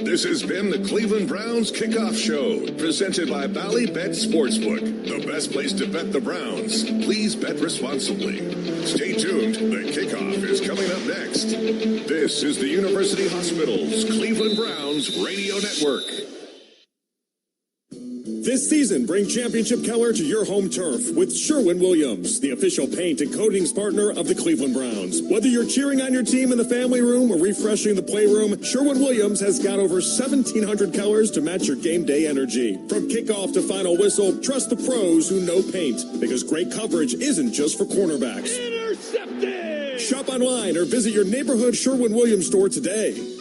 This has been the Cleveland Browns Kickoff Show, presented by Bally Bet Sportsbook, the best place to bet the Browns. Please bet responsibly. Stay tuned. The kickoff is coming up next. This is the University Hospital's Cleveland Browns Radio Network. This season, bring championship color to your home turf with Sherwin-Williams, the official paint and coatings partner of the Cleveland Browns. Whether you're cheering on your team in the family room or refreshing the playroom, Sherwin-Williams has got over 1,700 colors to match your game day energy. From kickoff to final whistle, trust the pros who know paint, because great coverage isn't just for cornerbacks. Intercepted! Shop online or visit your neighborhood Sherwin-Williams store today.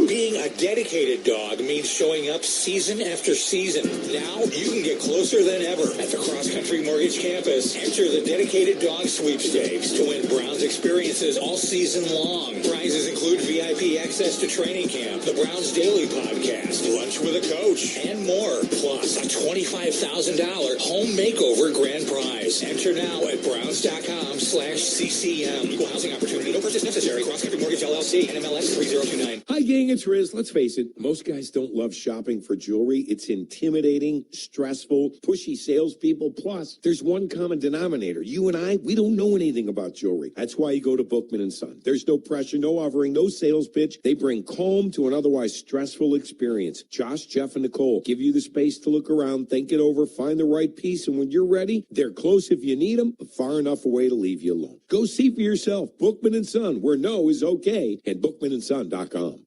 Being a dedicated dog means showing up season after season. Now you can get closer than ever at the Cross Country Mortgage Campus. Enter the Dedicated Dog Sweepstakes to win Browns experiences all season long. Prizes include VIP access to training camp, the Browns Daily Podcast, lunch with a coach, and more. Plus a $25,000 home makeover grand prize. Enter now at browns.com/CCM. Equal housing opportunity. No purchase necessary. Cross Country Mortgage LLC. NMLS 3029. Hi, gang, it's Riz. Let's face it, most guys don't love shopping for jewelry. It's intimidating, stressful, pushy salespeople. Plus, there's one common denominator. You and I, we don't know anything about jewelry. That's why you go to Bookman & Son. There's no pressure, no offering, no sales pitch. They bring calm to an otherwise stressful experience. Josh, Jeff, and Nicole give you the space to look around, think it over, find the right piece, and when you're ready, they're close if you need them, but far enough away to leave you alone. Go see for yourself. Bookman & Son, where no is okay, and bookmanandson.com.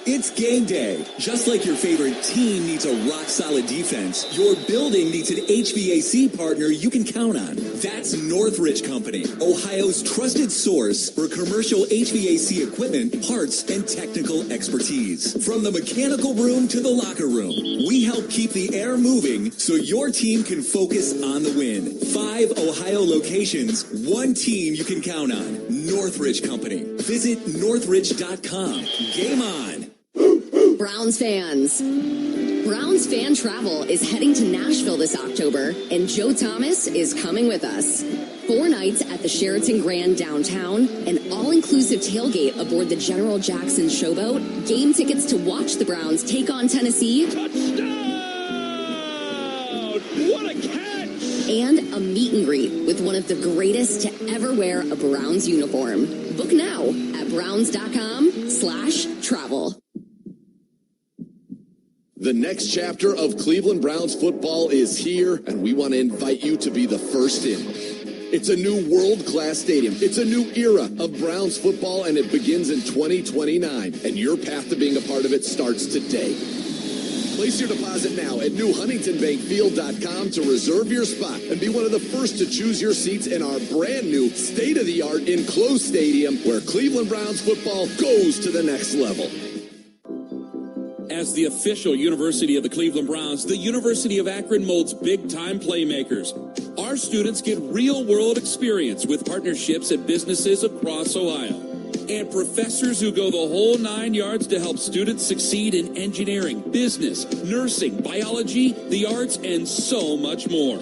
It's game day. Just like your favorite team needs a rock-solid defense, your building needs an HVAC partner you can count on. That's Northridge Company, Ohio's trusted source for commercial HVAC equipment, parts, and technical expertise. From the mechanical room to the locker room, we help keep the air moving so your team can focus on the win. 5 Ohio locations, one team you can count on. Northridge Company. Visit northridge.com. Game on. Browns fans. Browns Fan Travel is heading to Nashville this October, and Joe Thomas is coming with us. 4 nights at the Sheraton Grand downtown, an all-inclusive tailgate aboard the General Jackson Showboat, game tickets to watch the Browns take on Tennessee. Touchdown! What a catch! And a meet and greet with one of the greatest to ever wear a Browns uniform. Book now at browns.com/travel. The next chapter of Cleveland Browns football is here, and we want to invite you to be the first in. It's a new world-class stadium. It's a new era of Browns football, and it begins in 2029. And your path to being a part of it starts today. Place your deposit now at newhuntingtonbankfield.com to reserve your spot and be one of the first to choose your seats in our brand new state-of-the-art enclosed stadium where Cleveland Browns football goes to the next level. As the official university of the Cleveland Browns, the University of Akron molds big-time playmakers. Our students get real-world experience with partnerships at businesses across Ohio. And professors who go the whole 9 yards to help students succeed in engineering, business, nursing, biology, the arts, and so much more.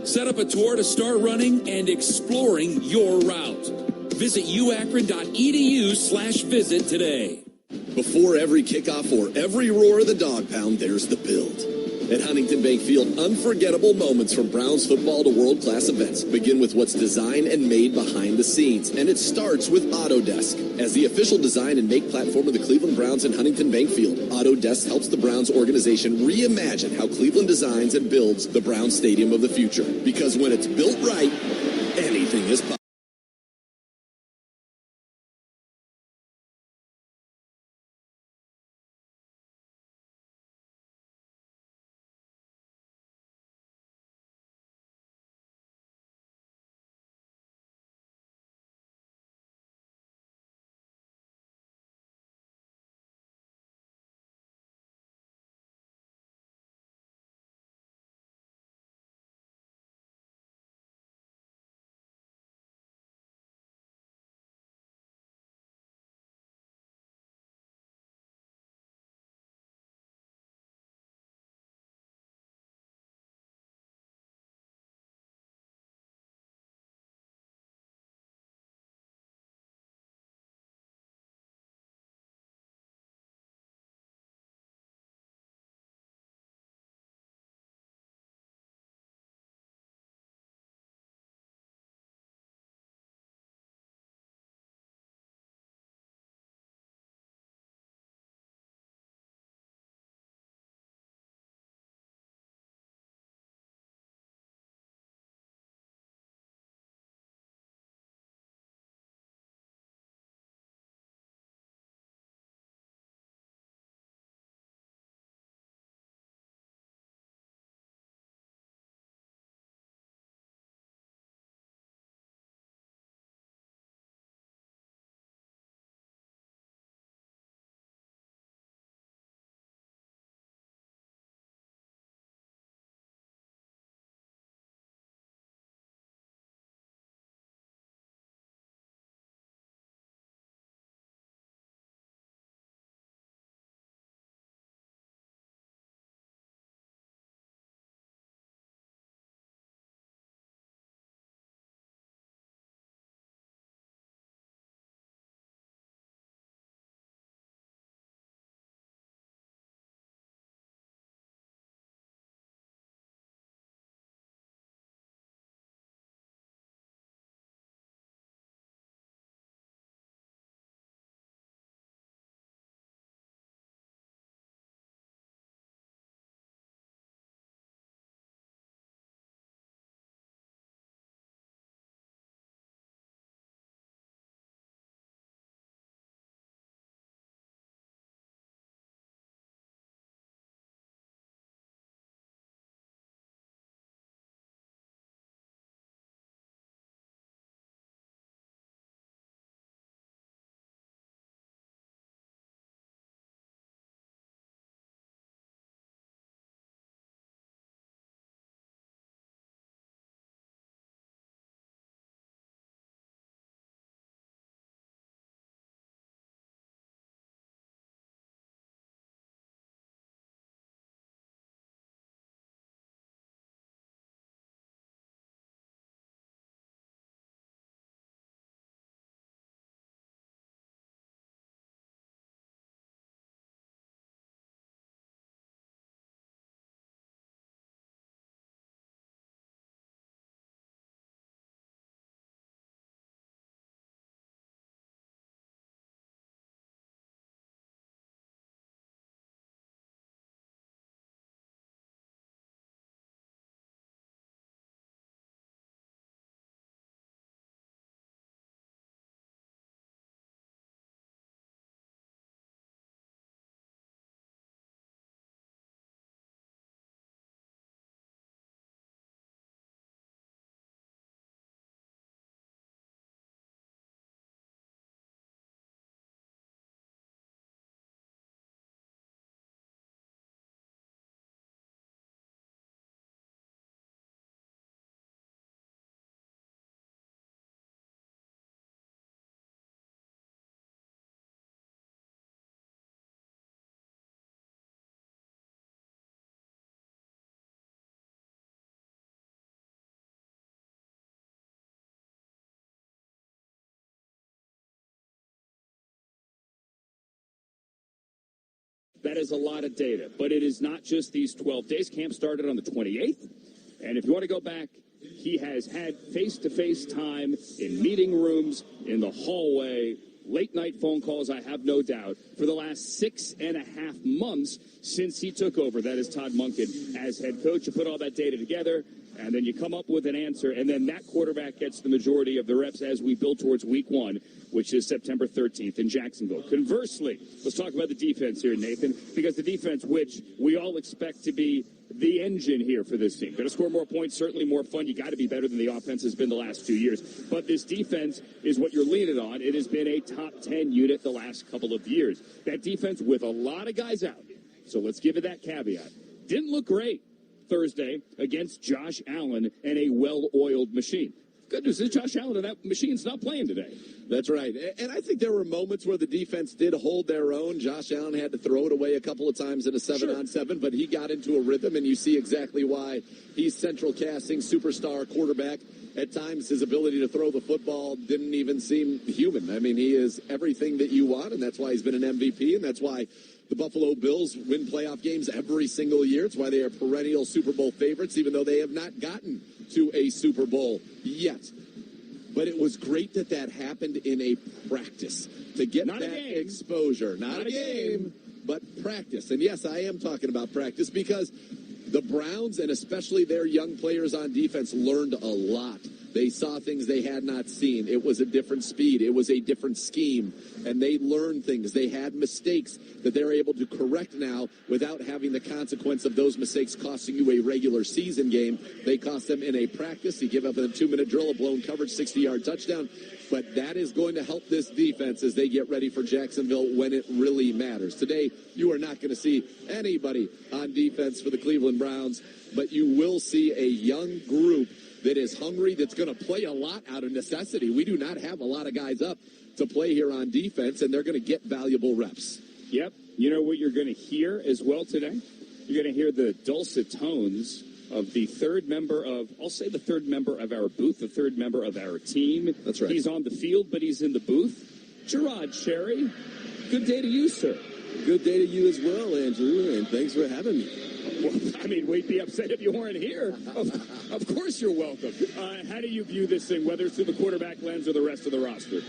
Set up a tour to start running and exploring your route. Visit uakron.edu/visit today. Before every kickoff or every roar of the dog pound, there's the build. At Huntington Bank Field, unforgettable moments from Browns football to world-class events begin with what's designed and made behind the scenes. And it starts with Autodesk. As the official design and make platform of the Cleveland Browns and Huntington Bank Field, Autodesk helps the Browns organization reimagine how Cleveland designs and builds the Browns Stadium of the future. Because when it's built right, anything is possible. That is a lot of data. But it is not just these 12 days. Camp started on the 28th. And if you want to go back, he has had face-to-face time in meeting rooms, in the hallway, late-night phone calls, I have no doubt, for the last 6.5 months since he took over. That is Todd Monken as head coach. You put all that data together, and then you come up with an answer, and then that quarterback gets the majority of the reps as we build towards week 1, which is September 13th in Jacksonville. Conversely, let's talk about the defense here, Nathan, because the defense, which we all expect to be the engine here for this team. Going to score more points, certainly more fun. You got to be better than the offense has been the last 2 years. But this defense is what you're leaning on. It has been a top 10 unit the last couple of years. That defense with a lot of guys out. So let's give it that caveat. Didn't look great Thursday against Josh Allen and a well-oiled machine. Good news is Josh Allen and that machine's not playing today. That's right. And I think there were moments where the defense did hold their own. Josh Allen had to throw it away a couple of times in a 7-on-7, but he got into a rhythm, and you see exactly why he's central casting, superstar quarterback. At times, his ability to throw the football didn't even seem human. I mean, he is everything that you want, and that's why he's been an MVP, and that's why the Buffalo Bills win playoff games every single year. It's why they are perennial Super Bowl favorites, even though they have not gotten to a Super Bowl yet. But it was great that that happened in a practice to get that exposure. Not a game, but practice. And yes, I am talking about practice because the Browns and especially their young players on defense learned a lot. They saw things they had not seen. It was a different speed. It was a different scheme. And they learned things. They had mistakes that they're able to correct now without having the consequence of those mistakes costing you a regular season game. They cost them in a practice. You give up in a 2-minute drill, a blown coverage, 60-yard touchdown. But that is going to help this defense as they get ready for Jacksonville when it really matters. Today, you are not going to see anybody on defense for the Cleveland Browns, but you will see a young group that is hungry, that's going to play a lot out of necessity. We do not have a lot of guys up to play here on defense, and they're going to get valuable reps. Yep. You know what you're going to hear as well today? You're going to hear the dulcet tones of the third member of, I'll say the third member of our booth, the third member of our team. That's right. He's on the field, but he's in the booth. Gerard Cherry, good day to you, sir. Good day to you as well, Andrew, and thanks for having me. Well, I mean, we'd be upset if you weren't here. Of course you're welcome. How do you view this thing, whether it's through the quarterback lens or the rest of the roster?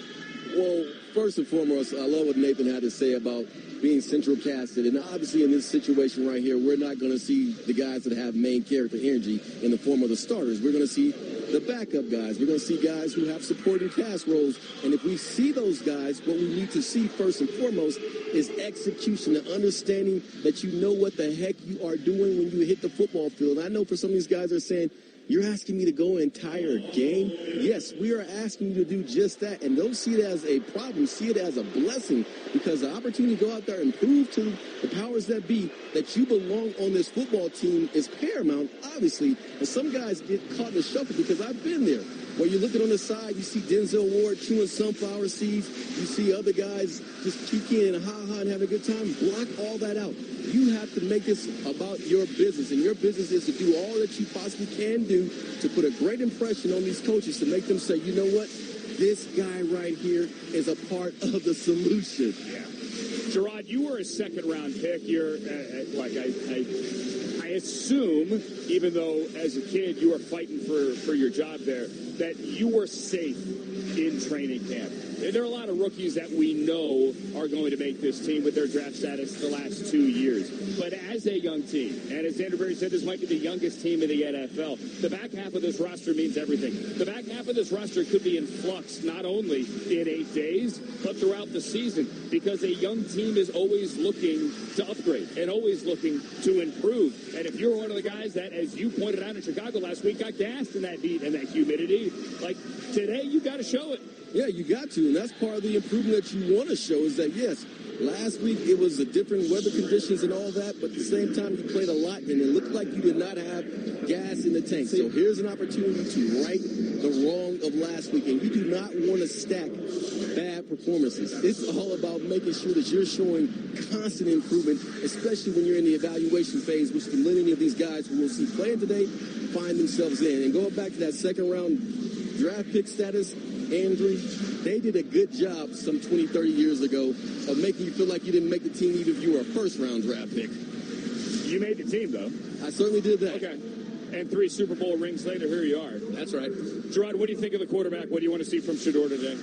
Well, first and foremost, I love what Nathan had to say about being central casted. And obviously in this situation right here, we're not going to see the guys that have main character energy in the form of the starters. We're going to see the backup guys. We're going to see guys who have supporting cast roles. And if we see those guys, what we need to see first and foremost is execution, and understanding that you know what the heck you are doing when you hit the football field. And I know for some of these guys are saying, you're asking me to go an entire game? Yes, we are asking you to do just that. And don't see it as a problem. See it as a blessing, because the opportunity to go out there and prove to the powers that be that you belong on this football team is paramount, obviously. And some guys get caught in the shuffle, because I've been there. Where you're looking on the side, you see Denzel Ward chewing sunflower seeds. You see other guys just kicking and ha-ha and having a good time. Block all that out. You have to make this about your business, and your business is to do all that you possibly can do to put a great impression on these coaches, to make them say, you know what, this guy right here is a part of the solution. Yeah. Gerard, you were a second-round pick. You're, I assume, even though as a kid you were fighting for your job there, that you were safe in training camp. There are a lot of rookies that we know are going to make this team with their draft status the last 2 years. But as a young team, and as Andrew Berry said, this might be the youngest team in the NFL, the back half of this roster means everything. The back half of this roster could be in flux not only in 8 days, but throughout the season, because a young team is always looking to upgrade and always looking to improve. And if you're one of the guys that, as you pointed out in Chicago last week, got gassed in that heat and that humidity, like today, you got to show it. Yeah, you got to, and that's part of the improvement that you want to show, is that, yes, last week it was the different weather conditions and all that, but at the same time you played a lot, and it looked like you did not have gas in the tank. So here's an opportunity to right the wrong of last week, and you do not want to stack bad performances. It's all about making sure that you're showing constant improvement, especially when you're in the evaluation phase, which the many of these guys who we'll see playing today find themselves in. And going back to that second round draft pick status, Andrew, they did a good job some 20, 30 years ago of making you feel like you didn't make the team even if you were a first-round draft pick. You made the team, though. I certainly did that. Okay. And 3 Super Bowl rings later, here you are. That's right. Gerard, what do you think of the quarterback? What do you want to see from Shedeur today?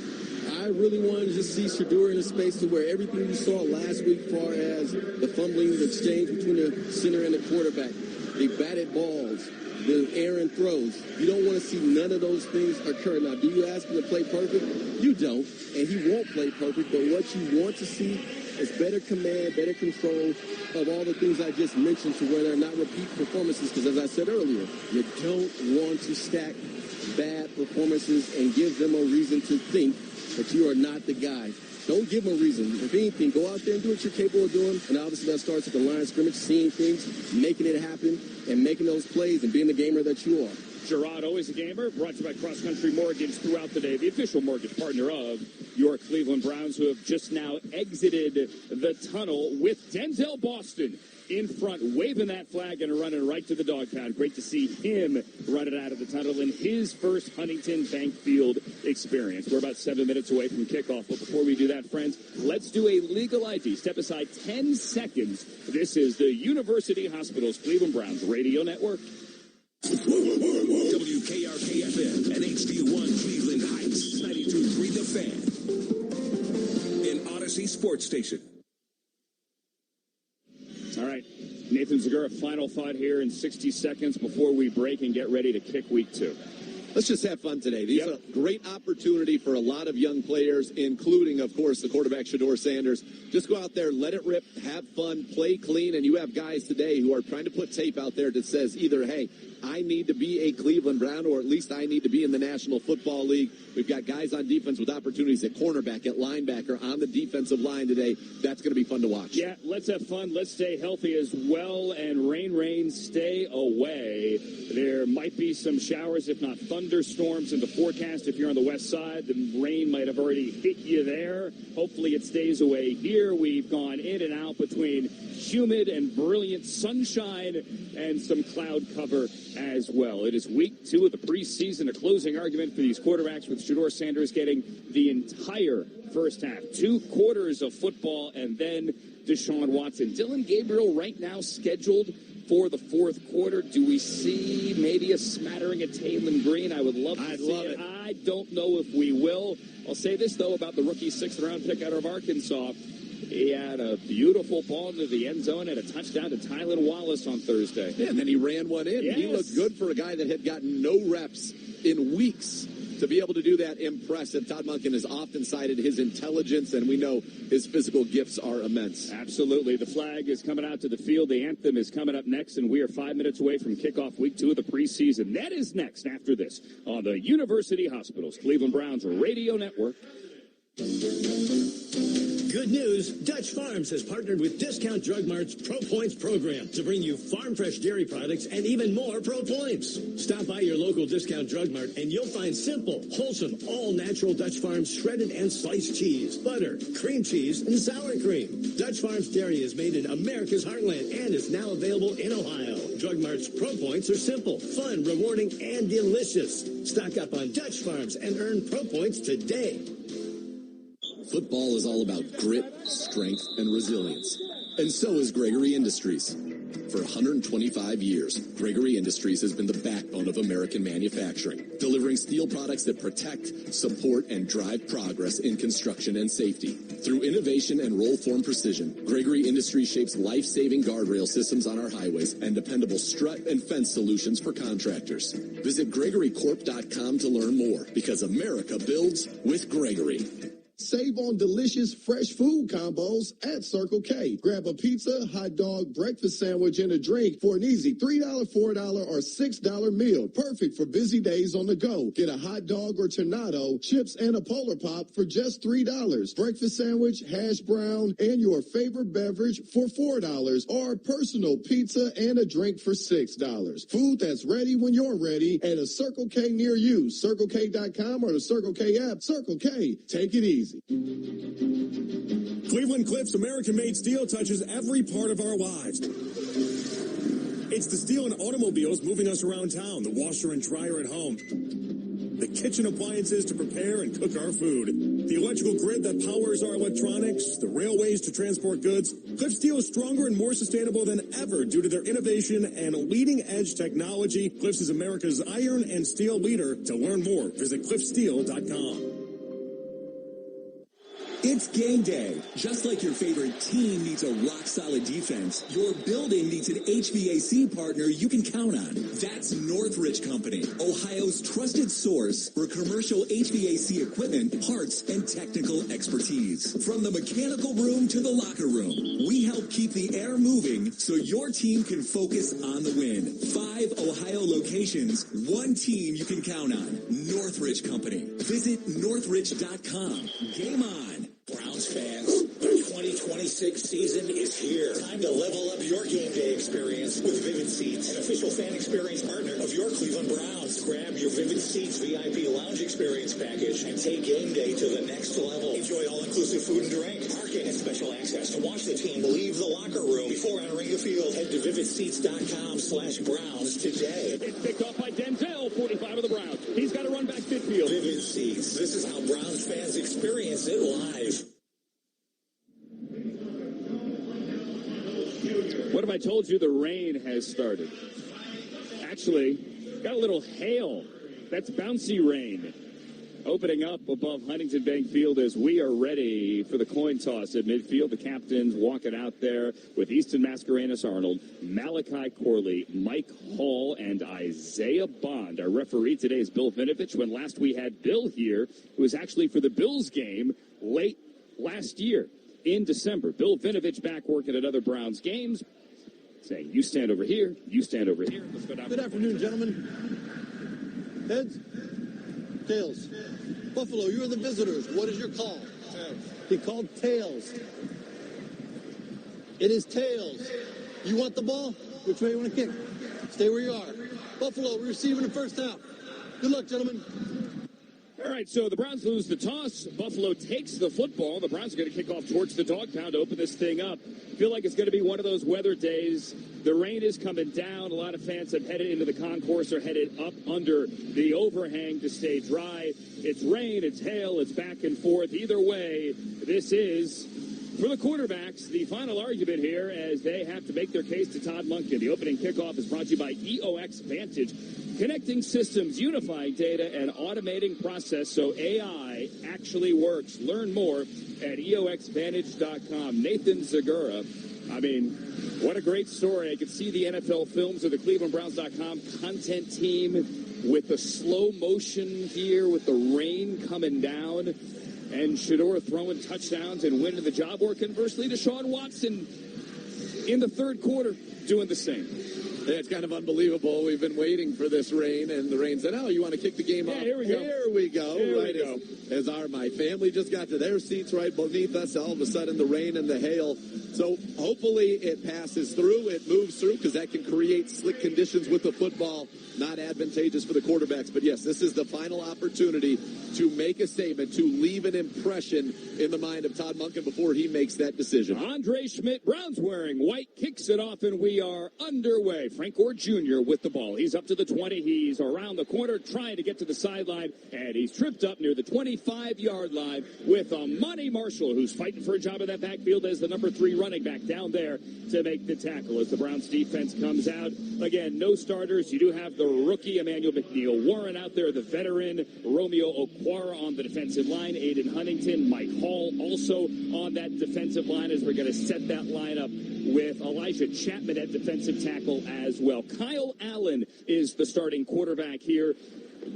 I really wanted to just see Shedeur in a space to where everything we saw last week as far as the fumbling, the exchange between the center and the quarterback, the batted balls, the errant throws. You don't want to see none of those things occur. Now, do you ask him to play perfect? You don't, and he won't play perfect, but what you want to see is better command, better control of all the things I just mentioned to where they're not repeat performances, because as I said earlier, you don't want to stack bad performances and give them a reason to think that you are not the guy. Don't give them a reason. If anything, go out there and do what you're capable of doing, and obviously that starts at the line of scrimmage, seeing things, making it happen, and making those plays and being the gamer that you are. Gerard, always a gamer, brought to you by Cross Country Mortgage throughout the day, the official mortgage partner of your Cleveland Browns, who have just now exited the tunnel with Denzel Boston in front, waving that flag and running right to the dog pound. Great to see him running out of the tunnel in his first Huntington Bank Field experience. We're about 7 minutes away from kickoff, but before we do that, friends, let's do a legal ID. Step aside 10 seconds. This is the University Hospitals Cleveland Browns Radio Network. WKRK-FM and HD1 Cleveland Heights, 92.3 The Fan. In Odyssey Sports Station. All right, Nathan Zagura, final thought here in 60 seconds before we break and get ready to kick week 2. Let's just have fun today. These are a great opportunity for a lot of young players, including, of course, the quarterback, Shedeur Sanders. Just go out there, let it rip, have fun, play clean, and you have guys today who are trying to put tape out there that says either, hey, I need to be a Cleveland Brown, or at least I need to be in the National Football League. We've got guys on defense with opportunities at cornerback, at linebacker, on the defensive line today. That's going to be fun to watch. Yeah, let's have fun. Let's stay healthy as well. And rain, stay away. There might be some showers, if not thunderstorms, in the forecast. If you're on the west side, the rain might have already hit you there. Hopefully it stays away here. We've gone in and out between humid and brilliant sunshine and some cloud cover as well. It is week 2 of the preseason, a closing argument for these quarterbacks, with Shedeur Sanders getting the entire first half. 2 quarters of football, and then Deshaun Watson. Dylan Gabriel right now scheduled for the 4th quarter. Do we see maybe a smattering of Taylor Green? I would love to see it. I don't know if we will. I'll say this, though, about the rookie 6th-round pick out of Arkansas. He had a beautiful ball into the end zone and a touchdown to Tylan Wallace on Thursday. Yeah, and then he ran one in. Yes. He looked good for a guy that had gotten no reps in weeks. To be able to do that, impressive. Todd Monken has often cited his intelligence, and we know his physical gifts are immense. Absolutely. The flag is coming out to the field. The anthem is coming up next, and we are 5 minutes away from kickoff week 2 of the preseason. That is next after this on the University Hospitals Cleveland Browns Radio Network. Good news, Dutch Farms has partnered with Discount Drug Mart's Pro Points program to bring you farm fresh dairy products and even more Pro Points. Stop by your local Discount Drug Mart and you'll find simple, wholesome, all-natural Dutch Farms shredded and sliced cheese, butter, cream cheese, and sour cream. Dutch Farms Dairy is made in America's heartland and is now available in Ohio. Drug Mart's Pro Points are simple, fun, rewarding, and delicious. Stock up on Dutch Farms and earn Pro Points today. Football is all about grit, strength, and resilience. And so is Gregory Industries. For 125 years, Gregory Industries has been the backbone of American manufacturing, delivering steel products that protect, support, and drive progress in construction and safety. Through innovation and roll-form precision, Gregory Industries shapes life-saving guardrail systems on our highways and dependable strut and fence solutions for contractors. Visit GregoryCorp.com to learn more, because America builds with Gregory. Save on delicious fresh food combos at Circle K. Grab a pizza, hot dog, breakfast sandwich, and a drink for an easy $3, $4, or $6 meal. Perfect for busy days on the go. Get a hot dog or tornado, chips, and a Polar Pop for just $3. Breakfast sandwich, hash brown, and your favorite beverage for $4, or personal pizza and a drink for $6. Food that's ready when you're ready at a Circle K near you. CircleK.com or the Circle K app. Circle K. Take it easy. Cleveland Cliffs American-made steel touches every part of our lives. It's the steel in automobiles moving us around town, the washer and dryer at home, the kitchen appliances to prepare and cook our food, the electrical grid that powers our electronics, the railways to transport goods. Cliff Steel is stronger and more sustainable than ever due to their innovation and leading-edge technology. Cliffs is America's iron and steel leader. To learn more, visit cliffsteel.com. It's game day. Just like your favorite team needs a rock-solid defense, your building needs an HVAC partner you can count on. That's Northridge Company, Ohio's trusted source for commercial HVAC equipment, parts, and technical expertise. From the mechanical room to the locker room, we help keep the air moving so your team can focus on the win. 5 Ohio locations, one team you can count on. Northridge Company. Visit northridge.com. Game on. Browns fans, the 2026 season is here. Time to level up your game day experience with Vivid Seats, an official fan experience partner of your Cleveland Browns. Grab your Vivid Seats VIP lounge experience package and take game day to the next level. Enjoy all-inclusive food and drink, parking, and special access to watch the team leave the locker room before entering the field. Head to vividseats.com/Browns today. It's picked off by Denzel, 45 of the Browns. He's got to run back midfield. Vivid Seats. This is how Browns fans experience it live. What if I told you the rain has started? Actually, got a little hail. That's bouncy rain. Opening up above Huntington Bank Field as we are ready for the coin toss at midfield. The captains walking out there with Easton Mascarenas-Arnold, Malachi Corley, Mike Hall, and Isaiah Bond. Our referee today is Bill Vinovich. When last we had Bill here, it was actually for the Bills game late last year in December. Bill Vinovich back working at other Browns games, saying, you stand over here, you stand over here. Let's go down. Good afternoon, gentlemen. Heads? Tails. Buffalo, you're the visitors. What is your call? Tails. He called tails. It is tails. You want the ball? Which way you want to kick? Stay where you are. Buffalo, we're receiving the first half. Good luck, gentlemen. All right, so the Browns lose the toss. Buffalo takes the football. The Browns are going to kick off towards the dog pound to open this thing up. Feel like it's going to be one of those weather days. The rain is coming down. A lot of fans have headed into the concourse or headed up under the overhang to stay dry. It's rain, it's hail, it's back and forth. Either way, this is, for the quarterbacks, the final argument here as they have to make their case to Todd Monken. The opening kickoff is brought to you by EOX Vantage. Connecting systems, unifying data, and automating process so AI actually works. Learn more at EOXVantage.com. Nathan Zagura, I mean, what a great story. I could see the NFL films of the ClevelandBrowns.com content team with the slow motion here with the rain coming down and Shedeur throwing touchdowns and winning the job, or conversely Deshaun Watson in the third quarter doing the same. Yeah, it's kind of unbelievable. We've been waiting for this rain, and the rain said, oh, you want to kick the game off? Here we go. Here we go. Here right we go. As my family just got to their seats right beneath us, all of a sudden the rain and the hail. So hopefully it passes through, it moves through, because that can create slick conditions with the football. Not advantageous for the quarterbacks. But, yes, this is the final opportunity to make a statement, to leave an impression in the mind of Todd Monken before he makes that decision. Andre Schmidt, Browns wearing white, kicks it off, and we are underway. Frank Gore Jr. with the ball. He's up to the 20. He's around the corner trying to get to the sideline, and he's tripped up near the 25-yard line with Monty Marshall, who's fighting for a job in that backfield as the number 3 running back down there to make the tackle as the Browns defense comes out. Again, no starters. You do have the rookie Emmanuel McNeil Warren out there, the veteran Romeo Okwara on the defensive line, Aiden Huntington, Mike Hall also on that defensive line as we're going to set that line up with Elijah Chapman at defensive tackle as well. Kyle Allen is the starting quarterback here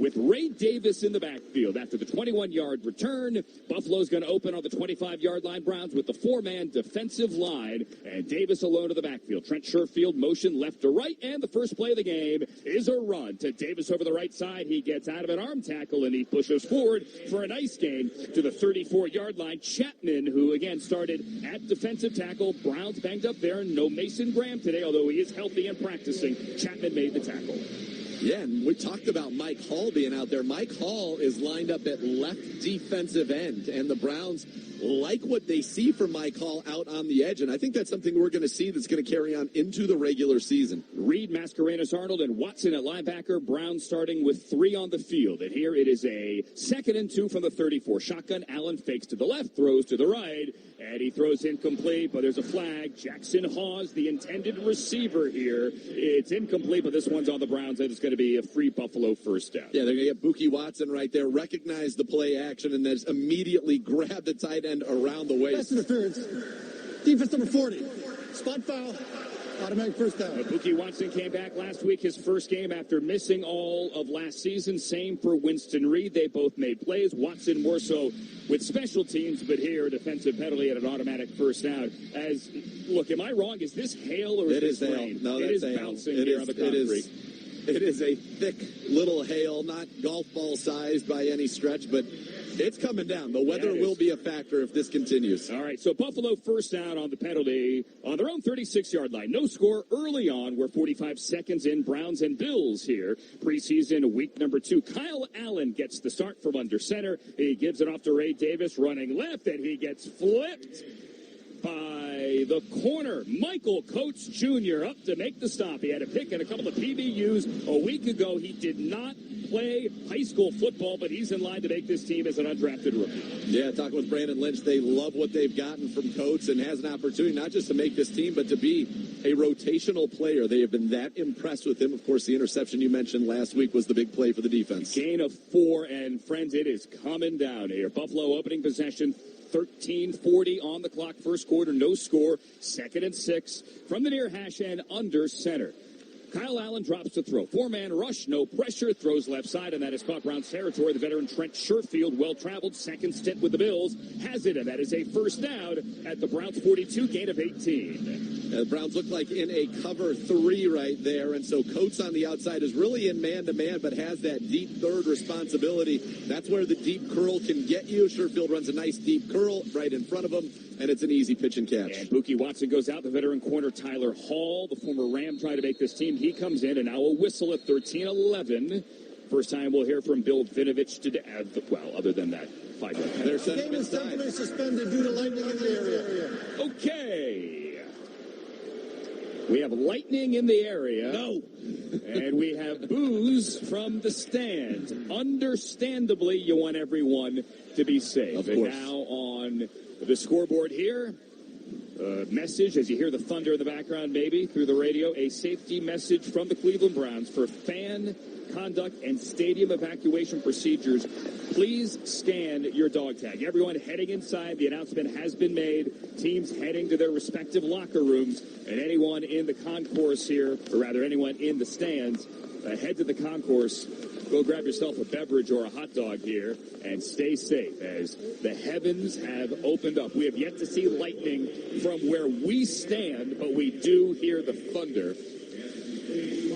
with Ray Davis in the backfield. After the 21-yard return, Buffalo's going to open on the 25-yard line. Browns with the 4-man defensive line, and Davis alone to the backfield. Trent Sherfield motion left to right, and the first play of the game is a run to Davis over the right side. He gets out of an arm tackle, and he pushes forward for a nice gain to the 34-yard line. Chapman, who again started at defensive tackle. Browns banged up there. No Mason Graham today, although he is healthy and practicing. Chapman made the tackle. Yeah, and we talked about Mike Hall being out there. Mike Hall is lined up at left defensive end, and the Browns like what they see from Mike Hall out on the edge, and I think that's something we're going to see that's going to carry on into the regular season. Reed, Mascarenas, Arnold, and Watson at linebacker. Browns starting with 3 on the field. And here it is a 2nd and 2 from the 34. Shotgun, Allen fakes to the left, throws to the right, and he throws incomplete, but there's a flag. Jackson Hawes, the intended receiver here. It's incomplete, but this one's on the Browns, and it's going to be a free Buffalo first down. Yeah, they're going to get Buki Watson right there, recognize the play action, and then immediately grab the tight end around the waist. Pass interference. Defense number 40. Spot foul. Automatic first down. Buki Watson came back last week, his first game after missing all of last season. Same for Winston Reed. They both made plays. Watson more so with special teams, but here, defensive penalty at an automatic first down. Look, am I wrong? Is this hail or is this rain? No, it that's is hail. bouncing here on the concrete. It is a thick little hail, not golf ball sized by any stretch, but it's coming down. The weather will be a factor if this continues. All right, so Buffalo first down on the penalty on their own 36-yard line. No score early on. We're 45 seconds in. Browns and Bills here. Preseason week number 2. Kyle Allen gets the start from under center. He gives it off to Ray Davis running left, and he gets flipped by the corner. Michael Coates Jr. up to make the stop. He had a pick and a couple of PBUs a week ago. He did not play high school football, but he's in line to make this team as an undrafted rookie. Yeah, talking with Brandon Lynch, they love what they've gotten from Coates and has an opportunity not just to make this team, but to be a rotational player. They have been that impressed with him. Of course, the interception you mentioned last week was the big play for the defense. Gain of 4, and friends, it is coming down here. Buffalo opening possession, 13:40 on the clock, first quarter, no score, 2nd and 6 from the near hash and under center. Kyle Allen drops to throw. 4-man rush, no pressure, throws left side, and that is caught Browns territory. The veteran Trent Sherfield, well-traveled, second stint with the Bills, has it, and that is a first down at the Browns 42, gain of 18. The Browns look like in a cover 3 right there, and so Coates on the outside is really in man-to-man, but has that deep third responsibility. That's where the deep curl can get you. Sherfield runs a nice deep curl right in front of him, and it's an easy pitch and catch. And Buki Watson goes out. The veteran corner Tyler Hall, the former Ram, trying to make this team. He comes in, and now a whistle at 13-11. First time we'll hear from Bill Vinovich today. Well, other than that, 5-yard penalty. The game is temporarily suspended due to lightning in the area. Okay. We have lightning in the area. No. And we have boos from the stands. Understandably, you want everyone to be safe. Of and course. now on the scoreboard here, message, as you hear the thunder in the background, maybe, through the radio, a safety message from the Cleveland Browns for fan conduct and stadium evacuation procedures. Please scan your dog tag. Everyone heading inside, the announcement has been made. Teams heading to their respective locker rooms, and anyone in the concourse here, or rather anyone in the stands, head to the concourse. Go grab yourself a beverage or a hot dog here and stay safe as the heavens have opened up. We have yet to see lightning from where we stand, but we do hear the thunder.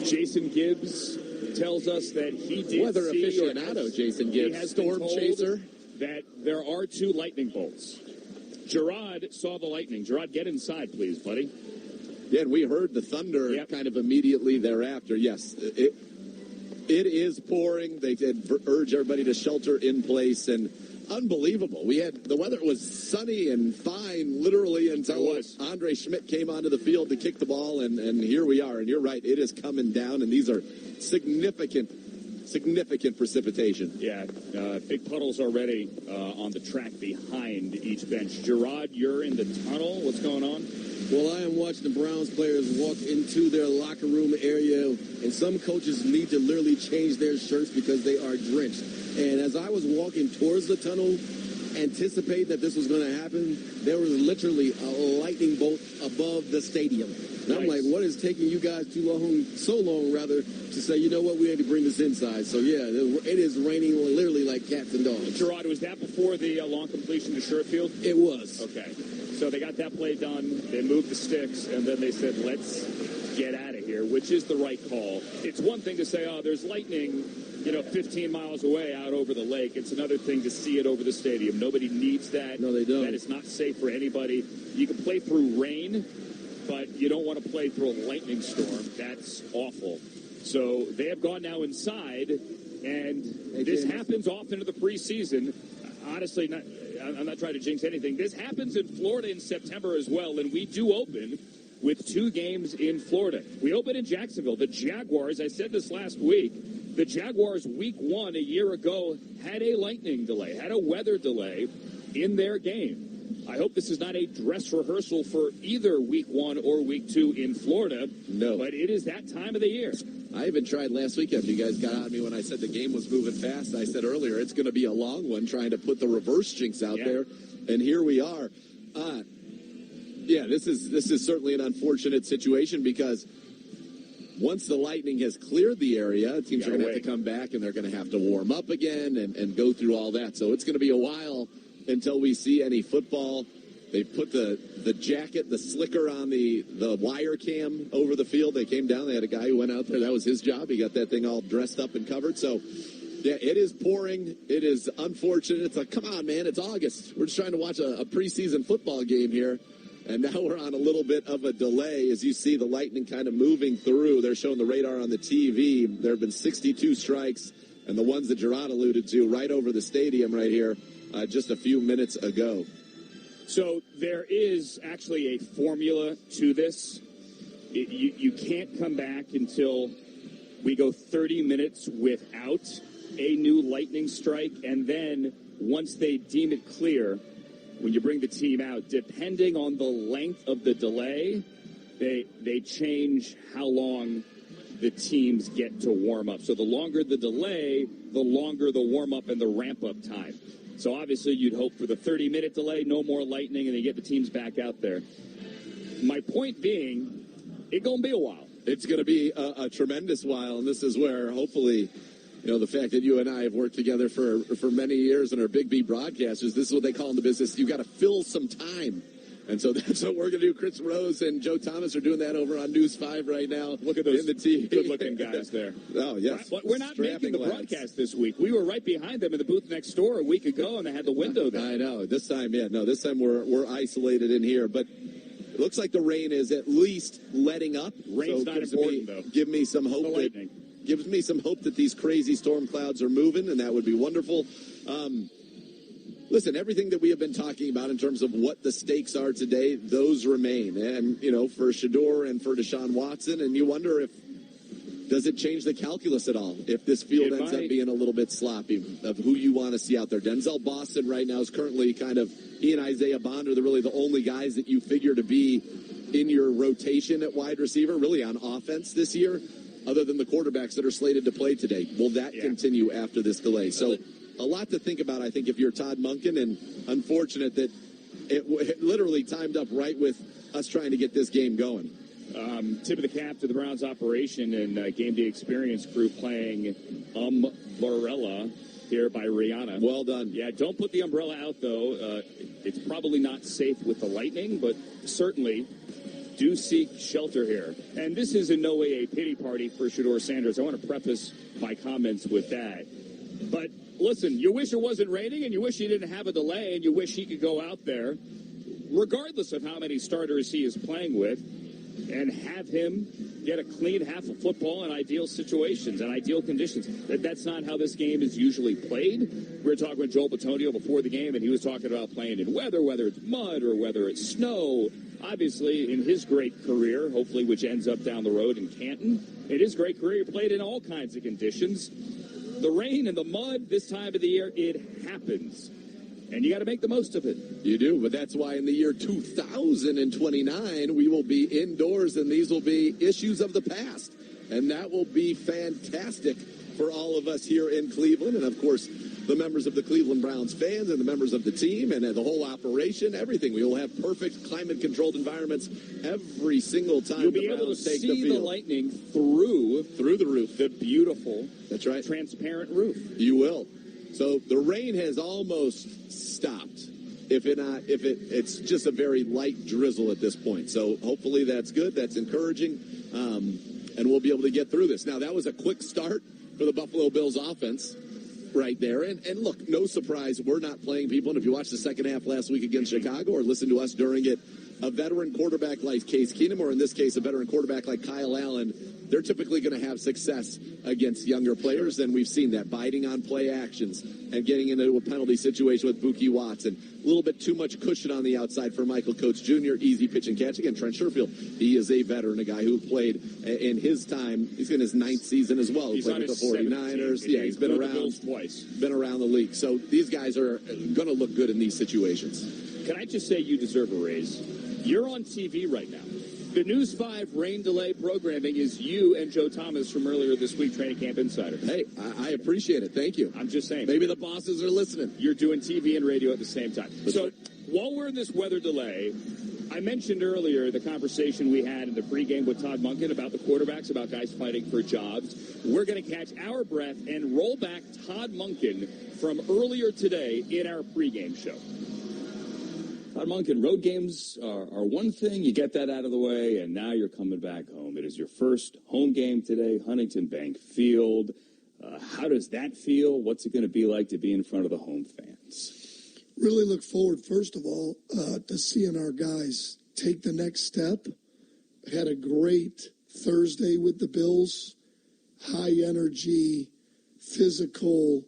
Jason Gibbs tells us that he did Weather see, aficionado Jason Gibbs, he has storm been told chaser, that there are 2 lightning bolts. Gerard saw the lightning. Gerard, get inside, please, buddy. Yeah, and we heard the thunder kind of immediately thereafter. Yes, it is pouring. They did urge everybody to shelter in place, and unbelievable. The weather was sunny and fine literally until Andre Schmidt came onto the field to kick the ball, and here we are. And you're right, it is coming down, and these are significant precipitation. Yeah, big puddles already on the track behind each bench. Gerard, you're in the tunnel. What's going on? Well, I am watching the Browns players walk into their locker room area, and some coaches need to literally change their shirts because they are drenched. And as I was walking towards the tunnel, anticipating that this was going to happen, there was literally a lightning bolt above the stadium. And I'm like, what is taking you guys so long, to say, you know what, we had to bring this inside. So, yeah, it is raining literally like cats and dogs. Gerard, was that before the long completion to Sherfield? It was. Okay. So they got that play done, they moved the sticks, and then they said, let's get out of here, which is the right call. It's one thing to say, oh, there's lightning, 15 miles away out over the lake. It's another thing to see it over the stadium. Nobody needs that. No, they don't. That is not safe for anybody. You can play through rain, but you don't want to play through a lightning storm. That's awful. So they have gone now inside, and this happens often in the preseason. Honestly, I'm not trying to jinx anything. This happens in Florida in September as well, and we do open with 2 games in Florida. We open in Jacksonville. The Jaguars, I said this last week, the Jaguars week 1 a year ago had a lightning delay, had a weather delay in their game. I hope this is not a dress rehearsal for either week 1 or week 2 in Florida. No. But it is that time of the year. I even tried last week after you guys got on me when I said the game was moving fast. I said earlier it's going to be a long one trying to put the reverse jinx out there. And here we are. This is certainly an unfortunate situation because once the lightning has cleared the area, teams are going to have to come back and they're going to have to warm up again and go through all that. So it's going to be a while until we see any football. They put the jacket, the slicker on the wire cam over the field. They came down. They had a guy who went out there. That was his job. He got that thing all dressed up and covered. So, yeah, it is pouring. It is unfortunate. It's like, come on, man. It's August. We're just trying to watch a preseason football game here. And now we're on a little bit of a delay as you see the lightning kind of moving through. They're showing the radar on the TV. There have been 62 strikes, and the ones that Gerard alluded to right over the stadium right here just a few minutes ago. So there is actually a formula to this. You can't come back until we go 30 minutes without a new lightning strike, and then once they deem it clear, when you bring the team out, depending on the length of the delay, they change how long the teams get to warm up. So the longer the delay, the longer the warm-up and the ramp-up time. So obviously you'd hope for the 30-minute delay, no more lightning, and they get the teams back out there. My point being, it's going to be a while. It's going to be a tremendous while, and this is where hopefully, the fact that you and I have worked together for many years and are Big B broadcasters, this is what they call in the business, you've got to fill some time. And so that's what we're going to do. Chris Rose and Joe Thomas are doing that over on News 5 right now. Look at those in the TV. good-looking guys there. Oh, yes. We're not making the broadcast this week. We were right behind them in the booth next door a week ago, and they had the window there. I know. This time we're isolated in here. But it looks like the rain is at least letting up. Rain's not important, though. Give me some hope gives me some hope that these crazy storm clouds are moving, and that would be wonderful. Listen, everything that we have been talking about in terms of what the stakes are today, those remain. And, for Shedeur and for Deshaun Watson, and you wonder does it change the calculus at all if this field ends up being a little bit sloppy of who you want to see out there? Denzel Boston right now is currently he and Isaiah Bond are really the only guys that you figure to be in your rotation at wide receiver, really on offense this year, other than the quarterbacks that are slated to play today. Will that continue after this delay? So a lot to think about, I think, if you're Todd Monken, and unfortunate that it literally timed up right with us trying to get this game going. Tip of the cap to the Browns operation and Game Day Experience crew playing Umbrella here by Rihanna. Well done. Yeah, don't put the umbrella out, though. It's probably not safe with the lightning, but certainly do seek shelter here. And this is in no way a pity party for Shedeur Sanders. I want to preface my comments with that. But listen, you wish it wasn't raining, and you wish he didn't have a delay, and you wish he could go out there, regardless of how many starters he is playing with, and have him get a clean half of football in ideal situations and ideal conditions. That's not how this game is usually played. We were talking with Joel Bitonio before the game, and he was talking about playing in weather, whether it's mud or whether it's snow. Obviously, in his great career, hopefully which ends up down the road in Canton, in his great career, he played in all kinds of conditions. The rain and the mud this time of the year, it happens. And you got to make the most of it. You do, but that's why in the year 2029, we will be indoors, and these will be issues of the past. And that will be fantastic for all of us here in Cleveland. And, of course, the members of the Cleveland Browns fans and the members of the team and the whole operation, everything. We will have perfect climate-controlled environments every single time. You'll be able to see the lightning through the roof. The beautiful, that's right, transparent roof. You will. So the rain has almost stopped. It's just a very light drizzle at this point. So hopefully that's good. That's encouraging. And we'll be able to get through this. Now, that was a quick start for the Buffalo Bills offense right there. And look, no surprise, we're not playing people. And if you watched the second half last week against Chicago or listened to us during it, a veteran quarterback like Case Keenum, or in this case, a veteran quarterback like Kyle Allen, they're typically going to have success against younger players, and we've seen that, biting on play actions and getting into a penalty situation with Buki Watson. A little bit too much cushion on the outside for Michael Coates Jr., easy pitch and catch. Again, Trent Sherfield, he is a veteran, a guy who played in his time. He's in his 9th season as well. He played with the 49ers. Yeah, he's been around twice. Been around the league. So these guys are going to look good in these situations. Can I just say you deserve a raise? You're on TV right now. The News 5 rain delay programming is you and Joe Thomas from earlier this week, Training Camp Insider. Hey, I appreciate it. Thank you. I'm just saying. Maybe the bosses are listening. You're doing TV and radio at the same time. So while we're in this weather delay, I mentioned earlier the conversation we had in the pregame with Todd Monken about the quarterbacks, about guys fighting for jobs. We're going to catch our breath and roll back Todd Monken from earlier today in our pregame show. Todd Monken, road games are one thing. You get that out of the way, and now you're coming back home. It is your first home game today, Huntington Bank Field. How does that feel? What's it going to be like to be in front of the home fans? Really look forward, first of all, to seeing our guys take the next step. Had a great Thursday with the Bills. High energy, physical,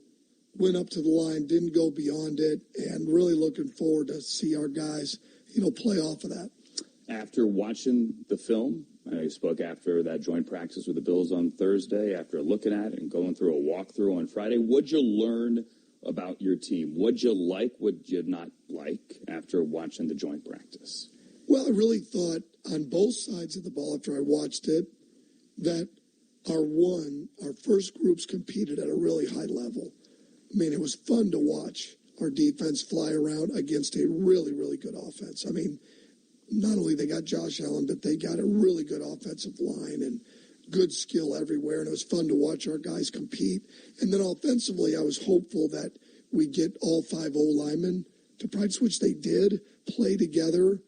went up to the line, didn't go beyond it, and really looking forward to see our guys, play off of that. After watching the film, I know you spoke after that joint practice with the Bills on Thursday, after looking at it and going through a walkthrough on Friday, what'd you learn about your team? What'd you like, what'd you not like after watching the joint practice? Well, I really thought on both sides of the ball after I watched it that our first groups competed at a really high level. I mean, it was fun to watch our defense fly around against a really, really good offense. I mean, not only they got Josh Allen, but they got a really good offensive line and good skill everywhere. And it was fun to watch our guys compete. And then offensively, I was hopeful that we get all 5 O-linemen to practice, which they did, play together.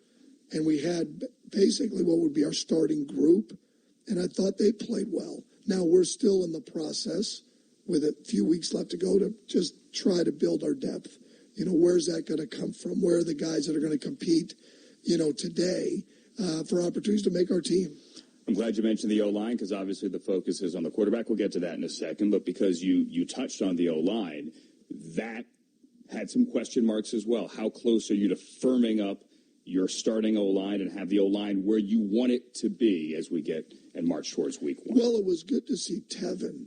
And we had basically what would be our starting group. And I thought they played well. Now we're still in the process with a few weeks left to go to just try to build our depth. Where's that going to come from? Where are the guys that are going to compete, today for opportunities to make our team? I'm glad you mentioned the O-line because obviously the focus is on the quarterback. We'll get to that in a second. But because you touched on the O-line, that had some question marks as well. How close are you to firming up your starting O-line and have the O-line where you want it to be as we get and march towards week 1? Well, it was good to see Tevin,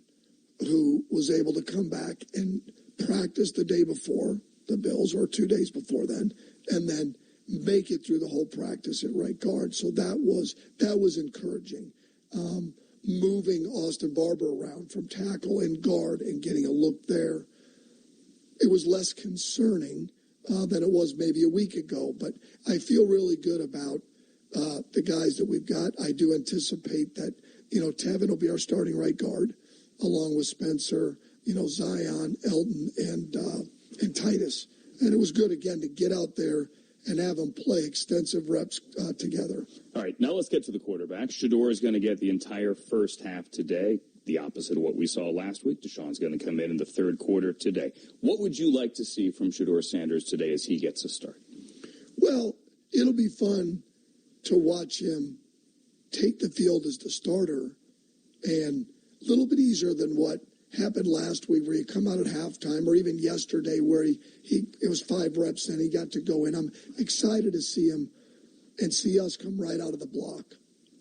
who was able to come back and practice the day before the Bills, or 2 days before then, and then make it through the whole practice at right guard. So that was encouraging. Moving Austin Barber around from tackle and guard and getting a look there, it was less concerning than it was maybe a week ago. But I feel really good about the guys that we've got. I do anticipate that, Tevin will be our starting right guard, along with Spencer, Zion, Elton, and Titus. And it was good, again, to get out there and have them play extensive reps together. All right, now let's get to the quarterback. Shedeur is going to get the entire first half today, the opposite of what we saw last week. Deshaun's going to come in the third quarter today. What would you like to see from Shedeur Sanders today as he gets a start? Well, it'll be fun to watch him take the field as the starter, and a little bit easier than what happened last week where you come out at halftime, or even yesterday where it was 5 reps and he got to go in. I'm excited to see him and see us come right out of the block.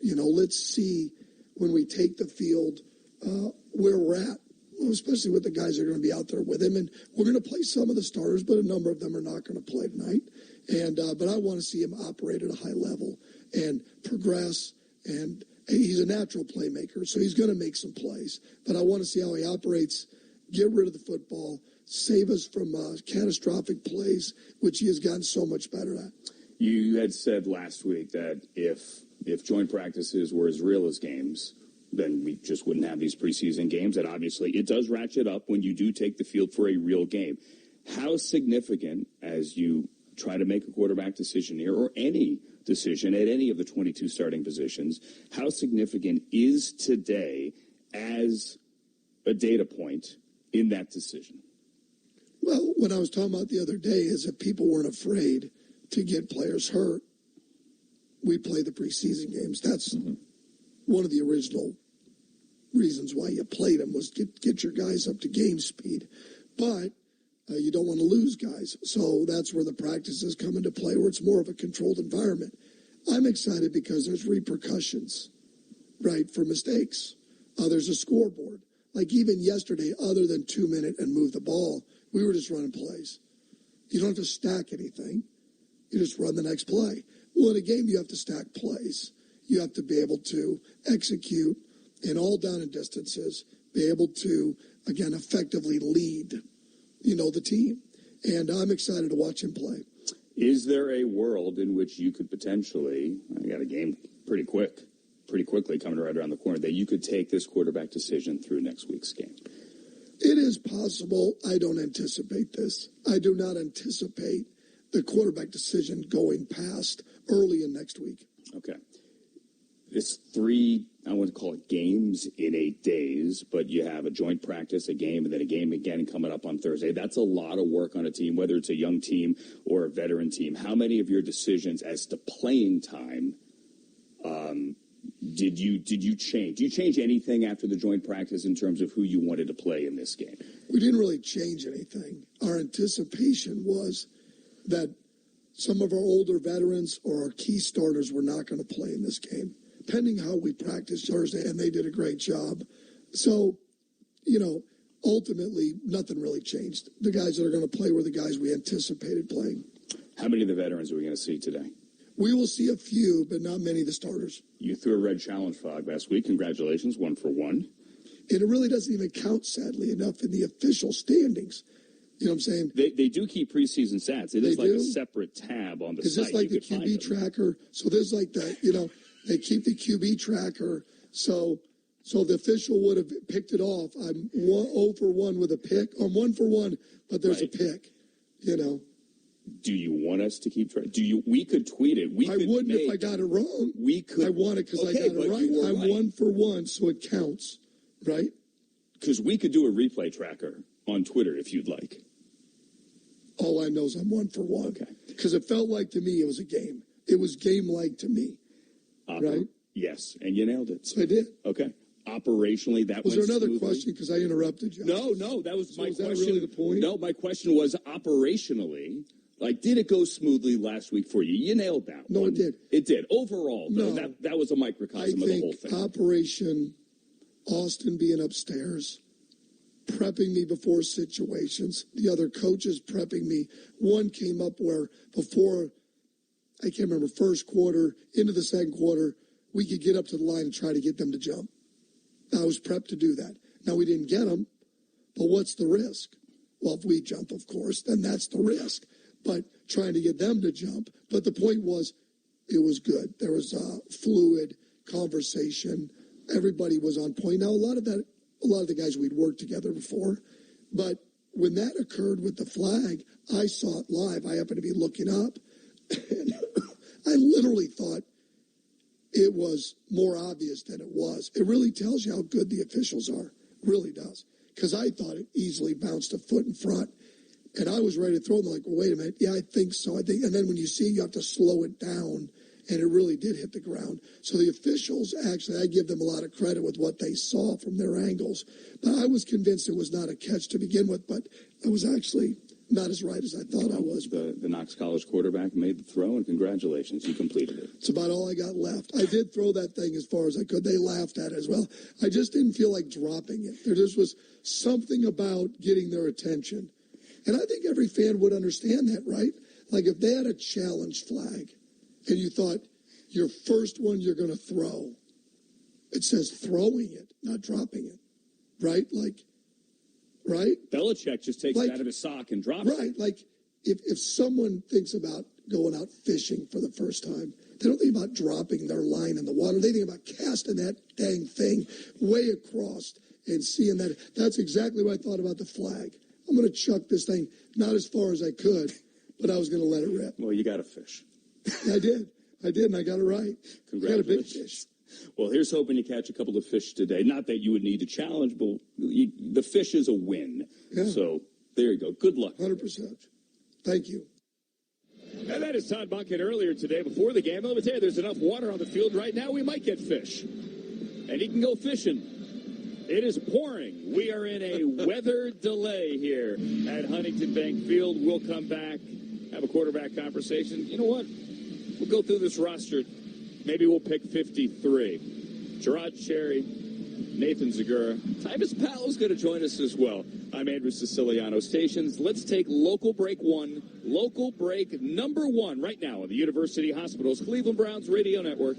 Let's see when we take the field where we're at, especially with the guys that are going to be out there with him. And we're going to play some of the starters, but a number of them are not going to play tonight. And but I want to see him operate at a high level and progress. And he's a natural playmaker, so he's going to make some plays. But I want to see how he operates, get rid of the football, save us from catastrophic plays, which he has gotten so much better at. You had said last week that if joint practices were as real as games, then we just wouldn't have these preseason games. And obviously it does ratchet up when you do take the field for a real game. How significant, as you try to make a quarterback decision here, or any decision at any of the 22 starting positions, how significant is today as a data point in that decision? Well, what I was talking about the other day is that people weren't afraid to get players hurt. We play the preseason games. That's one of the original reasons why you played them was get your guys up to game speed. But you don't want to lose guys. So that's where the practices come into play, where it's more of a controlled environment. I'm excited because there's repercussions, right, for mistakes. There's a scoreboard. Like even yesterday, other than 2 minute and move the ball, we were just running plays. You don't have to stack anything. You just run the next play. Well, in a game, you have to stack plays. You have to be able to execute in all down and distances, be able to, again, effectively lead, the team. And I'm excited to watch him play. Is there a world in which you could potentially, I got a game pretty quickly coming right around the corner, that you could take this quarterback decision through next week's game? It is possible. I don't anticipate this. I do not anticipate the quarterback decision going past early in next week. Okay. It's 3, I wouldn't call it games in 8 days, but you have a joint practice, a game, and then a game again coming up on Thursday. That's a lot of work on a team, whether it's a young team or a veteran team. How many of your decisions as to playing time did you change? Did you change anything after the joint practice in terms of who you wanted to play in this game? We didn't really change anything. Our anticipation was that some of our older veterans or our key starters were not going to play in this game, pending how we practiced Thursday, and they did a great job. So, ultimately, nothing really changed. The guys that are going to play were the guys we anticipated playing. How many of the veterans are we going to see today? We will see a few, but not many of the starters. You threw a red challenge flag last week. Congratulations, 1 for 1. And it really doesn't even count, sadly enough, in the official standings. You know what I'm saying? They do keep preseason stats. It is like a separate tab on the site. Is this like the QB tracker? So there's like that, they keep the QB tracker. So the official would have picked it off. I'm 0 for 1 with a pick. I'm 1 for 1, but there's a pick, Do you want us to keep track? We could tweet it. I wouldn't if I got it wrong. We could. I want it because I got it right. I'm 1 for 1, so it counts, right? Because we could do a replay tracker on Twitter if you'd like. All I know is I'm 1 for 1. Okay. Because it felt like to me it was a game. It was game-like to me, right? Yes, and you nailed it. So I did. Okay. Operationally, that was there another smoothly. Question? Because I interrupted you. No, that was my question. Was that really the point? No, my question was operationally. Did it go smoothly last week for you? You nailed that. No, one. it did. It did. Overall, though, no, that was a microcosm of the whole thing. Operation Austin being upstairs, prepping me before situations, the other coaches prepping me. One came up where before, I can't remember, first quarter, into the second quarter, we could get up to the line and try to get them to jump. I was prepped to do that. Now, we didn't get them, but what's the risk? Well, if we jump, of course, then that's the risk. But trying to get them to jump. But the point was, it was good. There was a fluid conversation. Everybody was on point. Now, a lot of the guys we'd worked together before. But when that occurred with the flag, I saw it live. I happened to be looking up. And I literally thought it was more obvious than it was. It really tells you how good the officials are. It really does. Because I thought it easily bounced a foot in front. And I was ready to throw them like, well, wait a minute. Yeah, I think so. And then when you see, you have to slow it down. And it really did hit the ground. So the officials, actually, I give them a lot of credit with what they saw from their angles. But I was convinced it was not a catch to begin with. But I was actually not as right as I thought I was. The Knox College quarterback made the throw, and congratulations, you completed it. It's about all I got left. I did throw that thing as far as I could. They laughed at it as well. I just didn't feel like dropping it. There just was something about getting their attention. And I think every fan would understand that, right? Like if they had a challenge flag and you thought your first one you're going to throw, it says throwing it, not dropping it, right? Right? Belichick just takes it out of his sock and drops it. Right. Like if someone thinks about going out fishing for the first time, they don't think about dropping their line in the water. They think about casting that dang thing way across and seeing that. That's exactly what I thought about the flag. I'm going to chuck this thing, not as far as I could, but I was going to let it rip. Well, you got a fish. I did, and I got it right. Congratulations. I got a big fish. Well, here's hoping you catch a couple of fish today. Not that you would need a challenge, but the fish is a win. Yeah. So there you go. Good luck. 100%. Thank you. And that is Todd Bucket earlier today before the game. Let me tell you, there's enough water on the field right now, we might get fish. And he can go fishing. It is pouring. We are in a weather delay here at Huntington Bank Field. We'll come back, have a quarterback conversation. You know what? We'll go through this roster. Maybe we'll pick 53. Gerard Cherry, Nathan Zagura. Tyvis Powell's going to join us as well. I'm Andrew Siciliano. Stations, let's take local break one. Local break number one right now on the University Hospital's Cleveland Browns Radio Network.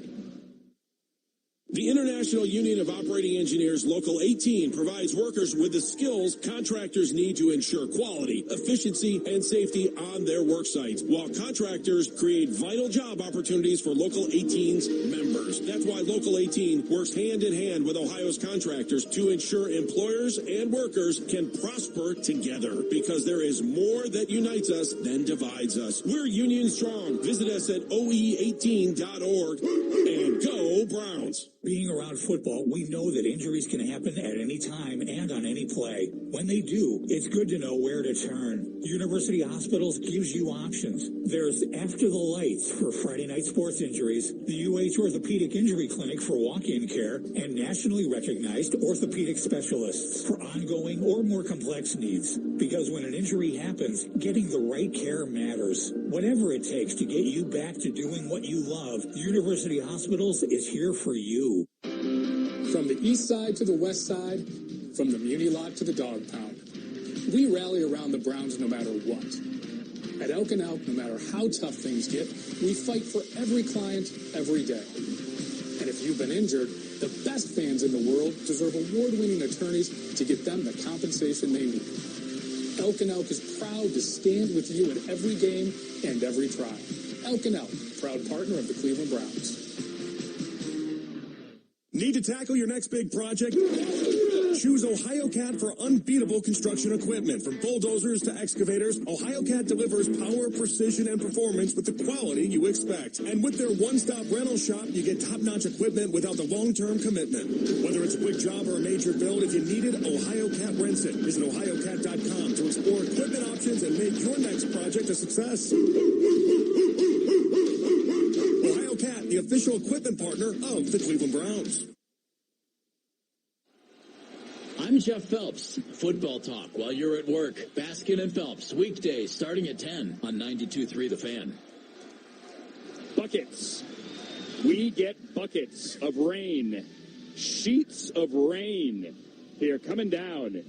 The International Union of Operating Engineers Local 18 provides workers with the skills contractors need to ensure quality, efficiency, and safety on their work sites, while contractors create vital job opportunities for Local 18's members. That's why Local 18 works hand in hand with Ohio's contractors to ensure employers and workers can prosper together, because there is more that unites us than divides us. We're union strong. Visit us at oe18.org and go Browns. Being around football, we know that injuries can happen at any time and on any play. When they do, it's good to know where to turn. University Hospitals gives you options. There's After the Lights for Friday night sports injuries, the UH Orthopedic Injury Clinic for walk-in care, and nationally recognized orthopedic specialists for ongoing or more complex needs. Because when an injury happens, getting the right care matters. Whatever it takes to get you back to doing what you love, University Hospitals is here for you. From the east side to the west side, from the Muni Lot to the Dog Pound, we rally around the Browns no matter what. At Elk and Elk, no matter how tough things get, we fight for every client every day. And if you've been injured, the best fans in the world deserve award-winning attorneys to get them the compensation they need. Elk and Elk is proud to stand with you at every game and every trial. Elk and Elk, proud partner of the Cleveland Browns. Need to tackle your next big project? Choose OhioCat for unbeatable construction equipment. From bulldozers to excavators, OhioCat delivers power, precision, and performance with the quality you expect. And with their one-stop rental shop, you get top-notch equipment without the long-term commitment. Whether it's a quick job or a major build, if you need it, OhioCat rents it. Visit OhioCat.com to explore equipment options and make your next project a success. OhioCat, the official equipment partner of the Cleveland Browns. I'm Jeff Phelps. Football talk while you're at work. Baskin and Phelps, weekdays starting at 10 on 92.3 The Fan. Buckets. We get buckets of rain. Sheets of rain here coming down.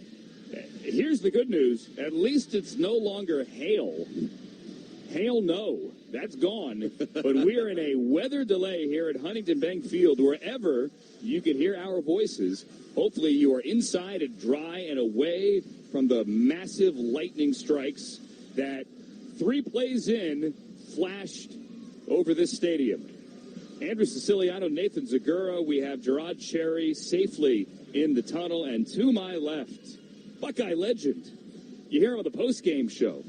Here's the good news. At least it's no longer hail. Hail no. That's gone. But we are in a weather delay here at Huntington Bank Field. Wherever you can hear our voices, hopefully you are inside and dry and away from the massive lightning strikes that 3 plays in flashed over this stadium. Andrew Siciliano, Nathan Zagura. We have Gerard Cherry safely in the tunnel. And to my left, Buckeye legend. You hear him on the postgame show.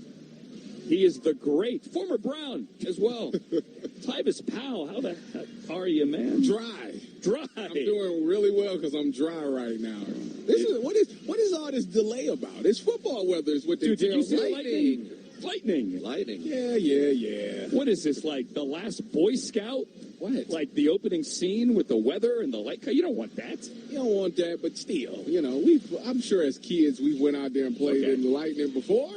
He is the great former Brown as well. Tyvis Powell, how the heck are you, man? Dry. I'm doing really well because I'm dry right now. What is all this delay about? It's football weather. Is what they Dude, did you see lightning? Lightning. Yeah. What is this, like the last Boy Scout? What? Like the opening scene with the weather and the light? You don't want that. You don't want that, but still, I'm sure as kids we went out there and played in the lightning before.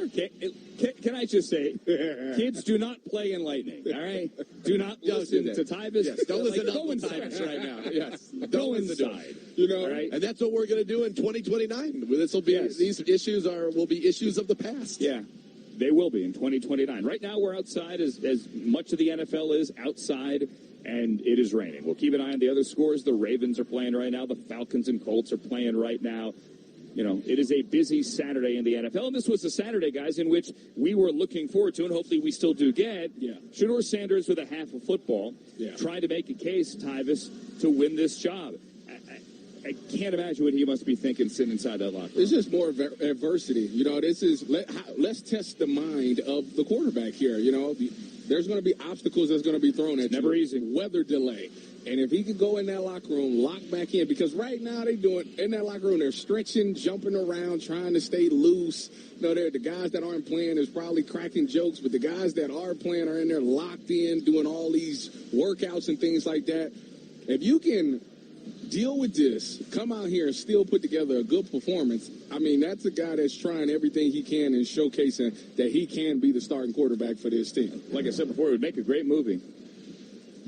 Can I just say, kids do not play in lightning, all right? Do not listen to Tyvis. Yes, don't listen to Go inside Tyvis right now. Yes. Go inside. All right? And that's what we're going to do in 2029. This will be these issues will be issues of the past. Yeah. They will be in 2029. Right now, we're outside as much of the NFL is outside, and it is raining. We'll keep an eye on the other scores. The Ravens are playing right now. The Falcons and Colts are playing right now. It is a busy Saturday in the NFL, and this was a Saturday, guys, in which we were looking forward to, and hopefully we still do get, Shedeur Sanders with a half of football, trying to make a case, Tyvis, to win this job. I can't imagine what he must be thinking sitting inside that locker room. It's just more adversity. This is let's test the mind of the quarterback here. There's going to be obstacles that's going to be thrown at you. Never easy. Weather delay. And if he could go in that locker room, lock back in, because right now in that locker room, they're stretching, jumping around, trying to stay loose. The guys that aren't playing is probably cracking jokes, but the guys that are playing are in there locked in, doing all these workouts and things like that. If you can deal with this. Come out here and still put together a good performance. I mean, that's a guy that's trying everything he can and showcasing that he can be the starting quarterback for this team. Like I said before, it would make a great movie.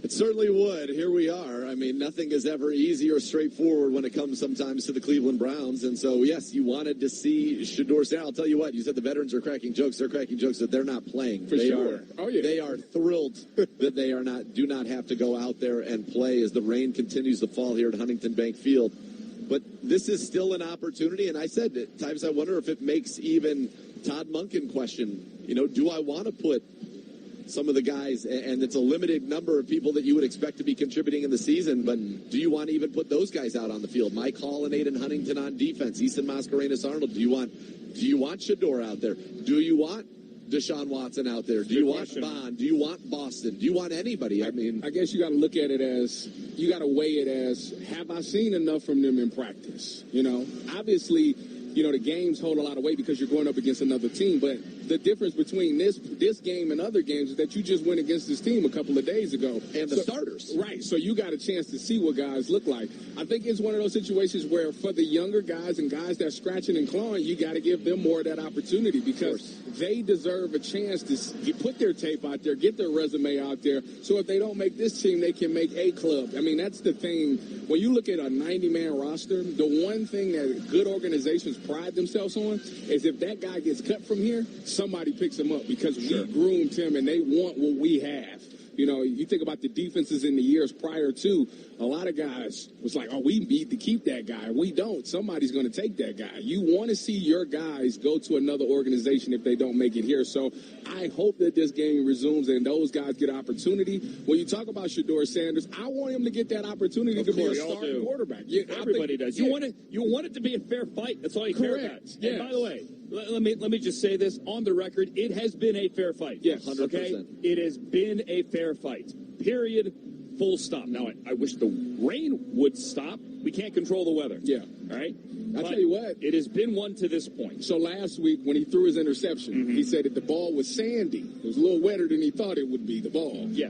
It certainly would. Here we are. I mean, nothing is ever easy or straightforward when it comes sometimes to the Cleveland Browns. And so, yes, you wanted to see Shedeur Sanders. I'll tell you what, you said the veterans are cracking jokes. They're cracking jokes that they're not playing. For sure. They are thrilled that they do not have to go out there and play as the rain continues to fall here at Huntington Bank Field. But this is still an opportunity. And I said at times I wonder if it makes even Todd Monken question, do I want to put some of the guys, and it's a limited number of people that you would expect to be contributing in the season, but do you want to even put those guys out on the field? Mike Hall and Aiden Huntington on defense, Easton Mascarenas Arnold. Do you want Shedeur out there? Do you want Deshaun Watson out there? Do you want Bond? Do you want Boston? Do you want anybody? I guess you got to look at it as, you got to weigh it as, have I seen enough from them in practice? Obviously, the games hold a lot of weight because you're going up against another team, but the difference between this game and other games is that you just went against this team a couple of days ago. And the starters. Right, so you got a chance to see what guys look like. I think it's one of those situations where for the younger guys and guys that are scratching and clawing, you got to give them more of that opportunity because they deserve a chance to put their tape out there, get their resume out there, so if they don't make this team, they can make a club. I mean, that's the thing. When you look at a 90-man roster, the one thing that good organizations pride themselves on is if that guy gets cut from here, somebody picks him up because we groomed him and they want what we have. You think about the defenses in the years prior to, a lot of guys was like, we need to keep that guy. We don't. Somebody's going to take that guy. You want to see your guys go to another organization if they don't make it here. So I hope that this game resumes and those guys get opportunity. When you talk about Shedeur Sanders, I want him to get that opportunity to be a starting quarterback. Everybody does. You want it to be a fair fight. That's all you care about. Yes. And by the way, let me just say this on the record. It has been a fair fight. Yes. 100%. Okay? It has been a fair fight. Period. Full stop. Now, I wish the rain would stop. We can't control the weather. Yeah. All right? I'll tell you what. It has been one to this point. So last week when he threw his interception, he said that the ball was sandy. It was a little wetter than he thought it would be, the ball. Yeah.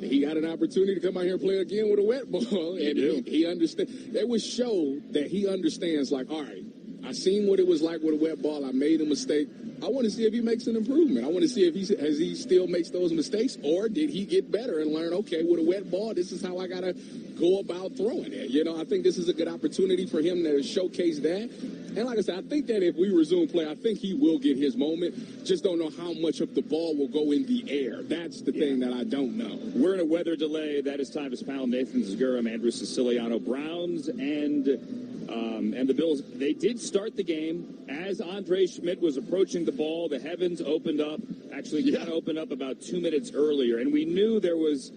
He got an opportunity to come out here and play again with a wet ball. And he understands. That would show that he understands, like, all right, I seen what it was like with a wet ball. I made a mistake. I want to see if he makes an improvement. I want to see if he still makes those mistakes, or did he get better and learn, okay, with a wet ball, this is how I got to go about throwing it. I think this is a good opportunity for him to showcase that. And like I said, I think that if we resume play, I think he will get his moment. Just don't know how much of the ball will go in the air. That's the thing that I don't know. We're in a weather delay. That is Tyvis Powell, Nathan Zagura, Andrew Siciliano. Browns and the Bills, they did start the game. As Andre Schmidt was approaching the ball, the heavens opened up. Actually, kind of opened up about 2 minutes earlier. And we knew there was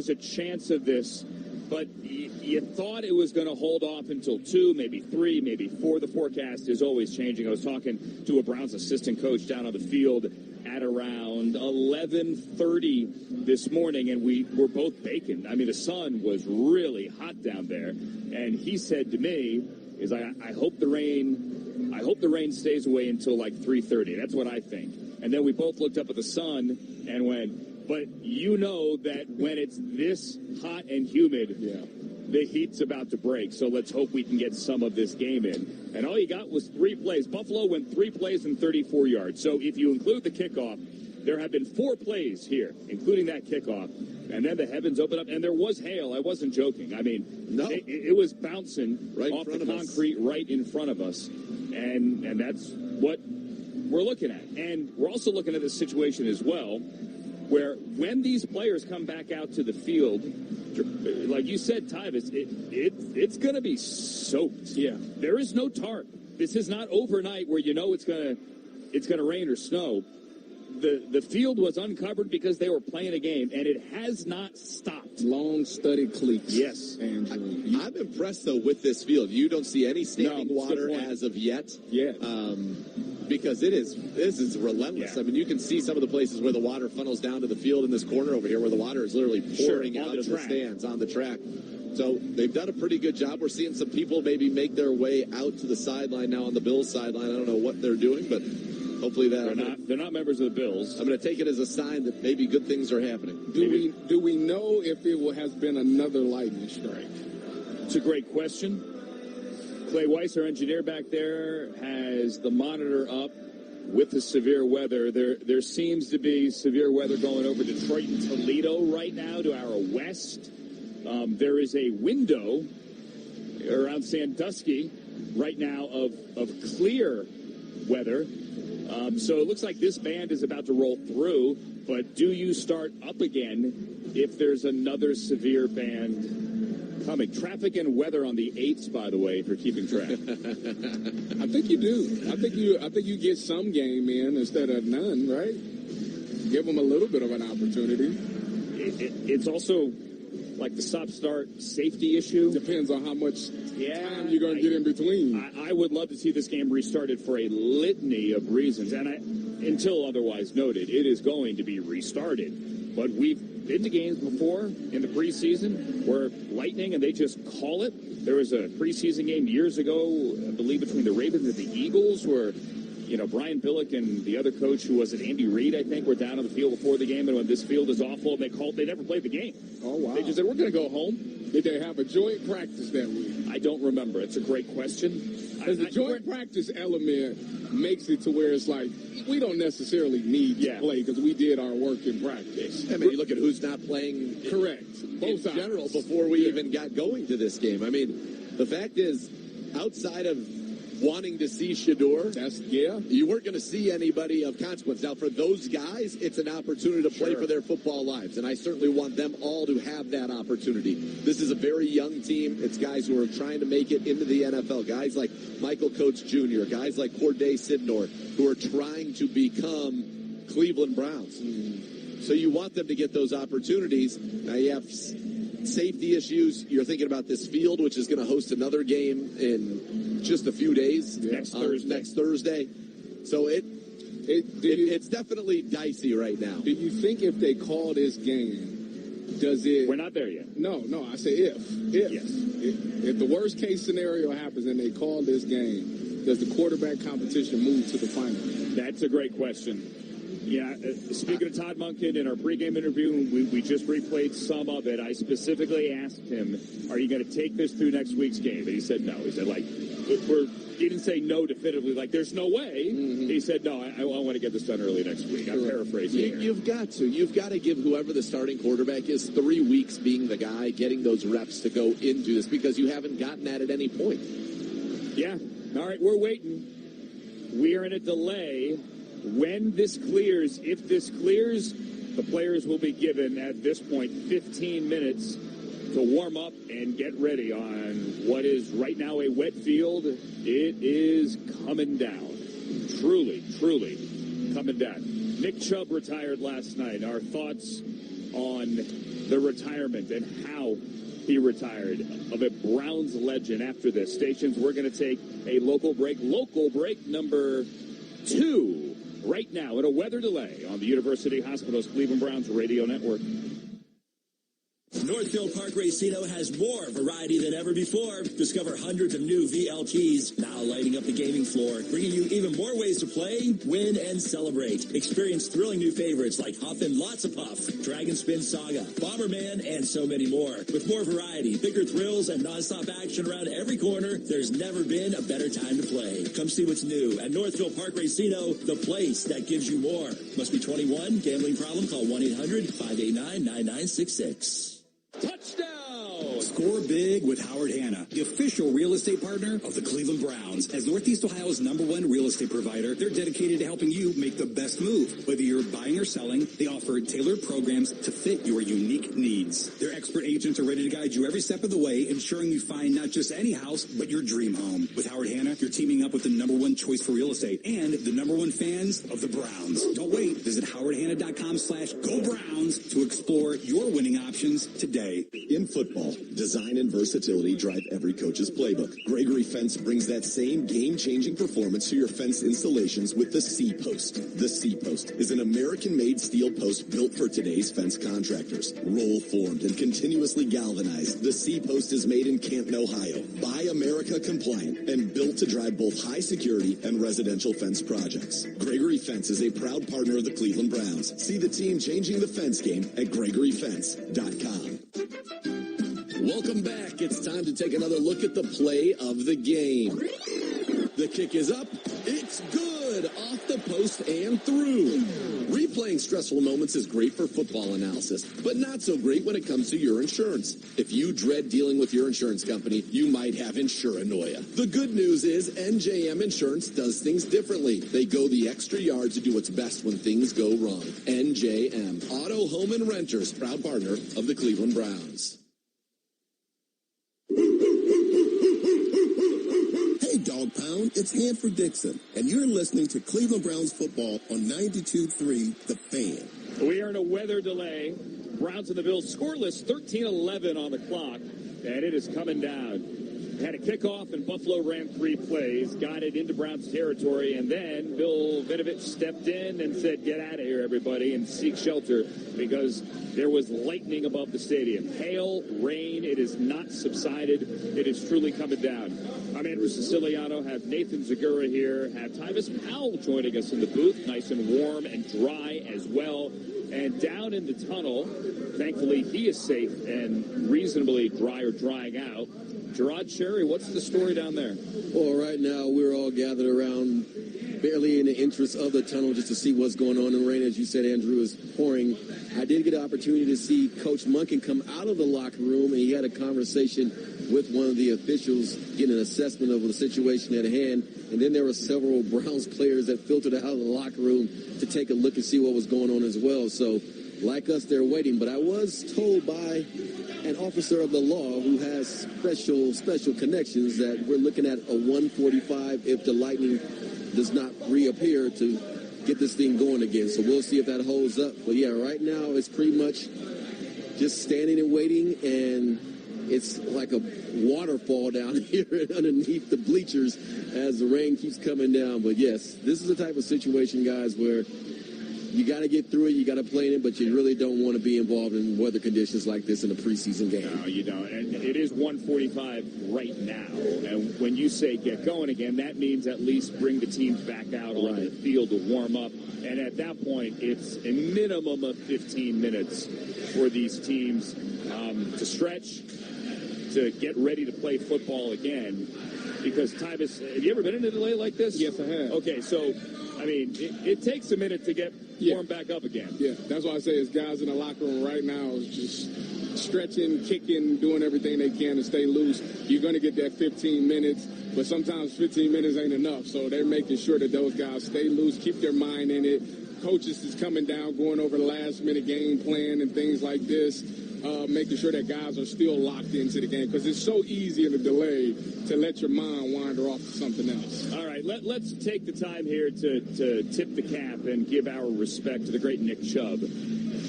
a chance of this, but you thought it was going to hold off until 2, maybe 3, maybe 4. The forecast is always changing. I was talking to a Browns assistant coach down on the field at around 11:30 this morning, and we were both baking. I mean, the sun was really hot down there, and he said to me, I hope the rain stays away until like 3:30. That's what I think. And then we both looked up at the sun and went, but you know that when it's this hot and humid, the heat's about to break. So let's hope we can get some of this game in. And all you got was 3 plays. Buffalo went 3 plays and 34 yards. So if you include the kickoff, there have been 4 plays here, including that kickoff. And then the heavens opened up, and there was hail. I wasn't joking. I mean, it was bouncing off the concrete right in front of us. And that's what we're looking at. And we're also looking at this situation as well, where when these players come back out to the field, like you said, Tyvis, it's going to be soaked. Yeah. There is no tarp. This is not overnight where you know it's going to rain or snow. The field was uncovered because they were playing a game, and it has not stopped. Long studied cleats. Yes. Andrew. I'm impressed, though, with this field. You don't see any standing water as of yet. Yeah. Because this is relentless. Yeah. I mean, you can see some of the places where the water funnels down to the field in this corner over here where the water is literally pouring out of the stands on the track. So they've done a pretty good job. We're seeing some people maybe make their way out to the sideline now on the Bills sideline. I don't know what they're doing, but hopefully they're not members of the Bills. I'm going to take it as a sign that maybe good things are happening. Do we know if it has been another lightning strike? It's a great question. Clay Weiss, our engineer back there, has the monitor up with the severe weather. There seems to be severe weather going over Detroit and Toledo right now to our west. There is a window around Sandusky right now of clear weather. So it looks like this band is about to roll through, but do you start up again if there's another severe band coming? Traffic and weather on the 8s, by the way, if you're keeping track. I think you do. I think you get some game in instead of none, right? Give them a little bit of an opportunity. It's also like the stop-start safety issue. Depends on how much time you're going to get in between. I would love to see this game restarted for a litany of reasons, and until otherwise noted, it is going to be restarted. But we've been to games before in the preseason where lightning and they just call it. There was a preseason game years ago, I believe, between the Ravens and the Eagles where, Brian Billick and the other coach, who was it, Andy Reid, I think, were down on the field before the game, and when this field is awful, they never played the game. Oh, wow. They just said, we're going to go home. Did they have a joint practice that week? I don't remember. It's a great question. Because the joint practice element makes it to where it's like, we don't necessarily need to play because we did our work in practice. I mean, you look at who's not playing. Correct. Both in general before we even got going to this game. I mean, the fact is, outside of wanting to see Shador, you weren't going to see anybody of consequence. Now, for those guys, it's an opportunity to play for their football lives, and I certainly want them all to have that opportunity. This is a very young team. It's guys who are trying to make it into the NFL. Guys like Michael Coates Jr., guys like Corday Sidnor, who are trying to become Cleveland Browns. So you want them to get those opportunities. Now you have safety issues. You're thinking about this field, which is going to host another game in just a few days. Next Thursday. So it's definitely dicey right now. Do you think if they call this game, does it... We're not there yet. No, I say if. Yes. If the worst case scenario happens and they call this game, does the quarterback competition move to the final? That's a great question. Yeah, speaking of Todd Monken, in our pregame interview, we just replayed some of it. I specifically asked him, are you going to take this through next week's game? And he said no. He said, he didn't say no definitively, like, there's no way. Mm-hmm. He said, no, I want to get this done early next week. I'm paraphrasing here. You've got to. You've got to give whoever the starting quarterback is 3 weeks being the guy, getting those reps to go into this, because you haven't gotten that at any point. Yeah. All right, we're waiting. We are in a delay. When this clears, if this clears, the players will be given, at this point, 15 minutes to warm up and get ready on what is right now a wet field. It is coming down. Truly coming down. Nick Chubb retired last night. Our thoughts on the retirement and how he retired of a Browns legend after this. Stations, we're going to take a local break number 2. Right now, at a weather delay on the University Hospital's Cleveland Browns radio network. Northfield Park Racino has more variety than ever before. Discover hundreds of new VLTs now lighting up the gaming floor, bringing you even more ways to play, win, and celebrate. Experience thrilling new favorites like Huff and Lots of Puff, Dragon Spin Saga, Bomberman, and so many more. With more variety, bigger thrills, and nonstop action around every corner, there's never been a better time to play. Come see what's new at Northfield Park Racino, the place that gives you more. Must be 21. Gambling problem? Call 1-800-589-9966. Touchdown! Score big with Howard Hanna, the official real estate partner of the Cleveland Browns. As Northeast Ohio's #1 real estate provider, they're dedicated to helping you make the best move. Whether you're buying or selling, they offer tailored programs to fit your unique needs. Their expert agents are ready to guide you every step of the way, ensuring you find not just any house, but your dream home. With Howard Hanna, you're teaming up with the #1 choice for real estate and the #1 fans of the Browns. Don't wait. Visit howardhanna.com/GoBrowns to explore your winning options today. In football, design and versatility drive every coach's playbook. Gregory Fence brings that same game-changing performance to your fence installations with the C-Post. The C-Post is an American-made steel post built for today's fence contractors. Roll-formed and continuously galvanized, the C-Post is made in Canton, Ohio. Buy America compliant and built to drive both high security and residential fence projects. Gregory Fence is a proud partner of the Cleveland Browns. See the team changing the fence game at GregoryFence.com. Welcome back. It's time to take another look at the play of the game. The kick is up. It's good. Off the post and through. Replaying stressful moments is great for football analysis, but not so great when it comes to your insurance. If you dread dealing with your insurance company, you might have insuranoia. The good news is NJM Insurance does things differently. They go the extra yard to do what's best when things go wrong. NJM, Auto, Home, and Renters, proud partner of the Cleveland Browns. Hey, Dog Pound, it's Hanford Dixon, and you're listening to Cleveland Browns football on 92.3 The Fan. We are in a weather delay. Browns and the Bills scoreless, 13-11 on the clock, and it is coming down. Had a kickoff, and Buffalo ran 3 plays, got it into Browns territory, and then Bill Vinovich stepped in and said, get out of here, everybody, and seek shelter, because there was lightning above the stadium. Hail, rain, it has not subsided. It is truly coming down. I'm Andrew Siciliano, have Nathan Zagura here, have Tyvis Powell joining us in the booth, nice and warm and dry as well. And down in the tunnel, thankfully he is safe and reasonably dry or drying out. Gerard Cherry, what's the story down there? Well, right now we're all gathered around barely in the entrance of the tunnel just to see what's going on. The rain, as you said, Andrew, is pouring. I did get an opportunity to see Coach Monken come out of the locker room, and he had a conversation with one of the officials, getting an assessment of the situation at hand. And then there were several Browns players that filtered out of the locker room to take a look and see what was going on as well. So, like us, they're waiting. But I was told by an officer of the law who has special connections that we're looking at a 1:45 if the lightning does not reappear to get this thing going again. So we'll see if that holds up. But yeah, right now it's pretty much just standing and waiting, and it's like a waterfall down here underneath the bleachers as the rain keeps coming down. But yes, this is the type of situation, guys, where you got to get through it, you got to play in it, but you really don't want to be involved in weather conditions like this in a preseason game. No, you don't. And it is 1:45 right now. And when you say get going again, that means at least bring the teams back out on the field to warm up. And at that point, it's a minimum of 15 minutes for these teams to stretch, to get ready to play football again. Because, Tyvis, have you ever been in a delay like this? Yes, I have. Okay, so, I mean, it takes a minute to get warmed back up again. Yeah, that's why I say is guys in the locker room right now is just stretching, kicking, doing everything they can to stay loose. You're going to get that 15 minutes, but sometimes 15 minutes ain't enough. So they're making sure that those guys stay loose, keep their mind in it. Coaches is coming down, going over the last-minute game plan and things like this. Making sure that guys are still locked into the game, because it's so easy in a delay to let your mind wander off to something else. All right, let's take the time here to tip the cap and give our respect to the great Nick Chubb,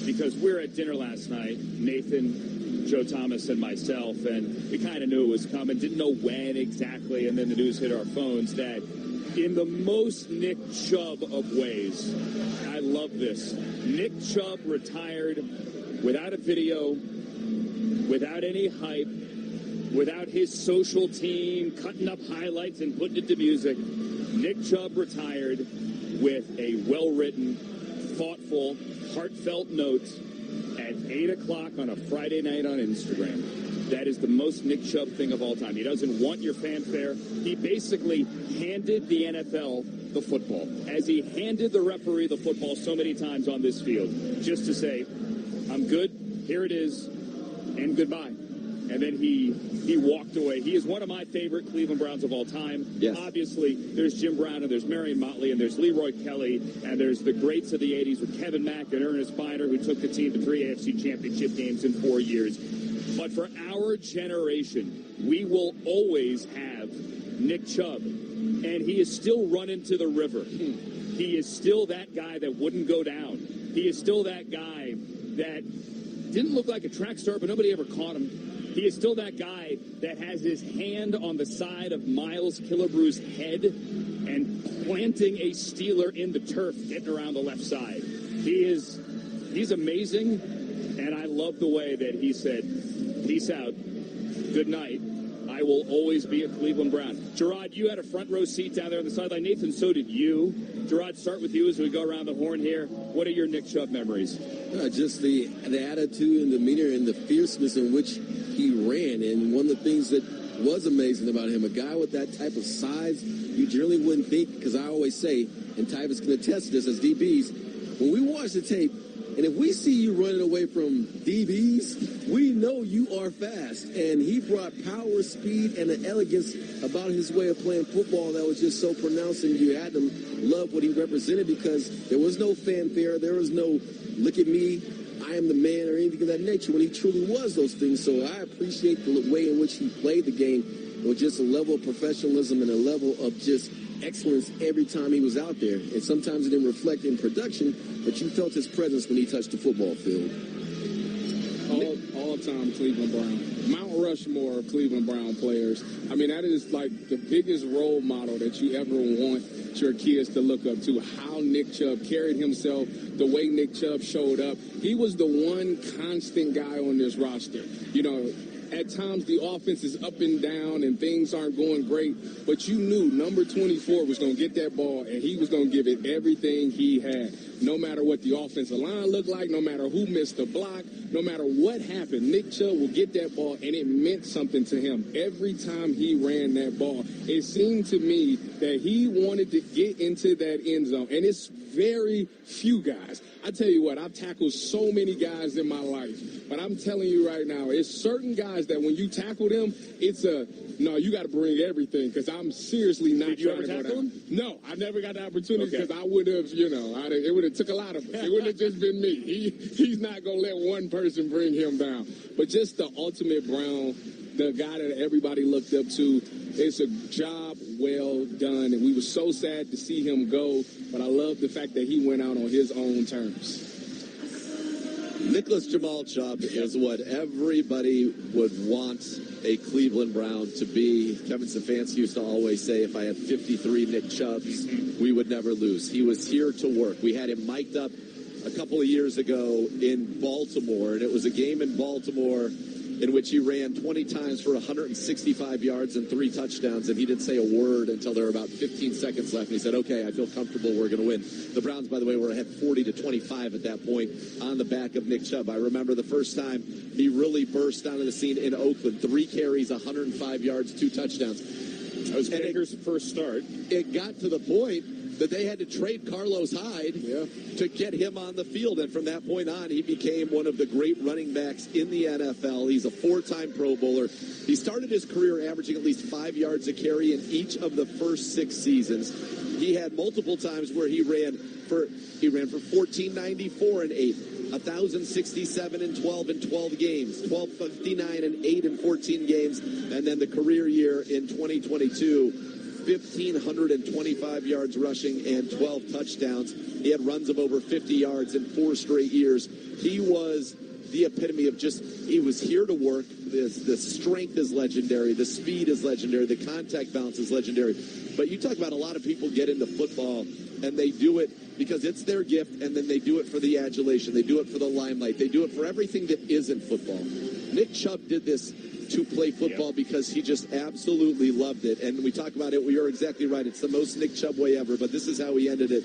because we're at dinner last night, Nathan, Joe Thomas, and myself, and we kind of knew it was coming, didn't know when exactly, and then the news hit our phones that in the most Nick Chubb of ways, I love this, Nick Chubb retired without a video, without any hype, without his social team cutting up highlights and putting it to music. Nick Chubb retired with a well-written, thoughtful, heartfelt note at 8 o'clock on a Friday night on Instagram. That is the most Nick Chubb thing of all time. He doesn't want your fanfare. He basically handed the NFL the football, as he handed the referee the football so many times on this field, just to say, I'm good, here it is, and goodbye. And then he walked away. He is one of my favorite Cleveland Browns of all time. Yes. Obviously, there's Jim Brown, and there's Marion Motley, and there's Leroy Kelly, and there's the greats of the 80s with Kevin Mack and Ernest Biner, who took the team to 3 AFC championship games in 4 years. But for our generation, we will always have Nick Chubb, and he is still running to the river. He is still that guy that wouldn't go down. He is still that guy that didn't look like a track star, but nobody ever caught him. He is still that guy that has his hand on the side of Miles Killebrew's head and planting a Steeler in the turf, getting around the left side. He's amazing, and I love the way that he said, peace out, good night, I will always be a Cleveland Brown. Gerard, you had a front row seat down there on the sideline. Nathan, so did you. Gerard, start with you as we go around the horn here. What are your Nick Chubb memories? Just the attitude and demeanor and the fierceness in which he ran. And one of the things that was amazing about him, a guy with that type of size, you generally wouldn't think, because I always say, and Tyvus can attest to this as DBs, when we watch the tape, and if we see you running away from DBs, we know you are fast. And he brought power, speed, and an elegance about his way of playing football that was just so pronounced, and you had to love what he represented, because there was no fanfare, there was no look at me, I am the man, or anything of that nature, when he truly was those things. So I appreciate the way in which he played the game with just a level of professionalism and a level of just excellence every time he was out there. And sometimes it didn't reflect in production, but you felt his presence when he touched the football field. All-time Cleveland Brown. Mount Rushmore of Cleveland Brown players. I mean, that is like the biggest role model that you ever want your kids to look up to. How Nick Chubb carried himself, the way Nick Chubb showed up. He was the one constant guy on this roster. You know, at times the offense is up and down and things aren't going great, but you knew number 24 was going to get that ball and he was going to give it everything he had. No matter what the offensive line looked like, no matter who missed the block, no matter what happened, Nick Chubb will get that ball, and it meant something to him every time he ran that ball. It seemed to me that he wanted to get into that end zone, and it's very few guys. I tell you what, I've tackled so many guys in my life, but I'm telling you right now, it's certain guys that when you tackle them, it's no, you got to bring everything, because I'm seriously not trying to go down. No, I never got the opportunity, because I would have, it would have took a lot of us. It wouldn't have just been me. He's not going to let one person bring him down. But just the ultimate Brown, the guy that everybody looked up to, it's a job well done, and we were so sad to see him go, but I love the fact that he went out on his own terms. Nicholas Jamal Chubb is what everybody would want a Cleveland Brown to be. Kevin Stefanski used to always say, if I had 53 Nick Chubbs, we would never lose. He was here to work. We had him mic'd up a couple of years ago in Baltimore, and it was a game in Baltimore in which he ran 20 times for 165 yards and 3 touchdowns, and he didn't say a word until there were about 15 seconds left, and he said, okay, I feel comfortable, we're going to win. The Browns, by the way, were ahead 40-25 at that point on the back of Nick Chubb. I remember the first time he really burst onto the scene in Oakland, 3 carries, 105 yards, 2 touchdowns. That was Baker's first start. It got to the point that they had to trade Carlos Hyde to get him on the field. And from that point on, he became one of the great running backs in the NFL. He's a 4-time Pro Bowler. He started his career averaging at least 5 yards a carry in each of the first 6 seasons. He had multiple times where he ran for 1494 and 8, 1,067 and 12 in 12 games, 1,259 and 8 in 14 games, and then the career year in 2022. 1,525 yards rushing and 12 touchdowns. He had runs of over 50 yards in 4 straight years. He was the epitome of he was here to work. The strength is legendary. The speed is legendary. The contact balance is legendary. But you talk about a lot of people get into football and they do it because it's their gift, and then they do it for the adulation. They do it for the limelight. They do it for everything that isn't football. Nick Chubb did this to play football because he just absolutely loved it. And we talk about it, you're exactly right. It's the most Nick Chubb way ever, but this is how he ended it.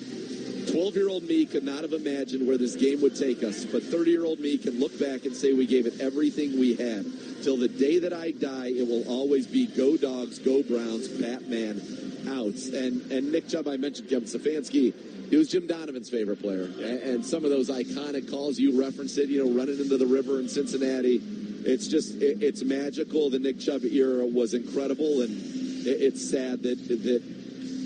12-year-old me could not have imagined where this game would take us, but 30-year-old me can look back and say we gave it everything we had. Till the day that I die, it will always be go Dogs, go Browns, Batman, outs. And Nick Chubb, I mentioned Kevin Stefanski, he was Jim Donovan's favorite player. And some of those iconic calls, you referenced it, running into the river in Cincinnati. It's just, it's magical. The Nick Chubb era was incredible, and it's sad that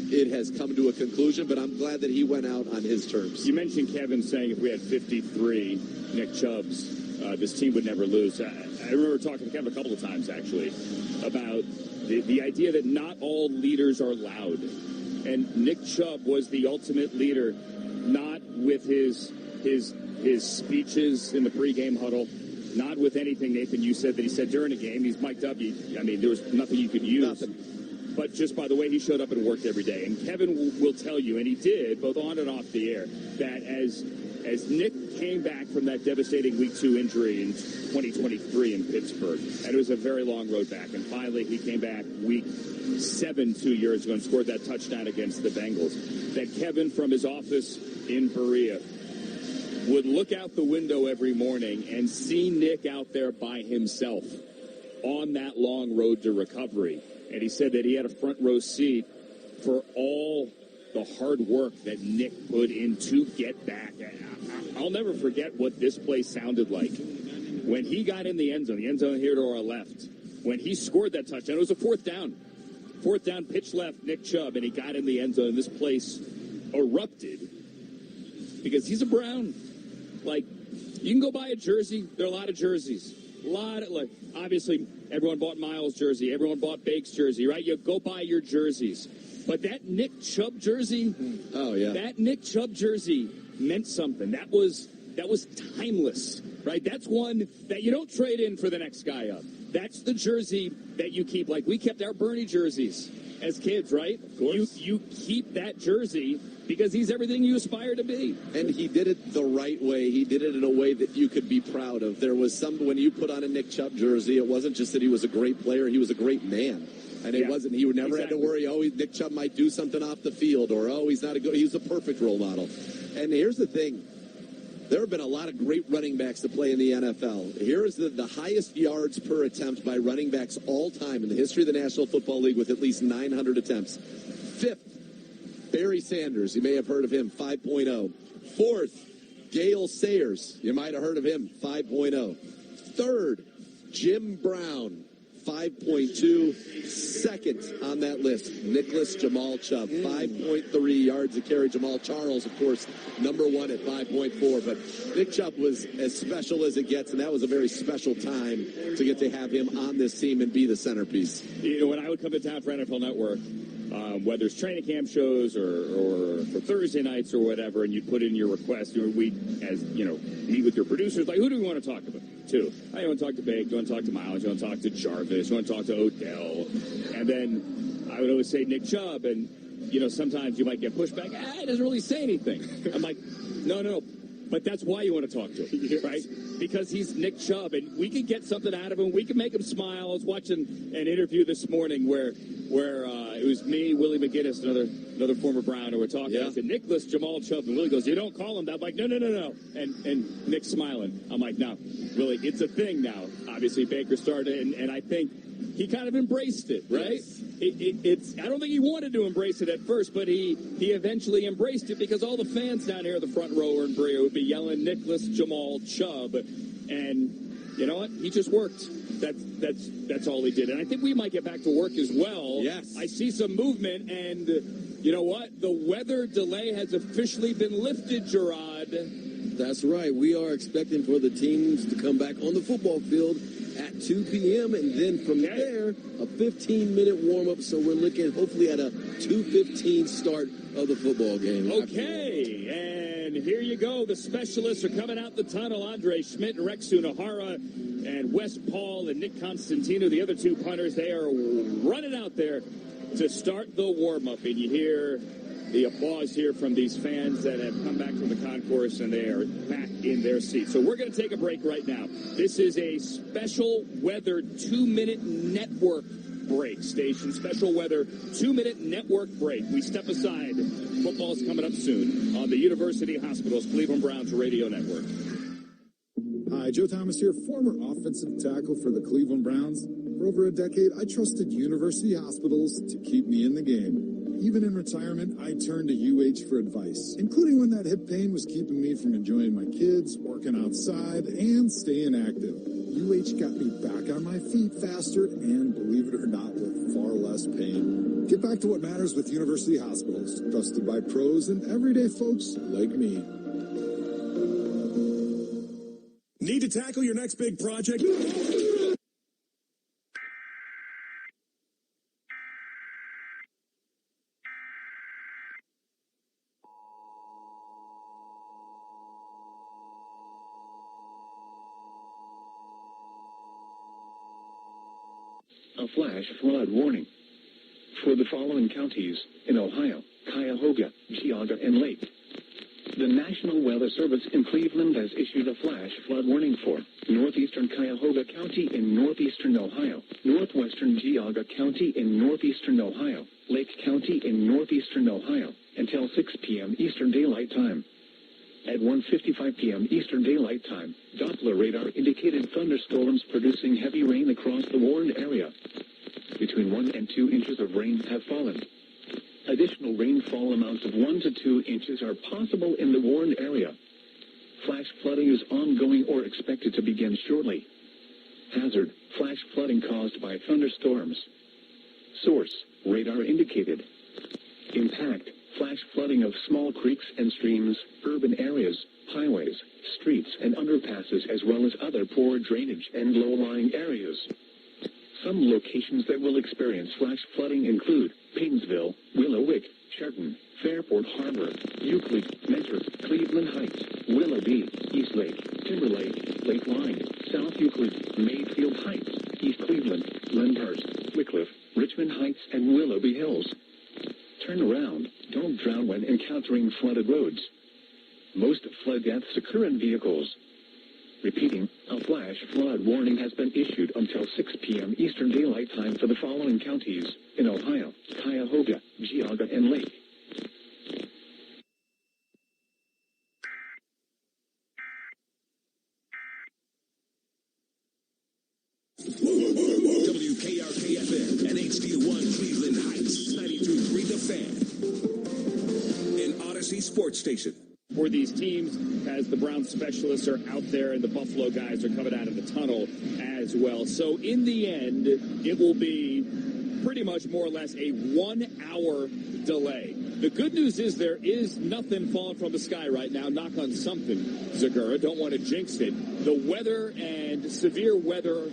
it has come to a conclusion, but I'm glad that he went out on his terms. You mentioned Kevin saying if we had 53 Nick Chubbs, this team would never lose. I remember talking to Kevin a couple of times, actually, about the idea that not all leaders are loud. And Nick Chubb was the ultimate leader, not with his speeches in the pregame huddle, not with anything, Nathan, you said that he said during a game. He's mic'd up. There was nothing you could use. Nothing. But just by the way he showed up and worked every day. And Kevin will tell you, and he did, both on and off the air, that as Nick came back from that devastating Week 2 injury in 2023 in Pittsburgh, and it was a very long road back, and finally he came back Week 7 2 years ago and scored that touchdown against the Bengals, that Kevin from his office in Berea would look out the window every morning and see Nick out there by himself. on that long road to recovery. And he said that he had a front row seat for all the hard work that Nick put in to get back. I'll never forget what this play sounded like when he got in the end zone here to our left. When he scored that touchdown, it was a fourth down, pitch left, Nick Chubb, and he got in the end zone, and this place erupted because he's a Brown. Like, you can go buy a jersey. There are a lot of jerseys. Obviously, everyone bought Miles' jersey. Everyone bought Bake's jersey, right? You go buy your jerseys. But that Nick Chubb jersey, that Nick Chubb jersey meant something. That was timeless, right? That's one that you don't trade in for the next guy up. That's the jersey that you keep. Like, we kept our Bernie jerseys as kids, right? Of course. You keep that jersey because he's everything you aspire to be. And he did it the right way. He did it in a way that you could be proud of. There was when you put on a Nick Chubb jersey, it wasn't just that he was a great player, he was a great man. And it wasn't, he never had to worry, Nick Chubb might do something off the field, or, he's a perfect role model. And here's the thing. There have been a lot of great running backs to play in the NFL. Here is the highest yards per attempt by running backs all time in the history of the National Football League with at least 900 attempts. Fifth, Barry Sanders. You may have heard of him, 5.0. Fourth, Gale Sayers. You might have heard of him, 5.0. Third, Jim Brown, 5.2. Second on that list, Nicholas Jamal Chubb, 5.3 yards a carry. Jamal Charles, of course, number one at 5.4. But Nick Chubb was as special as it gets, and that was a very special time to get to have him on this team and be the centerpiece. You know, when I would come to town for NFL Network, whether it's training camp shows or for Thursday nights or whatever, and you'd put in your request, we, as you know, meet with your producers, like, who do we want to talk about? You want to talk to Bake, you want to talk to Miles, you want to talk to Jarvis, you want to talk to Odell, and then I would always say Nick Chubb, and, sometimes you might get pushback, he doesn't really say anything. I'm like, no, but that's why you want to talk to him, right? Because he's Nick Chubb, and we can get something out of him. We can make him smile. I was watching an interview this morning where it was me, Willie McGinnis, another former Brown, who were talking. I said, Nicholas Jamal Chubb, and Willie goes, you don't call him that. I'm like, no. And Nick's smiling. I'm like, no, Willie, it's a thing now. Obviously, Baker started, and I think he kind of embraced it, right? Yes. I don't think he wanted to embrace it at first, but he eventually embraced it because all the fans down here at the front row in Brio would be yelling Nicholas Jamal Chubb, and you know what? He just worked. That's all he did, and I think we might get back to work as well. Yes, I see some movement, and you know what? The weather delay has officially been lifted, Gerard. That's right. We are expecting for the teams to come back on the football field at 2 p.m. and then from there, a 15-minute warm-up. So we're looking hopefully at a 2:15 start of the football game. Okay, and here you go. The specialists are coming out the tunnel. Andre Schmidt and Rex Sunahara and Wes Paul and Nick Constantino, the other two punters, they are running out there to start the warm-up. And you hear the applause here from these fans that have come back from the concourse, and they are back in their seats. So we're going to take a break right now. This is a special weather 2-minute network break station. Special weather 2-minute network break. We step aside. Football's coming up soon on the University Hospitals Cleveland Browns Radio Network. Hi, Joe Thomas here, former offensive tackle for the Cleveland Browns. For over a decade, I trusted University Hospitals to keep me in the game. Even in retirement, I turned to UH for advice, including when that hip pain was keeping me from enjoying my kids, working outside, and staying active. UH got me back on my feet faster and, believe it or not, with far less pain. Get back to what matters with University Hospitals, trusted by pros and everyday folks like me. Need to tackle your next big project? A flash flood warning for the following counties in Ohio: Cuyahoga, Geauga, and Lake. The National Weather Service in Cleveland has issued a flash flood warning for northeastern Cuyahoga County in northeastern Ohio, northwestern Geauga County in northeastern Ohio, Lake County in northeastern Ohio, until 6 p.m. Eastern Daylight Time. At 1:55 p.m. Eastern Daylight Time, Doppler radar indicated thunderstorms producing heavy rain across the warned area. Between 1 and 2 inches of rain have fallen. Additional rainfall amounts of 1 to 2 inches are possible in the warned area. Flash flooding is ongoing or expected to begin shortly. Hazard, flash flooding caused by thunderstorms. Source, radar indicated. Impact, flash flooding of small creeks and streams, urban areas, highways, streets and underpasses, as well as other poor drainage and low-lying areas. Some locations that will experience flash flooding include Painesville, Willowick, Shelton, Fairport Harbor, Euclid, Mentor, Cleveland Heights, Willoughby, Eastlake, Timberlake, Lakeline, South Euclid, Mayfield Heights, East Cleveland, Lyndhurst, Wickliffe, Richmond Heights, and Willoughby Hills. Turn around. Don't drown when encountering flooded roads. Most flood deaths occur in vehicles. Repeating, a flash flood warning has been issued until 6 p.m. Eastern Daylight Time for the following counties in Ohio: Cuyahoga, Geauga, and Lake. WKRK-FM and HD1 Cleveland Heights, 92.3 The Fan. An Odyssey Sports Station. For these teams, as the Browns specialists are out there and the Buffalo guys are coming out of the tunnel as well. So in the end, it will be pretty much more or less a 1 hour delay. The good news is there is nothing falling from the sky right now. Knock on something, Zagura. Don't want to jinx it. The weather and severe weather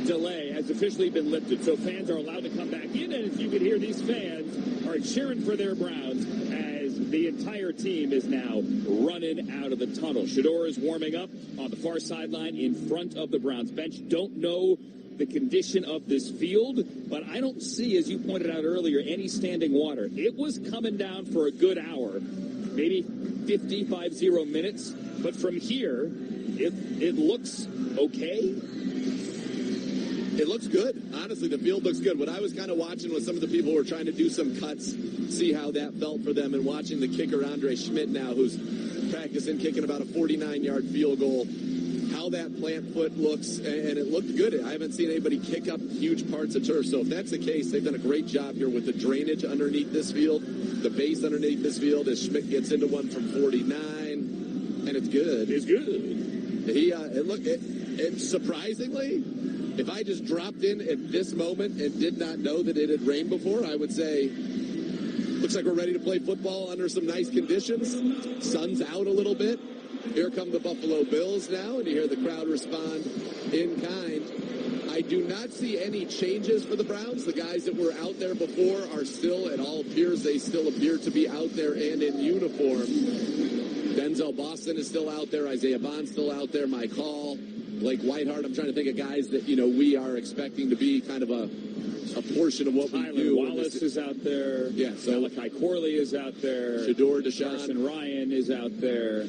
delay has officially been lifted. So fans are allowed to come back in. And if you can hear, these fans are cheering for their Browns as the entire team is now running out of the tunnel. Shedeur is warming up on the far sideline in front of the Browns bench. Don't know the condition of this field, but I don't see, as you pointed out earlier, any standing water. It was coming down for a good hour, maybe 50 minutes, but from here, it looks okay. It looks good. Honestly, the field looks good. What I was kind of watching was some of the people who were trying to do some cuts, see how that felt for them, and watching the kicker, Andre Schmidt, now, who's practicing kicking about a 49-yard field goal, how that plant foot looks, and it looked good. I haven't seen anybody kick up huge parts of turf. So if that's the case, they've done a great job here with the drainage underneath this field, the base underneath this field, as Schmidt gets into one from 49, and it's good. It's good. It surprisingly, if I just dropped in at this moment and did not know that it had rained before, I would say, looks like we're ready to play football under some nice conditions. Sun's out a little bit. Here come the Buffalo Bills now, and you hear the crowd respond in kind. I do not see any changes for the Browns. The guys that were out there before are still, it all appears, they still appear to be out there and in uniform. Denzel Boston is still out there. Isaiah Bond's still out there. Mike Hall, Blake Whiteheart. I'm trying to think of guys that, we are expecting to be kind of a portion of what Tyler we do. Wallace is out there. Yeah, so Malachi Corley is out there. Shedeur, Deshaun. Carson Ryan is out there.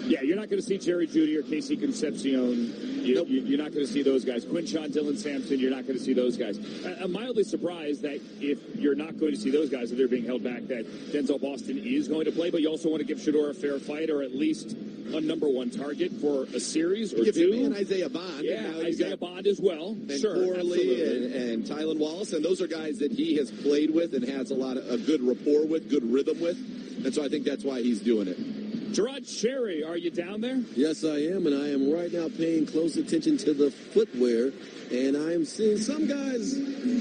Yeah, you're not going to see Jerry Jeudy or Casey Concepcion. You're not going to see those guys. Quinshon, Dylan Sampson, you're not going to see those guys. I'm mildly surprised that if you're not going to see those guys, that they're being held back, that Denzel Boston is going to play, but you also want to give Shedeur a fair fight, or at least a number one target for a series or two. And Isaiah Bond. Yeah, Isaiah Bond as well. And sure, Corley and Tylan Wallace, and those are guys that he has played with and has a good rapport with, good rhythm with, and so I think that's why he's doing it. Gerard Cherry, are you down there? Yes, I am, and I am right now paying close attention to the footwear, and I'm seeing some guys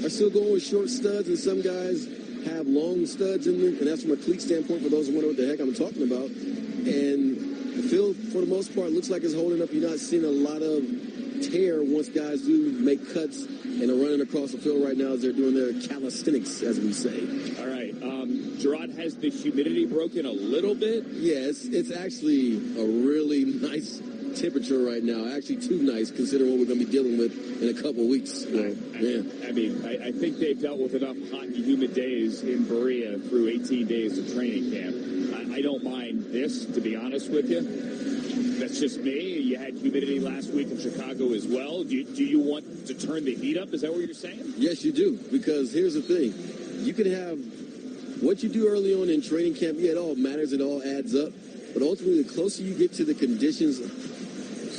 are still going with short studs, and some guys have long studs in them, and that's from a cleat standpoint for those who wonder what the heck I'm talking about. And the field, for the most part, looks like it's holding up. You're not seeing a lot of tear once guys do make cuts and are running across the field right now as they're doing their calisthenics, as we say. All right. Gerard, has the humidity broken a little bit? Yes, it's actually a really nice temperature right now. Actually, too nice considering what we're going to be dealing with in a couple of weeks. I think they've dealt with enough hot and humid days in Berea through 18 days of training camp. I don't mind this, to be honest with you. That's just me. You had humidity last week in Chicago as well. Do you want to turn the heat up? Is that what you're saying? Yes, you do. Because here's the thing. You can have what you do early on in training camp, yeah, it all matters, it all adds up. But ultimately, the closer you get to the conditions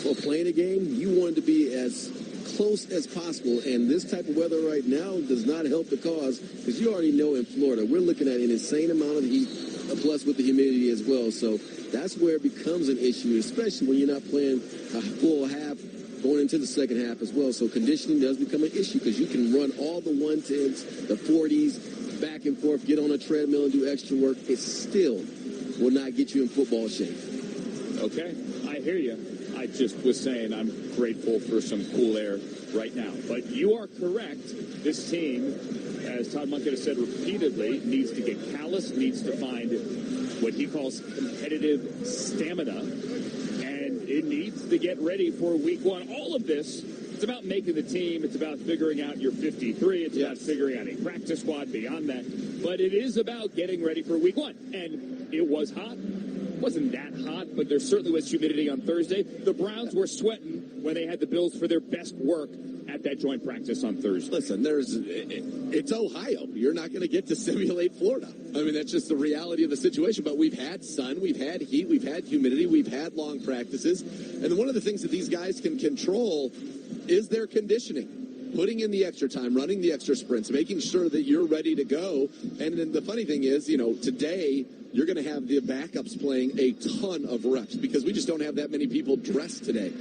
for playing a game, you want it to be as close as possible. And this type of weather right now does not help the cause, because you already know in Florida, we're looking at an insane amount of heat, plus with the humidity as well. So that's where it becomes an issue, especially when you're not playing a full half going into the second half as well. So conditioning does become an issue, because you can run all the 110s, the 40s, back and forth, get on a treadmill and do extra work. It still will not get you in football shape. Okay, I hear you. I just was saying I'm grateful for some cool air right now. But you are correct. This team, as Todd Monken has said repeatedly, needs to get callous, needs to find what he calls competitive stamina, and it needs to get ready for week one. All of this, it's about making the team. It's about figuring out your 53. It's about figuring out a practice squad beyond that. But it is about getting ready for week one. And it was hot. It wasn't that hot, but there certainly was humidity on Thursday. The Browns were sweating when they had the Bills for their best work at that joint practice on Thursday. Listen, it's Ohio. You're not going to get to simulate Florida. I mean, that's just the reality of the situation. But we've had sun, we've had heat, we've had humidity, we've had long practices. And one of the things that these guys can control is their conditioning. Putting in the extra time, running the extra sprints, making sure that you're ready to go. And then the funny thing is, today you're going to have the backups playing a ton of reps, because we just don't have that many people dressed today.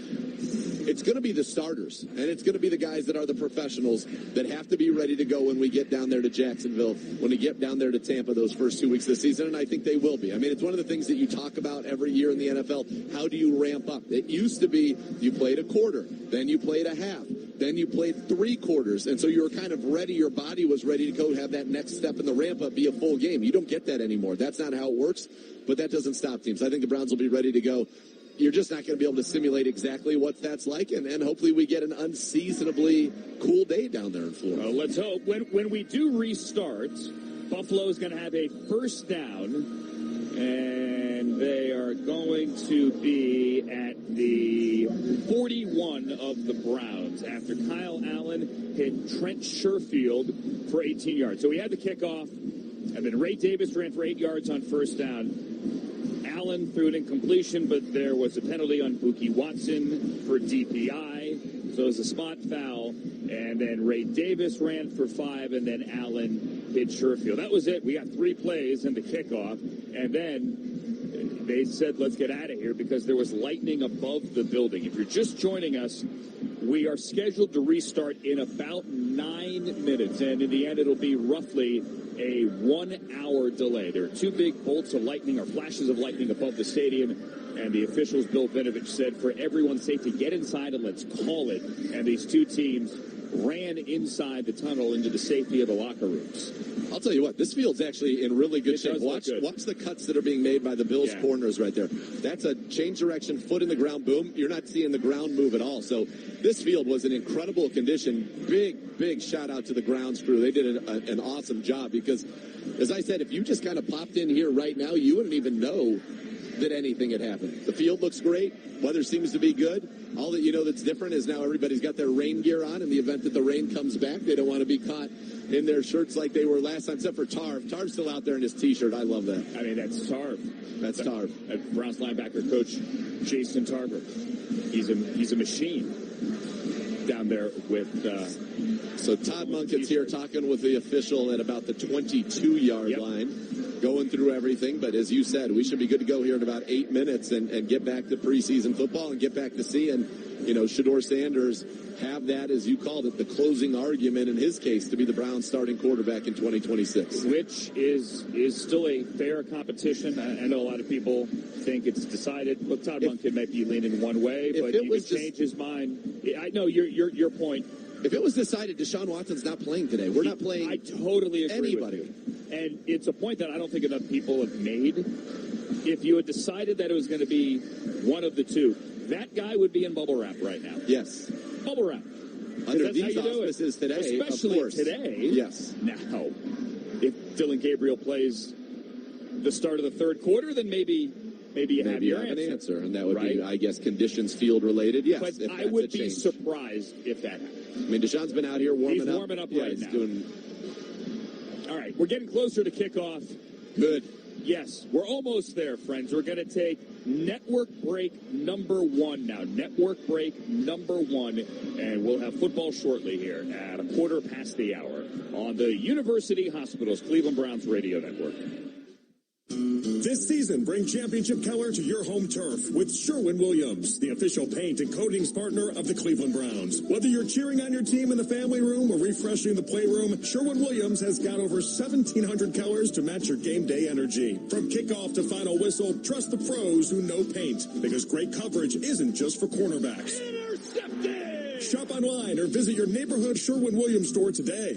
It's going to be the starters, and it's going to be the guys that are the professionals that have to be ready to go when we get down there to Jacksonville, when we get down there to Tampa those first 2 weeks of the season, and I think they will be. I mean, it's one of the things that you talk about every year in the NFL. How do you ramp up? It used to be you played a quarter, then you played a half, then you played 3 quarters, and so you were kind of ready. Your body was ready to go have that next step in the ramp up be a full game. You don't get that anymore. That's not how it works, but that doesn't stop teams. I think the Browns will be ready to go. You're just not going to be able to simulate exactly what that's like, and hopefully we get an unseasonably cool day down there in Florida. Let's hope. When we do restart, Buffalo's going to have a first down, and they are going to be at the 41 of the Browns after Kyle Allen hit Trent Sherfield for 18 yards. So we had the kickoff, and then Ray Davis ran for 8 yards on first down. Allen threw an incompletion, but there was a penalty on Buki Watson for DPI. So it was a spot foul. And then Ray Davis ran for 5, and then Allen hit Sherfield. That was it. We got 3 plays in the kickoff. And then they said, let's get out of here, because there was lightning above the building. If you're just joining us, we are scheduled to restart in about 9 minutes. And in the end, it'll be roughly a 1-hour delay. There are 2 big bolts of lightning, or flashes of lightning above the stadium, and the officials, Bill Vinovich, said for everyone's safety, get inside and let's call it. And these 2 teams ran inside the tunnel into the safety of the locker rooms. I'll tell you what, this field's actually in really good shape. Watch the cuts that are being made by the Bills' corners right there. That's a change direction, foot in the ground, boom. You're not seeing the ground move at all. So this field was in incredible condition. Big shout out to the grounds crew. They did an awesome job, because, as I said, if you just kind of popped in here right now, you wouldn't even know that anything had happened. The field looks great. Weather seems to be good. All that you know that's different is now everybody's got their rain gear on in the event that the rain comes back. They don't want to be caught in their shirts like they were last time, except for Tarv. Tarv's still out there in his T-shirt. I love that. I mean, that's Tarv. That's Tarv. Browns linebacker coach Jason Tarver. He's a machine down there with... So Todd Monken's here talking with the official at about the 22-yard line, going through everything. But as you said, we should be good to go here in about 8 minutes and get back to preseason football and get back to seeing, Shedeur Sanders have that, as you called it, the closing argument in his case to be the Browns starting quarterback in 2026. Which is still a fair competition. I know a lot of people think it's decided. Look, Todd Monken might be leaning one way, but he can change his mind. I know your point. If it was decided Deshaun Watson's not playing today, we're not playing. I totally agree anybody. with you. And it's a point that I don't think enough people have made. If you had decided that it was going to be one of the 2, that guy would be in bubble wrap right now. Yes. Bubble wrap. Under these auspices today, especially of course. Today. Yes. Now, if Dylan Gabriel plays the start of the third quarter, then maybe you have your an answer, and that would be, I guess, conditions field related. Yes, but I would be surprised if that happened. I mean, Deshaun's been out here warming up. He's warming up right now. All right, we're getting closer to kickoff. Good. Yes, we're almost there, friends. We're going to take network break number 1 now. Network break number 1, and we'll have football shortly here at 1:15 the hour on the University Hospitals Cleveland Browns radio network. This season, bring championship color to your home turf with Sherwin-Williams, the official paint and coatings partner of the Cleveland Browns. Whether you're cheering on your team in the family room or refreshing the playroom, Sherwin-Williams has got over 1,700 colors to match your game day energy. From kickoff to final whistle, trust the pros who know paint, because great coverage isn't just for cornerbacks. Intercepted! Shop online or visit your neighborhood Sherwin-Williams store today.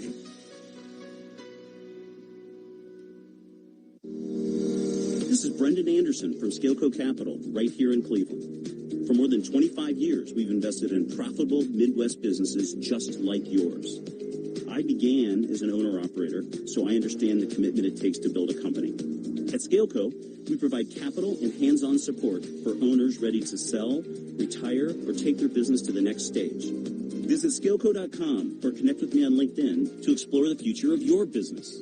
This is Brendan Anderson from Scaleco Capital, right here in Cleveland. For more than 25 years, we've invested in profitable Midwest businesses just like yours. I began as an owner-operator, so I understand the commitment it takes to build a company. At Scaleco, we provide capital and hands-on support for owners ready to sell, retire, or take their business to the next stage. Visit Scaleco.com or connect with me on LinkedIn to explore the future of your business.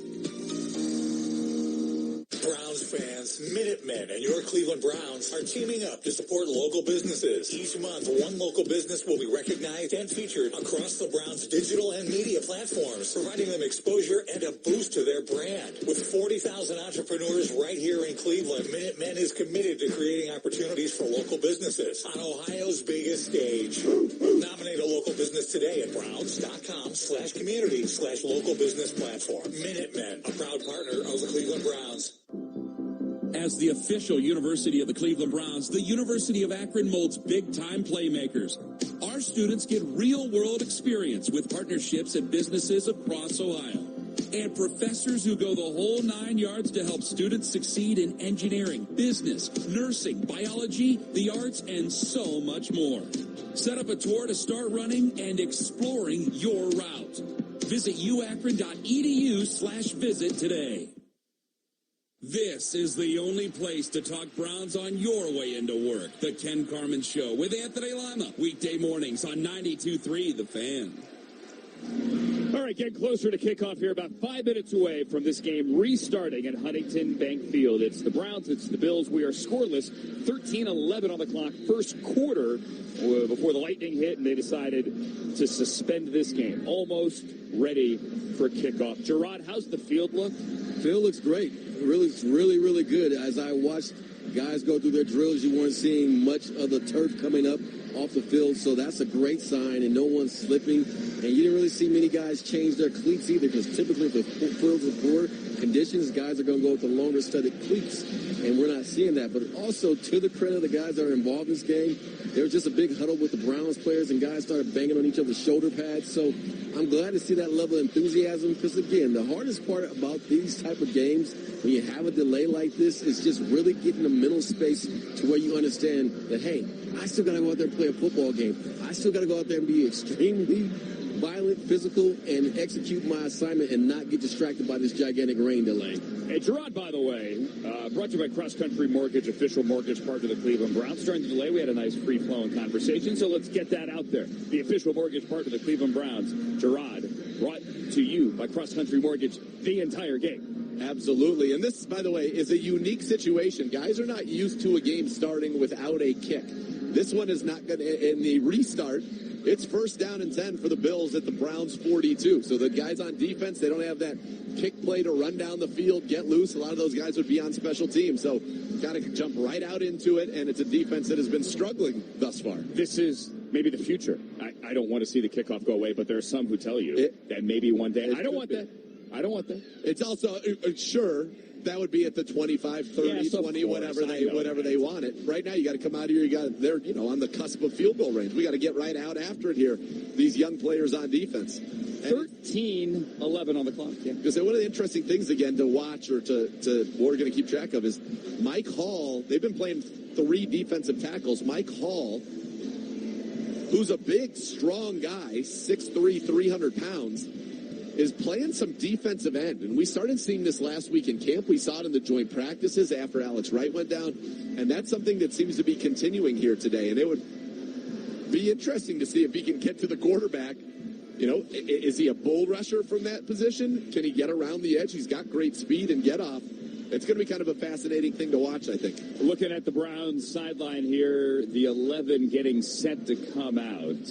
Browns fans, Minutemen and your Cleveland Browns are teaming up to support local businesses. Each month, one local business will be recognized and featured across the Browns' digital and media platforms, providing them exposure and a boost to their brand. With 40,000 entrepreneurs right here in Cleveland, Minutemen is committed to creating opportunities for local businesses on Ohio's biggest stage. Nominate a local business today at browns.com/community/local business platform. Minutemen, a proud partner of the Cleveland Browns. As the official university of the Cleveland Browns, the University of Akron molds big-time playmakers. Our students get real-world experience with partnerships at businesses across Ohio. And professors who go the whole 9 yards to help students succeed in engineering, business, nursing, biology, the arts, and so much more. Set up a tour to start running and exploring your route. Visit uakron.edu/visit today. This is the only place to talk Browns on your way into work. The Ken Carman Show with Anthony Lima. Weekday mornings on 92.3 The Fan. All right, getting closer to kickoff here, about 5 minutes away from this game restarting at Huntington Bank Field. It's the Browns, it's the Bills. We are scoreless, 13-11 on the clock, first quarter before the Lightning hit, and they decided to suspend this game. Almost ready for kickoff. Gerard, how's the field look? Field looks great. It looks really, really good. As I watched guys go through their drills, you weren't seeing much of the turf coming up off the field, so that's a great sign, and no one's slipping. And you didn't really see many guys change their cleats either, because typically if the fields are poor conditions, guys are going to go with the longer studded cleats, and we're not seeing that. But also, to the credit of the guys that are involved in this game, there was just a big huddle with the Browns players, and guys started banging on each other's shoulder pads. So I'm glad to see that level of enthusiasm, because again, the hardest part about these type of games, when you have a delay like this, is just really getting the mental space to where you understand that, hey, I still got to go out there and play a football game. I still got to go out there and be extremely violent, physical, and execute my assignment and not get distracted by this gigantic rain delay. Hey, Gerard, by the way, brought to you by Cross Country Mortgage, official mortgage partner of the Cleveland Browns. During the delay, we had a nice free-flowing conversation, so let's get that out there. The official mortgage partner of the Cleveland Browns, Gerard, brought to you by Cross Country Mortgage the entire game. Absolutely. And this, by the way, is a unique situation. Guys are not used to a game starting without a kick. This one is not going to, in the restart, it's first down and 10 for the Bills at the Browns 42. So the guys on defense, they don't have that kick play to run down the field, get loose. A lot of those guys would be on special teams. So got to jump right out into it, and it's a defense that has been struggling thus far. This is maybe the future. I don't want to see the kickoff go away, but there are some who tell you that maybe one day. I don't want that. I don't want that. It's also, sure, that would be at the 25, 30, yes, 20, whatever they want it. Right now, you got to come out here. They're on the cusp of field goal range. We got to get right out after it here. These young players on defense. 13-11 on the clock. Yeah. Because one of the interesting things again to watch or to what we're going to keep track of is Mike Hall. They've been playing 3 defensive tackles. Mike Hall, who's a big, strong guy, 6'3", 300 pounds. Is playing some defensive end. And we started seeing this last week in camp. We saw it in the joint practices after Alex Wright went down. And that's something that seems to be continuing here today. And it would be interesting to see if he can get to the quarterback You know, is he a bull rusher from that position? Can he get around the edge? He's got great speed and get off. It's going to be kind of a fascinating thing to watch, I think. Looking at the Browns sideline here, the 11 getting set to come out.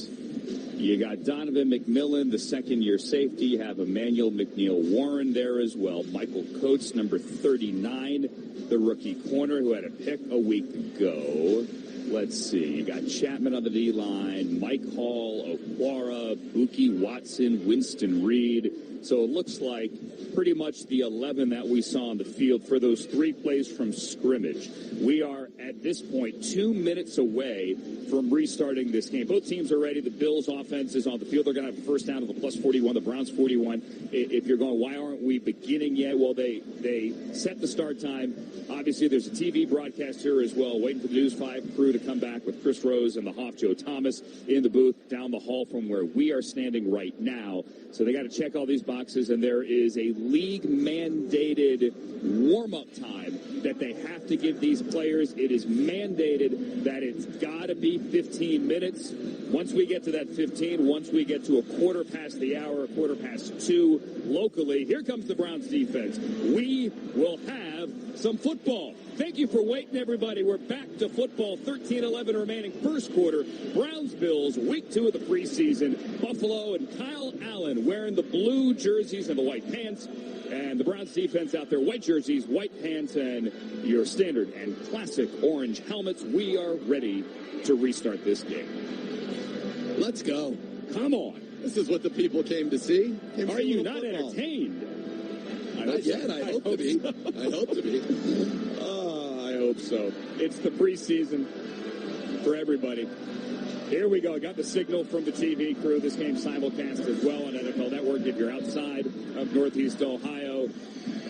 You got Donovan McMillan, the second-year safety. You have Emmanuel McNeil-Warren there as well. Michael Coates, number 39, the rookie corner who had a pick a week ago. Let's see. You got Chapman on the D-line, Mike Hall, Okwara, Buki Watson, Winston Reed. So it looks like pretty much the 11 that we saw on the field for those 3 plays from scrimmage. We are, at this point, 2 minutes away from restarting this game. Both teams are ready. The Bills' offense is on the field. They're going to have a first down to the plus 41, the Browns 41. If you're going, why aren't we beginning yet? Well, they set the start time. Obviously, there's a TV broadcast here as well, waiting for the News 5 crew to come back with Chris Rose and the Hoff, Joe Thomas, in the booth down the hall from where we are standing right now. So they got to check all these boxes, and there is a league-mandated warm-up time that they have to give these players. It is mandated that it's got to be 15 minutes. Once we get to that 15, once we get to a quarter past the hour, a quarter past 2 locally, here comes the Browns defense. We will have some football. Thank you for waiting, everybody. We're back to football. 13-11 remaining first quarter. Browns-Bills, week 2 of the preseason. Buffalo and Kyle Allen wearing the blue jerseys and the white pants. And the Browns defense out there, white jerseys, white pants, and your standard and classic orange helmets. We are ready to restart this game. Let's go. Come on. This is what the people came to see. Are you not entertained? Not yet. I hope to be. I hope to be. I hope so. It's the preseason for everybody. Here we go. I got the signal from the TV crew. This game simulcast as well on NFL Network. If you're outside of Northeast Ohio,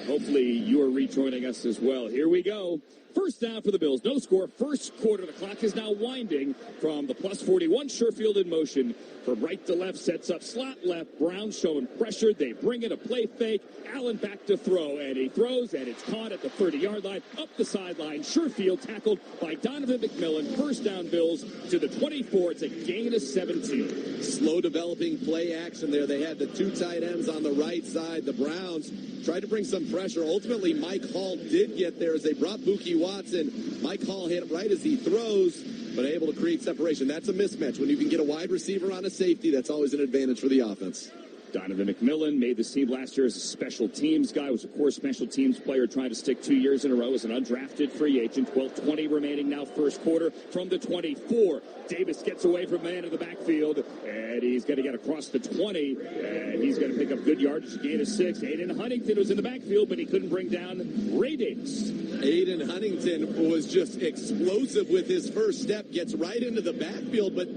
hopefully you are rejoining us as well. Here we go. First down for the Bills. No score. First quarter. The clock is now winding from the plus 41. Sherfield in motion from right to left. Sets up slot left. Browns showing pressure. They bring in a play fake. Allen back to throw. And he throws. And it's caught at the 30-yard line. Up the sideline. Sherfield tackled by Donovan McMillan. First down Bills to the 24. It's a gain of 17. Slow developing play action there. They had the 2 tight ends on the right side. The Browns tried to bring some pressure. Ultimately, Mike Hall did get there as they brought Buki Watson. Mike Hall hit him right as he throws, but able to create separation. That's a mismatch. When you can get a wide receiver on a safety, that's always an advantage for the offense. Donovan McMillan made this team last year as a special teams guy, was a core special teams player, trying to stick 2 years in a row as an undrafted free agent. 12:20 remaining now first quarter from the 24. Davis gets away from man in the backfield, and he's going to get across the 20, and he's going to pick up good yardage, gain of 6. Aiden Huntington was in the backfield, but he couldn't bring down Ray Davis. Aiden Huntington was just explosive with his first step, gets right into the backfield, but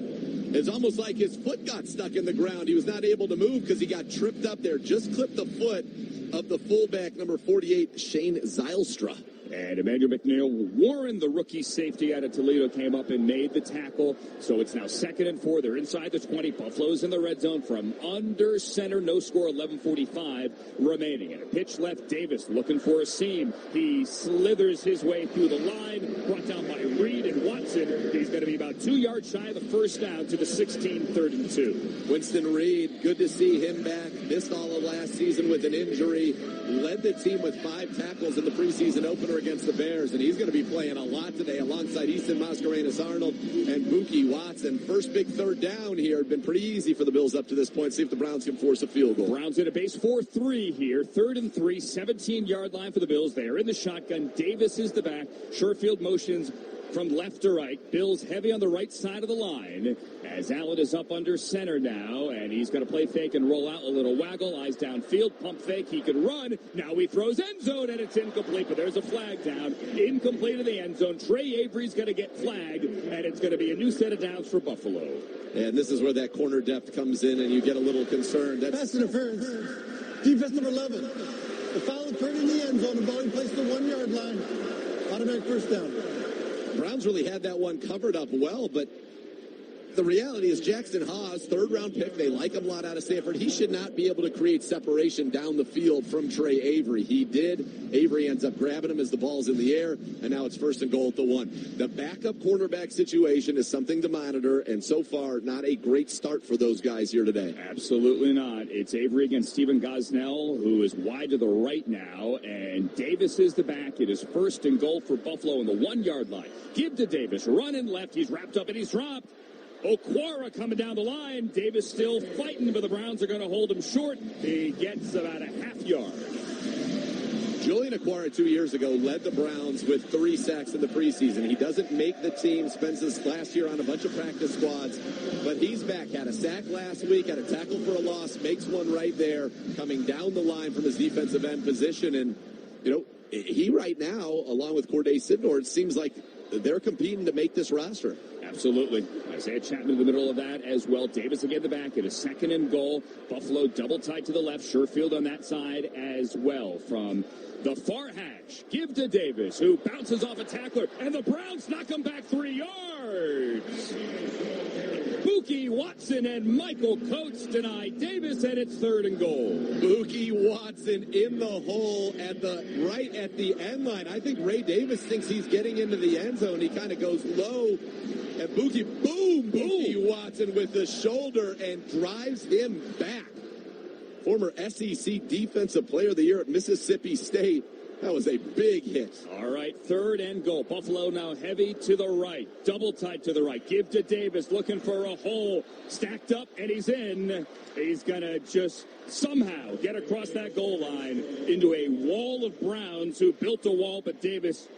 it's almost like his foot got stuck in the ground. He was not able to move because he got tripped up there. Just clipped the foot of the fullback, number 48, Shane Zylstra. And Emmanuel McNeil-Warren, the rookie safety out of Toledo, came up and made the tackle. So it's now 2nd and 4. They're inside the 20. Buffalo's in the red zone from under center. No score, 11:45 remaining. And a pitch left. Davis looking for a seam. He slithers his way through the line. Brought down by Reed and Watson. He's going to be about 2 yards shy of the first down to the 16-32. Winston Reed, good to see him back. Missed all of last season with an injury. Led the team with 5 tackles in the preseason opener against the Bears, and he's going to be playing a lot today alongside Easton Mascarenas-Arnold and Buki Watson. First big third down here. Had been pretty easy for the Bills up to this point. See if the Browns can force a field goal. Browns in a base 4-3 here. 3rd and 3, 17-yard line for the Bills. They are in the shotgun. Davis is the back. Sherfield motions from left to right. Bills heavy on the right side of the line as Allen is up under center now, and he's going to play fake and roll out a little waggle. Eyes downfield, pump fake. He can run. Now he throws end zone, and it's incomplete, but there's a flag down. Incomplete in the end zone. Trey Avery's going to get flagged, and it's going to be a new set of downs for Buffalo. And this is where that corner depth comes in, and you get a little concerned. That's pass interference. Defense number 11. The foul occurred in the end zone. The ball placed the 1 yard line. Automatic first down. Browns really had that one covered up well, but the reality is Jackson Haas, third-round pick. They like him a lot out of Stanford. He should not be able to create separation down the field from Trey Avery. He did. Avery ends up grabbing him as the ball's in the air, and now it's 1st and goal at the 1. The backup cornerback situation is something to monitor, and so far, not a great start for those guys here today. Absolutely not. It's Avery against Stephen Gosnell, who is wide to the right now, and Davis is the back. It is 1st and goal for Buffalo on the 1-yard line. Give to Davis, running left. He's wrapped up and he's dropped. Okwara coming down the line. Davis still fighting, but the Browns are going to hold him short. He gets about a half-yard. Julian Okwara 2 years ago led the Browns with 3 sacks in the preseason. He doesn't make the team, spends his last year on a bunch of practice squads, but he's back. Had a sack last week, had a tackle for a loss, makes one right there, coming down the line from his defensive end position. And, he right now, along with Corday Sidnor, it seems like they're competing to make this roster. Absolutely. Isaiah Chapman in the middle of that as well. Davis again the back. It is 2nd and goal. Buffalo double tight to the left. Sherfield on that side as well. From the far hash, give to Davis, who bounces off a tackler, and the Browns knock him back 3 yards. Mookie Watson and Michael Coates deny Davis, and it's 3rd and goal. Mookie Watson in the hole right at the end line. I think Ray Davis thinks he's getting into the end zone. He kind of goes low, and Mookie Watson with the shoulder and drives him back. Former SEC Defensive Player of the Year at Mississippi State. That was a big hit. All right, 3rd and goal. Buffalo now heavy to the right. Double tight to the right. Give to Davis, looking for a hole. Stacked up, and he's in. He's going to just somehow get across that goal line into a wall of Browns who built a wall, but Davis,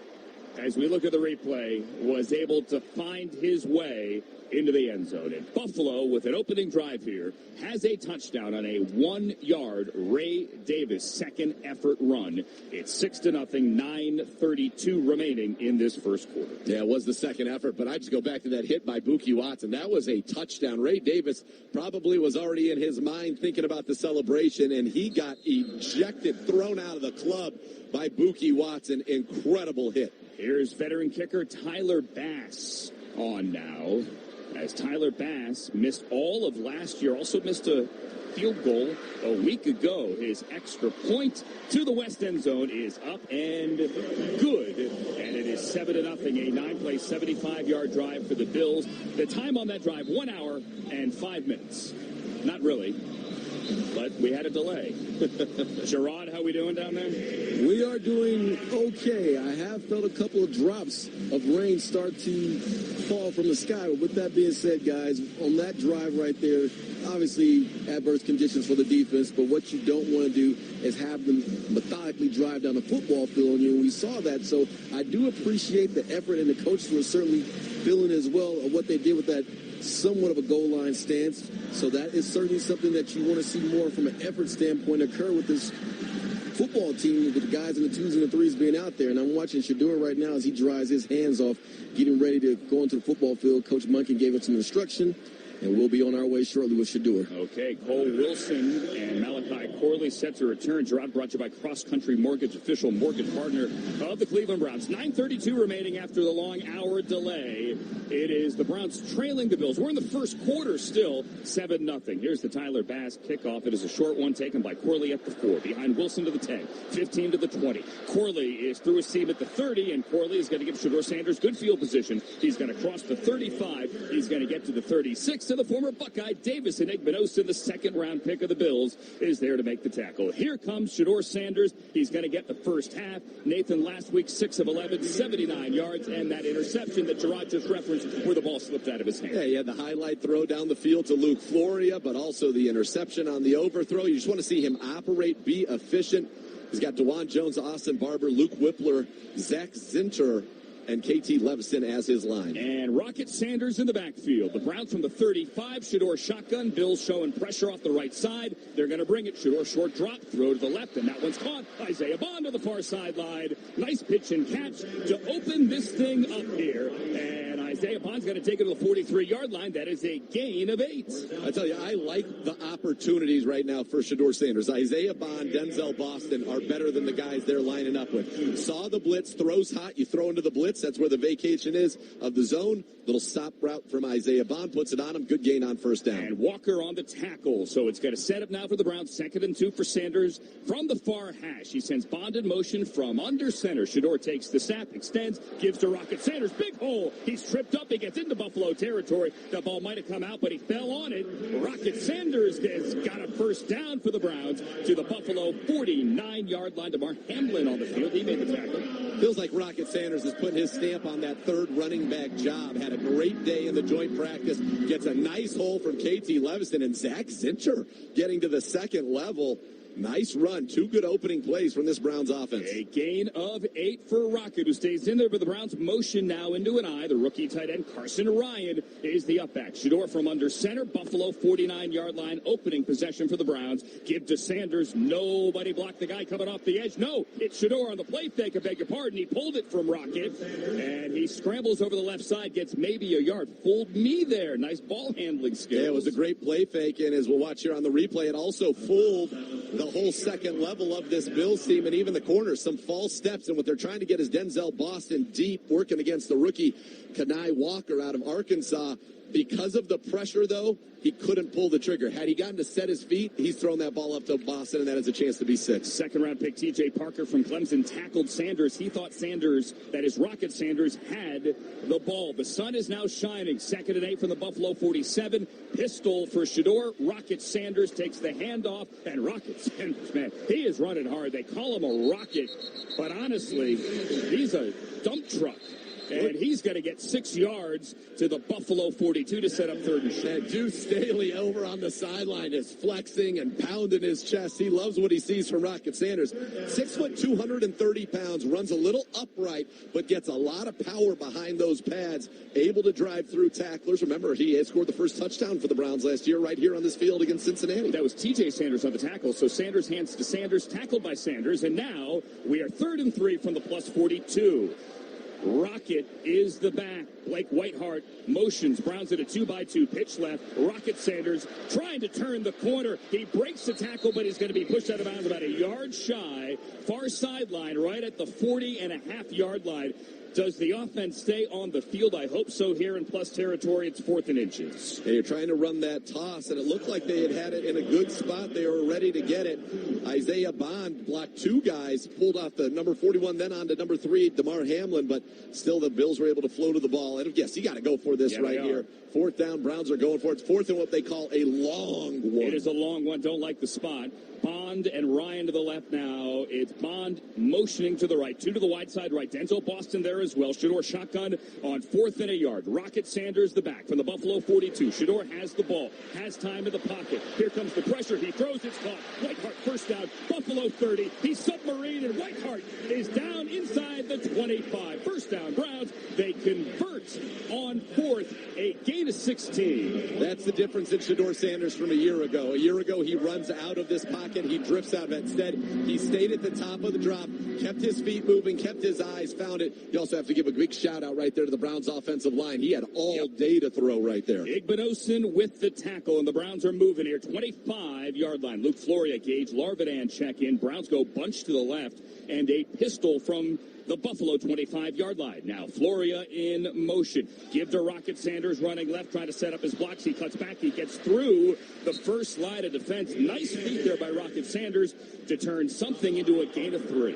as we look at the replay, was able to find his way into the end zone. And Buffalo, with an opening drive here, has a touchdown on a 1-yard Ray Davis second effort run. It's 6-0, 9:32 remaining in this first quarter. Yeah, it was the second effort, but I just go back to that hit by Mookie Watson. That was a touchdown. Ray Davis probably was already in his mind thinking about the celebration, and he got ejected, thrown out of the club by Mookie Watson. Incredible hit. Here's veteran kicker Tyler Bass on now, as Tyler Bass missed all of last year, also missed a field goal a week ago. His extra point to the west end zone is up and good, and it is 7-0, a 9-play, 75-yard drive for the Bills. The time on that drive, 1 hour and 5 minutes. Not really, but we had a delay. Gerard, how we doing down there? We are doing okay. I have felt a couple of drops of rain start to fall from the sky. But with that being said, guys, on that drive right there, obviously adverse conditions for the defense, but what you don't want to do is have them methodically drive down the football field on you, and we saw that. So I do appreciate the effort, and the coaches were certainly feeling as well of what they did with that somewhat of a goal line stance. So that is certainly something that you want to see more from an effort standpoint occur with this football team, with the guys in the 2s and the 3s being out there. And I'm watching Shador right now as he dries his hands off, getting ready to go into the football field. Coach Munkin gave him some instruction, and we'll be on our way shortly with Shador. Okay, Cole Wilson and Malachi Corley set to return. Gerard brought to you by Cross Country Mortgage, official mortgage partner of the Cleveland Browns. 9:32 remaining after the long hour delay. It is the Browns trailing the Bills. We're in the first quarter still, 7-0. Here's the Tyler Bass kickoff. It is a short one taken by Corley at the 4, behind Wilson to the 10, 15 to the 20. Corley is through a seam at the 30, and Corley is going to give Shador Sanders good field position. He's going to cross the 35. He's going to get to the 36. To the former Buckeye, Davis Enigmanos, the second-round pick of the Bills, is there to make the tackle. Here comes Shador Sanders. He's going to get the first half. Nathan last week, 6 of 11, 79 yards, and that interception that Gerard just referenced where the ball slipped out of his hand. Yeah, he had the highlight throw down the field to Luke Floria, but also the interception on the overthrow. You just want to see him operate, be efficient. He's got DeJuan Jones, Austin Barber, Luke Whippler, Zach Zinter, and KT Levison as his line. And Rocket Sanders in the backfield. The Browns from the 35. Shador shotgun. Bills showing pressure off the right side. They're going to bring it. Shador short drop. Throw to the left, and that one's caught. Isaiah Bond to the far sideline. Nice pitch and catch to open this thing up here. And Isaiah Bond's going to take it to the 43-yard line. That is a gain of 8. I tell you, I like the opportunities right now for Shedeur Sanders. Isaiah Bond, Denzel Boston are better than the guys they're lining up with. Saw the blitz, throws hot, you throw into the blitz. That's where the vacation is of the zone. Little stop route from Isaiah Bond, puts it on him. Good gain on first down. And Walker on the tackle. So it's going to set up now for the Browns. 2nd and 2 for Sanders from the far hash. He sends Bond in motion from under center. Shedeur takes the snap, extends, gives to Rocket Sanders. Big hole. He's tripped up. He gets into Buffalo territory. The ball might have come out, but he fell on it. Rocket Sanders has got a first down for the Browns to the Buffalo 49-yard line. DeMar Hamlin on the field. He made the tackle. Feels like Rocket Sanders has put his stamp on that third running back job. Had a great day in the joint practice. Gets a nice hole from KT Leviston, and Zach Zincher getting to the second level. Nice run. 2 good opening plays from this Browns offense. A gain of 8 for Rocket, who stays in there, but the Browns motion now into an eye. The rookie tight end Carson Ryan is the upback. Shedeur from under center. Buffalo 49-yard line. Opening possession for the Browns. Give to Sanders. Nobody blocked the guy coming off the edge. No, it's Shedeur on the play fake. I beg your pardon. He pulled it from Rocket, and he scrambles over the left side. Gets maybe a yard. Fooled me there. Nice ball handling skills. Yeah, it was a great play fake, and as we'll watch here on the replay, it also fooled the whole second level of this Bills team and even the corners. Some false steps, and what they're trying to get is Denzel Boston deep, working against the rookie Kenai Walker out of Arkansas. Because of the pressure, though, he couldn't pull the trigger. Had he gotten to set his feet, he's thrown that ball up to Boston, and that has a chance to be 6. Second-round pick T.J. Parker from Clemson tackled Sanders. He thought Sanders, that is Rocket Sanders, had the ball. The sun is now shining. 2nd and 8 from the Buffalo 47. Pistol for Shedeur. Rocket Sanders takes the handoff, and Rocket Sanders, man, he is running hard. They call him a rocket, but honestly, he's a dump truck. And he's going to get 6 yards to the Buffalo 42 to set up 3rd and short. And Deuce Staley over on the sideline is flexing and pounding his chest. He loves what he sees from Rocket Sanders. 6 foot, 230 pounds, runs a little upright, but gets a lot of power behind those pads. Able to drive through tacklers. Remember, he had scored the first touchdown for the Browns last year right here on this field against Cincinnati. That was T.J. Sanders on the tackle. So Sanders hands to Sanders, tackled by Sanders. And now we are 3rd and 3 from the plus 42. Rocket is the back. Blake Whiteheart motions. Browns at a 2-by-2 pitch left. Rocket Sanders trying to turn the corner. He breaks the tackle, but he's going to be pushed out of bounds about a yard shy. Far sideline, right at the 40.5-yard line. Does the offense stay on the field? I hope so here in plus territory. It's 4th and inches. They're trying to run that toss, and it looked like they had it in a good spot. They were ready to get it. Isaiah Bond blocked 2 guys, pulled off the number 41, then on to number 3, DeMar Hamlin, but still the Bills were able to flow to the ball. And yes, you got to go for this right here. 4th down, Browns are going for it. It's 4th and what they call a long one. It is a long one. Don't like the spot. Bond and Ryan to the left now. It's Bond motioning to the right. 2 to the wide side right. Denzel Boston there as well. Shedeur shotgun on 4th and a yard. Rocket Sanders the back from the Buffalo 42. Shedeur has the ball. Has time in the pocket. Here comes the pressure. He throws. It's caught. Whiteheart first down. Buffalo 30. He's submarine, and Whiteheart is down inside the 25. First down, Browns. They convert on 4th. A gain of 16. That's the difference in Shedeur Sanders from a year ago. A year ago, he runs out of this pocket. He drifts out of it. Instead, he stayed at the top of the drop, kept his feet moving, kept his eyes, found it. You also have to give a big shout-out right there to the Browns' offensive line. He had all day to throw right there. Igbinosun with the tackle, and the Browns are moving here. 25-yard line. Luke Floria, Gage Larvidan check in. Browns go bunch to the left, and a pistol from the Buffalo 25-yard line. Now Floria in motion. Give to Rocket Sanders running left, trying to set up his blocks. He cuts back. He gets through the first line of defense. Nice feet there by Rocket Sanders to turn something into a gain of 3.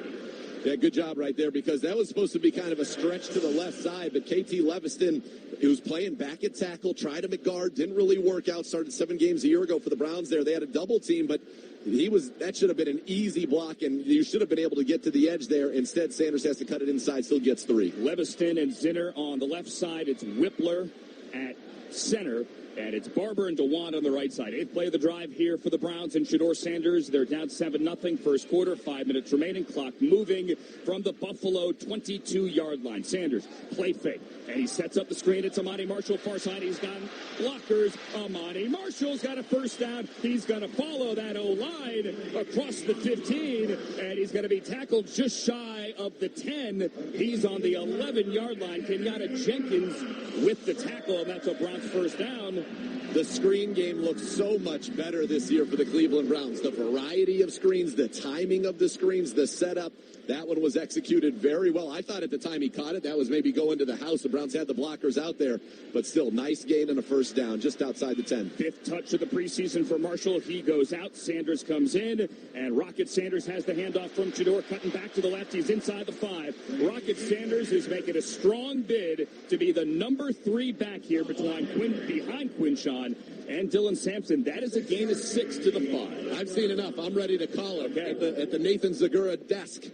Yeah, good job right there, because that was supposed to be kind of a stretch to the left side, but KT Leviston, who's playing back at tackle, tried him at guard, didn't really work out, started 7 games a year ago for the Browns there. They had a double team, but that should have been an easy block, and you should have been able to get to the edge there. Instead, Sanders has to cut it inside, still gets 3. Leviston and Zinner on the left side. It's Whippler at center. And it's Barber and DeWant on the right side. 8th play of the drive here for the Browns and Shedeur Sanders. They're down 7-0. First quarter, 5 minutes remaining. Clock moving from the Buffalo 22-yard line. Sanders, play fake. And he sets up the screen. It's Amani Marshall, far side. He's got blockers. Amani Marshall's got a first down. He's going to follow that O-line across the 15. And he's going to be tackled just shy of the 10. He's on the 11-yard line. Kenyatta Jenkins with the tackle, and that's a Browns first down. The screen game looks so much better this year for the Cleveland Browns. The variety of screens, the timing of the screens, the setup, that one was executed very well. I thought at the time he caught it, that was maybe going to the house. The Browns had the blockers out there, but still, nice gain and a first down just outside the 10. 5th touch of the preseason for Marshall. He goes out. Sanders comes in, and Rocket Sanders has the handoff from Shedeur, cutting back to the left. He's inside the 5. Rocket Sanders is making a strong bid to be the number 3 back here behind Quinshawn and Dylan Sampson. That is a gain of 6 to the 5. I've seen enough. I'm ready to call it at the Nathan Zagura desk.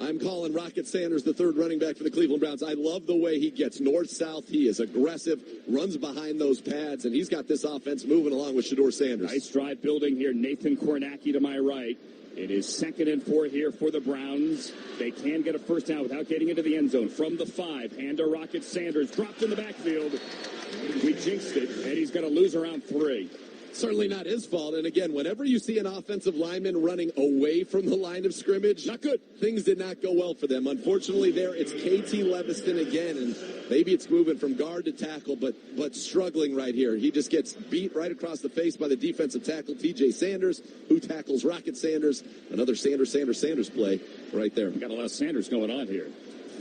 I'm calling Rocket Sanders the 3rd running back for the Cleveland Browns. I love the way he gets north-south. He is aggressive, runs behind those pads, and he's got this offense moving along with Shedeur Sanders. Nice drive building here. Nathan Kornacki to my right. It is 2nd and 4 here for the Browns. They can get a first down without getting into the end zone. From the 5, hand to Rocket Sanders. Dropped in the backfield. We jinxed it, and he's going to lose around 3. Certainly not his fault. And again, whenever you see an offensive lineman running away from the line of scrimmage, not good. Things did not go well for them. Unfortunately, there it's KT Leviston again, and maybe it's moving from guard to tackle, but struggling right here. He just gets beat right across the face by the defensive tackle, TJ Sanders, who tackles Rocket Sanders. Another Sanders play right there. Got a lot of Sanders going on here.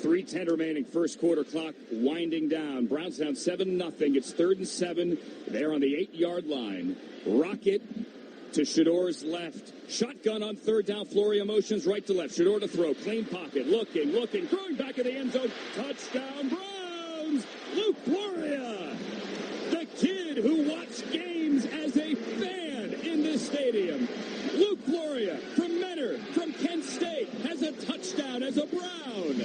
3:10 remaining, first quarter, clock winding down. Browns down 7-0. It's 3rd and 7. They're on the 8-yard line. Rocket to Shedeur's left. Shotgun on 3rd down. Floria motions right to left. Shedeur to throw. Clean pocket. Looking. Throwing back in the end zone. Touchdown, Browns! Luke Floria! The kid who watched games as a fan in this stadium. Luke Floria from Mentor, from Kent State, has a touchdown as a Brown.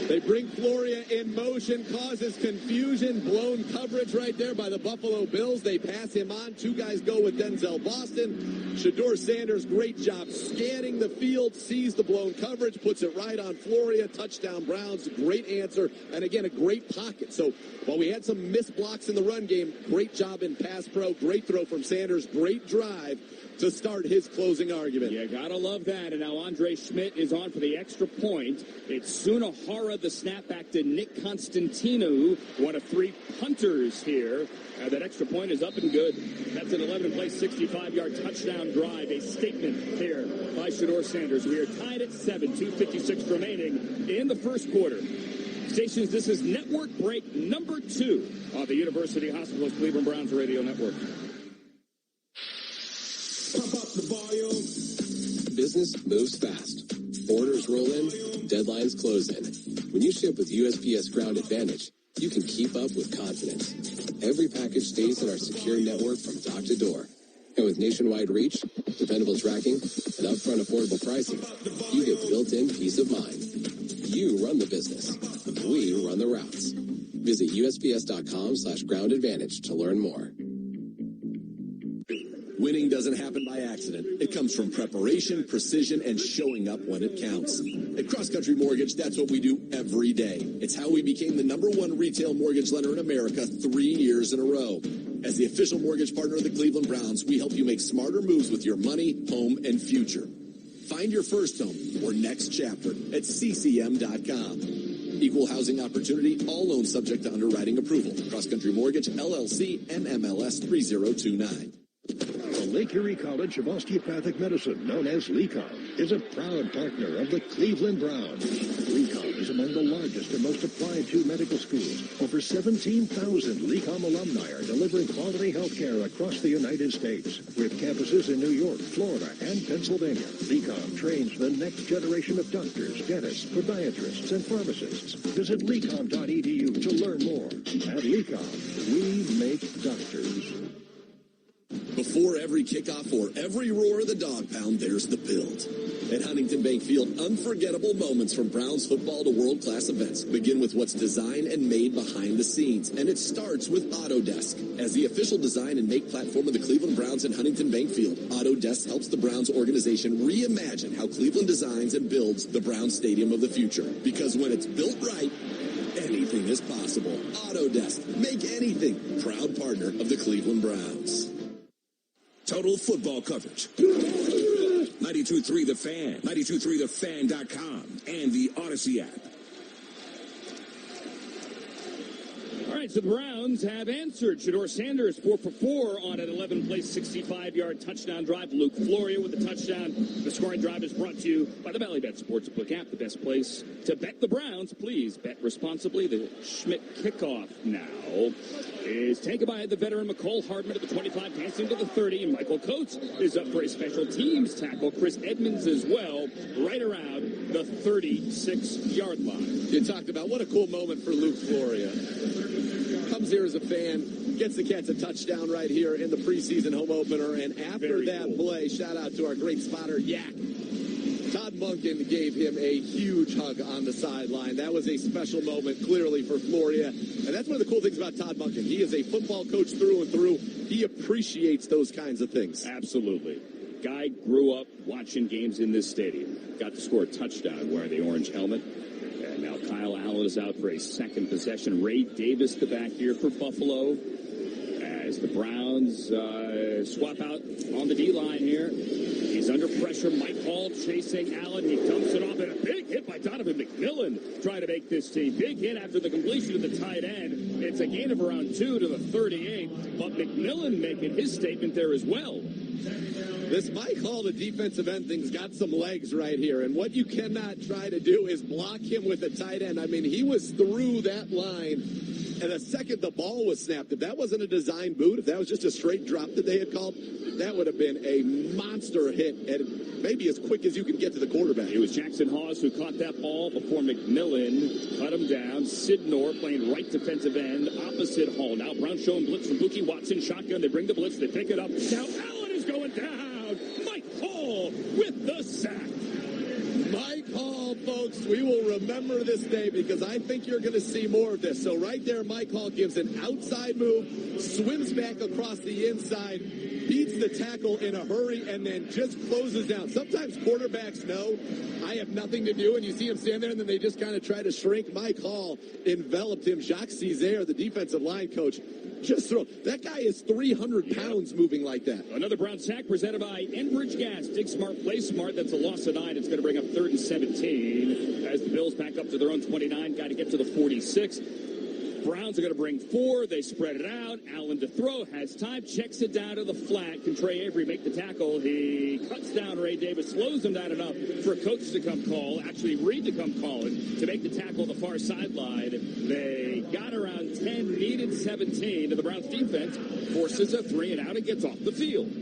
They bring Floria in motion, causes confusion, blown coverage right there by the Buffalo Bills. They pass him on. 2 guys go with Denzel Boston. Shedeur Sanders, great job scanning the field, sees the blown coverage, puts it right on Floria. Touchdown Browns, great answer, and again, a great pocket. So while we had some missed blocks in the run game, great job in pass pro, great throw from Sanders, great drive to start his closing argument. You gotta love that. And now Andre Schmidt is on for the extra point. It's Sunahara, the snapback to Nick Constantino, one of 3 punters here. That extra point is up and good. That's an 11-play, 65-yard touchdown drive. A statement here by Shedeur Sanders. We are tied at 7, 2:56 remaining in the first quarter. Stations, this is network break number 2 on the University Hospitals Cleveland Browns Radio Network. Pump up the volume. Business moves fast. Orders roll in, deadlines close in. When you ship with USPS Ground Advantage, you can keep up with confidence. Every package stays in our secure network from dock to door. And with nationwide reach, dependable tracking, and upfront affordable pricing, you get built-in peace of mind. You run the business. We run the routes. Visit USPS.com/Ground Advantage to learn more. Winning doesn't happen by accident. It comes from preparation, precision, and showing up when it counts. At Cross Country Mortgage, that's what we do every day. It's how we became the #1 retail mortgage lender in America 3 years in a row. As the official mortgage partner of the Cleveland Browns, we help you make smarter moves with your money, home, and future. Find your first home or next chapter at CCM.com. Equal housing opportunity, all loans subject to underwriting approval. Cross Country Mortgage, LLC, NMLS 3029. The Lake Erie College of Osteopathic Medicine, known as LECOM, is a proud partner of the Cleveland Browns. LECOM is among the largest and most applied to medical schools. Over 17,000 LECOM alumni are delivering quality health care across the United States. With campuses in New York, Florida, and Pennsylvania, LECOM trains the next generation of doctors, dentists, podiatrists, and pharmacists. Visit LECOM.edu to learn more. At LECOM, we make doctors. Before every kickoff or every roar of the dog pound, there's the build. At Huntington Bank Field, unforgettable moments from Browns football to world-class events begin with what's designed and made behind the scenes. And it starts with Autodesk. As the official design and make platform of the Cleveland Browns and Huntington Bank Field, Autodesk helps the Browns organization reimagine how Cleveland designs and builds the Browns Stadium of the future. Because when it's built right, anything is possible. Autodesk. Make anything. Proud partner of the Cleveland Browns. Total football coverage. 92.3 The Fan, 92.3thefan.com, and the Odyssey app. All right, so the Browns have answered. Shedeur Sanders, 4 for 4 on an 11-play, 65-yard touchdown drive. Luke Floria with the touchdown. The scoring drive is brought to you by the Ballybet Sportsbook app, the best place to bet the Browns. Please bet responsibly. The Schmidt kickoff now is taken by the veteran McCole Hardman at the 25, passing to the 30. And Michael Coates is up for a special teams tackle. Chris Edmonds as well, right around the 36-yard line. You talked about what a cool moment for Luke Floria. Comes here as a fan, gets the Cats a touchdown right here in the preseason home opener, and after that play, shout out to our great spotter, Yak. Todd Monken gave him a huge hug on the sideline. That was a special moment, clearly, for Floria. And that's one of the cool things about Todd Monken. He is a football coach through and through. He appreciates those kinds of things. Absolutely. Guy grew up watching games in this stadium. Got to score a touchdown wearing the orange helmet. And now Kyle Allen is out for a second possession. Ray Davis, the back here for Buffalo. As the Browns swap out on the D-line here. He's under pressure. Mike Hall chasing Allen. He dumps it off, and a big hit by Donovan McMillan trying to make this team. Big hit after the completion of the tight end. It's a gain of around 2 to the 38, but McMillan making his statement there as well. This Mike Hall, the defensive end thing's got some legs right here, and what you cannot try to do is block him with a tight end. I mean, he was through that line, and the second the ball was snapped, if that wasn't a design boot, if that was just a straight drop that they had called, that would have been a monster hit, and maybe as quick as you can get to the quarterback. It was Jackson Hawes who caught that ball before McMillan cut him down. Sidnor playing right defensive end, opposite Hall. Now Browns showing blitz from Buki Watson, shotgun. They bring the blitz, they pick it up. Now Allen is going down. Mike Hall with the sack. Mike Hall, folks, we will remember this day because I think you're going to see more of this. So right there, Mike Hall gives an outside move, swims back across the inside, beats the tackle in a hurry, and then just closes down. Sometimes quarterbacks know I have nothing to do, and you see him stand there, and then they just kind of try to shrink. Mike Hall enveloped him. Jacques Césaire, the defensive line coach, just throw. That guy is 300 pounds moving like that. Another Brown sack presented by Enbridge Gas. Dig smart, play smart. That's a loss of 9. It's going to bring up 3rd and 17 as the Bills back up to their own 29. Got to get to the 46. Browns are going to bring 4. They spread it out. Allen to throw. Has time. Checks it down to the flat. Can Trey Avery make the tackle? He cuts down Ray Davis. Slows him down enough for a coach to come call. Actually, Reed to come calling to make the tackle on the far sideline. They got around 10. Needed 17. To the Browns defense. Forces a 3 and out and gets off the field.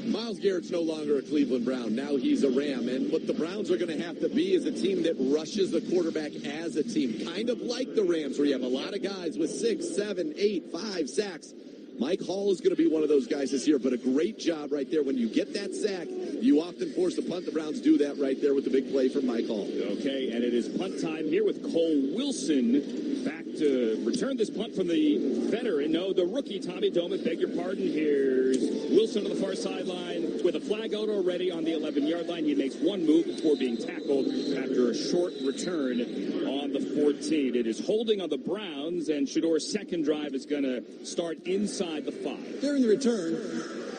Myles Garrett's no longer a Cleveland Brown. Now he's a Ram. And what the Browns are going to have to be is a team that rushes the quarterback as a team. Kind of like the Rams, where you have a lot of guys with 6, 7, 8, 5 sacks. Mike Hall is going to be one of those guys this year, but a great job right there. When you get that sack, you often force a punt. The Browns do that right there with the big play from Mike Hall. Okay, and it is punt time here with Cole Wilson back to return this punt from the veteran. No, the rookie, Tommy Domo. Beg your pardon. Here's Wilson on the far sideline with a flag out already on the 11-yard line. He makes one move before being tackled after a short return on the 14. It is holding on the Browns, and Shedeur's second drive is going to start inside the 5. During the return,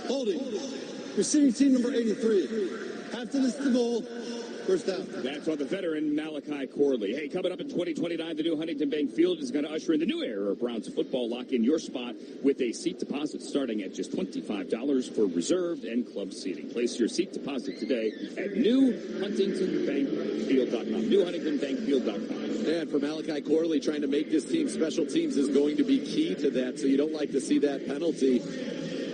holding, receiving team number 83. After this, the goal, first down. That's on the veteran, Malachi Corley. Hey, coming up in 2029, the new Huntington Bank Field is going to usher in the new era of Browns football. Lock in your spot with a seat deposit starting at just $25 for reserved and club seating. Place your seat deposit today at newhuntingtonbankfield.com. newhuntingtonbankfield.com. And for Malachi Corley, trying to make this team special teams is going to be key to that, so you don't like to see that penalty.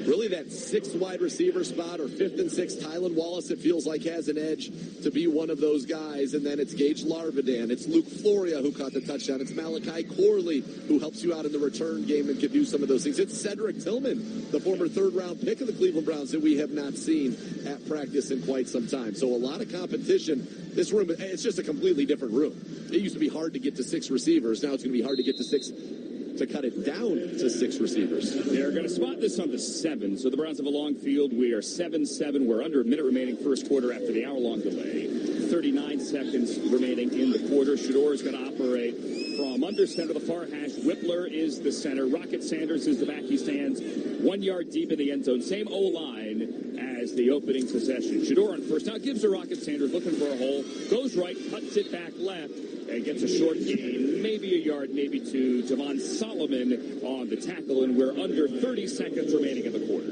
really that sixth wide receiver spot or fifth and sixth. Tylan Wallace, it feels like, has an edge to be one of those guys. And then it's Gage Larvidan. It's Luke Floria who caught the touchdown. It's Malachi Corley who helps you out in the return game and can do some of those things. It's Cedric Tillman, the former third-round pick of the Cleveland Browns that we have not seen at practice in quite some time. So a lot of competition. This room, it's just a completely different room. It used to be hard to get to six receivers. Now it's going to be hard to get to six, to cut it down to six receivers. They're going to spot this on the 7. So the Browns have a long field. We are 7-7. We're under a minute remaining first quarter after the hour-long delay. 39 seconds remaining in the quarter. Shador is going to operate from under center to the far hash. Whippler is the center. Rocket Sanders is the back. He stands 1 yard deep in the end zone. Same O-line as the opening possession. Shador on first. Now gives to Rocket Sanders, looking for a hole. Goes right, cuts it back left, and gets a short gain. Maybe a yard, maybe two. Javon Solomon on the tackle, and we're under 30 seconds remaining in the quarter.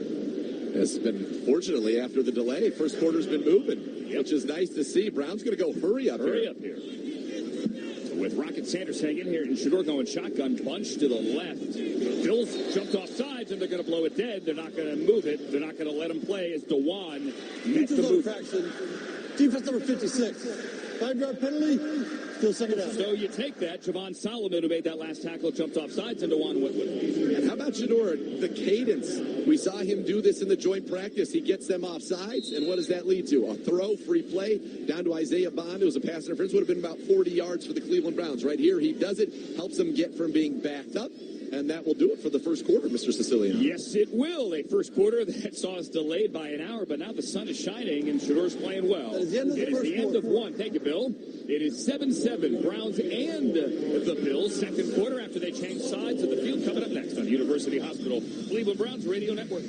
It's been, fortunately, after the delay, first quarter's been moving, which is nice to see. Brown's going to go hurry up here. With Rocket Sanders hanging here and Shador going shotgun, bunch to the left. Bills jumped off sides, and they're going to blow it dead. They're not going to move it. They're not going to let him play as DeJuan met the move. Defense number 56. 5-yard penalty. Still second down. So you take that. Javon Solomon, who made that last tackle, jumped off sides, and DeJuan Whitwood. And how about Shador? The cadence. We saw him do this in the joint practice. He gets them off sides, and what does that lead to? A throw, free play, down to Isaiah Bond, who's a pass interference. Would have been about 40 yards for the Cleveland Browns. Right here, he does it, helps them get from being backed up. And that will do it for the first quarter, Mr. Siciliano. Yes, it will. A first quarter that saw us delayed by an hour, but now the sun is shining and Shador's playing well. It is the end of one. Thank you, Bill. It is 7-7. Browns and the Bills. Second quarter after they change sides of the field. Coming up next on University Hospital, Cleveland Browns Radio Network.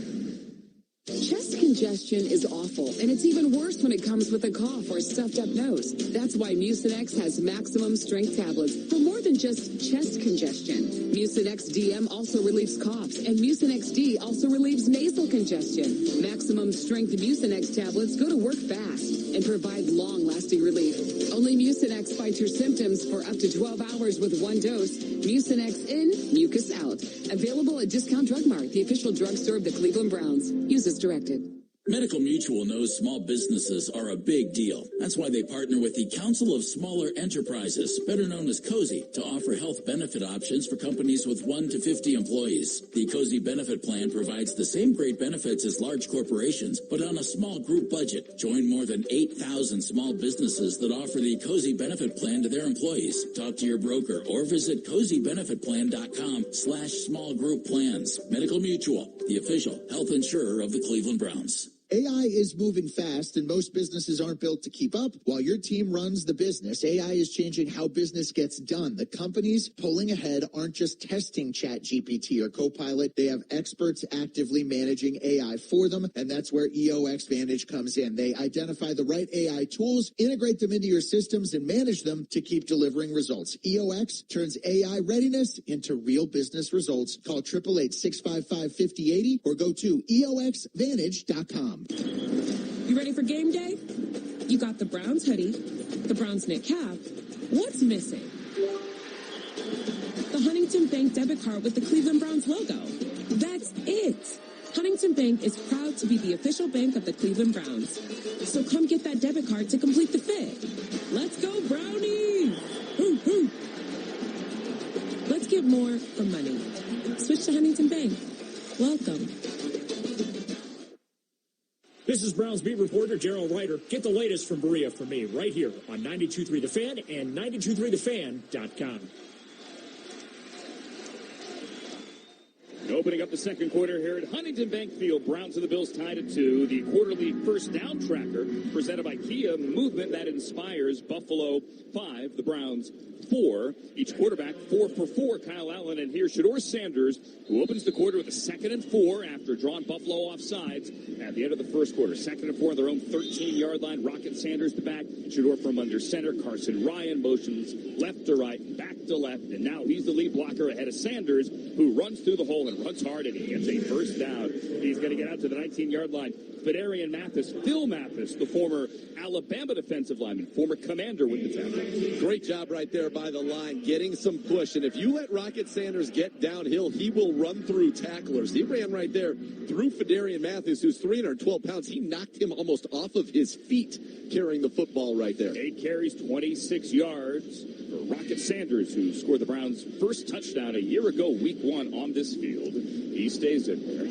Chest congestion is awful, and it's even worse when it comes with a cough or stuffed up nose. That's why Mucinex has maximum strength tablets for more than just chest congestion. Mucinex DM also relieves coughs, and Mucinex D also relieves nasal congestion. Maximum strength Mucinex tablets go to work fast and provide long-lasting relief. Only Mucinex fights your symptoms for up to 12 hours with one dose. Mucinex in, mucus out. Available at Discount Drug Mart, the official drugstore of the Cleveland Browns. Use as directed. Medical Mutual knows small businesses are a big deal. That's why they partner with the Council of Smaller Enterprises, better known as COSI, to offer health benefit options for companies with 1 to 50 employees. The COSI benefit plan provides the same great benefits as large corporations, but on a small group budget. Join more than 8,000 small businesses that offer the COSI benefit plan to their employees. Talk to your broker or visit COSIbenefitplan.com/small group plans. Medical Mutual, the official health insurer of the Cleveland Browns. AI is moving fast, and most businesses aren't built to keep up. While your team runs the business, AI is changing how business gets done. The companies pulling ahead aren't just testing ChatGPT or Copilot. They have experts actively managing AI for them, and that's where EOX Vantage comes in. They identify the right AI tools, integrate them into your systems, and manage them to keep delivering results. EOX turns AI readiness into real business results. Call 888-655-5080 or go to EOXVantage.com. You ready for game day? You got the Browns hoodie, the Browns knit cap. What's missing? The Huntington Bank debit card with the Cleveland Browns logo. That's it. Huntington Bank is proud to be the official bank of the Cleveland Browns. So come get that debit card to complete the fit. Let's go, Brownies! Woo, woo. Let's get more for money. Switch to Huntington Bank. Welcome. This is Browns beat reporter Gerald Ryder. Get the latest from Berea for me right here on 92.3 The Fan and 92.3thefan.com. Opening up the second quarter here at Huntington Bank Field, Browns and the Bills tied at 2. The quarterly first down tracker presented by Kia, movement that inspires. Buffalo 5, the Browns 4. Each quarterback 4 for 4. Kyle Allen, and here's Shador Sanders, who opens the quarter with a 2nd and 4 after drawing Buffalo off sides at the end of the first quarter. 2nd and 4 on their own 13-yard line. Rocket Sanders the back. Shador from under center. Carson Ryan motions left to right, back to left, and now he's the lead blocker ahead of Sanders, who runs through the hole and runs runs hard, and he gets a first down. He's going to get out to the 19-yard line. Phil Mathis, the former Alabama defensive lineman, former commander with the tackle. Great job right there by the line, getting some push. And if you let Rocket Sanders get downhill, he will run through tacklers. He ran right there through Phidarian Mathis, who's 312 pounds. He knocked him almost off of his feet carrying the football right there. 8 carries, 26 yards for Rocket Sanders, who scored the Browns' first touchdown a year ago, week 1 on this field. He stays in there.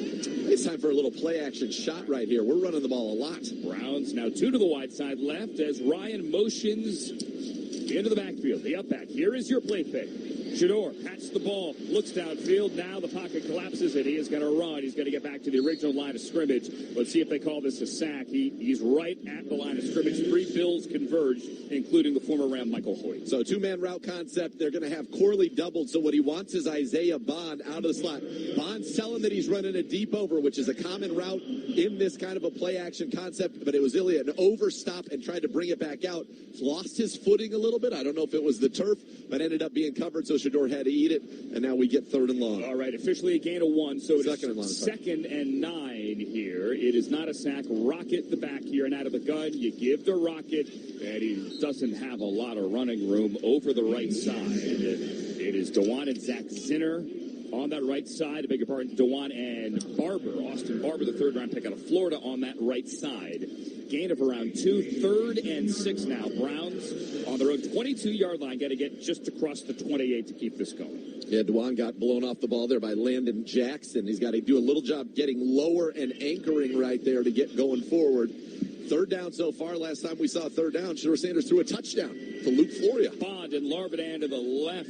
It's time for a little play-action shot right here. We're running the ball a lot. Browns now 2 to the wide side left as Ryan motions into the backfield. The up back. Here is your play fake. Shador pats the ball, looks downfield. Now the pocket collapses, and he is going to run. He's going to get back to the original line of scrimmage. Let's see if they call this a sack. He's right at the line of scrimmage. 3 Bills converged, including the former Ram Michael Hoyt. So 2-man route concept. They're going to have Corley doubled. So what he wants is Isaiah Bond out of the slot. Bond's telling that he's running a deep over, which is a common route in this kind of a play-action concept. But it was really an overstop and tried to bring it back out. Lost his footing a little bit. I don't know if it was the turf, but ended up being covered. So Shador had to eat it, and now we get 3rd and long. All right, officially a gain of 1, so it second is 2nd and 9 here. It is not a sack. Rocket the back here, and out of the gun, you give to Rocket, and he doesn't have a lot of running room over the right side. It is Dewan and Zach Zinner on that right side. I beg your pardon, Dewan and Barber, Austin Barber, the 3rd-round pick out of Florida on that right side. Gain of around 2, 3rd and 6 now. Browns on their own 22-yard line. Got to get just across the 28 to keep this going. Yeah, Dewan got blown off the ball there by Landon Jackson. He's got to do a little job getting lower and anchoring right there to get going forward. 3rd down so far. Last time we saw 3rd down, Shador Sanders threw a touchdown to Luke Floria. Bond and Larvidan to the left.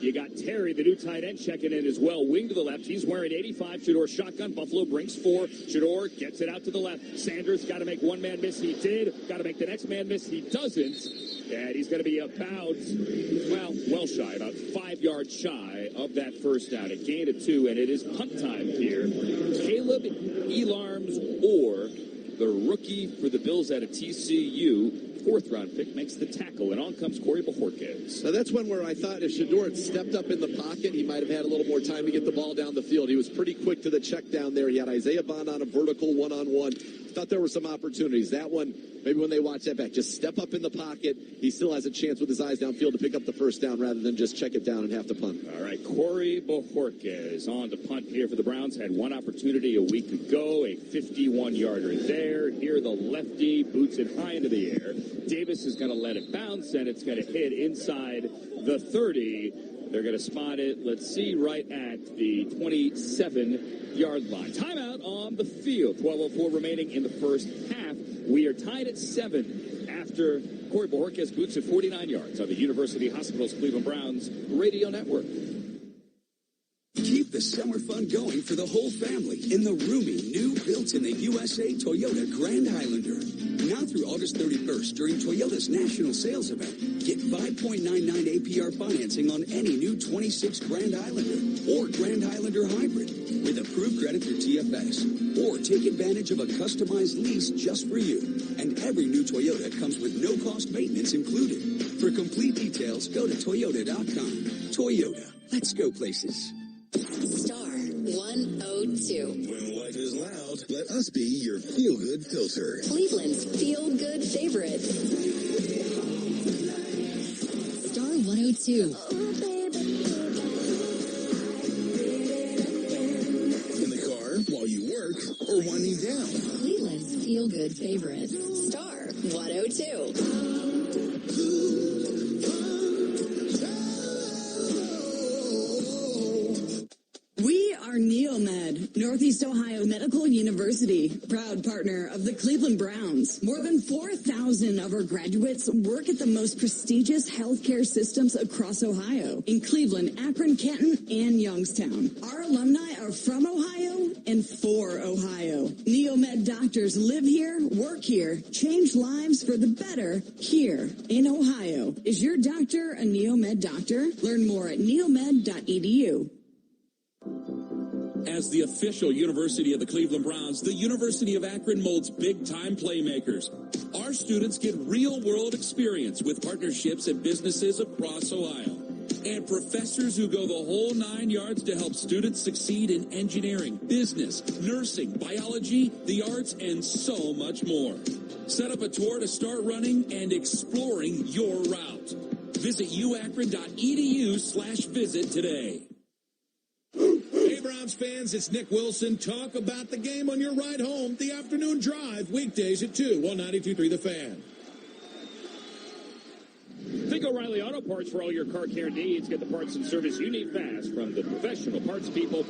You got Terry, the new tight end, checking in as well. Wing to the left. He's wearing 85. Shador shotgun. Buffalo brings 4. Shador gets it out to the left. Sanders got to make one man miss. He did. Got to make the next man miss. He doesn't. And he's going to be about, well shy, about 5 yards shy of that first down. A gain of 2, and it is punt time here. Caleb Elarms or the rookie for the Bills out of TCU, 4th-round pick, makes the tackle, and on comes Corey Bojorquez. Now, that's one where I thought if Shador had stepped up in the pocket, he might have had a little more time to get the ball down the field. He was pretty quick to the check down there. He had Isaiah Bond on a vertical one-on-one. Thought there were some opportunities. That one, maybe when they watch that back, just step up in the pocket. He still has a chance with his eyes downfield to pick up the first down rather than just check it down and have to punt. All right, Corey Bojorquez on to punt here for the Browns. Had one opportunity a week ago, a 51-yarder there. Here the lefty boots it high into the air. Davis is going to let it bounce, and it's going to hit inside the 30. They're going to spot it, let's see, right at the 27-yard line. Timeout on the field. 12:04 remaining in the first half. We are tied at 7 after Corey Bojorquez boots it 49 yards on the University Hospitals Cleveland Browns radio network. Keep the summer fun going for the whole family in the roomy, new built-in-the-USA Toyota Grand Highlander. Now through August 31st during Toyota's national sales event, get 5.99 APR financing on any new 26 Grand Highlander or Grand Highlander Hybrid with approved credit through TFS. Or take advantage of a customized lease just for you. And every new Toyota comes with no-cost maintenance included. For complete details, go to Toyota.com. Toyota. Let's go places. Star 102. When life is loud, let us be your feel-good filter. Cleveland's feel-good favorite. Star 102. In the car, while you work, or winding down. Cleveland's feel-good favorite. Star 102. We are Neomed, Northeast Ohio Medical University, proud partner of the Cleveland Browns. More than 4,000 of our graduates work at the most prestigious healthcare systems across Ohio, in Cleveland, Akron, Canton, and Youngstown. Our alumni are from Ohio and for Ohio. Neomed doctors live here, work here, change lives for the better here in Ohio. Is your doctor a Neomed doctor? Learn more at neomed.edu. As the official university of the Cleveland Browns, the University of Akron molds big-time playmakers. Our students get real-world experience with partnerships at businesses across Ohio. and professors who go the whole 9 yards to help students succeed in engineering, business, nursing, biology, the arts, and so much more. Set up a tour to start running and exploring your route. Visit uakron.edu/visit today. Hey, Browns fans, it's Nick Wilson. Talk about the game on your ride home, the afternoon drive, weekdays at 2 on 92.3 The Fan. Think O'Reilly Auto Parts for all your car care needs. Get the parts and service you need fast from the professional parts people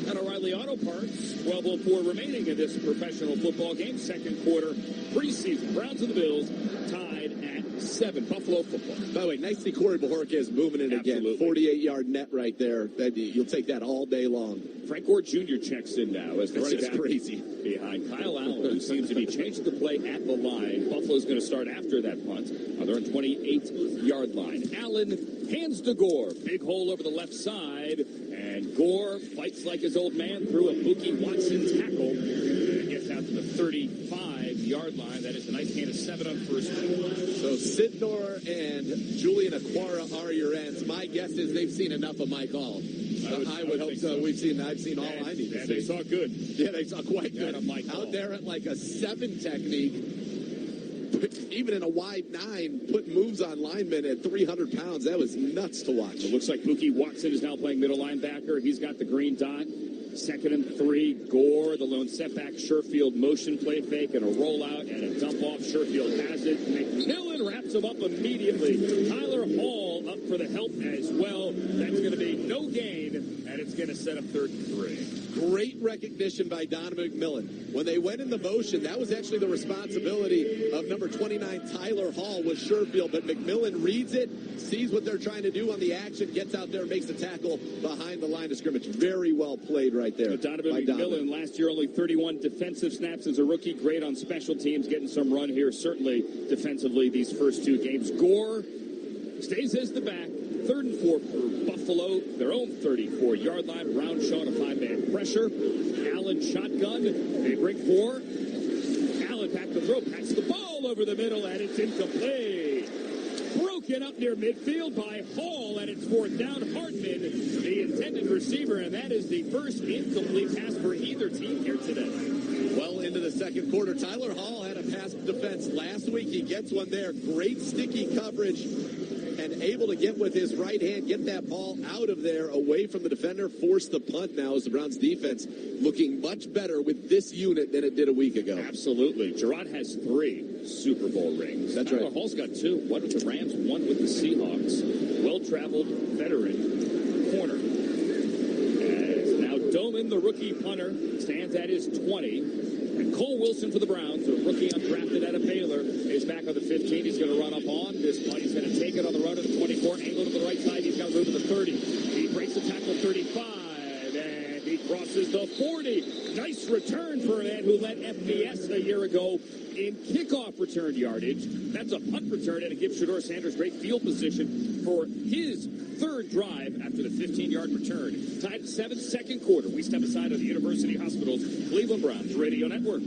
at O'Reilly Auto Parts. 12:04 remaining in this professional football game. Second quarter preseason. Browns and the Bills tied at 7. Buffalo football. By the way, nice to see Corey Bojorquez moving it again. 48-yard net right there. You'll take that all day long. Frank Gore Jr. checks in now as the running back crazy. Behind Kyle Allen, who seems to be changing the play at the line. Buffalo's going to start after that punt. They're on 28-yard line. Allen hands to Gore. Big hole over the left side. And Gore fights like his old man through a Mookie Watson tackle. And gets out to the 35-yard line. That is a nice gain of 7 on first down. So Sidnor and Julian Aquara are your ends. My guess is they've seen enough of Mike Hall. I would hope so. I've seen all I need to see. They saw good. Yeah, they saw quite good. Out there at like a 7 technique, even in a wide 9, put moves on linemen at 300 pounds. That was nuts to watch. It looks like Mookie Watson is now playing middle linebacker. He's got the green dot. 2nd and 3. Gore, the lone setback. Sherfield motion play fake and a rollout and a dump off. Sherfield has it. McMillan wraps him up immediately. Tyler Hall up for the help as well. That's going to be no gain, and it's going to set up 3rd and 3. Great recognition by Donovan McMillan. When they went in the motion, that was actually the responsibility of number 29, Tyler Hall, was Sherfield. But McMillan reads it, sees what they're trying to do on the action, gets out there, makes the tackle behind the line of scrimmage. Very well played right there. Donovan McMillan, last year only 31 defensive snaps as a rookie. Great on special teams, getting some run here, certainly defensively these first 2 games. Gore stays as the back. 3rd and 4 for Buffalo, their own 34-yard line. Brown showing a 5-man pressure. Allen shotgun. They bring 4. Allen back to throw. Pats the ball over the middle, and it's incomplete. Broken up near midfield by Hall, and it's 4th down. Hardman, the intended receiver, and that is the first incomplete pass for either team here today. Well into the second quarter. Tyler Hall had a pass defense last week. He gets one there. Great sticky coverage. And able to get with his right hand, get that ball out of there, away from the defender, force the punt now as the Browns defense looking much better with this unit than it did a week ago. Absolutely. Gerard has 3 Super Bowl rings. That's Tyler right. Hall's got 2. One with the Rams, one with the Seahawks. Well-traveled veteran corner. As now Doman, the rookie punter, stands at his 20. And Cole Wilson for the Browns, a rookie undrafted out of Baylor, is back on the 15. He's going to run up on this punt. He's going to take it on the run to the 24. Angle to the right side. He's got room to the 30. He breaks the tackle 35. And he crosses the 40. Nice return for a man who led FBS a year ago in kickoff return yardage. That's a punt return, and it gives Shedeur Sanders great field position for his 3rd drive after the 15-yard return. Tied at 7, second quarter. We step aside of the University Hospitals Cleveland Browns Radio Network.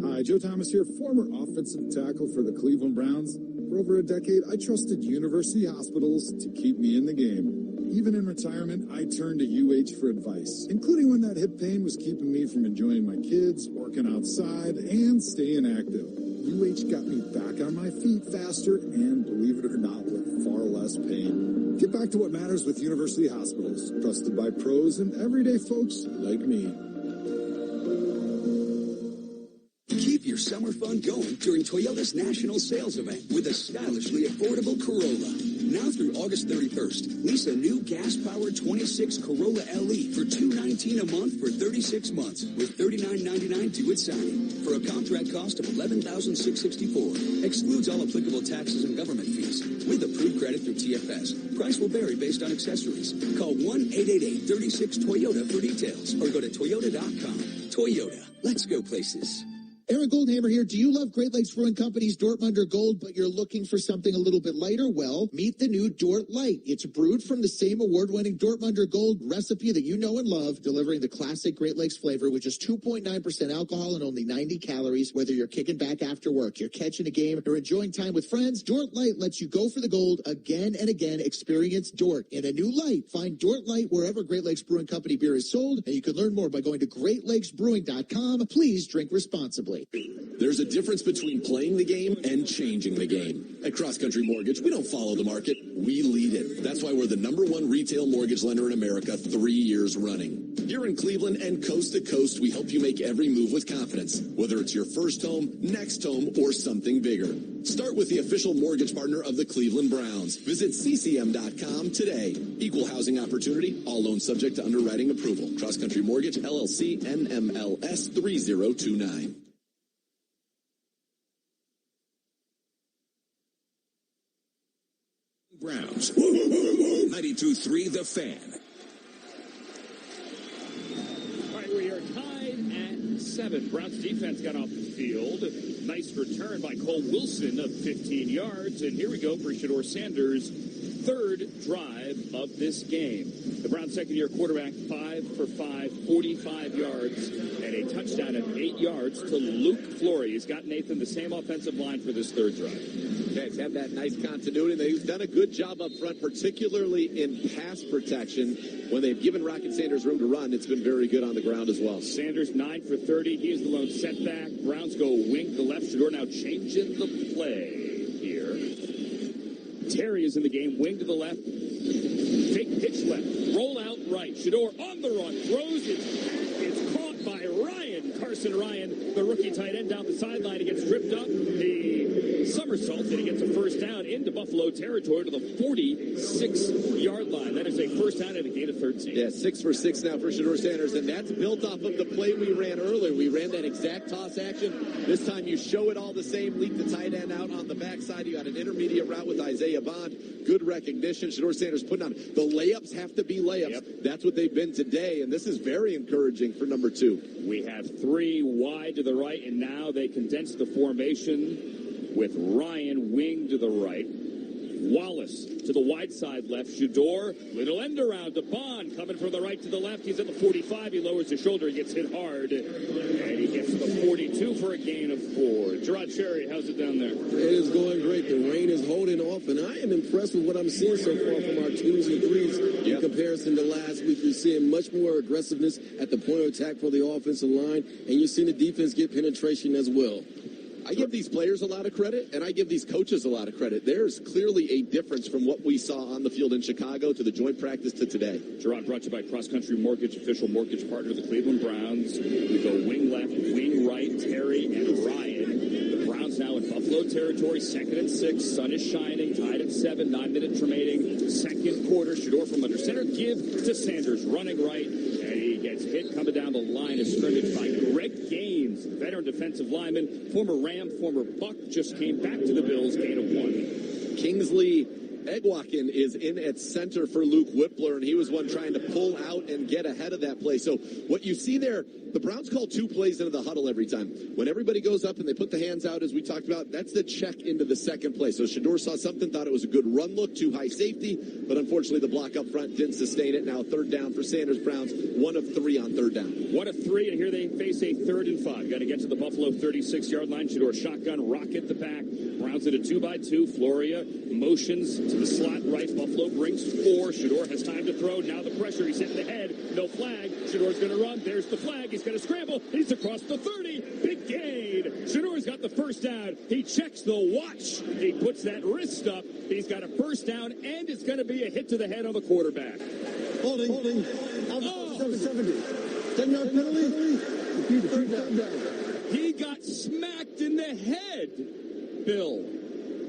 Hi, Joe Thomas here, former offensive tackle for the Cleveland Browns. For over a decade, I trusted University Hospitals to keep me in the game. Even in retirement, I turned to UH for advice, including when that hip pain was keeping me from enjoying my kids, working outside, and staying active. UH got me back on my feet faster and, believe it or not, with far less pain. Get back to what matters with University Hospitals, trusted by pros and everyday folks like me. Keep your summer fun going during Toyota's national sales event with a stylishly affordable Corolla. Now through August 31st, lease a new gas-powered 26 Corolla LE for $219 a month for 36 months with $39.99 due at signing for a contract cost of $11,664. Excludes all applicable taxes and government fees with approved credit through TFS. Price will vary based on accessories. Call 1-888-36-TOYOTA for details or go to Toyota.com. Toyota. Let's go places. Aaron Goldhammer here. Do you love Great Lakes Brewing Company's Dortmunder Gold, but you're looking for something a little bit lighter? Well, meet the new Dort Light. It's brewed from the same award-winning Dortmunder Gold recipe that you know and love, delivering the classic Great Lakes flavor with just 2.9% alcohol and only 90 calories. Whether you're kicking back after work, you're catching a game, or enjoying time with friends, Dort Light lets you go for the gold again and again. Experience Dort in a new light. Find Dort Light wherever Great Lakes Brewing Company beer is sold, and you can learn more by going to GreatLakesBrewing.com. Please drink responsibly. There's a difference between playing the game and changing the game. At Cross Country Mortgage, we don't follow the market, we lead it. That's why we're the #1 retail mortgage lender in America 3 years running. Here in Cleveland and coast to coast, we help you make every move with confidence, whether it's your first home, next home, or something bigger. Start with the official mortgage partner of the Cleveland Browns. Visit ccm.com today. Equal housing opportunity, all loans subject to underwriting approval. Cross Country Mortgage, LLC, NMLS 3029. Browns. 92.3 The Fan. All right, we are tied at 7. Browns defense got off the field. Nice return by Cole Wilson of 15 yards. And here we go for Shedeur Sanders' third drive of this game. The Browns' second-year quarterback, 5 for 5, 45 yards, and a touchdown of 8 yards to Luke Flory. He's got Nathan the same offensive line for this third drive. Jags have that nice continuity. They've done a good job up front, particularly in pass protection. When they've given Rocket Sanders room to run, it's been very good on the ground as well. Sanders 9 for 30. He is the lone setback. Browns go wing to the left. Shedeur now changing the play here. Terry is in the game. Wing to the left. Fake pitch left. Roll out right. Shedeur on the run. Throws it. It's caught by Ryan. Carson Ryan, the rookie tight end, down the sideline. He gets tripped up. He somersaults and he gets a first down into Buffalo territory to the 46-yard line. That is a first down and a gain of 13. Yeah, 6 for 6 now for Shedeur Sanders, and that's built off of the play we ran earlier. We ran that exact toss action. This time you show it all the same. Leak the tight end out on the backside. You got an intermediate route with Isaiah Bond. Good recognition. Shedeur Sanders putting on. The layups have to be layups. Yep. That's what they've been today, and this is very encouraging for number 2. We have 3 wide to the right, and now they condense the formation with Ryan wing to the right. Wallace to the wide side left. Shedeur, little end around to Bond, coming from the right to the left. He's at the 45. He lowers his shoulder. He gets hit hard. And he gets to the 42 for a gain of 4. Gerard Cherry, how's it down there? It is going great. The rain is holding off, and I am impressed with what I'm seeing so far from our 2s and 3s in comparison to last week. You're seeing much more aggressiveness at the point of attack for the offensive line, and you're seeing the defense get penetration as well. I give these players a lot of credit, and I give these coaches a lot of credit. There's clearly a difference from what we saw on the field in Chicago to the joint practice to today. Gerard brought to you by Cross Country Mortgage, official mortgage partner of the Cleveland Browns. We go wing left, wing right, Terry and Ryan. The Browns now in Buffalo territory, 2nd and 6. Sun is shining, tied at 7, 9 minutes remaining. Second quarter, Shedeur from under center, give to Sanders, running right, and he gets hit coming down the line of scrimmage by Greg Gaines, veteran defensive lineman, former Ram, former Buck, just came back to the Bills, gain of 1. Kingsley Egwakin is in at center for Luke Whippler, and he was one trying to pull out and get ahead of that play. So what you see there, the Browns call 2 plays into the huddle every time. When everybody goes up and they put the hands out, as we talked about, that's the check into the second play. So Shedeur saw something, thought it was a good run look, too high safety, but unfortunately the block up front didn't sustain it. Now 3rd down for Sanders. Browns, 1 of 3 on 3rd down. 1 of 3, and here they face a 3rd and 5. Got to get to the Buffalo 36-yard line. Shedeur shotgun, rocket the back. Browns at a 2-by-2. Floria motions to the slot right. Buffalo brings 4. Shedeur has time to throw. Now the pressure. He's hit in the head. No flag. Shedeur's going to run. There's the flag. He's going to scramble. He's across the 30. Big gain. Shedeur's got the first down. He checks the watch. He puts that wrist up. He's got a first down, and it's going to be a hit to the head on the quarterback. Holding. Oh. 770. 10-yard penalty. He got smacked in the head, Bill.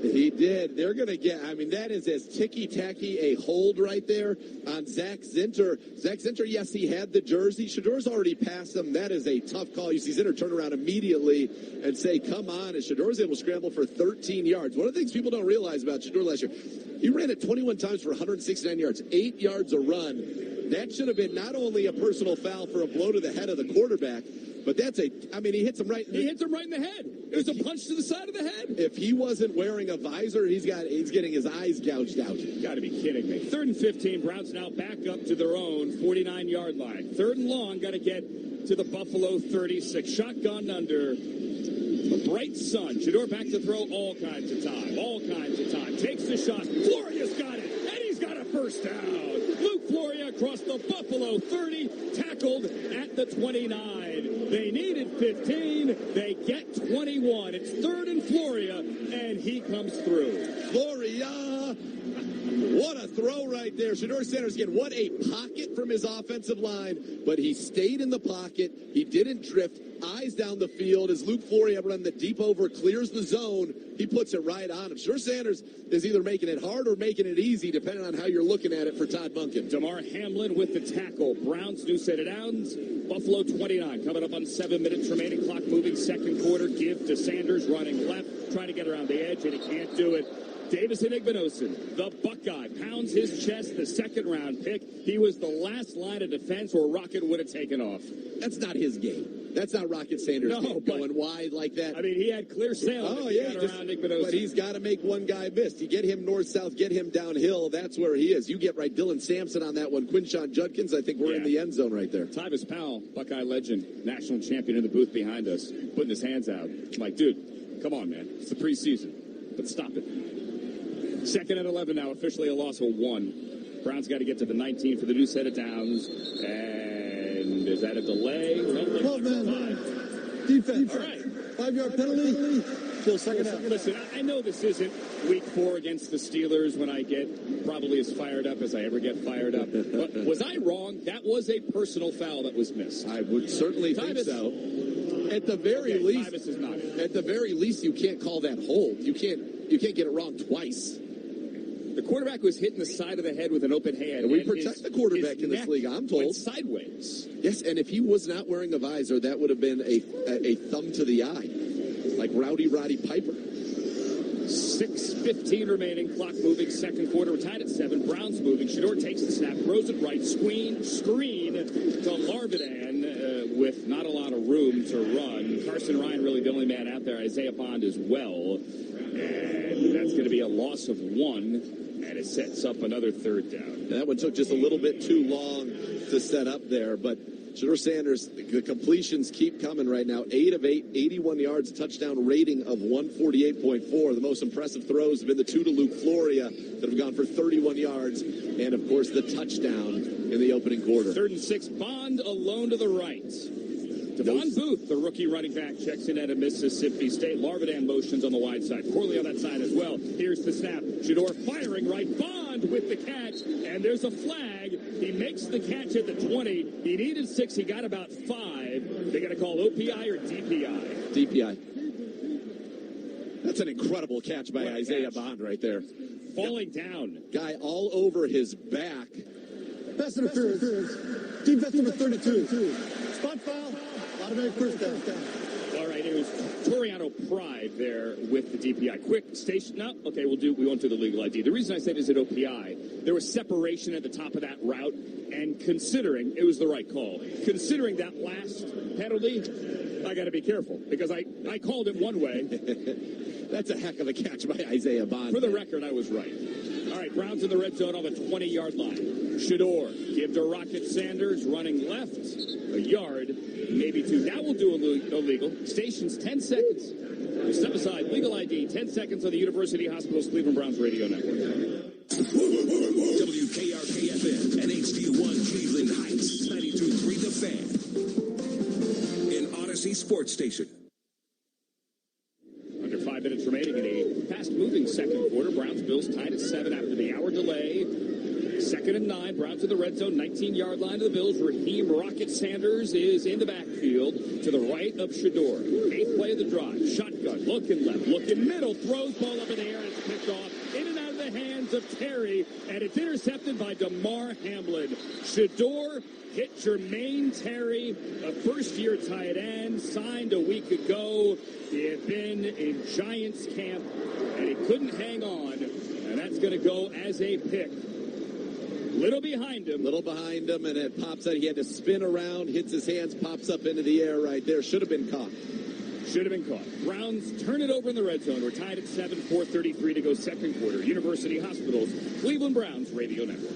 He did. They're going to get, I mean, that is as ticky-tacky a hold right there on Zach Zinter. Zach Zinter, yes, he had the jersey. Shedeur's already passed him. That is a tough call. You see Zinter turn around immediately and say, come on. And Shedeur's able to scramble for 13 yards. One of the things people don't realize about Shedeur last year, he ran it 21 times for 169 yards, 8 yards a run. That should have been not only a personal foul for a blow to the head of the quarterback, but he hits him right in the head. It was a punch to the side of the head. If he wasn't wearing a visor, he's getting his eyes gouged out. You got to be kidding me. 3rd and 15. Browns now back up to their own 49-yard line. 3rd and long. Got to get to the Buffalo 36. Shotgun under the bright sun. Shedeur back to throw all kinds of time. Takes the shot. Floria's got it. And he's got a first down. Luke Floria across the Buffalo 30. Tackled at the 29. They needed 15. They get 21. It's 3rd and Floria, and he comes through. Floria! What a throw right there. Shedeur Sanders again. What a pocket from his offensive line. But he stayed in the pocket. He didn't drift. Eyes down the field as Luke Floria run the deep over, clears the zone. He puts it right on him. Shedeur Sanders is either making it hard or making it easy, depending on how you're looking at it for Todd Monken. Damar Hamlin with the tackle. Browns new set of downs. Buffalo 29. Coming up on 7 minutes remaining. Clock moving. Second quarter. Give to Sanders running left. Trying to get around the edge, and he can't do it. Davison Igbinosun, the Buckeye, pounds his chest, the second-round pick. He was the last line of defense where Rocket would have taken off. That's not his game. That's not Rocket Sanders going wide like that. I mean, he had clear sailing around Igbinosun. But he's got to make one guy miss. You get him north-south, get him downhill, that's where he is. You get right Dylan Sampson on that one. Quinshon Judkins, I think we're in the end zone right there. Tyvis Powell, Buckeye legend, national champion in the booth behind us, putting his hands out. Like, dude, come on, man. It's the preseason. Let's stop it. 2nd and 11 now, officially a loss of 1. Browns got to get to the 19 for the new set of downs. And is that a delay? 12-man defense. All right. 5-yard penalty. Till second half. Listen, I know this isn't week 4 against the Steelers when I get probably as fired up as I ever get fired up. But was I wrong? That was a personal foul that was missed. I would certainly think so. At the very least, Tyvis is not. At the very least, you can't call that hold. You can't get it wrong twice. The quarterback was hitting the side of the head with an open hand. And we protect the quarterback in this league, I'm told. Went sideways. Yes, and if he was not wearing a visor, that would have been a thumb to the eye, like Rowdy Roddy Piper. 6:15 remaining, clock moving, second quarter. We're tied at 7. Browns moving. Shedeur takes the snap, throws it right, screen to Larvidan with not a lot of room to run. Carson Ryan really the only man out there. Isaiah Bond as well. And that's going to be a loss of 1. And it sets up another 3rd down. That one took just a little bit too long to set up there, but Shedeur Sanders, the completions keep coming right now. 8 of 8, 81 yards, touchdown rating of 148.4. The most impressive throws have been the 2 to Luke Floria that have gone for 31 yards, and of course the touchdown in the opening quarter. 3rd and 6, Bond alone to the right. Devon Booth, the rookie running back, checks in at a Mississippi State. Larvidan motions on the wide side. Corley on that side as well. Here's the snap. Shedeur firing right. Bond with the catch. And there's a flag. He makes the catch at the 20. He needed 6. He got about 5. They got to call OPI or DPI? DPI. That's an incredible catch by Isaiah Bond right there. Falling down. Guy all over his back. Pass interference. Defense number 32. Spot foul. Automatic first down. All right, it was Toriano Pride there with the DPI. Quick station. No, okay, we won't do the legal ID. The reason I said is at OPI, there was separation at the top of that route, and considering it was the right call, considering that last penalty, I got to be careful because I called it one way. That's a heck of a catch by Isaiah Bond. For the record, I was right. All right, Browns in the red zone on the 20-yard line. Shedeur, give to Rocket Sanders, running left, a yard, maybe 2. That will do illegal. Stations, 10 seconds. We'll step aside. Legal ID, 10 seconds on the University Hospitals Cleveland Browns radio network. WKRK-FM and HD1 Cleveland Heights, 92.3 The Fan. In Odyssey Sports Station. Under 5 minutes remaining in a fast-moving second quarter. Browns-Bills tied at 7 after the hour delay. 2nd and 9. Browns to the red zone. 19-yard line of the Bills. Raheem Rocket Sanders is in the backfield to the right of Shedeur. 8th play of the drive. Shotgun. Looking left. Looking middle. Throws ball up in the air. And it's picked off. In and out of the hands of Terry. And it's intercepted by Damar Hamlin. Shedeur hit Jermaine Terry, a first-year tight end, signed a week ago. He had been in Giants camp, and he couldn't hang on. And that's going to go as a pick. Little behind him. Little behind him, and it pops out. He had to spin around, hits his hands, pops up into the air right there. Should have been caught. Should have been caught. Browns turn it over in the red zone. We're tied at 7, 4:33 to go second quarter. University Hospitals, Cleveland Browns Radio Network.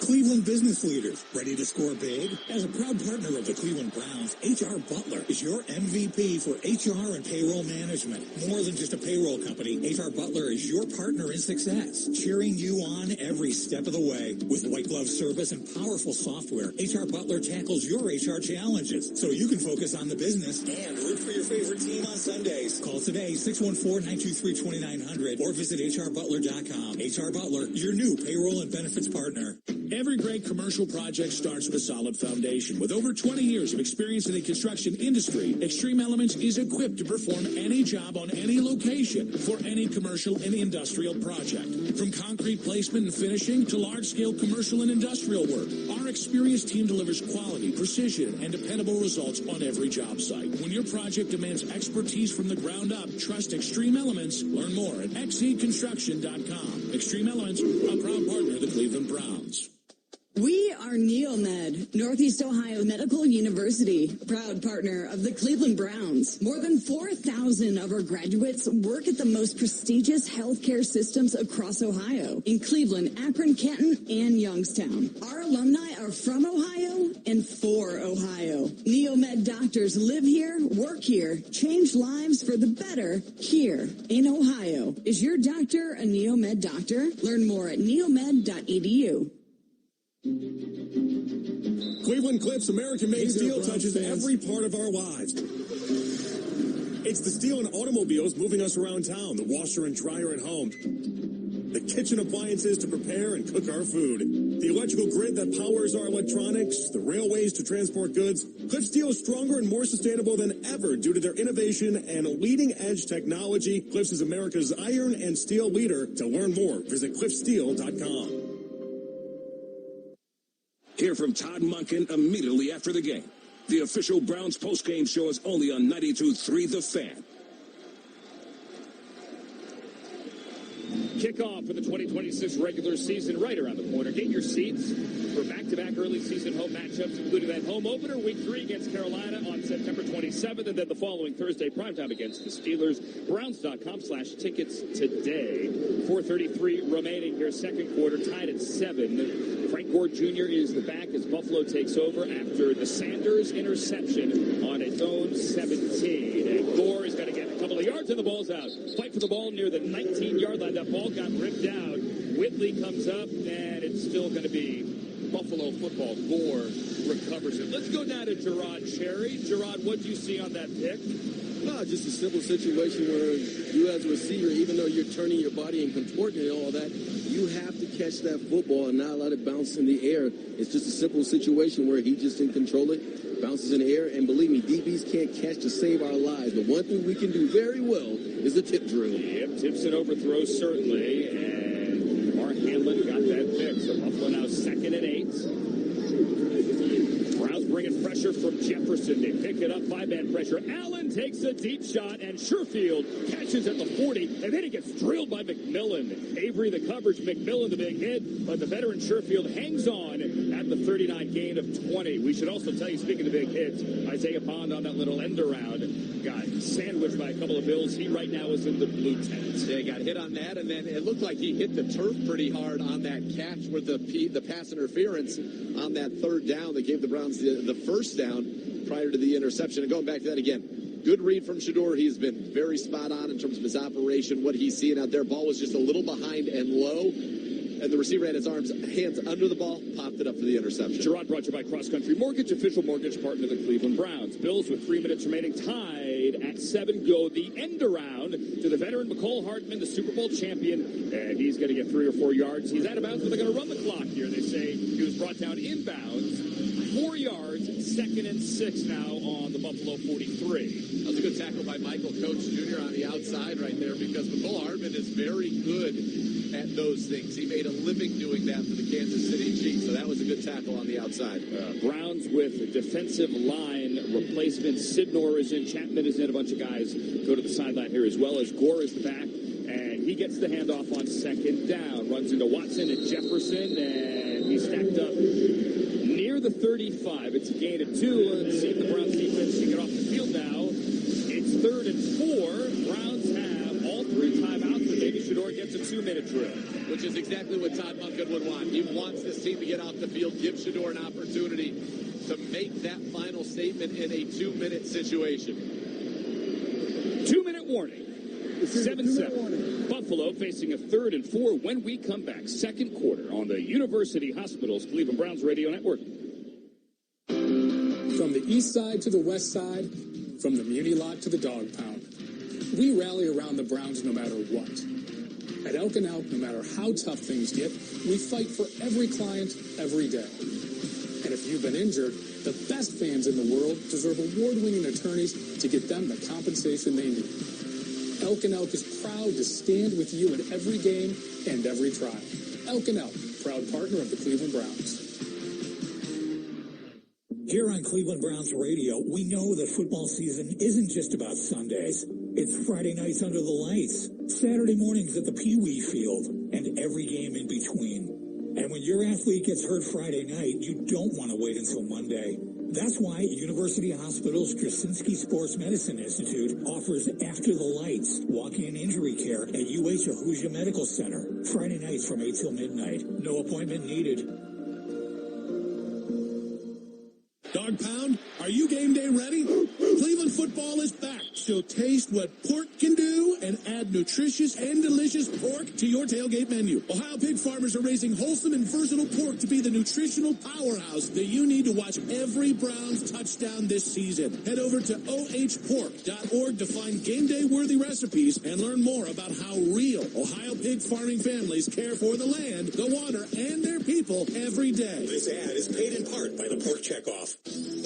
Cleveland business leaders, ready to score big? As a proud partner of the Cleveland Browns, HR Butler is your MVP for HR and payroll management. More than just a payroll company, HR Butler is your partner in success, cheering you on every step of the way. With white glove service and powerful software, HR Butler tackles your HR challenges so you can focus on the business and root for your favorite team on Sundays. Call today, 614-923-2900 or visit hrbutler.com. HR Butler, your new payroll and benefits partner. Every great commercial project starts with a solid foundation. With over 20 years of experience in the construction industry, Extreme Elements is equipped to perform any job on any location for any commercial and industrial project. From concrete placement and finishing to large-scale commercial and industrial work, our experienced team delivers quality, precision, and dependable results on every job site. When your project demands expertise from the ground up, trust Extreme Elements. Learn more at xeconstruction.com. Extreme Elements, a proud partner of the Cleveland Browns. We are Neomed, Northeast Ohio Medical University, proud partner of the Cleveland Browns. More than 4,000 of our graduates work at the most prestigious healthcare systems across Ohio, in Cleveland, Akron, Canton, and Youngstown. Our alumni are from Ohio and for Ohio. Neomed doctors live here, work here, change lives for the better here in Ohio. Is your doctor a Neomed doctor? Learn more at neomed.edu. Cleveland Cliffs American-made steel touches every part of our lives. It's the steel and automobiles moving us around town, the washer and dryer at home, the kitchen appliances to prepare and cook our food, the electrical grid that powers our electronics, the railways to transport goods. Cliff Steel is stronger and more sustainable than ever due to their innovation and leading-edge technology. Cliffs is America's iron and steel leader. To learn more, visit cliffsteel.com. Hear from Todd Monken immediately after the game. The official Browns postgame show is only on 92.3 The Fan. Kickoff for the 2026 regular season right around the corner. Get your seats for back-to-back early season home matchups, including that home opener week 3 against Carolina on September 27th, and then the following Thursday primetime against the Steelers. Browns.com/tickets today. 4:33 remaining here, second quarter, tied at 7. Frank Gore Jr. is the back as Buffalo takes over after the Sanders interception on its own 17. And Gore is going to get a couple of yards and the ball's out. Fight for the ball near the 19-yard line. That ball got ripped out. Whitley comes up, and it's still going to be Buffalo football. Gore recovers it. Let's go now to Gerard Cherry. Gerard, what do you see on that pick? No, just a simple situation where you as a receiver, even though you're turning your body and contorting and all that, you have to catch that football and not let it bounce in the air. It's just a simple situation where he just didn't control it, bounces in the air, and believe me, DBs can't catch to save our lives. But one thing we can do very well is the tip drill. Yep, tips and overthrows certainly, and Mark Hamlin got that pick. So Buffalo now 2nd and 8. Browns bringing pressure from Jefferson. They pick it up, 5-man pressure. Allen takes a deep shot, and Sherfield catches at the 40, and then he gets drilled by McMillan. Avery the coverage, McMillan the big hit, but the veteran Sherfield hangs on at the 39 gain of 20. We should also tell you, speaking of big hits, Isaiah Bond on that little end around got sandwiched by a couple of Bills. He right now is in the blue tent. Yeah, he got hit on that, and then it looked like he hit the turf pretty hard on that catch with the pass interference on that 3rd down that gave the Browns the first down prior to the interception. And going back to that again, good read from Shador. He's been very spot on in terms of his operation, what he's seeing out there. Ball was just a little behind and low, and the receiver had his hands under the ball, popped it up for the interception. Gerard brought to you by Cross Country Mortgage, official mortgage partner of the Cleveland Browns. Bills with 3 minutes remaining, tied at 7, go the end around to the veteran McCole Hartman, the Super Bowl champion, and he's going to get 3 or 4 yards. He's out of bounds, but they're going to run the clock here. They say he was brought down inbounds. 4 yards, 2nd and 6 now on the Buffalo 43. That was a good tackle by Michael Coach Jr. on the outside right there, because McCole Hartman is very good at those things. He made a living doing that for the Kansas City Chiefs, so that was a good tackle on the outside. Browns with defensive line replacements. Sidnor is in, Chapman is in, a bunch of guys go to the sideline here as well as Gore is the back, and he gets the handoff on second down. Runs into Watson and Jefferson, and he's stacked up near the 35. It's a gain of 2. Let's see if the Browns defense can get off the field now. It's 3rd and 4. Browns have all 3 timeouts, and maybe Shador gets a 2-minute drill. Which is exactly what Todd Monken would want. He wants this team to get off the field, give Shador an opportunity to make that final statement in a 2-minute situation. 2-minute warning. 7-7. Buffalo facing a 3rd and 4 when we come back. Second quarter on the University Hospitals Cleveland Browns Radio Network. From the east side to the west side, from the Muni Lot to the Dog Pound, we rally around the Browns no matter what. At Elk and Elk, no matter how tough things get, we fight for every client, every day. And if you've been injured, the best fans in the world deserve award-winning attorneys to get them the compensation they need. Elk and Elk is proud to stand with you in every game and every trial. Elk and Elk, proud partner of the Cleveland Browns. Here on Cleveland Browns Radio, we know that football season isn't just about Sundays. It's Friday nights under the lights, Saturday mornings at the Pee Wee Field, and every game in between. And when your athlete gets hurt Friday night, you don't want to wait until Monday. That's why University Hospital's Straczynski Sports Medicine Institute offers After the Lights walk-in injury care at UH Ahuja Medical Center. Friday nights from 8 till midnight. No appointment needed. Dog Pound, are you game day ready? Cleveland football is back, so taste what pork can do and add nutritious and delicious pork to your tailgate menu. Ohio pig farmers are raising wholesome and versatile pork to be the nutritional powerhouse that you need to watch every Browns touchdown this season. Head over to ohpork.org to find game day worthy recipes and learn more about how real Ohio pig farming families care for the land, the water, and their people every day. This ad is paid in part by the Pork Checkoff.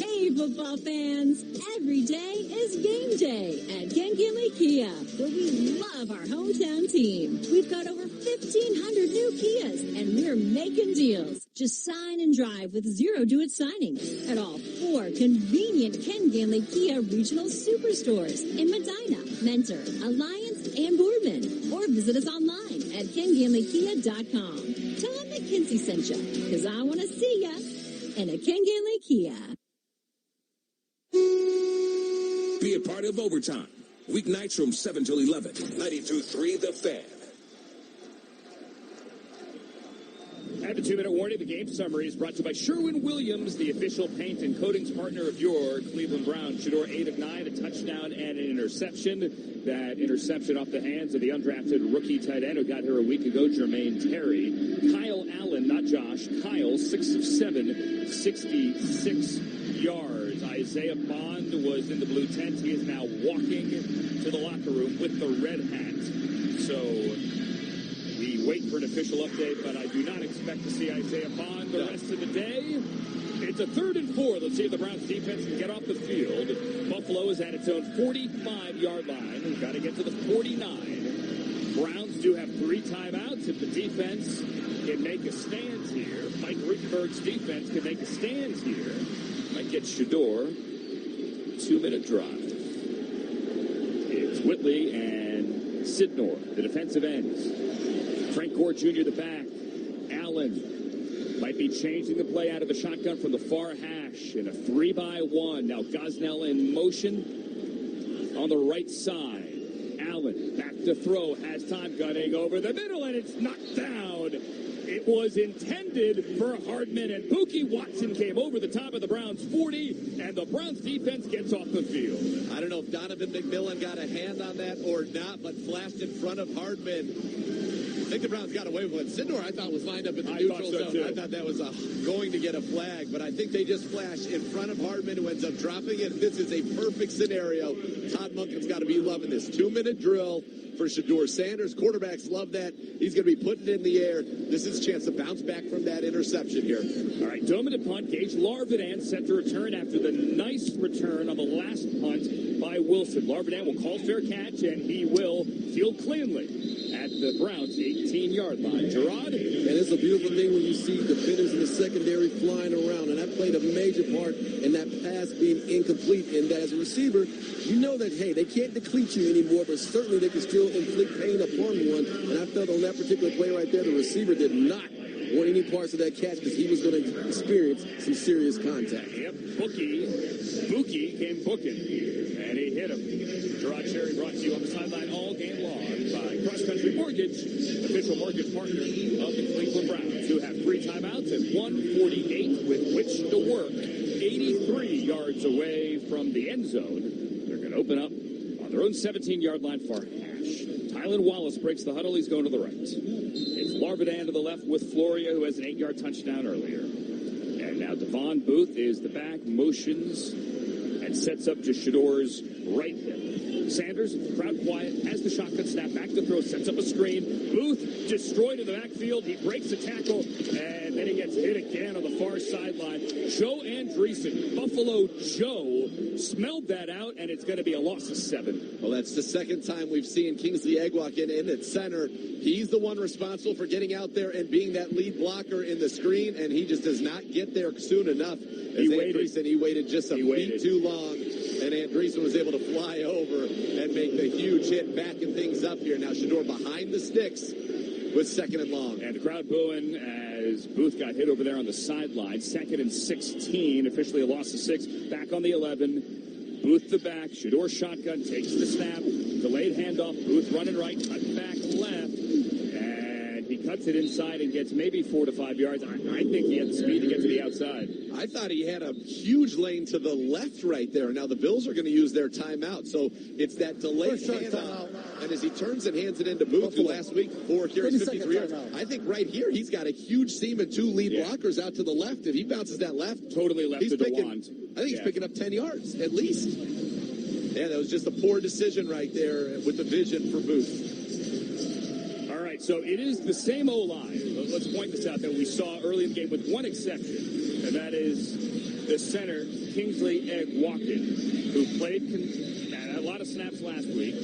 Hey, football fans! Every day is game day at Ken Kinley Kia, where we love our hometown team. We've got over 1,500 new Kias, and we're making deals. Just sign and drive with zero do-it signings at all 4 convenient Ken Kinley Kia regional superstores in Medina, Mentor, Alliance, and Boardman. Or visit us online at KenGinleyKia.com. Tell them that Kinsey sent you, because I want to see ya. And a Ken Kinley Kia. Be a part of Overtime. Weeknights from 7 till 11. 92.3 The Fan. And the 2-minute warning, the game summary is brought to you by Sherwin-Williams, the official paint and coatings partner of your Cleveland Browns. Shador 8 of 9, a touchdown and an interception. That interception off the hands of the undrafted rookie tight end who got here a week ago, Jermaine Terry. Kyle Allen, not Josh, Kyle, 6 of 7, 66 yards. Isaiah Bond was in the blue tent. He is now walking to the locker room with the red hat. So we wait for an official update, but I do not expect to see Isaiah Bond the rest of the day. It's a 3rd and 4. Let's see if the Browns defense can get off the field. Buffalo is at its own 45-yard line. We've got to get to the 49. Browns do have 3 timeouts. If the defense can make a stand here, Mike Rittenberg's defense can make a stand here, might get Shador 2-minute drive. It's Whitley and Sidnor, the defensive ends. Frank Gore Jr., the back. Allen might be changing the play out of the shotgun from the far hash in a 3-by-1. Now Gosnell in motion on the right side. Allen back to throw, has time, gunning over the middle, and it's knocked down. It was intended for Hardman, and Pookie Watson came over the top of the Browns 40, and the Browns defense gets off the field. I don't know if Donovan McMillan got a hand on that or not, but flashed in front of Hardman. I think the Browns got away with it. Sidnor, I thought, was lined up in the neutral zone. I thought that was going to get a flag, but I think they just flashed in front of Hardman, who ends up dropping it. This is a perfect scenario. Todd Monken's got to be loving this. 2-minute drill for Shador Sanders. Quarterbacks love that. He's going to be putting it in the air. This is a chance to bounce back from that interception here. All right, Domo to punt. Gage Larvidan set to return after the nice return on the last punt by Wilson. Larvidan will call fair catch, and he will field cleanly at the Browns' 18-yard line. Gerard? And it's a beautiful thing when you see defenders in the secondary flying around, and that played a major part in that pass being incomplete. And as a receiver, you know that, hey, they can't deplete you anymore, but certainly they can still inflict pain upon one. And I felt on that particular play right there, the receiver did not want any parts of that catch because he was going to experience some serious contact. Yep, Buki came booking, and he hit him. Gerard Cherry brought to you on the sideline all game long by Cross Country Mortgage, official mortgage partner of the Cleveland Browns, who have 3 timeouts and 1:48 with which to work. 83 yards away from the end zone. They're going to open up on their own 17-yard line for hash. Tylan Wallace breaks the huddle. He's going to the right. It's Larvidan to the left with Floria, who has an 8-yard touchdown earlier. And now Devon Booth is the back, motions, and sets up to Shador's right hip. Sanders, crowd quiet, has the shotgun snap, back to throw, sets up a screen. Booth destroyed in the backfield. He breaks the tackle, and then he gets hit again on the far sideline. Joe Andreessen, Buffalo Joe, smelled that out, and it's going to be a loss of 7. Well, that's the second time we've seen Kingsley Egwalk in at center. He's the one responsible for getting out there and being that lead blocker in the screen, and he just does not get there soon enough. He waited just a beat too long, and Andreessen was able to fly over and make the huge hit, backing things up here. Now Shador behind the sticks with 2nd and long. And the crowd booing as Booth got hit over there on the sideline. 2nd and 16, officially a loss of 6. Back on the 11. Booth the back. Shador shotgun, takes the snap. Delayed handoff. Booth running right, cut back left. And he cuts it inside and gets maybe 4 to 5 yards. I think he had the speed to get to the outside. I thought he had a huge lane to the left right there. Now the Bills are going to use their timeout. So it's that delayed handoff. And as he turns and hands it into Booth, who last week, 4 carries, 53 yards. I think right here, he's got a huge seam and 2 lead blockers out to the left. If he bounces that left, totally left to DeWant. I think he's picking up 10 yards, at least. Yeah, that was just a poor decision right there with the vision for Booth. All right, so it is the same O-line. Let's point this out that we saw early in the game with one exception, and that is the center, Kingsley Egwalkin, who played a lot of snaps last week,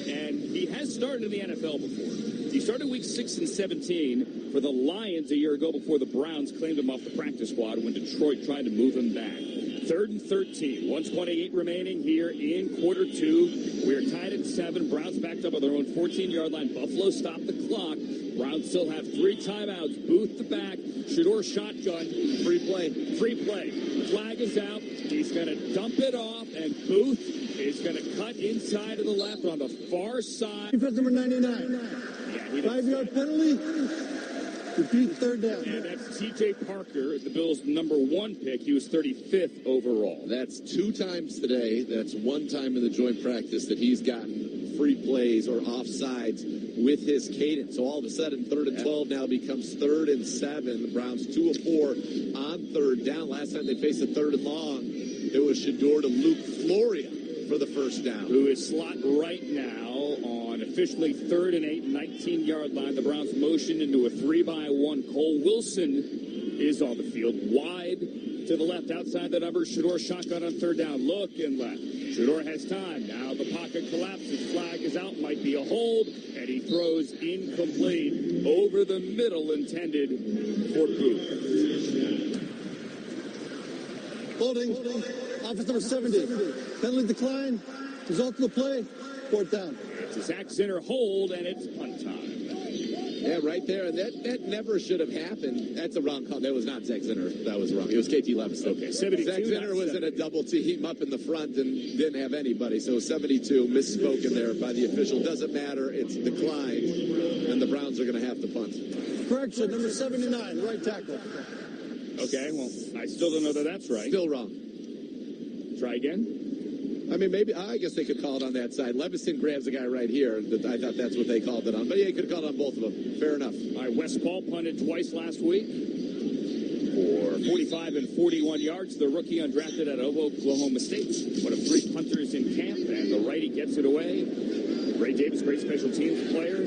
and he has started in the NFL before. He started week 6 and 17 for the Lions a year ago before the Browns claimed him off the practice squad when Detroit tried to move him back. 3rd and 13, 1:28 remaining here in quarter 2. We are tied at 7. Browns backed up on their own 14-yard line. Buffalo stopped the clock. Browns still have 3 timeouts. Booth the back. Shador shotgun. Free play. Flag is out. He's going to dump it off, and Booth is going to cut inside to the left on the far side. Defense number 99. 5-yard penalty. Repeat 3rd down. And that's T.J. Parker, the Bills' number 1 pick. He was 35th overall. That's 2 times today. That's 1 time in the joint practice that he's gotten free plays or offsides with his cadence. So all of a sudden, 3rd and 12 now becomes 3rd and 7. The Browns 2 of 4 on 3rd down. Last time they faced a 3rd and long, it was Shador to Luke Floria for the first down. Who is slot right now on officially 3rd and 8, 19-yard line. The Browns motion into a 3-by-1. Cole Wilson is on the field, wide to the left, outside the numbers. Shador shotgun on 3rd down, looking left. Shador has time. Now the pocket collapses. Flag is out, might be a hold, and he throws incomplete over the middle, intended for Booth. Holding. Offense number 70. Penalty decline. Result of the play. 4th down. It's a Zach Zinner hold, and it's punt time. Yeah, right there. That never should have happened. That's a wrong call. That was not Zach Zinner. That was wrong. It was KT Levis. Okay, 72. Zach Zinner was in a double team up in the front and didn't have anybody. So 72, misspoken there by the official. Doesn't matter. It's declined, and the Browns are going to have to punt. Correction, number 79, right tackle. Okay, well, I still don't know that that's right. Still wrong. Try again. I mean, maybe, I guess they could call it on that side. Leviston grabs a guy right here. I thought that's what they called it on. But yeah, you could have called it on both of them. Fair enough. All right, West Paul punted twice last week for 45 and 41 yards. The rookie undrafted out of Oklahoma State. One of 3 punters in camp, and the righty gets it away. Ray Davis, great special teams player,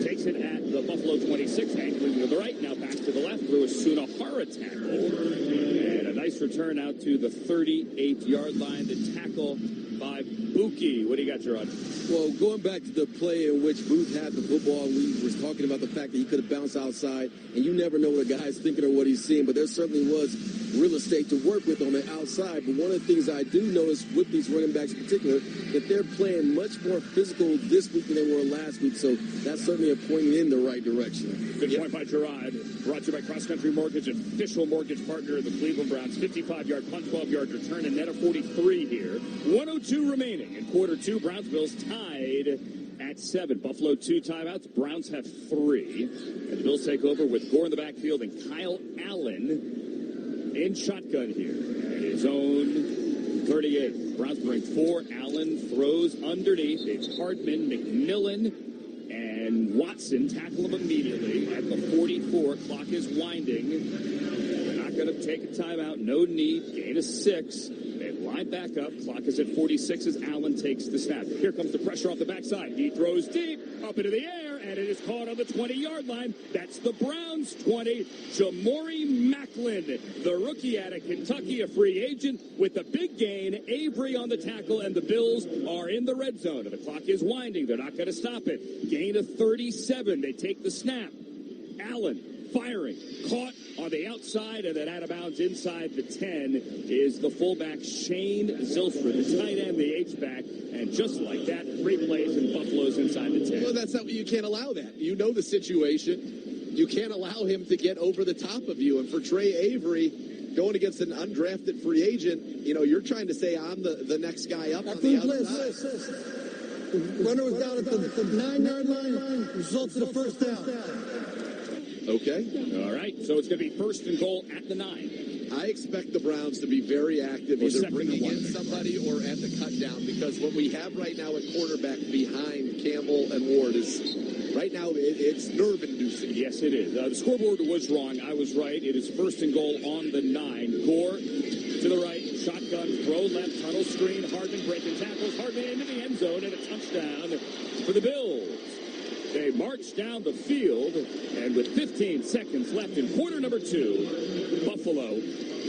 takes it at the Buffalo 26, angling to the right, now back to the left through a Sunahara tackle. And a nice return out to the 38-yard line. The tackle 5. Buki, what do you got, Gerard? Well, going back to the play in which Booth had the football, we were talking about the fact that he could have bounced outside, and you never know what a guy's thinking or what he's seeing, but there certainly was real estate to work with on the outside. But one of the things I do notice with these running backs in particular, that they're playing much more physical this week than they were last week, so that's certainly a pointing in the right direction. Good point by Gerard. Brought to you by Cross Country Mortgage, official mortgage partner of the Cleveland Browns. 55-yard punt, 12-yard return, and net of 43 here. 1:02 remaining in quarter 2. Browns Bills tied at 7. Buffalo 2 timeouts. Browns have 3. And the Bills take over with Gore in the backfield and Kyle Allen in shotgun here at his own 38. Browns bring 4. Allen throws underneath. It's Hardman, McMillan, and Watson tackle him immediately at the 44. Clock is winding. They're not going to take a timeout. No need. Gain of 6. They line back up. Clock is at 46 as Allen takes the snap. Here comes the pressure off the backside. He throws deep, up into the air, and it is caught on the 20-yard line. That's the Browns' 20. Jamori Macklin, the rookie out of Kentucky, a free agent with the big gain. Avery on the tackle, and the Bills are in the red zone. The clock is winding. They're not going to stop it. Gain of 37. They take the snap. Allen firing. Caught on the outside and then out of bounds inside the 10 is the fullback Shane Zilstra, the tight end, the H-back. And just like that, 3 plays and Buffalo's inside the 10. Well, that's not, you can't allow that. You know the situation. You can't allow him to get over the top of you. And for Trey Avery, going against an undrafted free agent, you know, you're trying to say I'm the next guy up on the outside. Runner was down at the 9-yard line, results in a first down. Okay. All right, so it's going to be 1st and goal at the 9. I expect the Browns to be very active, either bringing in somebody or at the cut down, because what we have right now at quarterback behind Campbell and Ward is, right now, it's nerve-inducing. Yes, it is. The scoreboard was wrong. I was right. It is 1st and goal on the 9. Gore to the right, shotgun, throw left, tunnel screen, Hardman breaking tackles, Hardman into the end zone, and a touchdown for the Bills. They march down the field, and with 15 seconds left in quarter number 2, Buffalo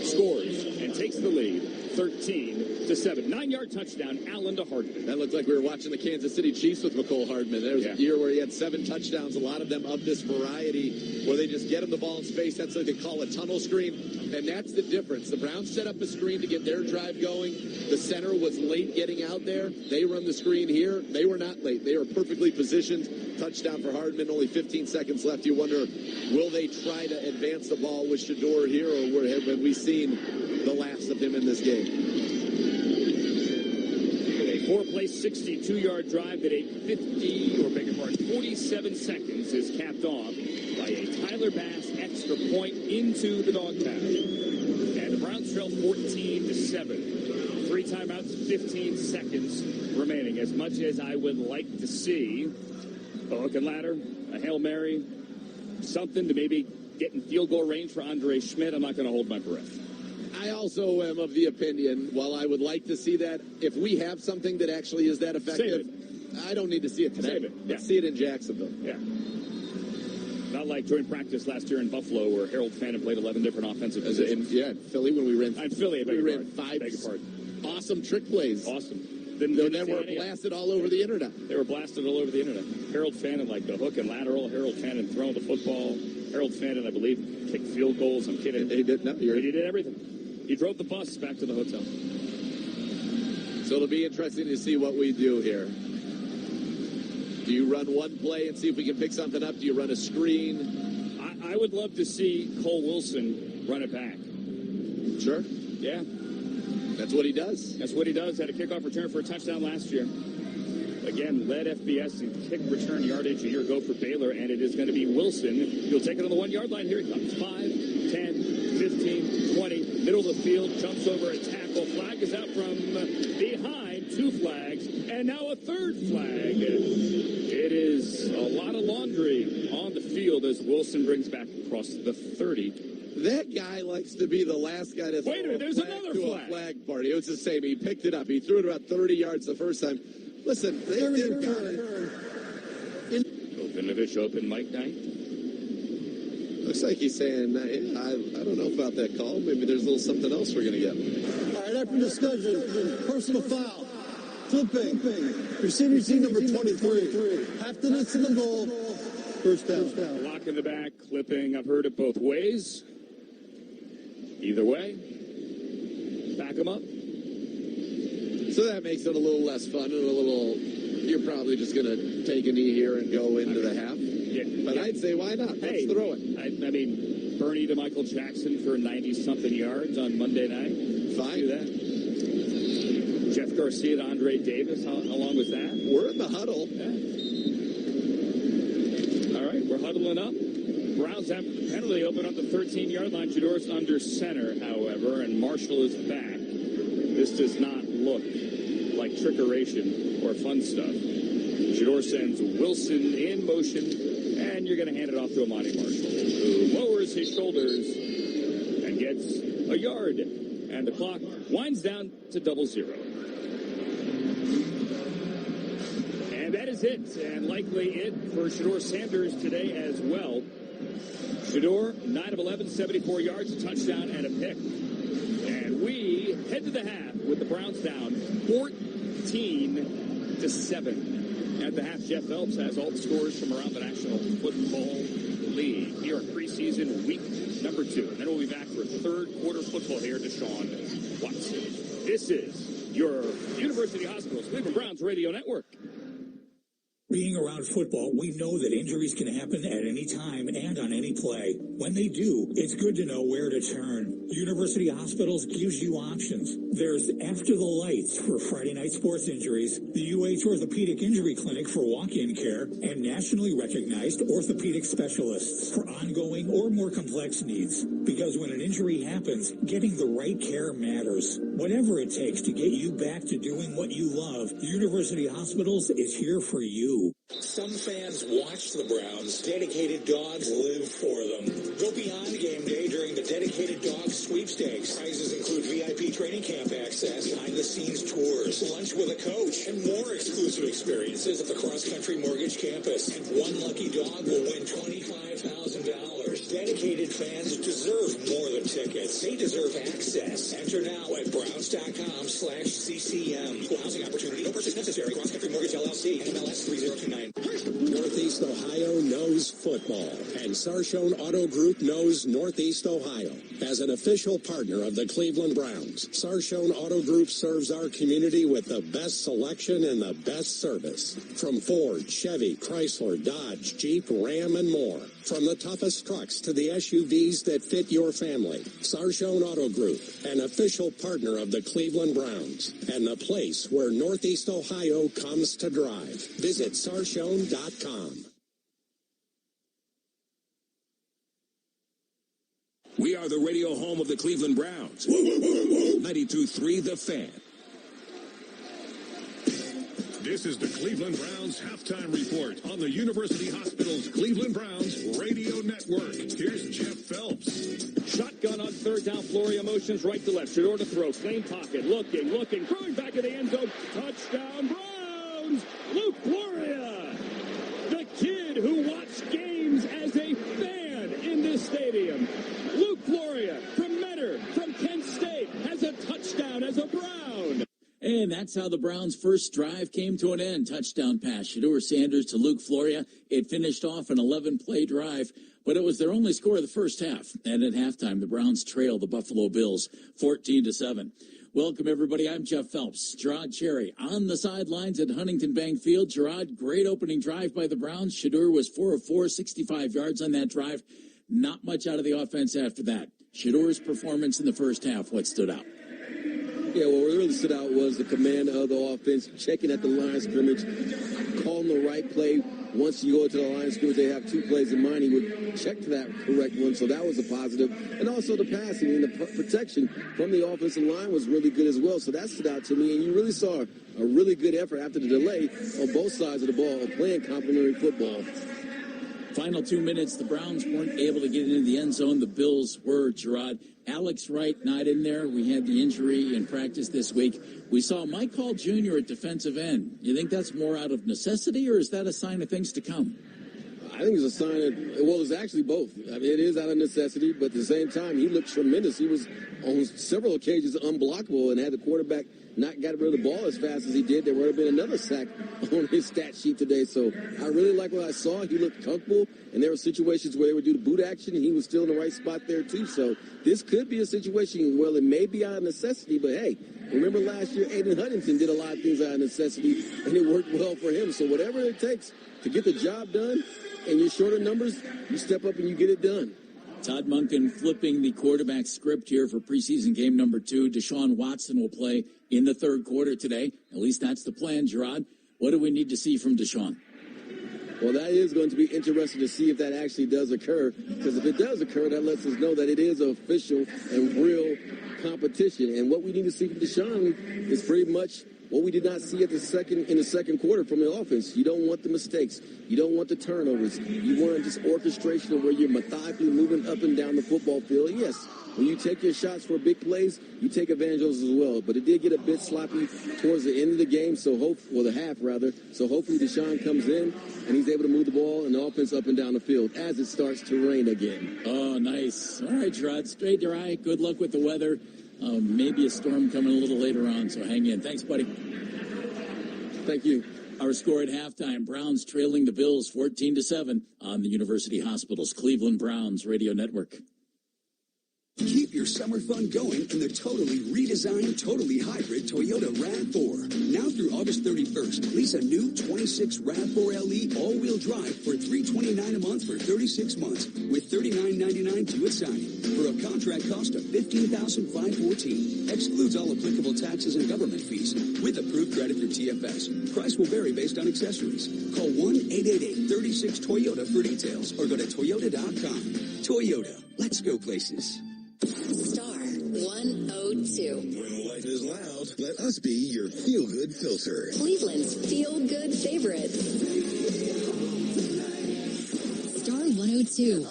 scores and takes the lead 13-7. 9-yard touchdown, Allen to Hardman. That looked like we were watching the Kansas City Chiefs with McCole Hardman. There was a year where he had 7 touchdowns, a lot of them of this variety, where they just get him the ball in space. That's what they call a tunnel screen, and that's the difference. The Browns set up a screen to get their drive going. The center was late getting out there. They run the screen here. They were not late. They were perfectly positioned. Touchdown for Hardman, only 15 seconds left. You wonder, will they try to advance the ball with Shador here, or have we seen the last of him in this game? A 4-play, 62-yard drive that 47 seconds is capped off by a Tyler Bass extra point into the dog pound. And the Browns trail 14-7. 3 timeouts, 15 seconds remaining. As much as I would like to see a hook and ladder, a Hail Mary, something to maybe get in field goal range for Andre Schmidt, I'm not going to hold my breath. I also am of the opinion, while I would like to see that, if we have something that actually is that effective, I don't need to see it today. Save it. Let's see it in Jacksonville. Yeah. Not like joint practice last year in Buffalo where Harold Fannin played 11 different offensive positions. In Philly when we ran. In Philly, we ran 5 awesome trick plays. Awesome. Then were blasted all over the internet. They were blasted all over the internet. Harold Fannin, like the hook and lateral. Harold Fannin throwing the football. Harold Fannin, I believe, kicked field goals. I'm kidding. He did nothing. He did everything. He drove the bus back to the hotel. So it'll be interesting to see what we do here. Do you run one play and see if we can pick something up? Do you run a screen? I would love to see Cole Wilson run it back. Sure. Yeah. That's what he does. That's what he does. Had a kickoff return for a touchdown last year. Again, led FBS in kick return yardage a year ago for Baylor, and it is going to be Wilson. He'll take it on the 1-yard line. Here he comes. 5, 10, 15, 20. Middle of the field. Jumps over a tackle. Flag is out from behind. 2 flags. And now a 3rd flag. It is a lot of laundry on the field as Wilson brings back across the 30. That guy likes to be the last guy to throw a flag party. It was the same. He picked it up. He threw it about 30 yards the first time. Listen, they've got it. Vinovich open Mike Knight. Looks like he's saying, I don't know about that call. Maybe there's a little something else we're going to get. All right, after discussion, personal foul. Flipping. Receiver seat number 23. Have to listen to the ball. First down. Lock in the back, clipping. I've heard it both ways. Either way, back them up. So that makes it a little less fun and a little, you're probably just going to take a knee here and go into the half. Yeah. But I'd say, why not? Let's throw it. I mean, Bernie to Michael Jackson for 90-something yards on Monday night. Fine. Do that. Jeff Garcia to Andre Davis. How long was that? We're in the huddle. Yeah. All right, we're huddling up. Browns have a penalty open up the 13-yard line. Shador's under center, however, and Marshall is back. This does not look like trickeration or fun stuff. Shador sends Wilson in motion, and you're going to hand it off to Amani Marshall, who lowers his shoulders and gets a yard. And the clock winds down to 0-0. And that is it, and likely it for Shador Sanders today as well. Shador, 9 of 11, 74 yards, a touchdown, and a pick. And we head to the half with the Browns down 14-7. At the half, Jeff Phelps has all the scores from around the National Football League here in preseason week number 2. And then we'll be back for third quarter football here to Sean Watson. This is your University Hospitals Cleveland Browns Radio Network. Being around football, we know that injuries can happen at any time and on any play. When they do, it's good to know where to turn. University Hospitals gives you options. There's After the Lights for Friday night sports injuries, the UH Orthopedic Injury Clinic for walk-in care, and nationally recognized orthopedic specialists for ongoing or more complex needs. Because when an injury happens, getting the right care matters. Whatever it takes to get you back to doing what you love, University Hospitals is here for you. Some fans watch the Browns. Dedicated dogs live for them. Go beyond game day during the Dedicated Dog Sweepstakes. Prizes include VIP training camp access, behind-the-scenes tours, lunch with a coach, and more exclusive experiences at the cross-country mortgage campus. And one lucky dog will win $25,000. Dedicated fans deserve more than tickets. They deserve access. Enter now at browns.com/CCM. Equal housing opportunity. No purchase necessary. Cross-country mortgage LLC. NMLS 3029. Northeast Ohio knows football, and Sarshone Auto Group knows Northeast Ohio. As an official partner of the Cleveland Browns, Sarshone Auto Group serves our community with the best selection and the best service. From Ford, Chevy, Chrysler, Dodge, Jeep, Ram, and more. From the toughest trucks to the SUVs that fit your family. Sarshone Auto Group, an official partner of the Cleveland Browns, and the place where Northeast Ohio comes to drive. Visit Sarshone.com. We are the radio home of the Cleveland Browns. 92.3 The Fan. This is the Cleveland Browns halftime report on the University Hospitals Cleveland Browns Radio Network. Here's Jeff Phelps. Shotgun on third down. Floria motions right to left. Shador to throw. Clean pocket. Looking. Throwing back in the end zone. Touchdown Browns. Luke Floria. The kid who watched games as a fan in this stadium. Luke Floria from Mentor, from Kent State, has a touchdown as a Brown. And that's how the Browns' first drive came to an end. Touchdown pass, Shador Sanders to Luke Floria. It finished off an 11-play drive, but it was their only score of the first half. And at halftime, the Browns trailed the Buffalo Bills 14-7. Welcome, everybody. I'm Jeff Phelps. Gerard Cherry on the sidelines at Huntington Bank Field. Gerard, great opening drive by the Browns. Shador was 4 of 4, 65 yards on that drive. Not much out of the offense after that. Shador's performance in the first half, what stood out? Yeah, what really stood out was the command of the offense, checking at the line of scrimmage, calling the right play. Once you go to the line of scrimmage, they have 2 plays in mind. He would check to that correct one, so that was a positive. And also the passing and the protection from the offensive line was really good as well, so that stood out to me. And you really saw a really good effort after the delay on both sides of the ball of playing complementary football. Final 2 minutes, the Browns weren't able to get into the end zone. The Bills were, Gerard. Alex Wright not in there. We had the injury in practice this week. We saw Mike Hall Jr. at defensive end. You think that's more out of necessity, or is that a sign of things to come? I think it's a sign that, well, it's actually both. I mean, it is out of necessity, but at the same time, he looked tremendous. He was on several occasions unblockable, and had the quarterback not got rid of the ball as fast as he did, there would have been another sack on his stat sheet today. So I really like what I saw. He looked comfortable, and there were situations where they would do the boot action, and he was still in the right spot there too. So this could be a situation, well, it may be out of necessity, but hey, remember last year, Aiden Huntington did a lot of things out of necessity, and it worked well for him. So whatever it takes to get the job done, and your shorter numbers, you step up and you get it done. Todd Monken flipping the quarterback script here for preseason game number 2. Deshaun Watson will play in the third quarter today. At least that's the plan, Gerard. What do we need to see from Deshaun? Well, that is going to be interesting to see if that actually does occur, because if it does occur, that lets us know that it is official and real competition. And what we need to see from Deshaun is pretty much what we did not see in the second quarter from the offense. You don't want the mistakes. You don't want the turnovers. You want just orchestration where you're methodically moving up and down the football field. Yes, when you take your shots for big plays, you take advantage of those as well. But it did get a bit sloppy towards the end of the game, the half rather. So hopefully Deshaun comes in and he's able to move the ball and the offense up and down the field as it starts to rain again. Oh, nice. All right, Gerard, straight to right. Good luck with the weather. Maybe a storm coming a little later on, so hang in. Thanks, buddy. Thank you. Our score at halftime, Browns trailing the Bills 14-7 on the University Hospital's Cleveland Browns radio network. Keep your summer fun going in the totally redesigned, totally hybrid Toyota RAV4. Now through August 31st, lease a new 26 RAV4 LE all-wheel drive for $329 a month for 36 months with $39.99 due at signing for a contract cost of $15,514. Excludes all applicable taxes and government fees with approved credit through TFS. Price will vary based on accessories. Call 1-888-36-TOYOTA for details or go to Toyota.com. Toyota, let's go places. Star 102. When life is loud, let us be your feel-good filter. Cleveland's feel-good favorite. Star 102.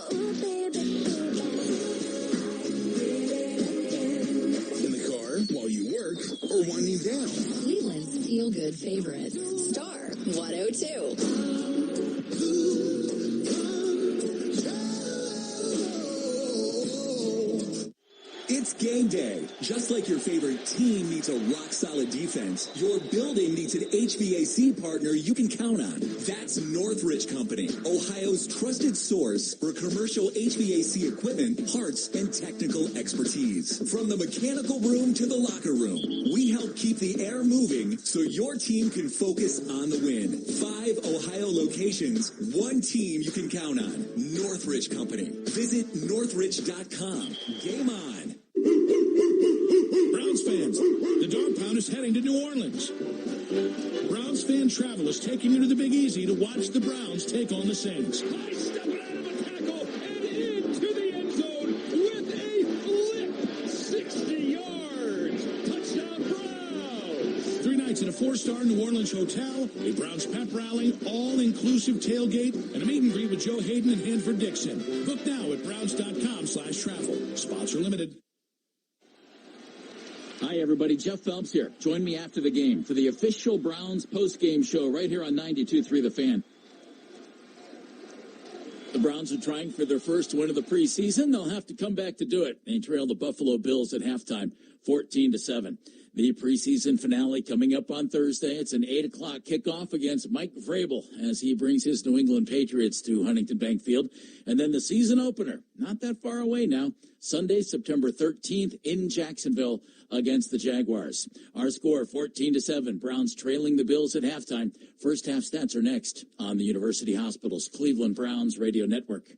In the car, while you work, or winding down. Cleveland's feel-good favorite. Star 102. It's game day. Just like your favorite team needs a rock-solid defense, your building needs an HVAC partner you can count on. That's Northridge Company, Ohio's trusted source for commercial HVAC equipment, parts, and technical expertise. From the mechanical room to the locker room, we help keep the air moving so your team can focus on the win. 5 Ohio locations, one team you can count on. Northridge Company. Visit northridge.com. Game on. Browns fans, the Dog Pound is heading to New Orleans. Browns fan travel is taking you to the Big Easy to watch the Browns take on the Saints. High stepping out of a tackle and into the end zone with a flip. 60 yards. Touchdown Browns. 3 nights in a 4-star New Orleans hotel, a Browns pep rally, all-inclusive tailgate, and a meet and greet with Joe Hayden and Hanford Dixon. Book now at browns.com/travel. Sponsor limited. Hi, everybody. Jeff Phelps here. Join me after the game for the official Browns post-game show right here on 92.3 The Fan. The Browns are trying for their first win of the preseason. They'll have to come back to do it. They trail the Buffalo Bills at halftime, 14-7. The preseason finale coming up on Thursday. It's an 8 o'clock kickoff against Mike Vrabel as he brings his New England Patriots to Huntington Bank Field. And then the season opener, not that far away now, Sunday, September 13th in Jacksonville against the Jaguars. Our score, 14-7. Browns trailing the Bills at halftime. First half stats are next on the University Hospital's Cleveland Browns radio network.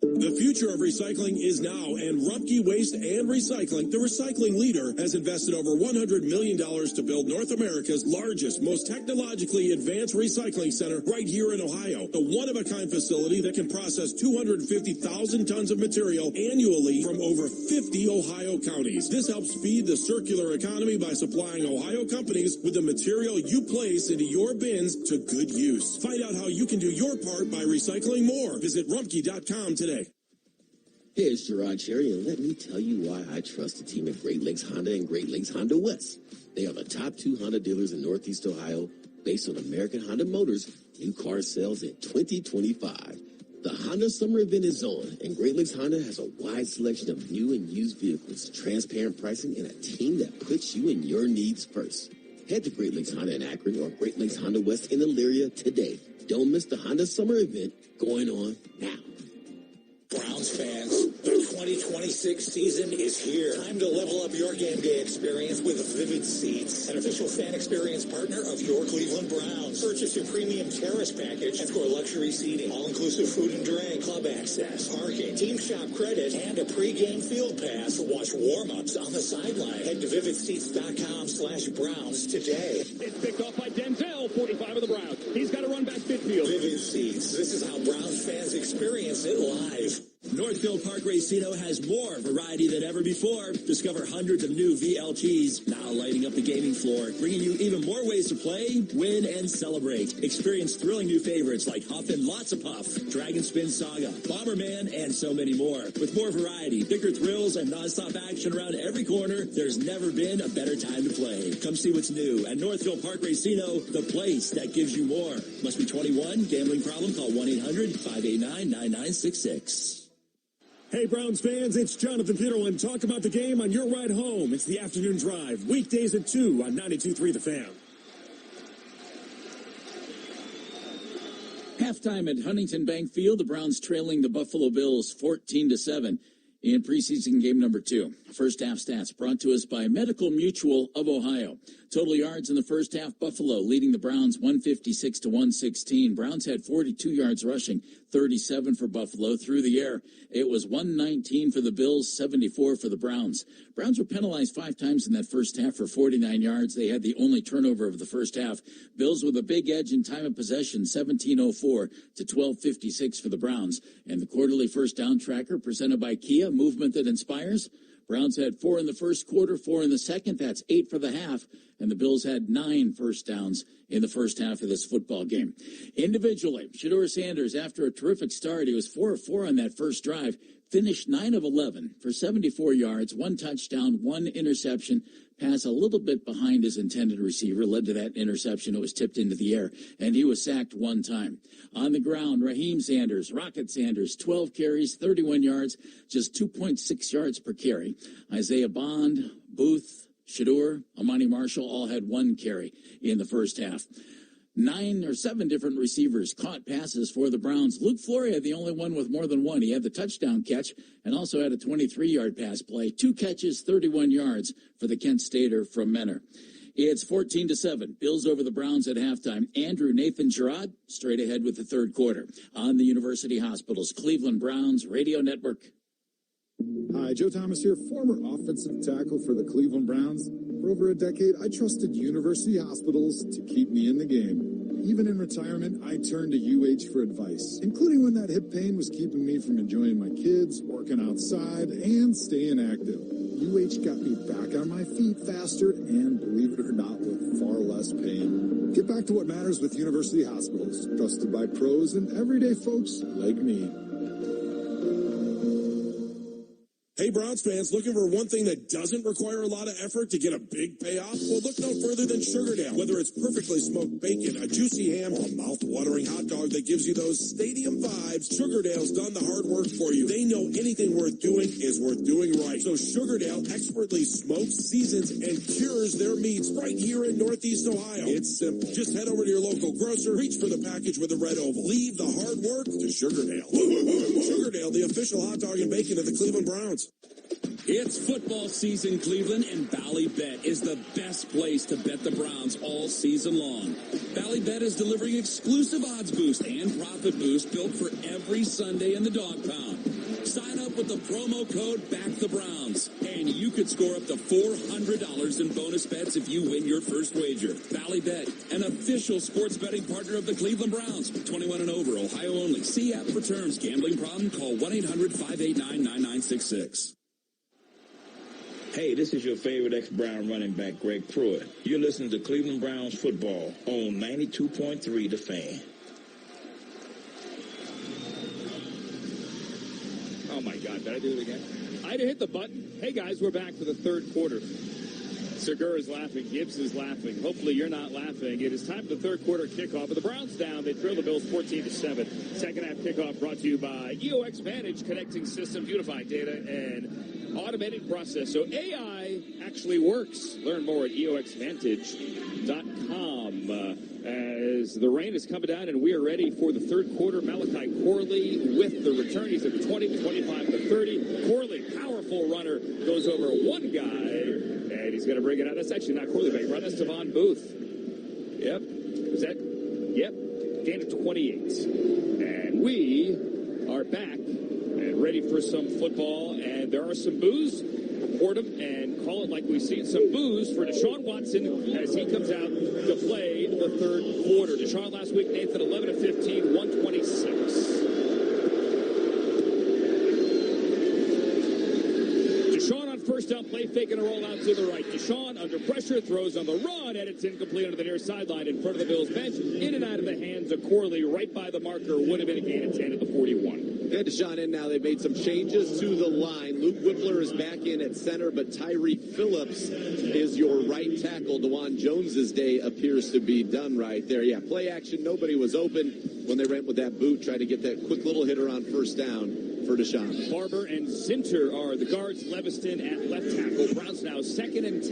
The future of recycling is now, and Rumpke Waste and Recycling, the recycling leader, has invested over $100 million to build North America's largest, most technologically advanced recycling center right here in Ohio. A one-of-a-kind facility that can process 250,000 tons of material annually from over 50 Ohio counties. This helps feed the circular economy by supplying Ohio companies with the material you place into your bins to good use. Find out how you can do your part by recycling more. Visit rumpke.com today. Hey, it's Gerard Cherry, and let me tell you why I trust the team at Great Lakes Honda and Great Lakes Honda West. They are the top 2 Honda dealers in Northeast Ohio, based on American Honda Motors, new car sales in 2025. The Honda Summer Event is on, and Great Lakes Honda has a wide selection of new and used vehicles, transparent pricing, and a team that puts you and your needs first. Head to Great Lakes Honda in Akron or Great Lakes Honda West in Elyria today. Don't miss the Honda Summer Event going on now. Browns fans, the 2026 season is here. Time to level up your game day experience with Vivid Seats, an official fan experience partner of your Cleveland Browns. Purchase your premium terrace package and score luxury seating, all-inclusive food and drink, club access, parking, team shop credit, and a pre-game field pass. Watch warm-ups on the sideline. Head to vividseats.com/Browns today. It's picked off by Denzel, 45 of the Browns. He's got to run back midfield. Vivid Seats. This is how Browns fans experience it live. Northfield Park Racino has more variety than ever before. Discover hundreds of new VLTs, now lighting up the gaming floor, bringing you even more ways to play, win, and celebrate. Experience thrilling new favorites like Huff and Lots of Puff, Dragon Spin Saga, Bomberman, and so many more. With more variety, bigger thrills, and nonstop action around every corner, there's never been a better time to play. Come see what's new at Northfield Park Racino, the place that gives you more. Must be 21. Gambling problem? Call 1-800-589-9966. Hey, Browns fans, it's Jonathan Peterlin. Talk about the game on your ride home. It's the afternoon drive, weekdays at 2 on 92.3 The Fan. Halftime at Huntington Bank Field, the Browns trailing the Buffalo Bills 14-7 in preseason game number 2. First half stats brought to us by Medical Mutual of Ohio. Total yards in the first half, Buffalo leading the Browns 156-116. Browns had 42 yards rushing, 37 for Buffalo. Through the air, it was 119 for the Bills, 74 for the Browns. Browns were penalized 5 times in that first half for 49 yards. They had the only turnover of the first half. Bills with a big edge in time of possession, 17:04 to 12:56 for the Browns. And the quarterly first down tracker presented by Kia, movement that inspires. Browns had 4 in the first quarter, 4 in the second. That's 8 for the half. And the Bills had 9 first downs in the first half of this football game. Individually, Shedeur Sanders, after a terrific start, he was 4 of 4 on that first drive, finished 9 of 11 for 74 yards, 1 touchdown, 1 interception. Pass a little bit behind his intended receiver led to that interception. It was tipped into the air, and he was sacked 1 time. On the ground, Raheem Sanders, Rocket Sanders, 12 carries, 31 yards, just 2.6 yards per carry. Isaiah Bond, Booth, Shedeur, Amani Marshall all had 1 carry in the first half. 9 or 7 different receivers caught passes for the Browns. Luke Floria, the only one with more than 1. He had the touchdown catch and also had a 23-yard pass play. 2 catches, 31 yards for the Kent Stater from Menor. It's 14-7. Bills over the Browns at halftime. Andrew Nathan Gerard straight ahead with the third quarter on the University Hospital's Cleveland Browns Radio Network. Hi, Joe Thomas here, former offensive tackle for the Cleveland Browns. For over a decade, I trusted University Hospitals to keep me in the game. Even in retirement, I turned to UH for advice, including when that hip pain was keeping me from enjoying my kids, working outside, and staying active. UH got me back on my feet faster and, believe it or not, with far less pain. Get back to what matters with University Hospitals, trusted by pros and everyday folks like me. Hey, Browns fans, looking for one thing that doesn't require a lot of effort to get a big payoff? Well, look no further than Sugardale. Whether it's perfectly smoked bacon, a juicy ham, or a mouth-watering hot dog that gives you those stadium vibes, Sugardale's done the hard work for you. They know anything worth doing is worth doing right. So Sugardale expertly smokes, seasons, and cures their meats right here in Northeast Ohio. It's simple. Just head over to your local grocer, reach for the package with the red oval. Leave the hard work to Sugardale. Sugardale, the official hot dog and bacon of the Cleveland Browns. It's football season, Cleveland, and Ballybet is the best place to bet the Browns all season long. Ballybet is delivering exclusive odds boost and profit boost built for every Sunday in the dog pound. Sign up with the promo code BackTheBrowns, and you could score up to $400 in bonus bets if you win your first wager. Ballybet, an official sports betting partner of the Cleveland Browns. 21 and over, Ohio only. See app for terms. Gambling problem? Call 1-800-589-9966. Hey, this is your favorite ex-Brown running back, Greg Pruitt. You're listening to Cleveland Browns football on 92.3 The Fan. Oh, my God. Did I do it again? I hit the button. Hey, guys, we're back for the third quarter. Segura is laughing. Gibbs is laughing. Hopefully you're not laughing. It is time for the third quarter kickoff. But the Browns down. They trail the Bills 14-7. Second half kickoff brought to you by EOX Vantage, connecting systems, unified data, and automated process. So AI actually works. Learn more at EOXVantage.com. As the rain is coming down and we are ready for the third quarter. Malachi Corley with the return. He's at the 20, the 25, the 30. Corley, powerful runner, goes over one guy. And he's going to bring it out. That's actually not Corley Bank, right? That's Devon Booth. Yep. Is that? Yep. Gain of 28. And we are back and ready for some football. And there are some boos. Report them and call it like we see it. Some boos for Deshaun Watson as he comes out to play the third quarter. Deshaun last week, Nathan, 11 of 15, 126. First down play, faking a roll out to the right. Deshaun under pressure, throws on the run, and it's incomplete under the near sideline in front of the Bills bench. In and out of the hands of Corley, right by the marker. Would have been a gain of 10 at the 41. And Deshaun in now. They've made some changes to the line. Luke Whippler is back in at center, but Tyree Phillips is your right tackle. DeJuan Jones's day appears to be done right there. Yeah, play action. Nobody was open when they ran with that boot, tried to get that quick little hitter on first down for Deshaun. Barber and Zinter are the guards. Leviston at left tackle. Browns now 2nd and 10.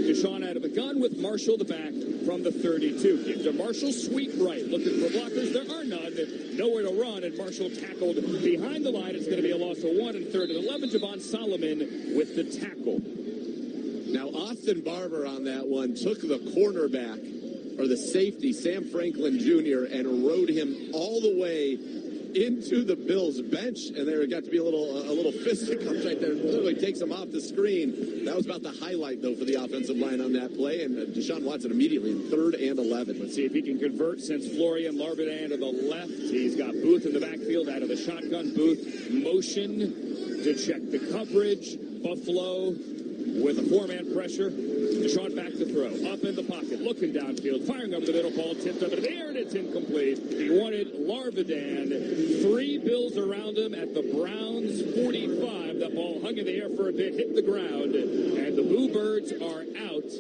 Deshaun out of the gun with Marshall the back from the 32. Gives to Marshall, sweep right. Looking for blockers. There are none. Nowhere to run, and Marshall tackled behind the line. It's going to be a loss of 1 and 3rd and 11. Javon Solomon with the tackle. Now, Austin Barber on that one took the cornerback, or the safety, Sam Franklin Jr., and rode him all the way into the Bills bench, and there got to be a little fisticuffs right there. Literally takes him off the screen. That was about the highlight, though, for the offensive line on that play, and Deshaun Watson immediately in 3rd and 11. Let's see if he can convert since Florian Larvidan to the left. He's got Booth in the backfield out of the shotgun. Booth motion to check the coverage. Buffalo with a 4-man pressure. Deshaun back to throw. Up in the pocket. Looking downfield. Firing over the middle. Ball tipped up in the air, and it's incomplete. He wanted Larvidan. 3 Bills around him at the Browns 45. That ball hung in the air for a bit, hit the ground, and the Boo Birds are out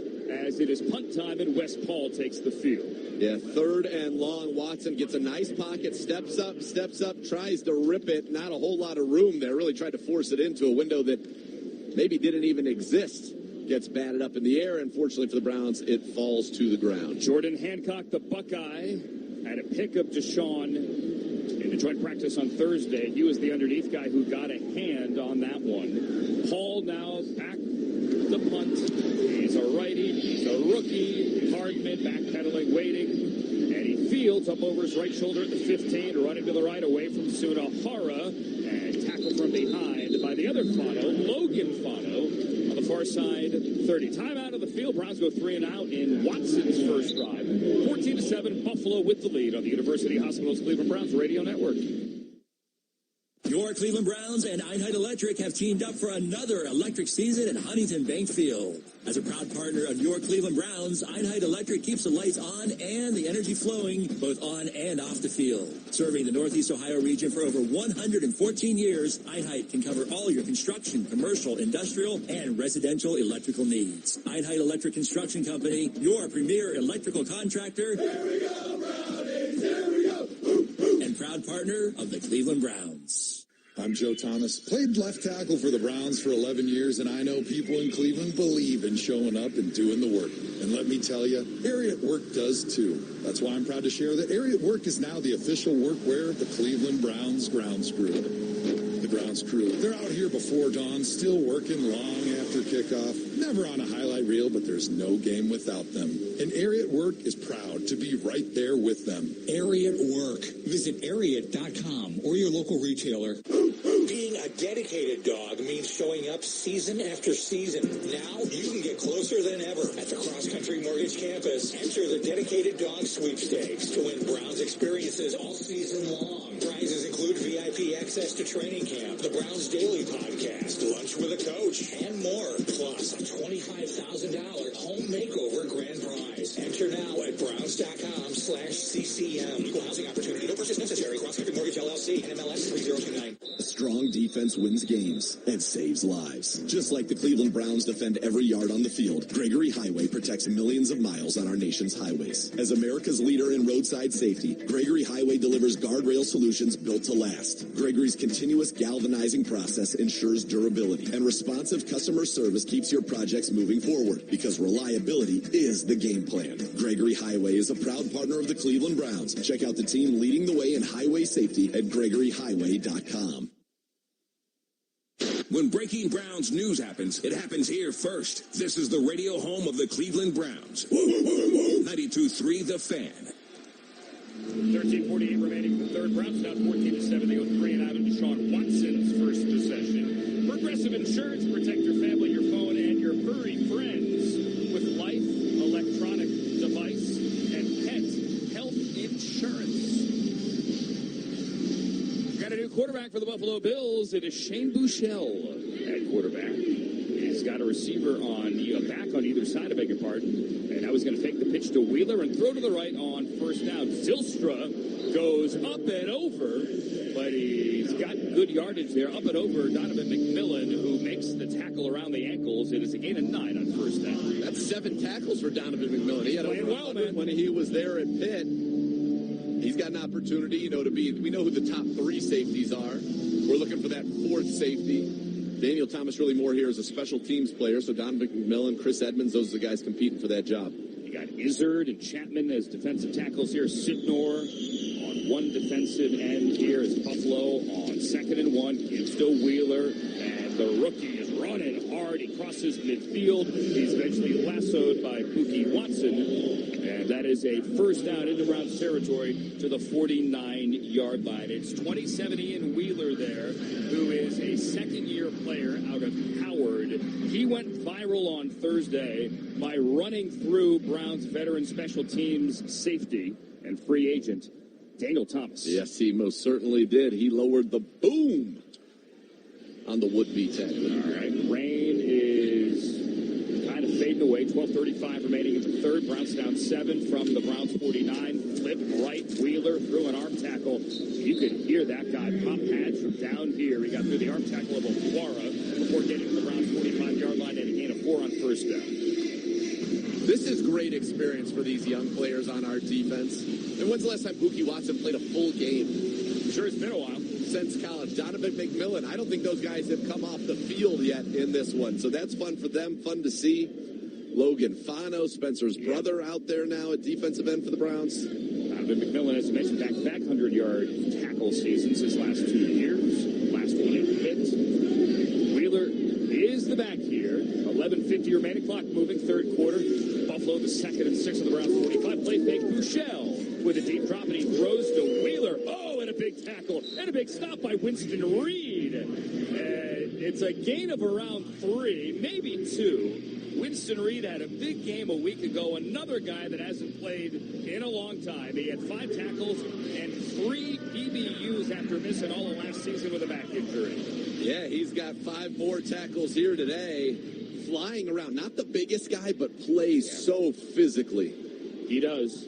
as it is punt time, and West Paul takes the field. Yeah, 3rd and long. Watson gets a nice pocket, steps up, tries to rip it. Not a whole lot of room there. Really tried to force it into a window that maybe didn't even exist. Gets batted up in the air. Unfortunately for the Browns, it falls to the ground. Jordan Hancock, the Buckeye, had a pick of Deshaun in the joint practice on Thursday. He was the underneath guy who got a hand on that one. Paul now back the punt. He's a righty. He's a rookie. Hardman backpedaling, waiting. And he fields up over his right shoulder at the 15, running to the right away from Sunahara. And tackled from behind by the other Fano, Logan Fano. Far side, 30. Time out of the field. Browns go 3 and out in Watson's first drive. 14-7, Buffalo with the lead on the University Hospitals Cleveland Browns Radio Network. Your Cleveland Browns and Einheit Electric have teamed up for another electric season at Huntington Bank Field. As a proud partner of your Cleveland Browns, Einheit Electric keeps the lights on and the energy flowing both on and off the field. Serving the Northeast Ohio region for over 114 years, Einheit can cover all your construction, commercial, industrial, and residential electrical needs. Einheit Electric Construction Company, your premier electrical contractor. Here we go, Brownies! Here we go! And proud partner of the Cleveland Browns. I'm Joe Thomas, played left tackle for the Browns for 11 years, and I know people in Cleveland believe in showing up and doing the work. And let me tell you, Ariat Work does too. That's why I'm proud to share that Ariat Work is now the official workwear of the Cleveland Browns grounds crew. The grounds crew, they're out here before dawn, still working long after kickoff. Never on a highlight reel, but there's no game without them. And Ariat Work is proud to be right there with them. Ariat Work. Visit Ariat.com or your local retailer. Being a dedicated dog means showing up season after season. Now you can get closer than ever at the Cross Country Mortgage Campus. Enter the Dedicated Dog Sweepstakes to win Browns experiences all season long. Prizes include VIP access to training camp, the Browns Daily Podcast, lunch with a coach, and more. Plus a $25,000 home makeover grand prize. Enter now at Browns.com/CCM. Equal housing opportunity. No purchase necessary. Cross Country Mortgage LLC. NMLS 3029. A strong defense defense wins games and saves lives. Just like the Cleveland Browns defend every yard on the field, Gregory Highway protects millions of miles on our nation's highways. As America's leader in roadside safety, Gregory Highway delivers guardrail solutions built to last. Gregory's continuous galvanizing process ensures durability, and responsive customer service keeps your projects moving forward, because reliability is the game plan. Gregory Highway is a proud partner of the Cleveland Browns. Check out the team leading the way in highway safety at GregoryHighway.com. When breaking Browns news happens, it happens here first. This is the radio home of the Cleveland Browns. 92.3 The Fan. 13:48 remaining in the third. Browns down 14-7. They go 3 and out into Deshaun Watson's first possession. Progressive Insurance. Protect your family, your phone, and your furry friends with life, electronic device, and pet health insurance. Got a new quarterback for the Buffalo Bills. It is Shane Buechele at quarterback. He's got a receiver back on either side, I beg your pardon. And now he's going to take the pitch to Wheeler and throw to the right on first down. Zylstra goes up and over, but he's got good yardage there. Up and over Donovan McMillan, who makes the tackle around the ankles. It is a gain of 9 on first down. That's 7 tackles for Donovan McMillan. He had over 100 when he was there at Pitt. He's got an opportunity, we know who the top 3 safeties are. We're looking for that 4th safety. Daniel Thomas really more here as a special teams player, so Donovan McMillan, Chris Edmonds, those are the guys competing for that job. You got Izzard and Chapman as defensive tackles here. Sidnor on one defensive end here as Buffalo on 2nd and 1. Gives to Wheeler, and the rookie is running hard. He crosses midfield. He's eventually lassoed by Pookie Watson. And that is a first down into Browns territory to the 49-yard line. It's 27 Ian Wheeler there, who is a second-year player out of Howard. He went viral on Thursday by running through Browns veteran special teams safety and free agent Daniel Thomas. Yes, he most certainly did. He lowered the boom on the would-be tackle. All right, rain is kind of fading away. 12:35 remaining in the third. Browns down 7 from the Browns 49. Flip right. Wheeler through an arm tackle. You could hear that guy pop pads from down here. He got through the arm tackle of Okwara before getting to the Browns 45-yard line and a gain of 4 on first down. This is great experience for these young players on our defense. And when's the last time Pookie Watson played a full game? I'm sure it's been a while. Since college. Donovan McMillan, I don't think those guys have come off the field yet in this one. So that's fun for them, fun to see. Logan Fano, Spencer's brother, out there now at defensive end for the Browns. Donovan McMillan, as you mentioned, back-to-back 100-yard tackle seasons his last 2 years. Last one in Pitt. Wheeler is the back here. 11:50 remaining, clock moving, third quarter. Buffalo, the 2nd and 6 of the Browns 45. Play fake, Buechele with a deep drop, and he throws to Wheeler. Oh, and a big tackle, and a big stop by Winston Reed. It's a gain of around 3, maybe 2. Winston Reed had a big game a week ago, another guy that hasn't played in a long time. He had 5 tackles and 3 PBUs after missing all of last season with a back injury. Yeah, he's got 5 more tackles here today. Flying around, not the biggest guy, but plays so physically. He does.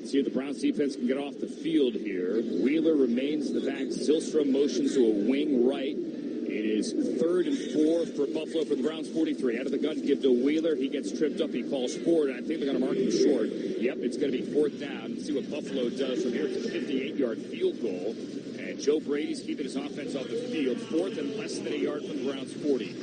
See if the Browns defense can get off the field here. Wheeler remains the back. Zylstra motions to a wing right. It is 3rd and 4 for Buffalo for the Browns 43. Out of the gun, give to Wheeler. He gets tripped up. He calls forward. I think they're going to mark him short. Yep, it's going to be 4th down. Let's see what Buffalo does from here to the 58-yard field goal. And Joe Brady's keeping his offense off the field. 4th and less than a yard from the Browns 40.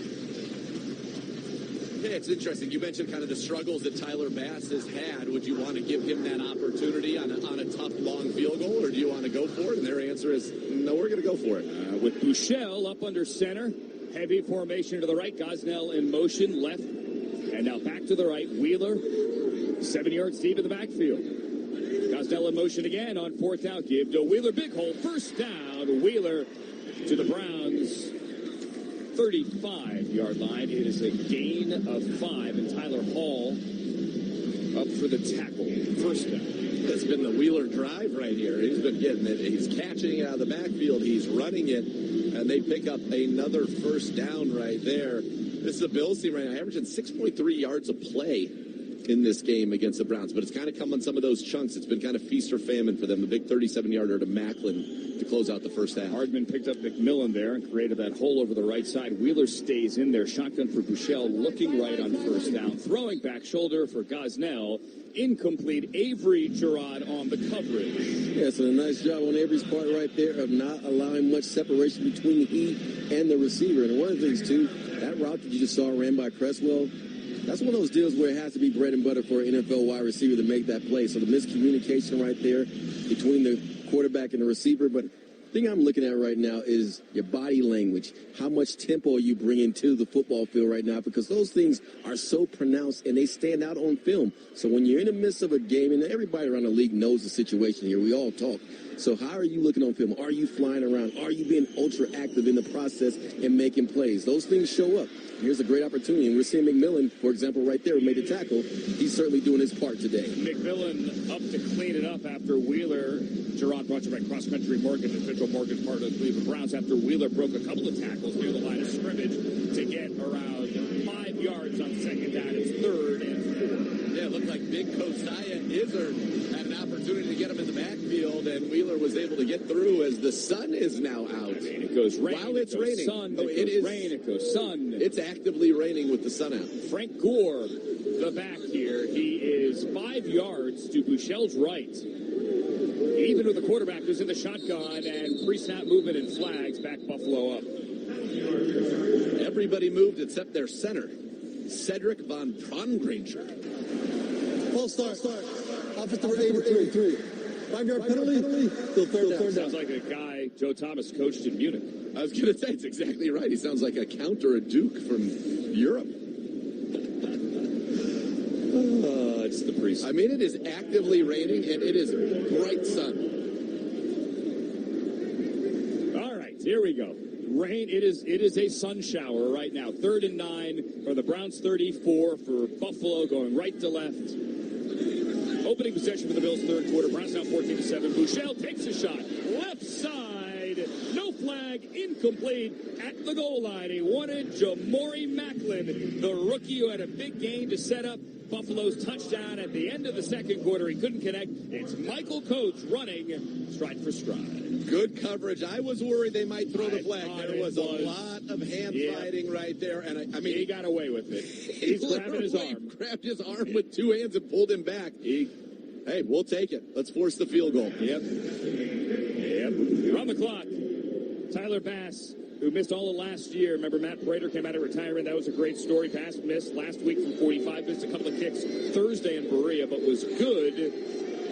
Yeah, it's interesting. You mentioned kind of the struggles that Tyler Bass has had. Would you want to give him that opportunity on a tough, long field goal, or do you want to go for it? And their answer is, no, we're going to go for it. With Buechele up under center. Heavy formation to the right. Gosnell in motion, left. And now back to the right. Wheeler, 7 yards deep in the backfield. Gosnell in motion again on 4th down. Give to Wheeler. Big hole. First down. Wheeler to the Browns 35-yard line. It is a gain of 5, and Tyler Hall up for the tackle. First down. It's been the Wheeler drive right here. He's been getting it. He's catching it out of the backfield. He's running it, and they pick up another first down right there. This is a Bills team right now, averaging 6.3 yards a play in this game against the Browns, but it's kind of come on some of those chunks. It's been kind of feast or famine for them. The big 37-yarder to Macklin to close out the first half. Hardman picked up McMillan there and created that hole over the right side. Wheeler stays in there. Shotgun for Buechele, looking right on first down. Throwing back shoulder for Gosnell. Incomplete. Avery Gerard on the coverage. Yeah, so a nice job on Avery's part right there of not allowing much separation between he and the receiver. And one of the things, too, that route that you just saw ran by Cresswell, that's one of those deals where it has to be bread and butter for an NFL wide receiver to make that play. So the miscommunication right there between the quarterback and the receiver. But the thing I'm looking at right now is your body language. How much tempo are you bringing to the football field right now? Because those things are so pronounced and they stand out on film. So when you're in the midst of a game, and everybody around the league knows the situation here, we all talk. So how are you looking on film? Are you flying around? Are you being ultra active in the process and making plays? Those things show up. Here's a great opportunity. And we're seeing McMillan, for example, right there, who made the tackle. He's certainly doing his part today. McMillan up to clean it up after Wheeler. Gerard brought you by Cross Country Mortgage, official mortgage partner of the Cleveland Browns, after Wheeler broke a couple of tackles near the line of scrimmage to get around 5 yards on second down. It's 3rd and 4. Yeah, it looked like big Josiah Izzard had an opportunity to get him in the backfield, and Wheeler was able to get through as the sun is now out. I mean, it goes rain, while it's raining. Sun, it is rain, it goes sun. It's actively raining with the sun out. Frank Gore, the back here, he is 5 yards to Buechele's right. Even with the quarterback who's in the shotgun and pre-snap movement and flags, back Buffalo up. Everybody moved except their center, Cedric Von Prongranger. Full start. Offensive number 83. 5-yard penalty. Still third down. Sounds like a guy Joe Thomas coached in Munich. I was going to say, it's exactly right. He sounds like a count or a duke from Europe. It's the preseason. I mean, it is actively raining, and it is bright sun. All right, here we go. Rain, it is a sun shower right now. 3rd and 9 for the Browns, 34 for Buffalo, going right to left. Opening possession for the Bills, 3rd quarter. Browns now 14-7. Buechele takes a shot. Left side. No flag. Incomplete at the goal line. He wanted Jamori Macklin, the rookie who had a big game to set up Buffalo's touchdown at the end of the second quarter. He couldn't connect. It's Michael Coates running stride for stride. Good coverage. I was worried they might throw the flag. There was a lot of hand fighting right there, and I mean, he got away with it. He's grabbing his arm. Grabbed his arm with 2 hands and pulled him back. Hey, we'll take it. Let's force the field goal. Yep. Run the clock. Tyler Bass, who missed all of last year. Remember, Matt Prater came out of retirement. That was a great story. Bass missed last week from 45. Missed a couple of kicks Thursday in Berea, but was good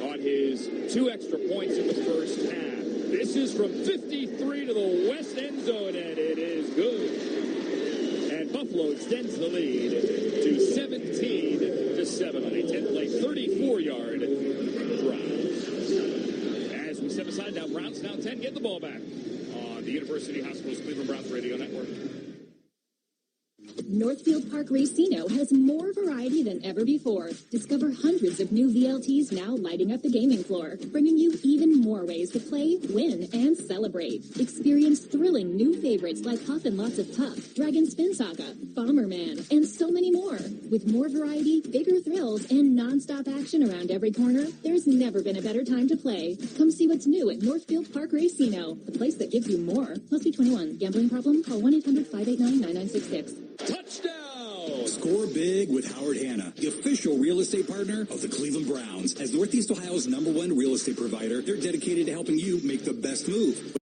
on his 2 extra points in the first half. This is from 53 to the west end zone, and it is good. And Buffalo extends the lead to 17-7 on a 10-play, 34-yard drive. As we step aside now, Browns now 10, get the ball back on the University Hospital's Cleveland Browns Radio Network. Northfield Park Racino has more variety than ever before. Discover hundreds of new VLTs now lighting up the gaming floor, bringing you even more ways to play, win, and celebrate. Experience thrilling new favorites like Huff and Lots of Puff, Dragon Spin Saga, Bomberman, and so many more. With more variety, bigger thrills, and non-stop action around every corner, there's never been a better time to play. Come see what's new at Northfield Park Racino, the place that gives you more. Must be 21. Gambling problem? Call 1-800-589-9966. Touchdown! Score big with Howard Hanna, the official real estate partner of the Cleveland Browns. As Northeast Ohio's #1 real estate provider, they're dedicated to helping you make the best move.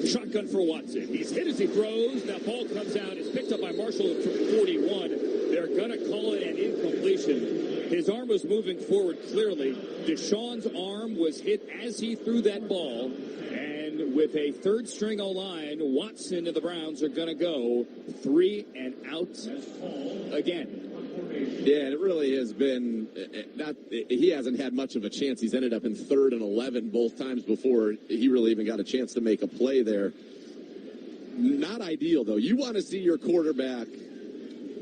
Shotgun for Watson. He's hit as he throws. That ball comes out. It's picked up by Marshall at 41. They're going to call it an incompletion. His arm was moving forward clearly. Deshaun's arm was hit as he threw that ball. And with a third-string O-line, Watson and the Browns are going to go 3 and out again. Yeah, it really has been he hasn't had much of a chance. He's ended up in 3rd and 11 both times before he really even got a chance to make a play there. Not ideal, though. You want to see your quarterback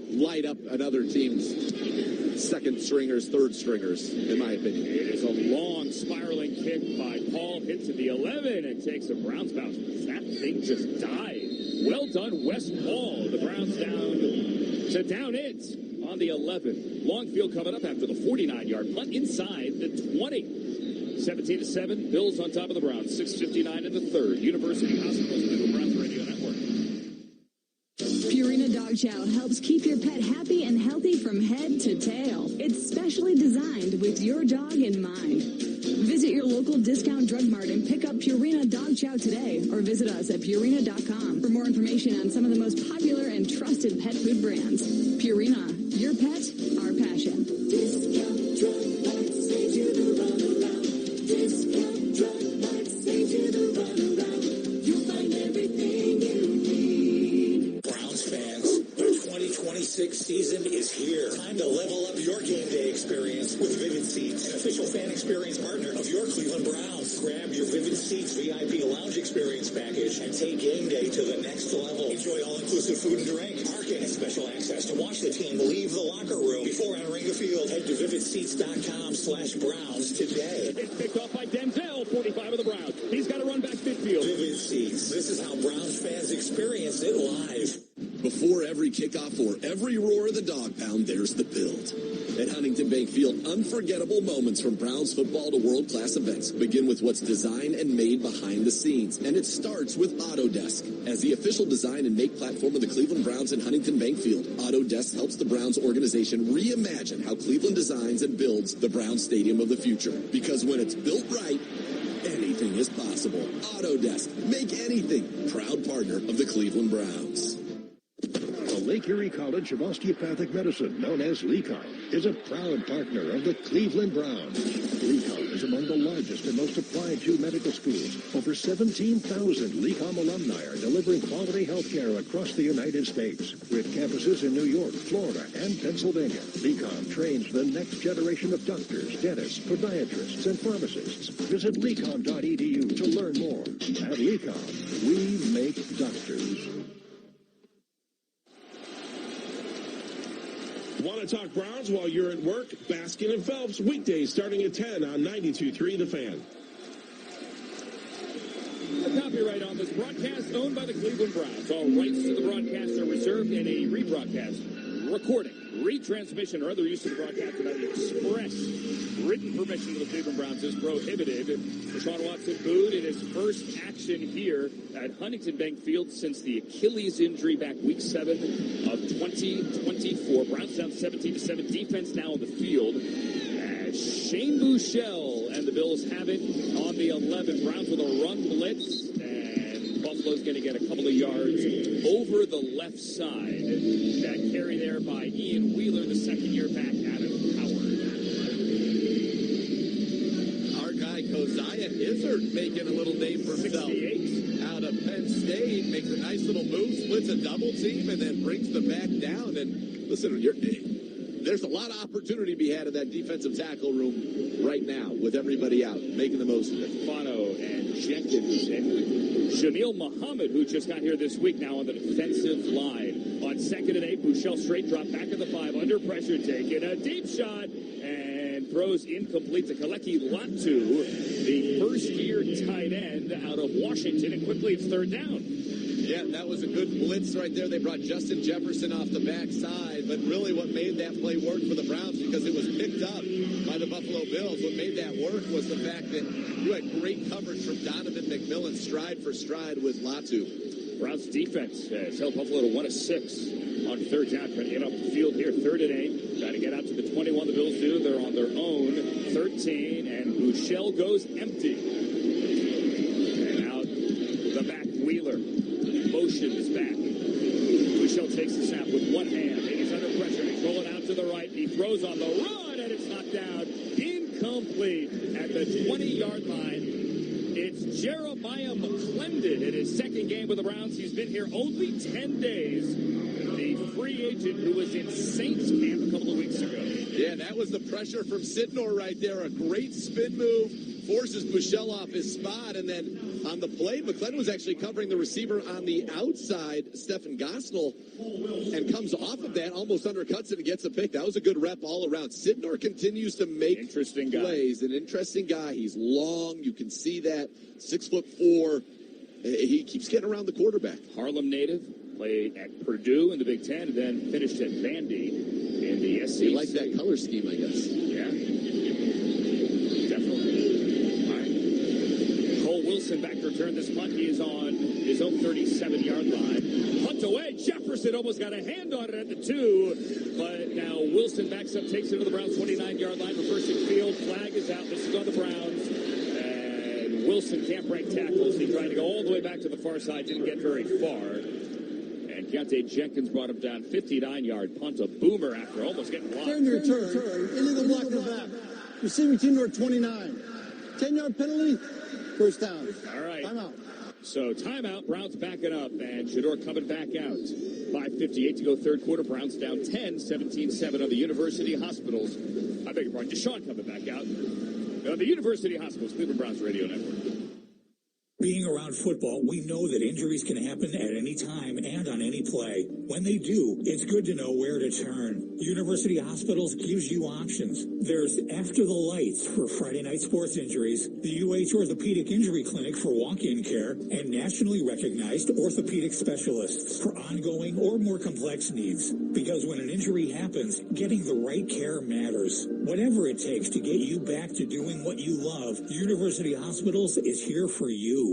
light up another team's second stringers, third stringers, in my opinion. It is a long spiraling kick by Paul. Hits at the 11 and takes a Browns bounce. That thing just died. Well done, West Paul. The Browns down it on the 11. Long field coming up after the 49-yard punt inside the 20. 17-7. Bills on top of the Browns. 6:59 in the third. University Hospital's Cleveland Browns Radio Network. Purina Dog Chow helps keep your pet happy and healthy from head to tail. It's specially designed with your dog in mind. Visit your local discount drug mart and pick up Purina Dog Chow today, or visit us at Purina.com for more information on some of the most popular and trusted pet food brands. Purina, your pet, our passion. Discount drug mart, save you the runaround. Discount drug mart, save you the runaround. You'll find everything you need. Browns fans, the 2026 season is here. Time to level up your game day experience with Vivid Seats, an official fan experience partner of your Cleveland Browns. Grab your Vivid Seats VIP lounge experience package and take game day to the next level. Enjoy all-inclusive food and drink, parking, and special access to watch the team leave the locker room before entering the field. Head to vividseats.com/Browns today. It's picked off by Denzel, 45 of the Browns. He's got to run back midfield. Vivid Seats. This is how Browns fans experience it live. Before every kickoff or every roar of the dog pound, there's the build. At Huntington Bank Field, unforgettable moments from Browns football to world-class events begin with what's designed and made behind the scenes. And it starts with Autodesk. As the official design and make platform of the Cleveland Browns and Huntington Bank Field, Autodesk helps the Browns organization reimagine how Cleveland designs and builds the Browns Stadium of the future. Because when it's built right, anything is possible. Autodesk. Make anything. Proud partner of the Cleveland Browns. The Lake Erie College of Osteopathic Medicine, known as LECOM, is a proud partner of the Cleveland Browns. LECOM is among the largest and most applied to medical schools. Over 17,000 LECOM alumni are delivering quality health care across the United States. With campuses in New York, Florida, and Pennsylvania, LECOM trains the next generation of doctors, dentists, podiatrists, and pharmacists. Visit lecom.edu to learn more. At LECOM, we make doctors. Want to talk Browns while you're at work? Baskin and Phelps, weekdays starting at 10 on 92.3 The Fan. The copyright on this broadcast owned by the Cleveland Browns. All rights to the broadcast are reserved, and a rebroadcast, recording, retransmission, or other use of the broadcast without the express written permission of the Cleveland Browns is prohibited. Deshaun Watson booed in his first action here at Huntington Bank Field since the Achilles injury back week 7 of 2024. Browns down 17-7. Defense now on the field. Shane Buechele and the Bills have it on the 11. Browns with a run blitz, and Buffalo's going to get a couple of yards over the left side. That carry there by Ian Wheeler, the second-year back out of Howard. Our guy, Josiah Izzard, making a little name for himself. 68. Out of Penn State, makes a nice little move, splits a double team, and then brings the back down. And listen, there's a lot of opportunity to be had in that defensive tackle room right now with everybody out, making the most of it. Fano and Jenkins and Jamil Muhammad, who just got here this week now on the defensive line. On 2nd and 8, Buechele straight drop back at the 5, under pressure, taking a deep shot, and throws incomplete to Kaleki Latu, the first-year tight end out of Washington, and quickly it's third down. Yeah, that was a good blitz right there. They brought Justin Jefferson off the backside, but really what made that play work for the Browns, because it was picked up by the Buffalo Bills, what made that work was the fact that you had great coverage from Donovan McMillan stride for stride with Latu. Browns defense has held Buffalo to 1 of 6 on third down. Trying to get off the field here, 3rd and 8. Got to get out to the 21. The Bills do. They're on their own 13, and Buechele goes empty. And out the back, Wheeler motion is back. Michelle takes the snap with one hand. He's under pressure. He's rolling out to the right. He throws on the run, and it's knocked down. Incomplete at the 20-yard line. It's Jeremiah McClendon in his second game with the Browns. He's been here only 10 days. The free agent who was in Saints camp a couple of weeks ago. Yeah, that was the pressure from Sidnor right there. A great spin move. Forces Buechele off his spot, and then on the play, McClendon was actually covering the receiver on the outside, Stephen Gosnell, and comes off of that, almost undercuts it and gets a pick. That was a good rep all around. Sidnor continues to make plays. An interesting guy. He's long. You can see that. 6'4". He keeps getting around the quarterback. Harlem native, played at Purdue in the Big Ten, and then finished at Vandy in the SEC. You like that color scheme, I guess. Yeah. Wilson back to return this punt. He is on his own 37-yard line. Punt away. Jefferson almost got a hand on it at the 2. But now Wilson backs up, takes it to the Browns' 29-yard line. Reversing field. Flag is out. This is on the Browns. And Wilson can't break tackles. He tried to go all the way back to the far side. Didn't get very far. And Keontae Jenkins brought him down. 59-yard punt. A boomer after almost getting blocked. Turn your turn. Into the block of back. Receiving team number 29. 10-yard penalty. First down. All right. Timeout. So timeout. Browns backing up, and Shedeur coming back out. 5:58 to go, third quarter. Browns down 10, 17-7 on the University Hospitals. I beg your pardon. Deshaun coming back out. The University Hospitals, Cleveland Browns Radio Network. Being around football, we know that injuries can happen at any time and on any play. When they do, it's good to know where to turn. University Hospitals gives you options. There's After the Lights for Friday night sports injuries, the UH Orthopedic Injury Clinic for walk-in care, and nationally recognized orthopedic specialists for ongoing or more complex needs. Because when an injury happens, getting the right care matters. Whatever it takes to get you back to doing what you love, University Hospitals is here for you.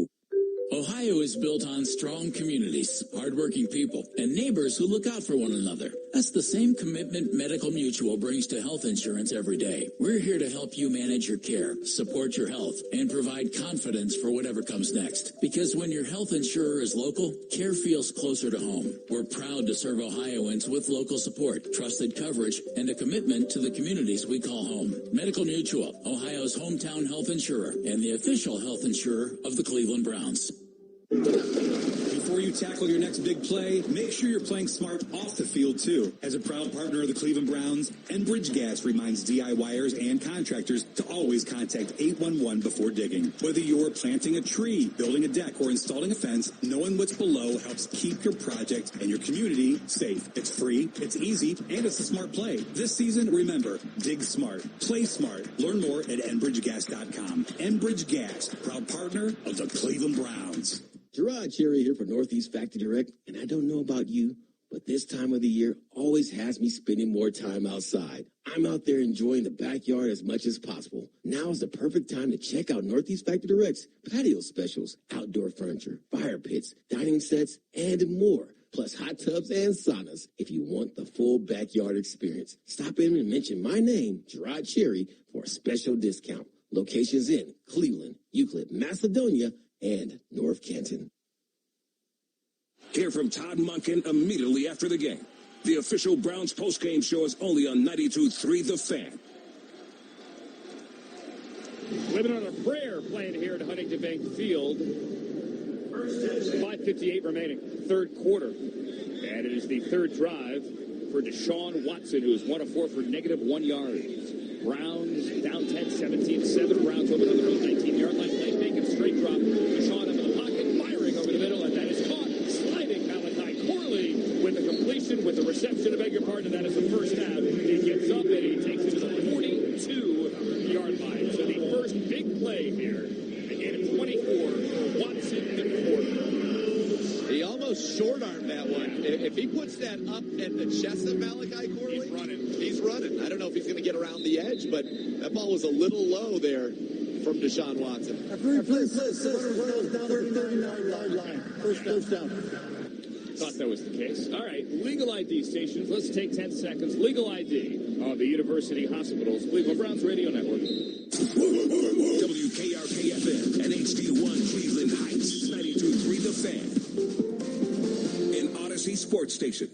Ohio is built on strong communities, hardworking people, and neighbors who look out for one another. That's the same commitment Medical Mutual brings to health insurance every day. We're here to help you manage your care, support your health, and provide confidence for whatever comes next. Because when your health insurer is local, care feels closer to home. We're proud to serve Ohioans with local support, trusted coverage, and a commitment to the communities we call home. Medical Mutual, Ohio's hometown health insurer, and the official health insurer of the Cleveland Browns. Before you tackle your next big play, make sure you're playing smart off the field, too. As a proud partner of the Cleveland Browns, Enbridge Gas reminds DIYers and contractors to always contact 811 before digging. Whether you're planting a tree, building a deck, or installing a fence, knowing what's below helps keep your project and your community safe. It's free, it's easy, and it's a smart play. This season, remember, dig smart, play smart. Learn more at enbridgegas.com. Enbridge Gas, proud partner of the Cleveland Browns. Gerard Cherry here for Northeast Factory Direct, and I don't know about you, but this time of the year always has me spending more time outside. I'm out there enjoying the backyard as much as possible. Now is the perfect time to check out Northeast Factory Direct's patio specials, outdoor furniture, fire pits, dining sets, and more. Plus hot tubs and saunas if you want the full backyard experience. Stop in and mention my name, Gerard Cherry, for a special discount. Locations in Cleveland, Euclid, Macedonia, and North Canton. Hear from Todd Monken immediately after the game. The official Browns postgame show is only on 92.3 The Fan. Living on a prayer playing here at Huntington Bank Field. 5:58 remaining, third quarter. And it is the third drive for Deshaun Watson, who is 1 of 4 for -1 yard. Browns down 10, 17-7. Browns over on their own 19-yard line. Play fake and straight drop. Deshaun up in the pocket, firing over the middle, and that is caught. Sliding Malachi Corley with the completion, with the reception, I beg your pardon, that is the first down. He gets up and he takes it to the 42-yard line. So the first big play here. A gain of 24. Watson in the quarter. He almost short-armed that one. If he puts that up at the chest of Malachi Corley, he's running. I don't know if he's going to get around the edge, but that ball was a little low there from Deshaun Watson. First down. Thought that was the case. All right, legal ID stations. Let's take 10 seconds. Legal ID on the University Hospitals, Cleveland Browns Radio Network. WKRK-FM and HD1 Cleveland Heights, 92.3 The Fan. Tennessee Sports Station.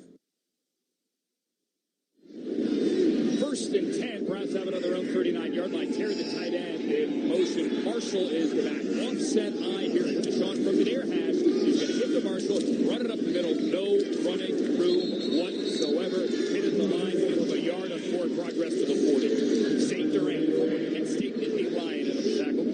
1st and 10. Browns have it on their own 39-yard line. Terry, the tight end, in motion. Marshall is the back. Offset eye here. Deshaun from the near hash. He's going to give to Marshall. Run it up the middle. No running room whatsoever. Hit it the line. Of a yard on forward progress to the 40. St. Durant. Penn State Nittany Lion in the tackle.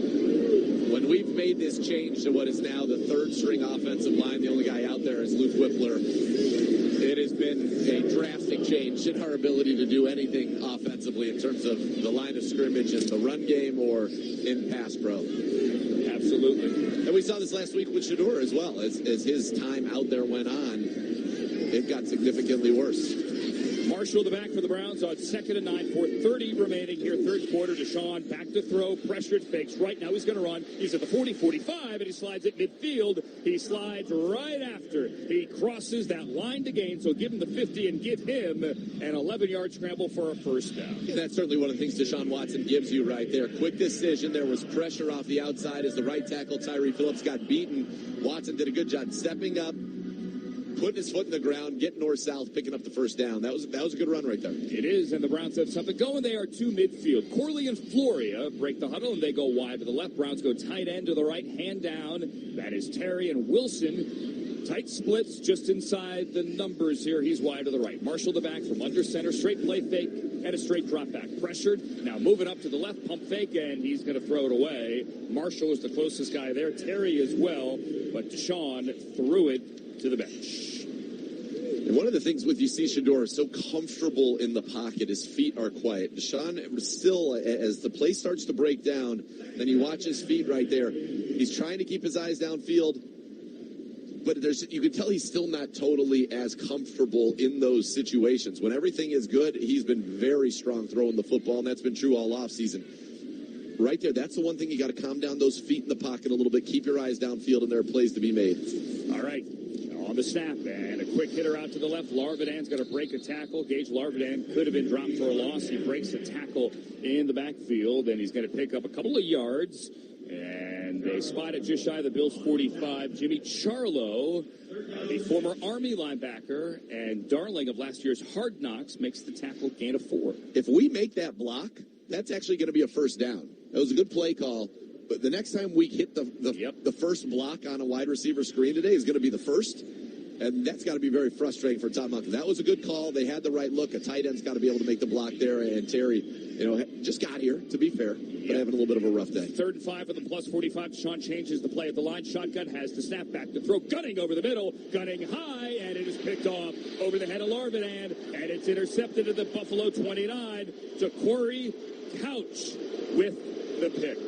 When we've made this change to what is now the third-string offensive line, the only guy out there is Luke Whippler. It has been a drastic change in our ability to do anything offensively in terms of the line of scrimmage in the run game or in pass pro. Absolutely. And we saw this last week with Shador as well. As his time out there went on, it got significantly worse. Marshall, the back for the Browns on 2nd and 9, 4:30 remaining here, third quarter. Deshaun back to throw, pressured, fakes right now. He's going to run. He's at the 40, 45, and he slides at midfield. He slides right after. He crosses that line to gain, so give him the 50 and give him an 11-yard scramble for a first down. Yeah, that's certainly one of the things Deshaun Watson gives you right there. Quick decision. There was pressure off the outside as the right tackle, Tyree Phillips, got beaten. Watson did a good job stepping up, putting his foot in the ground, getting north-south, picking up the first down. That was a good run right there. It is, and the Browns have something going. They are to midfield. Corley and Floria break the huddle, and they go wide to the left. Browns go tight end to the right, hand down. That is Terry and Wilson. Tight splits just inside the numbers here. He's wide to the right. Marshall the back from under center. Straight play fake and a straight drop back. Pressured. Now moving up to the left, pump fake, and he's going to throw it away. Marshall is the closest guy there. Terry as well, but Deshaun threw it to the bench. And one of the things with you see Shador is so comfortable in the pocket, his feet are quiet. Deshaun still, as the play starts to break down, then you watch his feet right there. He's trying to keep his eyes downfield, but you can tell he's still not totally as comfortable in those situations. When everything is good, he's been very strong throwing the football, and that's been true all offseason. Right there, that's the one thing you got to calm down those feet in the pocket a little bit. Keep your eyes downfield, and there are plays to be made. All right. On the snap, and a quick hitter out to the left. Larvidan's going to break a tackle. Gage Larvidan could have been dropped for a loss. He breaks the tackle in the backfield, and he's going to pick up a couple of yards. And they spot it just shy of the Bills' 45. Jimmy Charlo, the former Army linebacker and darling of last year's Hard Knocks, makes the tackle, gain of 4. If we make that block, that's actually going to be a first down. That was a good play call. But the next time we hit the first block on a wide receiver screen today is going to be the first. And that's got to be very frustrating for Todd Monken. That was a good call. They had the right look. A tight end's got to be able to make the block there. And Terry, just got here, to be fair, but having a little bit of a rough day. 3rd and 5 at the plus 45. Deshaun changes the play at the line. Shotgun has the snap back to throw. Gunning over the middle. Gunning high. And it is picked off over the head of Larvidan. And it's intercepted at the Buffalo 29 to Corey Couch with the pick.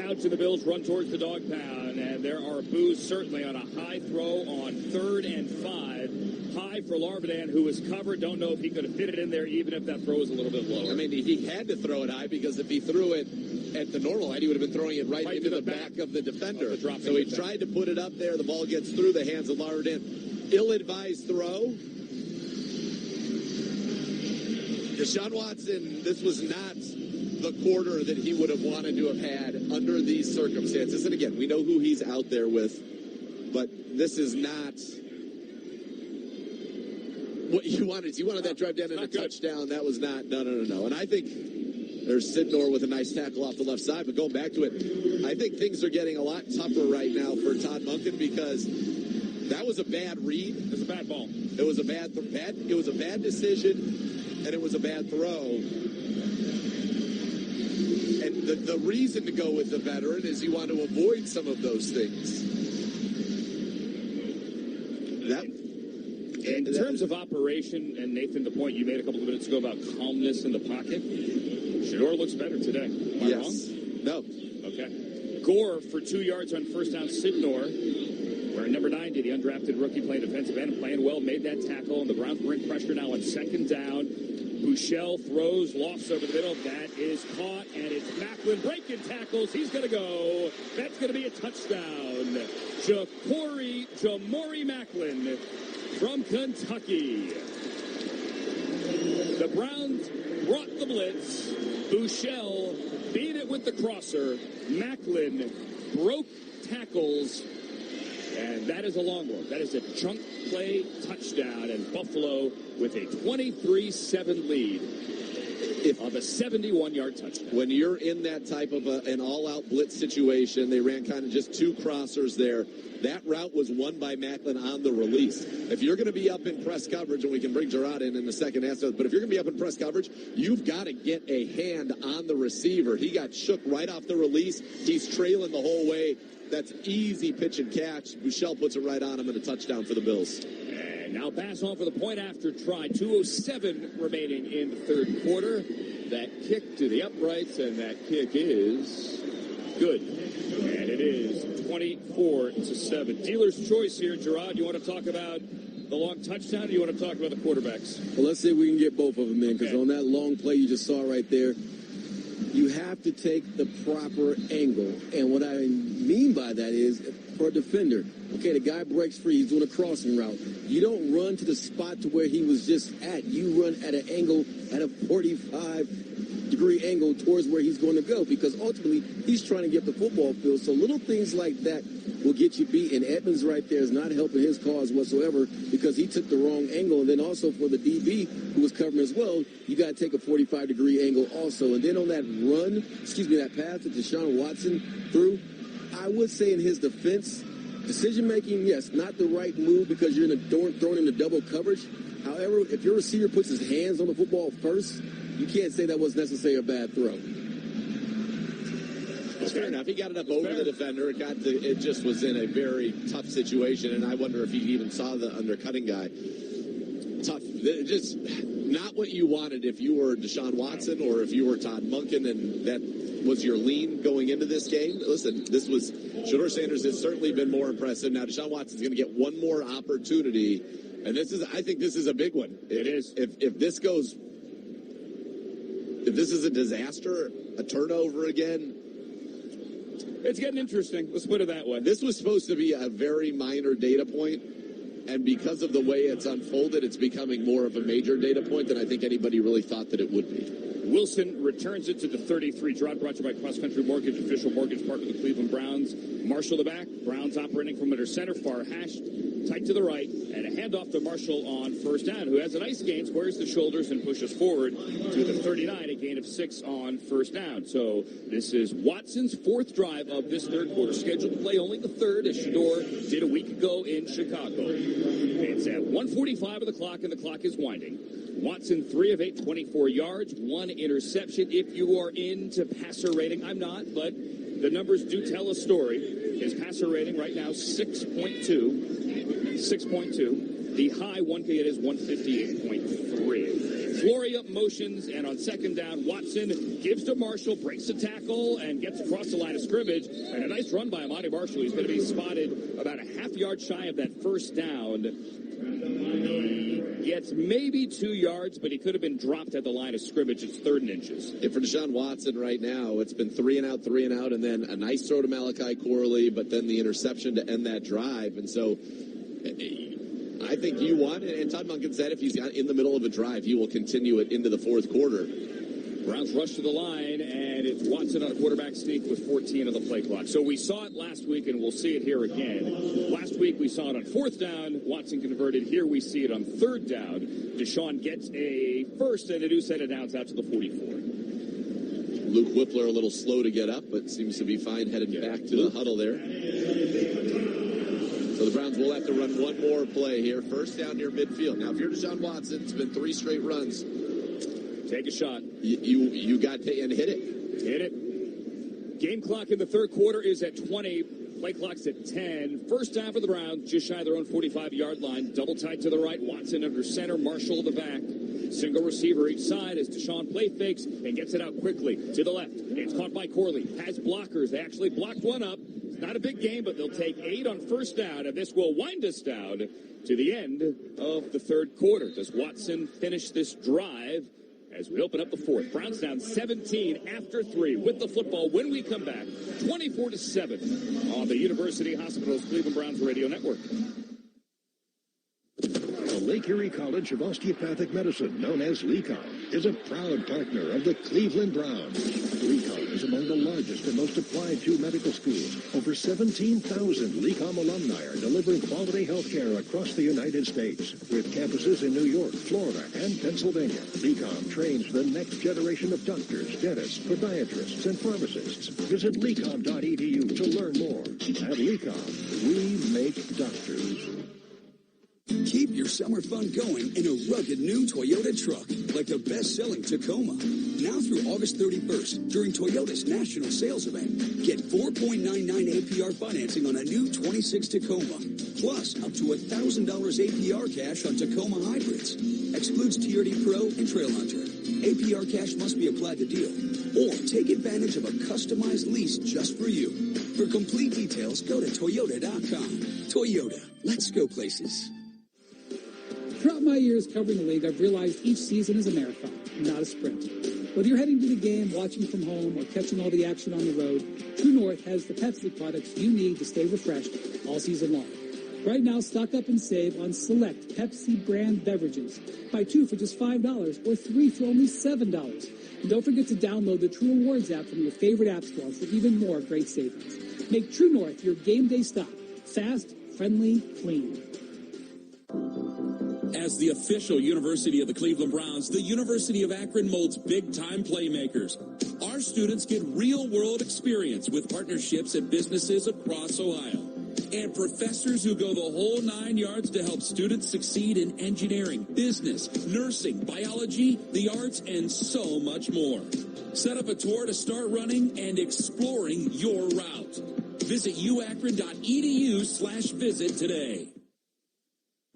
To the Bills run towards the dog pound, and there are boos certainly on a high throw on 3rd and 5. High for Larvidan, who was covered. Don't know if he could have fit it in there, even if that throw was a little bit lower. I mean, he had to throw it high, because if he threw it at the normal height, he would have been throwing it right into the back of the defender. So he tried to put it up there. The ball gets through the hands of Larvidan. Ill-advised throw. Deshaun Watson, this was not the quarter that he would have wanted to have had under these circumstances. And again, we know who he's out there with, but this is not what you wanted. You wanted that drive down and a touchdown. That was not, no. And I think there's Sidnor with a nice tackle off the left side, but going back to it, I think things are getting a lot tougher right now for Todd Monken, because that was a bad read. It was a bad ball. It was a bad decision, and it was a bad throw. And the reason to go with the veteran is you want to avoid some of those things. In terms of operation, and Nathan, the point you made a couple of minutes ago about calmness in the pocket, Shador looks better today. Am I wrong? No. Okay. Gore for 2 yards on first down. Sidnor, wearing number 90, the undrafted rookie playing defensive end, playing well, made that tackle, and the Browns bring pressure now on 2nd down. Bouchel throws, lofts over the middle. That is caught, and it's Macklin breaking tackles. He's going to go. That's going to be a touchdown. Jamori Macklin from Kentucky. The Browns brought the blitz. Bouchel beat it with the crosser. Macklin broke tackles, and that is a long one. That is a chunk play touchdown, and Buffalo with a 23-7 lead of a 71-yard touchdown. When you're in that type of an all-out blitz situation, they ran kind of just two crossers there. That route was won by Macklin on the release. If you're going to be up in press coverage, and we can bring Gerard in the second half, but if you're going to be up in press coverage, you've got to get a hand on the receiver. He got shook right off the release. He's trailing the whole way. That's easy pitch and catch. Bouchel puts it right on him, and a touchdown for the Bills. And now pass on for the point after try. 2:07 remaining in the third quarter. That kick to the uprights, and that kick is good. And it is 24-7. Dealer's choice here, Gerard. You want to talk about the long touchdown, or you want to talk about the quarterbacks? Well, let's see if we can get both of them in, because on that long play you just saw right there, you have to take the proper angle. And what I mean by that is, for a defender, okay, the guy breaks free, he's doing a crossing route. You don't run to the spot to where he was just at. You run at an angle, at a 45-degree angle towards where he's going to go, because ultimately he's trying to get the football field. So little things like that will get you beat. And Edmonds right there is not helping his cause whatsoever, because he took the wrong angle. And then also for the DB who was covering as well, you got to take a 45-degree angle also. And then on that that pass that Deshaun Watson threw, I would say in his defense, decision-making, yes, not the right move, because you're thrown into double coverage. However, if your receiver puts his hands on the football first, you can't say that was necessarily a bad throw. It's fair enough. He got it up over the defender. It just was in a very tough situation, and I wonder if he even saw the undercutting guy. Tough. Just not what you wanted if you were Deshaun Watson or if you were Todd Monken, and that was your lean going into this game. Listen, Shedeur Sanders has certainly been more impressive. Now Deshaun Watson's going to get one more opportunity, and I think this is a big one. It is. If this is a disaster, a turnover again, it's getting interesting. Let's put it that way. This was supposed to be a very minor data point, and because of the way it's unfolded, it's becoming more of a major data point than I think anybody really thought that it would be. Wilson returns it to the 33. Drive brought to you by Cross Country Mortgage, official mortgage partner of the Cleveland Browns. Marshall the back. Browns operating from under center, far hash, tight to the right, and a handoff to Marshall on first down, who has a nice gain, squares the shoulders, and pushes forward to the 39, a gain of 6 on first down. So this is Watson's fourth drive of this third quarter, scheduled to play only the third, as Shedeur did a week ago in Chicago. It's at 1:45 of the clock, and the clock is winding. Watson, 3 of 8, 24 yards, 1 interception. If you are into passer rating, I'm not, but the numbers do tell a story. His passer rating right now, 6.2. 6.2. The high one can get is 158.3. Floria motions, and on second down, Watson gives to Marshall, breaks the tackle, and gets across the line of scrimmage. And a nice run by Amani Marshall. He's going to be spotted about a half yard shy of that first down. Gets maybe 2 yards, but he could have been dropped at the line of scrimmage. It's 3rd and inches. And for Deshaun Watson right now, it's been 3 and out, and then a nice throw to Malachi Corley, but then the interception to end that drive. And so I think you want, and Todd Monken said if he's got in the middle of a drive, he will continue it into the fourth quarter. Browns rush to the line, and it's Watson on a quarterback sneak with 14 on the play clock. So we saw it last week, and we'll see it here again. Last week we saw it on 4th down. Watson converted. Here we see it on 3rd down. Deshaun gets a first and a new set of downs out to the 44. Luke Whippler a little slow to get up, but seems to be fine headed back to the huddle there. So the Browns will have to run one more play here. First down near midfield. Now, if you're Deshaun Watson, it's been 3 straight runs. Take a shot. You got to and hit it. Hit it. Game clock in the third quarter is at 20. Play clock's at 10. First down for the Browns, just shy of their own 45-yard line. Double tight to the right. Watson under center. Marshall the back. Single receiver each side as Deshaun play fakes and gets it out quickly to the left. It's caught by Corley. Has blockers. They actually blocked one up. Not a big game, but they'll take 8 on first down, and this will wind us down to the end of the third quarter. Does Watson finish this drive as we open up the fourth? Browns down 17 after 3 with the football when we come back. 24-7 on the University Hospitals Cleveland Browns Radio Network. The Lake Erie College of Osteopathic Medicine, known as LECOM, is a proud partner of the Cleveland Browns. LECOM is among the largest and most applied to medical schools. Over 17,000 LECOM alumni are delivering quality health care across the United States, with campuses in New York, Florida, and Pennsylvania. LECOM trains the next generation of doctors, dentists, podiatrists, and pharmacists. Visit lecom.edu to learn more. At LECOM, we make doctors. Keep your summer fun going in a rugged new Toyota truck, like the best-selling Tacoma. Now through August 31st, during Toyota's national sales event, get 4.99 APR financing on a new 26 Tacoma, plus up to $1,000 APR cash on Tacoma hybrids. Excludes TRD Pro and Trail Hunter. APR cash must be applied to deal, or take advantage of a customized lease just for you. For complete details, go to Toyota.com. Toyota, let's go places. Throughout my years covering the league, I've realized each season is a marathon, not a sprint. Whether you're heading to the game, watching from home, or catching all the action on the road, True North has the Pepsi products you need to stay refreshed all season long. Right now, stock up and save on select Pepsi brand beverages. Buy 2 for just $5 or 3 for only $7. And don't forget to download the True Rewards app from your favorite app store for even more great savings. Make True North your game day stop. Fast, friendly, clean. As the official university of the Cleveland Browns, the University of Akron molds big-time playmakers. Our students get real-world experience with partnerships at businesses across Ohio. And professors who go the whole 9 yards to help students succeed in engineering, business, nursing, biology, the arts, and so much more. Set up a tour to start running and exploring your route. Visit uakron.edu/visit today.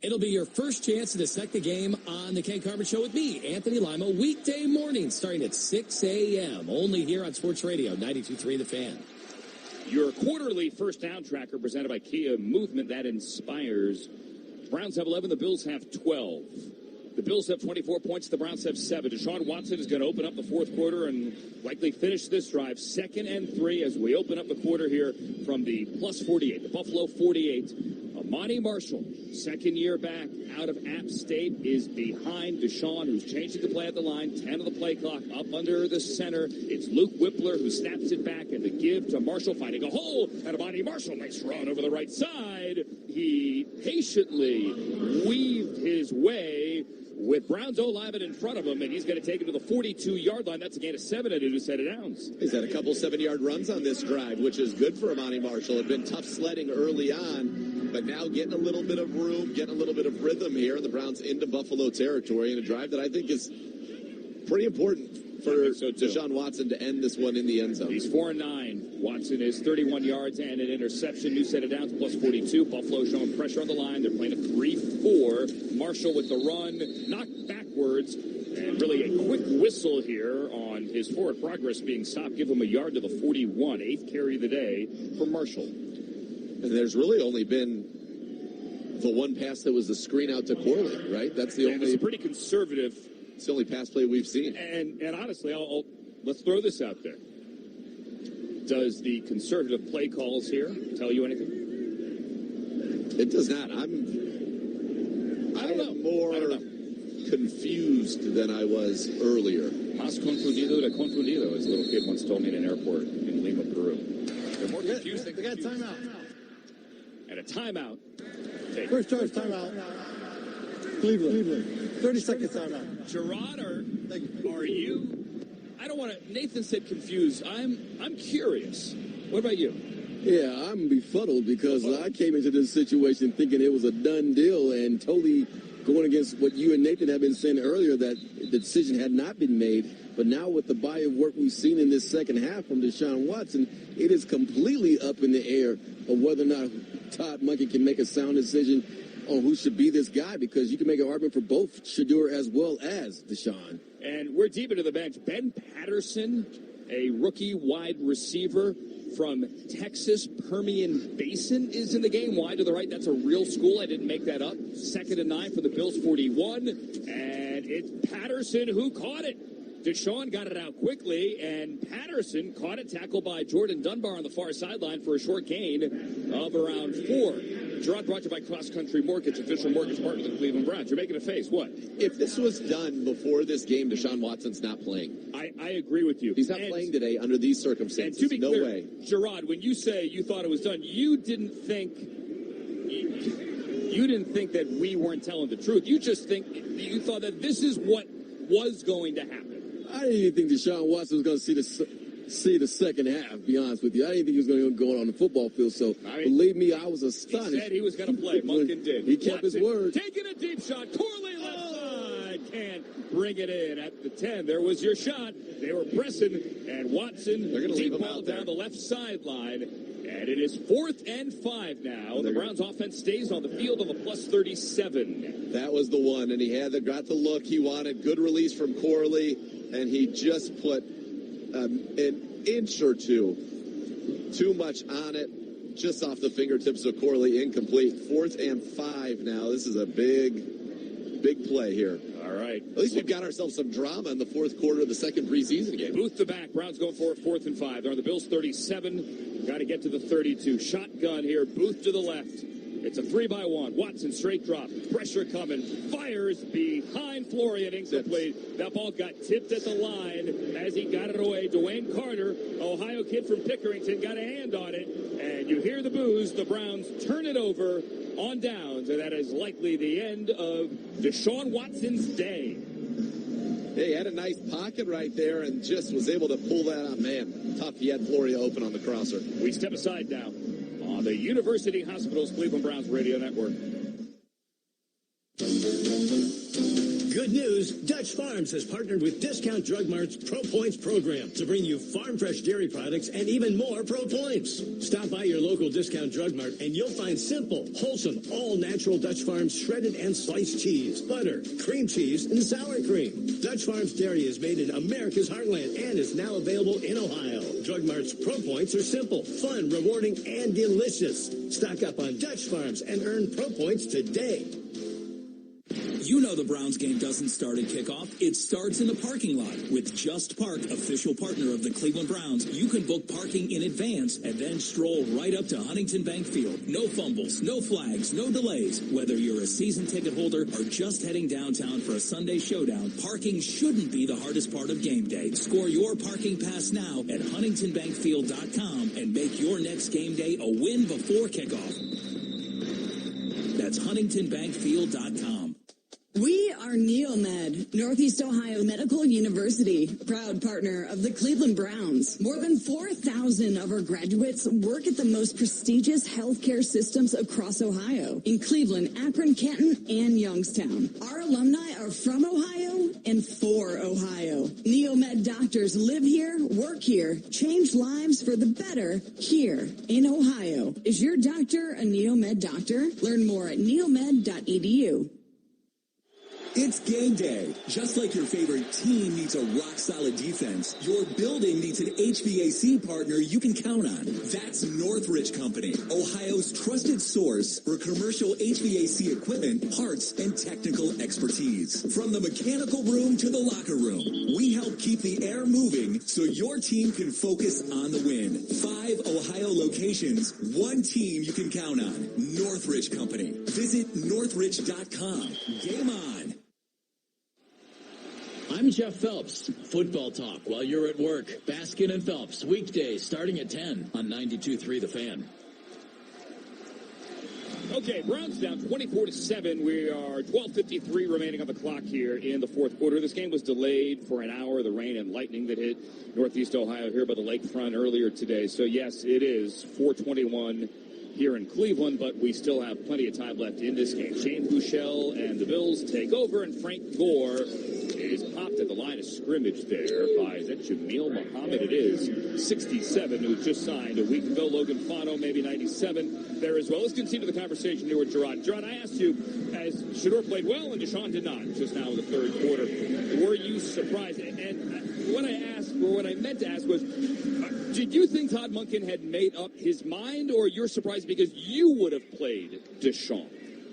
It'll be your first chance to dissect the game on the Ken Carver Show with me, Anthony Lima, weekday mornings starting at 6 a.m. only here on Sports Radio 92.3 The Fan. Your quarterly first down tracker presented by Kia, movement that inspires. Browns have 11, the Bills have 12. The Bills have 24 points, the Browns have 7. Deshaun Watson is going to open up the fourth quarter and likely finish this drive 2nd and 3 as we open up the quarter here from the plus 48, the Buffalo 48. Amani Marshall, second year back out of App State, is behind Deshaun, who's changing the play at the line. 10 of the play clock up under the center. It's Luke Whippler who snaps it back, and the give to Marshall, finding a hole. And Amani Marshall, nice run over the right side. He patiently weaved his way with Browns O-lineman in front of him, and he's going to take it to the 42-yard line. That's a gain of 7 and a new set of downs. He's had a couple 7-yard runs on this drive, which is good for Amani Marshall. It's been tough sledding early on, but now getting a little bit of room, getting a little bit of rhythm here, and the Browns into Buffalo territory in a drive that I think is pretty important for Deshaun Watson to end this one in the end zone. He's 4-9. Watson is 31 yards and an interception. New set of downs, plus 42. Buffalo showing pressure on the line. They're playing a 3-4. Marshall with the run, knocked backwards, and really a quick whistle here on his forward progress being stopped. Give him a yard to the 41. 8th carry of the day for Marshall. And there's really only been the one pass that was the screen out to Corley, right? That's the only. It's pretty conservative. It's the only pass play we've seen. And honestly, let's throw this out there. Does the conservative play calls here tell you anything? It does not. I don't know. More confused than I was earlier. Más confundido de confundido, as a little kid once told me in an airport in Lima, Peru. They're more confused than confused. They got timeout. And a timeout. First charge timeout. Cleveland. 30-second timeout. Gerard, are you? I don't want to. Nathan said confused. I'm curious. What about you? Yeah, I'm befuddled because I came into this situation thinking it was a done deal and totally going against what you and Nathan have been saying earlier, that the decision had not been made. But now with the body of work we've seen in this second half from Deshaun Watson, it is completely up in the air of whether or not Todd Monken can make a sound decision on who should be this guy, because you can make an argument for both Shedeur as well as Deshaun. And we're deep into the bench. Ben Patterson, a rookie wide receiver from Texas Permian Basin, is in the game. Wide to the right. That's a real school. I didn't make that up. 2nd and 9 for the Bills, 41. And it's Patterson who caught it. Deshaun got it out quickly, and Patterson caught it, tackled by Jordan Dunbar on the far sideline for a short gain of around 4. Gerard brought to you by Cross Country Mortgage, official mortgage partner of the Cleveland Browns. You're making a face. What? If this was done before this game, Deshaun Watson's not playing. I agree with you. He's not playing today under these circumstances. And to be no clear, way. Gerard, when you say you thought it was done, you didn't think that we weren't telling the truth. You thought that this is what was going to happen. I didn't even think Deshaun Watson was going to see the second half, to be honest with you. I didn't think he was going to go on the football field, so believe me, I was astonished. He said he was going to play. Monken did. He kept his word. Taking a deep shot. Corley left side. Can't bring it in at the 10. There was your shot. They were pressing, and Watson, deep ball down the left sideline. And it is 4th and 5 now. The Browns offense stays on the field on the plus 37. That was the one, and he got the look he wanted. Good release from Corley, and he just put an inch or two too much on it, just off the fingertips of Corley. Incomplete. 4th and 5 now. This is a big play here. All right. At least we've got ourselves some drama in the fourth quarter of the second preseason game. Booth to back. Browns going for it, 4th and 5. They're on the Bills 37. Got to get to the 32. Shotgun here. Booth to the left. It's a 3-by-1. Watson straight drop. Pressure coming. Fires behind Florian. Incomplete. That ball got tipped at the line as he got it away. Dwayne Carter, Ohio kid from Pickerington, got a hand on it. And you hear the boos. The Browns turn it over on downs. And that is likely the end of Deshaun Watson's day. Yeah, he had a nice pocket right there and just was able to pull that out. Man, tough. He had Floria open on the crosser. We step aside now on the University Hospitals Cleveland Browns Radio Network. Good news, Dutch Farms has partnered with Discount Drug Mart's Pro Points program to bring you farm fresh dairy products and even more Pro Points. Stop by your local Discount Drug Mart and you'll find simple, wholesome, all-natural Dutch Farms shredded and sliced cheese, butter, cream cheese, and sour cream. Dutch Farms Dairy is made in America's heartland and is now available in Ohio. Drug Mart's Pro Points are simple, fun, rewarding, and delicious. Stock up on Dutch Farms and earn Pro Points today. You know the Browns game doesn't start at kickoff. It starts in the parking lot. With Just Park, official partner of the Cleveland Browns, you can book parking in advance and then stroll right up to Huntington Bank Field. No fumbles, no flags, no delays. Whether you're a season ticket holder or just heading downtown for a Sunday showdown, parking shouldn't be the hardest part of game day. Score your parking pass now at huntingtonbankfield.com and make your next game day a win before kickoff. That's huntingtonbankfield.com. We are Neomed, Northeast Ohio Medical University, proud partner of the Cleveland Browns. More than 4,000 of our graduates work at the most prestigious healthcare systems across Ohio, in Cleveland, Akron, Canton, and Youngstown. Our alumni are from Ohio and for Ohio. Neomed doctors live here, work here, change lives for the better here in Ohio. Is your doctor a Neomed doctor? Learn more at neomed.edu. It's game day. Just like your favorite team needs a rock-solid defense, your building needs an HVAC partner you can count on. That's Northridge Company, Ohio's trusted source for commercial HVAC equipment, parts, and technical expertise. From the mechanical room to the locker room, we help keep the air moving so your team can focus on the win. 5 Ohio locations, one team you can count on. Northridge Company. Visit northridge.com. Game on. I'm Jeff Phelps. Football talk while you're at work. Baskin and Phelps, weekdays starting at 10 on 92.3 The Fan. Okay, Browns down 24-7. We are 12:53 remaining on the clock here in the fourth quarter. This game was delayed for an hour. The rain and lightning that hit Northeast Ohio here by the lakefront earlier today. So, yes, it is 4:21 here in Cleveland, but we still have plenty of time left in this game. Shane Buechele and the Bills take over, and Frank Gore is popped at the line of scrimmage there by, is that Jameel Muhammad? It is, 67, who just signed a week ago. Logan Fano, maybe 97 there as well. Let's continue the conversation here with Gerard. Gerard, I asked you, as Shedeur played well and Deshaun did not, just now in the third quarter, were you surprised? And what I meant to ask was, did you think Todd Monken had made up his mind, or you're surprised because you would have played Deshaun?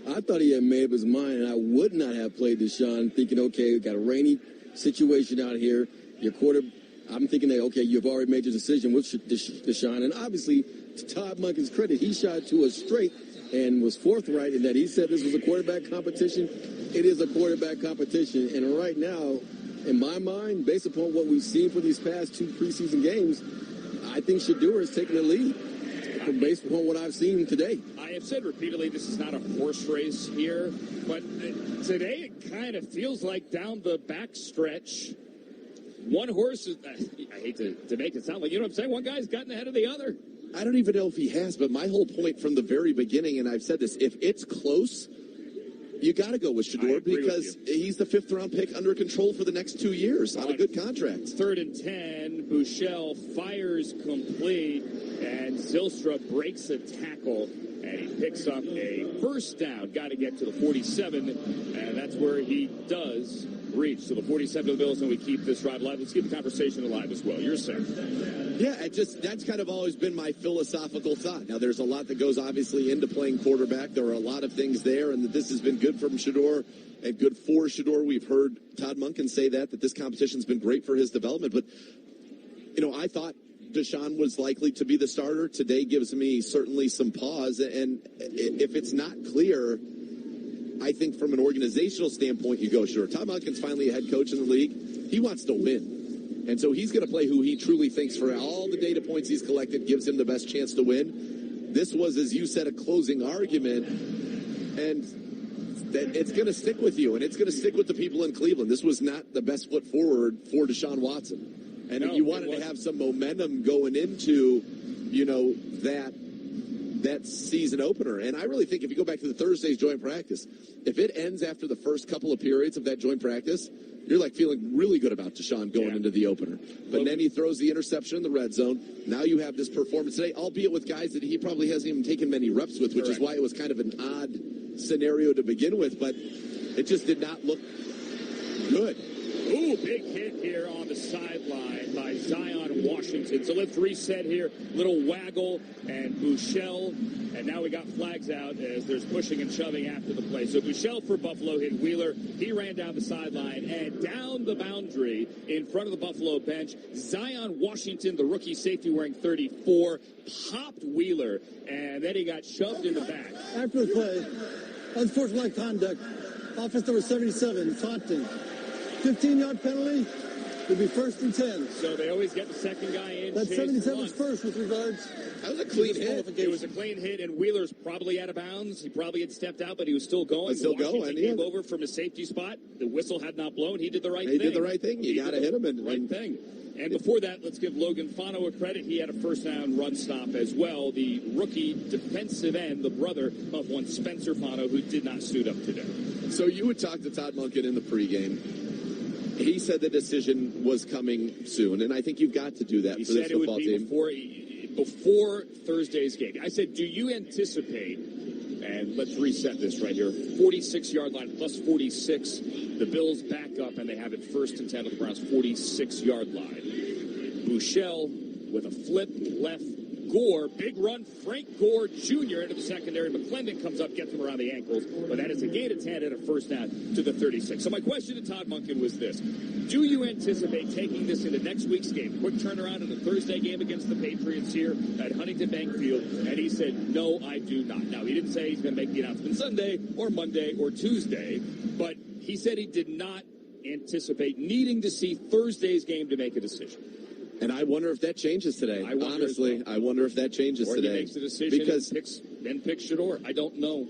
I thought he had made up his mind, and I would not have played Deshaun, thinking, okay, we've got a rainy situation out here. Your quarter, I'm thinking that, okay, you've already made your decision with Deshaun. And obviously, to Todd Monken's credit, he shot to a straight and was forthright in that he said this was a quarterback competition. It is a quarterback competition. And right now, in my mind, based upon what we've seen for these past 2 preseason games, I think Shedeur is taking the lead based upon what I've seen today. I have said repeatedly this is not a horse race here, but today it kind of feels like down the back stretch, one horse is, I hate to make it sound like, you know what I'm saying, one guy's gotten ahead of the other. I don't even know if he has, but my whole point from the very beginning, and I've said this, if it's close, you got to go with Shedeur because he's the 5th-round pick under control for the next 2 years on a good contract. 3rd and 10, Bouchel fires complete, and Zylstra breaks a tackle, and he picks up a first down. Got to get to the 47, and that's where he does reach. So the 47 of the Bills, and we keep this drive alive. Let's keep the conversation alive as well. You're saying. Yeah, that's kind of always been my philosophical thought. Now, there's a lot that goes obviously into playing quarterback. There are a lot of things there, and that this has been good from Shedeur and good for Shedeur. We've heard Todd Monken say that this competition's been great for his development. But, you know, I thought Deshaun was likely to be the starter. Today gives me certainly some pause. And if it's not clear, I think from an organizational standpoint, you go, sure. Todd Monken's finally a head coach in the league. He wants to win. And so he's going to play who he truly thinks, for all the data points he's collected, gives him the best chance to win. This was, as you said, a closing argument. And that it's going to stick with you, and it's going to stick with the people in Cleveland. This was not the best foot forward for Deshaun Watson. And if you wanted to have some momentum going into, you know, that season opener. And I really think if you go back to the Thursday's joint practice, if it ends after the first couple of periods of that joint practice, you're like feeling really good about Deshaun going into the opener. But then he throws the interception in the red zone. Now you have this performance today, albeit with guys that he probably hasn't even taken many reps with, which is why it was kind of an odd scenario to begin with. But it just did not look good. Ooh, big hit here on the sideline by Zion Washington. So let's reset here. Little waggle and Bouchel. And now we got flags out as there's pushing and shoving after the play. So Bouchel for Buffalo hit Wheeler. He ran down the sideline and down the boundary in front of the Buffalo bench. Zion Washington, the rookie safety wearing 34, popped Wheeler. And then he got shoved in the back. After the play, unsportsmanlike conduct, offense number 77, taunting. 15-yard penalty would be 1st and 10. So they always get the second guy in. That's 77's first with regards. That was a clean hit. It was a clean hit, and Wheeler's probably out of bounds. He probably had stepped out, but he was still going. Washington came over from his safety spot. The whistle had not blown. He did the right thing. He did the right thing. You got to hit him. Right thing. And before that, let's give Logan Fano a credit. He had a first down run stop as well. The rookie defensive end, the brother of one Spencer Fano, who did not suit up today. So you would talk to Todd Monken in the pregame. He said the decision was coming soon, and I think you've got to do that for this football team. Before Thursday's game. I said, do you anticipate, and let's reset this right here, 46-yard line plus 46, the Bills back up, and they have it 1st and 10 of the Browns' 46-yard line. Bouchel with a flip left. Gore, big run, Frank Gore Jr. into the secondary. McClendon comes up, gets him around the ankles, but that is a gain of 10 and a first down to the 36. So my question to Todd Monken was this. Do you anticipate taking this into next week's game? Quick turnaround in the Thursday game against the Patriots here at Huntington Bank Field. And he said, no, I do not. Now, he didn't say he's going to make the announcement Sunday or Monday or Tuesday, but he said he did not anticipate needing to see Thursday's game to make a decision. And I wonder if that changes today. Honestly, I wonder if that changes today. Or he makes the decision because and picks Shedeur. I don't know.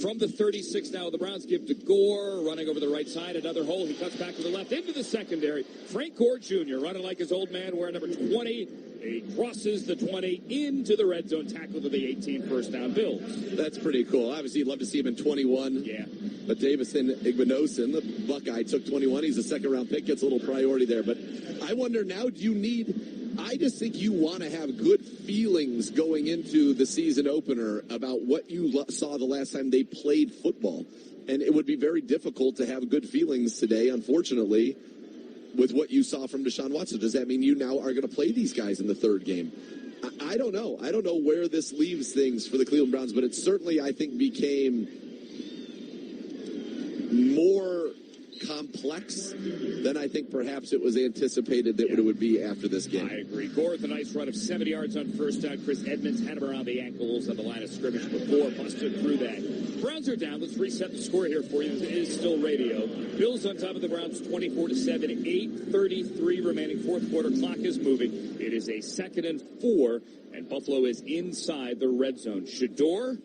From the 36 now, the Browns give to Gore, running over the right side, another hole. He cuts back to the left into the secondary. Frank Gore Jr. running like his old man, wearing number 20. He crosses the 20 into the red zone, tackle to the 18, first down Bills. That's pretty cool. Obviously, you'd love to see him in 21. Yeah. But Davison Igbinosun, the Buckeye, took 21. He's a second-round pick, gets a little priority there. But I wonder now, I just think you want to have good feelings going into the season opener about what you saw the last time they played football. And it would be very difficult to have good feelings today, unfortunately, with what you saw from Deshaun Watson. Does that mean you now are going to play these guys in the third game? I don't know. I don't know where this leaves things for the Cleveland Browns, but it certainly, I think, became more complex than I think perhaps it was anticipated that it would be after this game. I agree. Gore with a nice run of 70 yards on first down. Chris Edmonds had him around the ankles on the line of scrimmage before, busted through that. Browns are down. Let's reset the score here for you. It is still radio. Bills on top of the Browns 24-7. 8:33 remaining. Fourth quarter clock is moving. It is a 2nd and 4, and Buffalo is inside the red zone. Shador,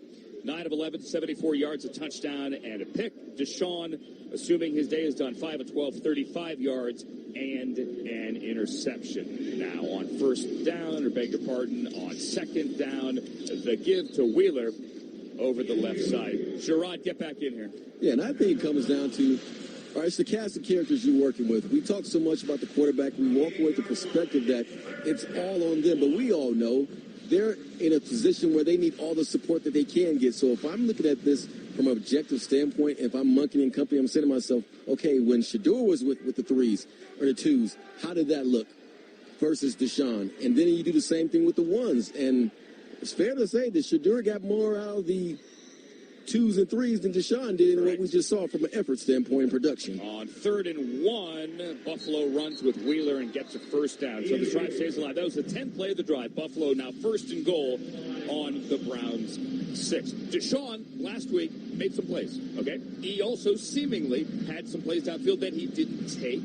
9 of 11, 74 yards, a touchdown, and a pick. Deshaun, assuming his day is done, 5 of 12, 35 yards, and an interception. Now on first down, or beg your pardon, on second down, the give to Wheeler over the left side. Sherrod, get back in here. Yeah, and I think it comes down to, all right, it's the cast of characters you're working with. We talk so much about the quarterback. We walk away with the perspective that it's all on them, but we all know they're in a position where they need all the support that they can get. So if I'm looking at this from an objective standpoint, if I'm Munkin and company, I'm saying to myself, okay, when Shador was with the threes or the twos, how did that look versus Deshaun? And then you do the same thing with the ones. And it's fair to say that Shador got more out of the twos and threes than Deshaun did in what we just saw from an effort standpoint in production. On 3rd and 1, Buffalo runs with Wheeler and gets a first down. So the drive stays alive. That was the 10th play of the drive. Buffalo now 1st and goal on the Browns 6. Deshaun last week made some plays, okay? He also seemingly had some plays downfield that he didn't take,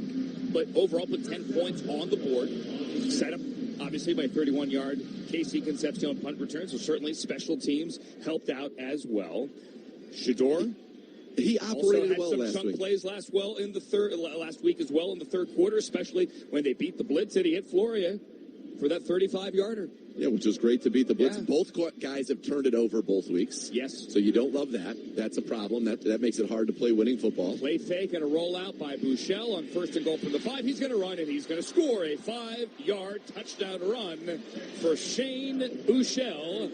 but overall put 10 points on the board. Set up, obviously, by 31-yard Casey Concepcion punt return, so certainly special teams helped out as well. Shador, he operated well also had last some chunk week. plays last week as well in the third quarter, especially when they beat the blitz and he hit Floria for that 35-yarder. Yeah, which was great to beat the blitz. Yeah. Both guys have turned it over both weeks. Yes. So you don't love that. That's a problem. That makes it hard to play winning football. Play fake and a rollout by Bouchel on 1st and goal from the 5. He's going to run and he's going to score a 5-yard touchdown run for Shane Bouchel.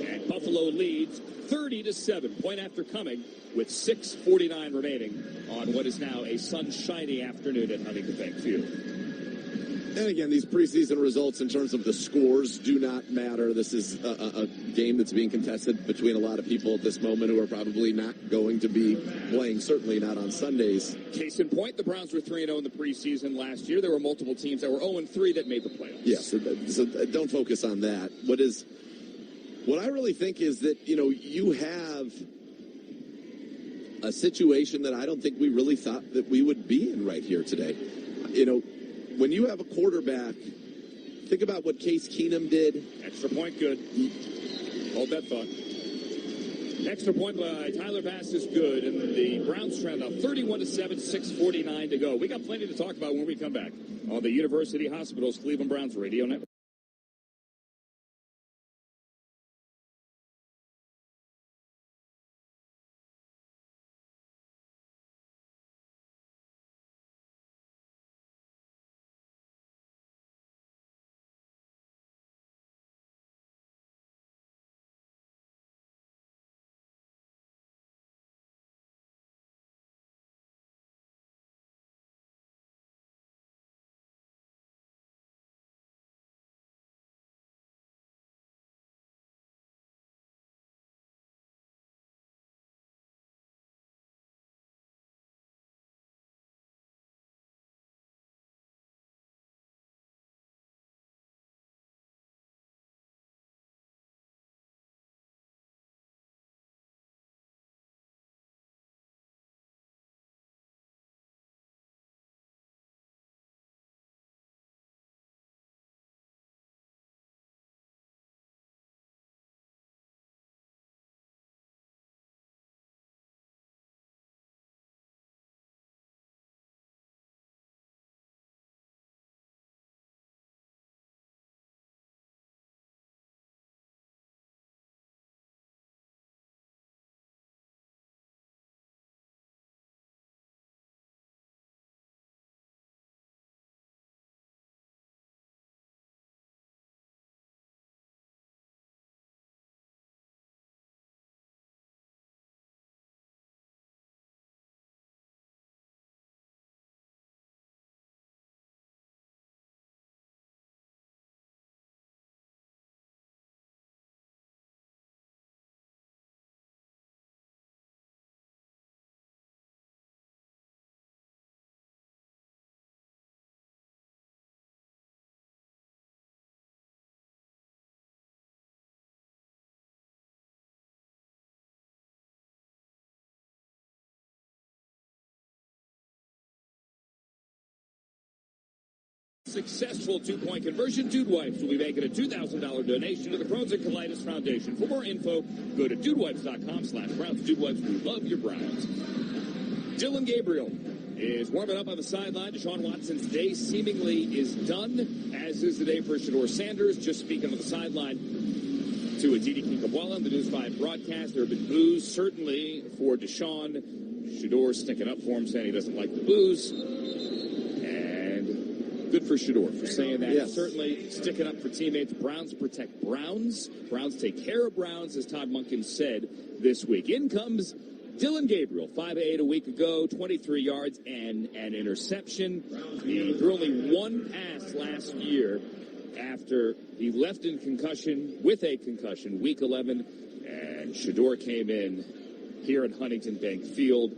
And Buffalo leads 30-7. Point after coming with 6:49 remaining on what is now a sunshiny afternoon at Huntington Bank Field. And again, these preseason results in terms of the scores do not matter. This is a game that's being contested between a lot of people at this moment who are probably not going to be playing, certainly not on Sundays. Case in point, the Browns were 3-0 in the preseason last year. There were multiple teams that were 0-3 that made the playoffs. Yes, so don't focus on that. What I really think is that, you have a situation that I don't think we really thought that we would be in right here today. When you have a quarterback, think about what Case Keenum did. Extra point, good. Hold that thought. Extra point by Tyler Bass is good, and the Browns trend up 31-7, 6:49 to go. We got plenty to talk about when we come back on the University Hospitals Cleveland Browns Radio Network. Successful two-point conversion. Dude Wipes will be making a $2,000 donation to the Crohn's and Colitis Foundation. For more info, go to dudewipes.com/Browns. Dude Wipes, we love your Browns. Dylan Gabriel is warming up on the sideline. Deshaun Watson's day seemingly is done, as is the day for Shedeur Sanders. Just speaking on the sideline to Aditi Kinkabwala, the News 5 broadcast. There have been boos, certainly, for Deshaun. Shedeur sticking up for him, saying he doesn't like the boos. And good for Shedeur for saying that. Yes. Certainly sticking up for teammates. Browns protect Browns. Browns take care of Browns, as Todd Monken said this week. In comes Dylan Gabriel, 5'8" a week ago, 23 yards and an interception. He threw only one pass last year after he left with a concussion, week 11, and Shedeur came in here at Huntington Bank Field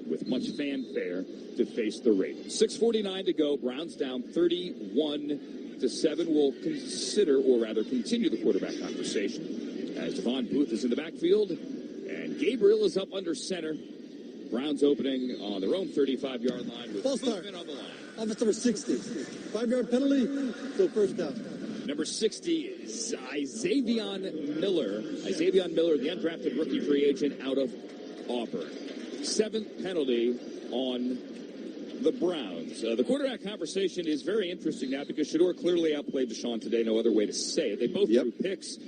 with much fanfare to face the Raiders. 6:49 to go. Browns down 31-7. We'll continue the quarterback conversation as Devon Booth is in the backfield and Gabriel is up under center. Browns opening on their own 35-yard line with movement on the line. Offense number 60. 5-yard penalty, so first down. Number 60 is Xavier Miller. The undrafted rookie free agent out of Auburn. 7th penalty on the Browns. The quarterback conversation is very interesting now because Shedeur clearly outplayed Deshaun today. No other way to say it. They both threw picks.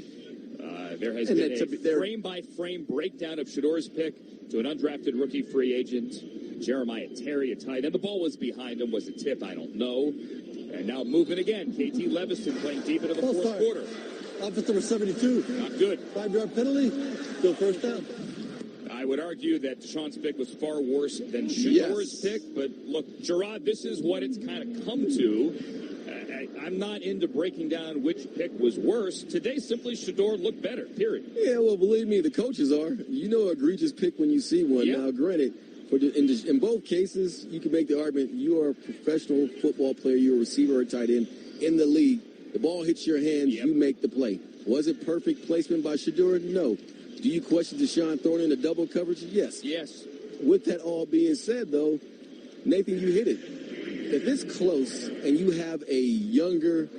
There has been a frame-by-frame breakdown of Shedeur's pick to an undrafted rookie free agent, Jeremiah Terry, a tight end. The ball was behind him. Was it tip? I don't know. And now moving again. KT Leviston playing deep into the fourth quarter. Offense number 72. Not good. 5-yard penalty, still first down. I would argue that Deshaun's pick was far worse than Shedeur's pick, but look, Gerard, this is what it's kind of come to. I'm not into breaking down which pick was worse. Today, simply Shedeur looked better, period. Yeah, well, believe me, the coaches are. You know egregious pick when you see one. Now, granted, in both cases, you can make the argument you are a professional football player, you're a receiver or tight end in the league. The ball hits your hands, you make the play. Was it perfect placement by Shedeur? No. Do you question Deshaun throwing in the double coverage? Yes. Yes. With that all being said, though, Nathan, you hit it. If it's close and you have a younger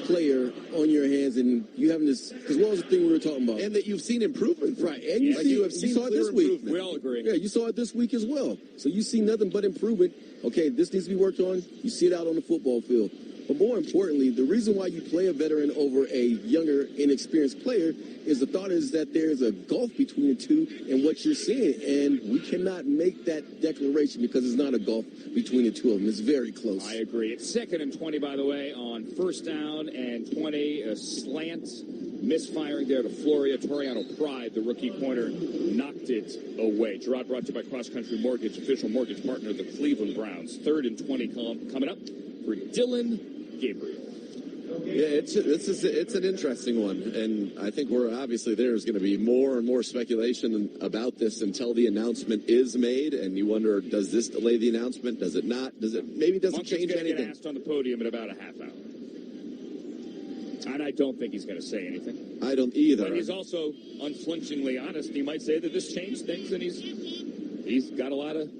player on your hands and you having this, because what was the thing we were talking about? And that you've seen improvement. Right. And you saw it this week. We all agree. Yeah, you saw it this week as well. So you see nothing but improvement. Okay, this needs to be worked on. You see it out on the football field. But more importantly, the reason why you play a veteran over a younger, inexperienced player is the thought is that there's a gulf between the two and what you're seeing. And we cannot make that declaration because it's not a gulf between the two of them. It's very close. I agree. It's 2nd and 20, by the way, on first down and 20. A slant misfiring there to Floria. Toriano Pride, the rookie corner, knocked it away. Gerard brought to you by Cross Country Mortgage, official mortgage partner of the Cleveland Browns. 3rd and 20 coming up for Dylan Gabriel. Yeah, it's an interesting one, and I think there's going to be more and more speculation about this until the announcement is made, and you wonder, does this delay the announcement? Does it not? Maybe doesn't change anything? Get asked on the podium in about a half hour, and I don't think he's going to say anything. I don't either. But he's also unflinchingly honest. He might say that this changed things, and he's got a lot of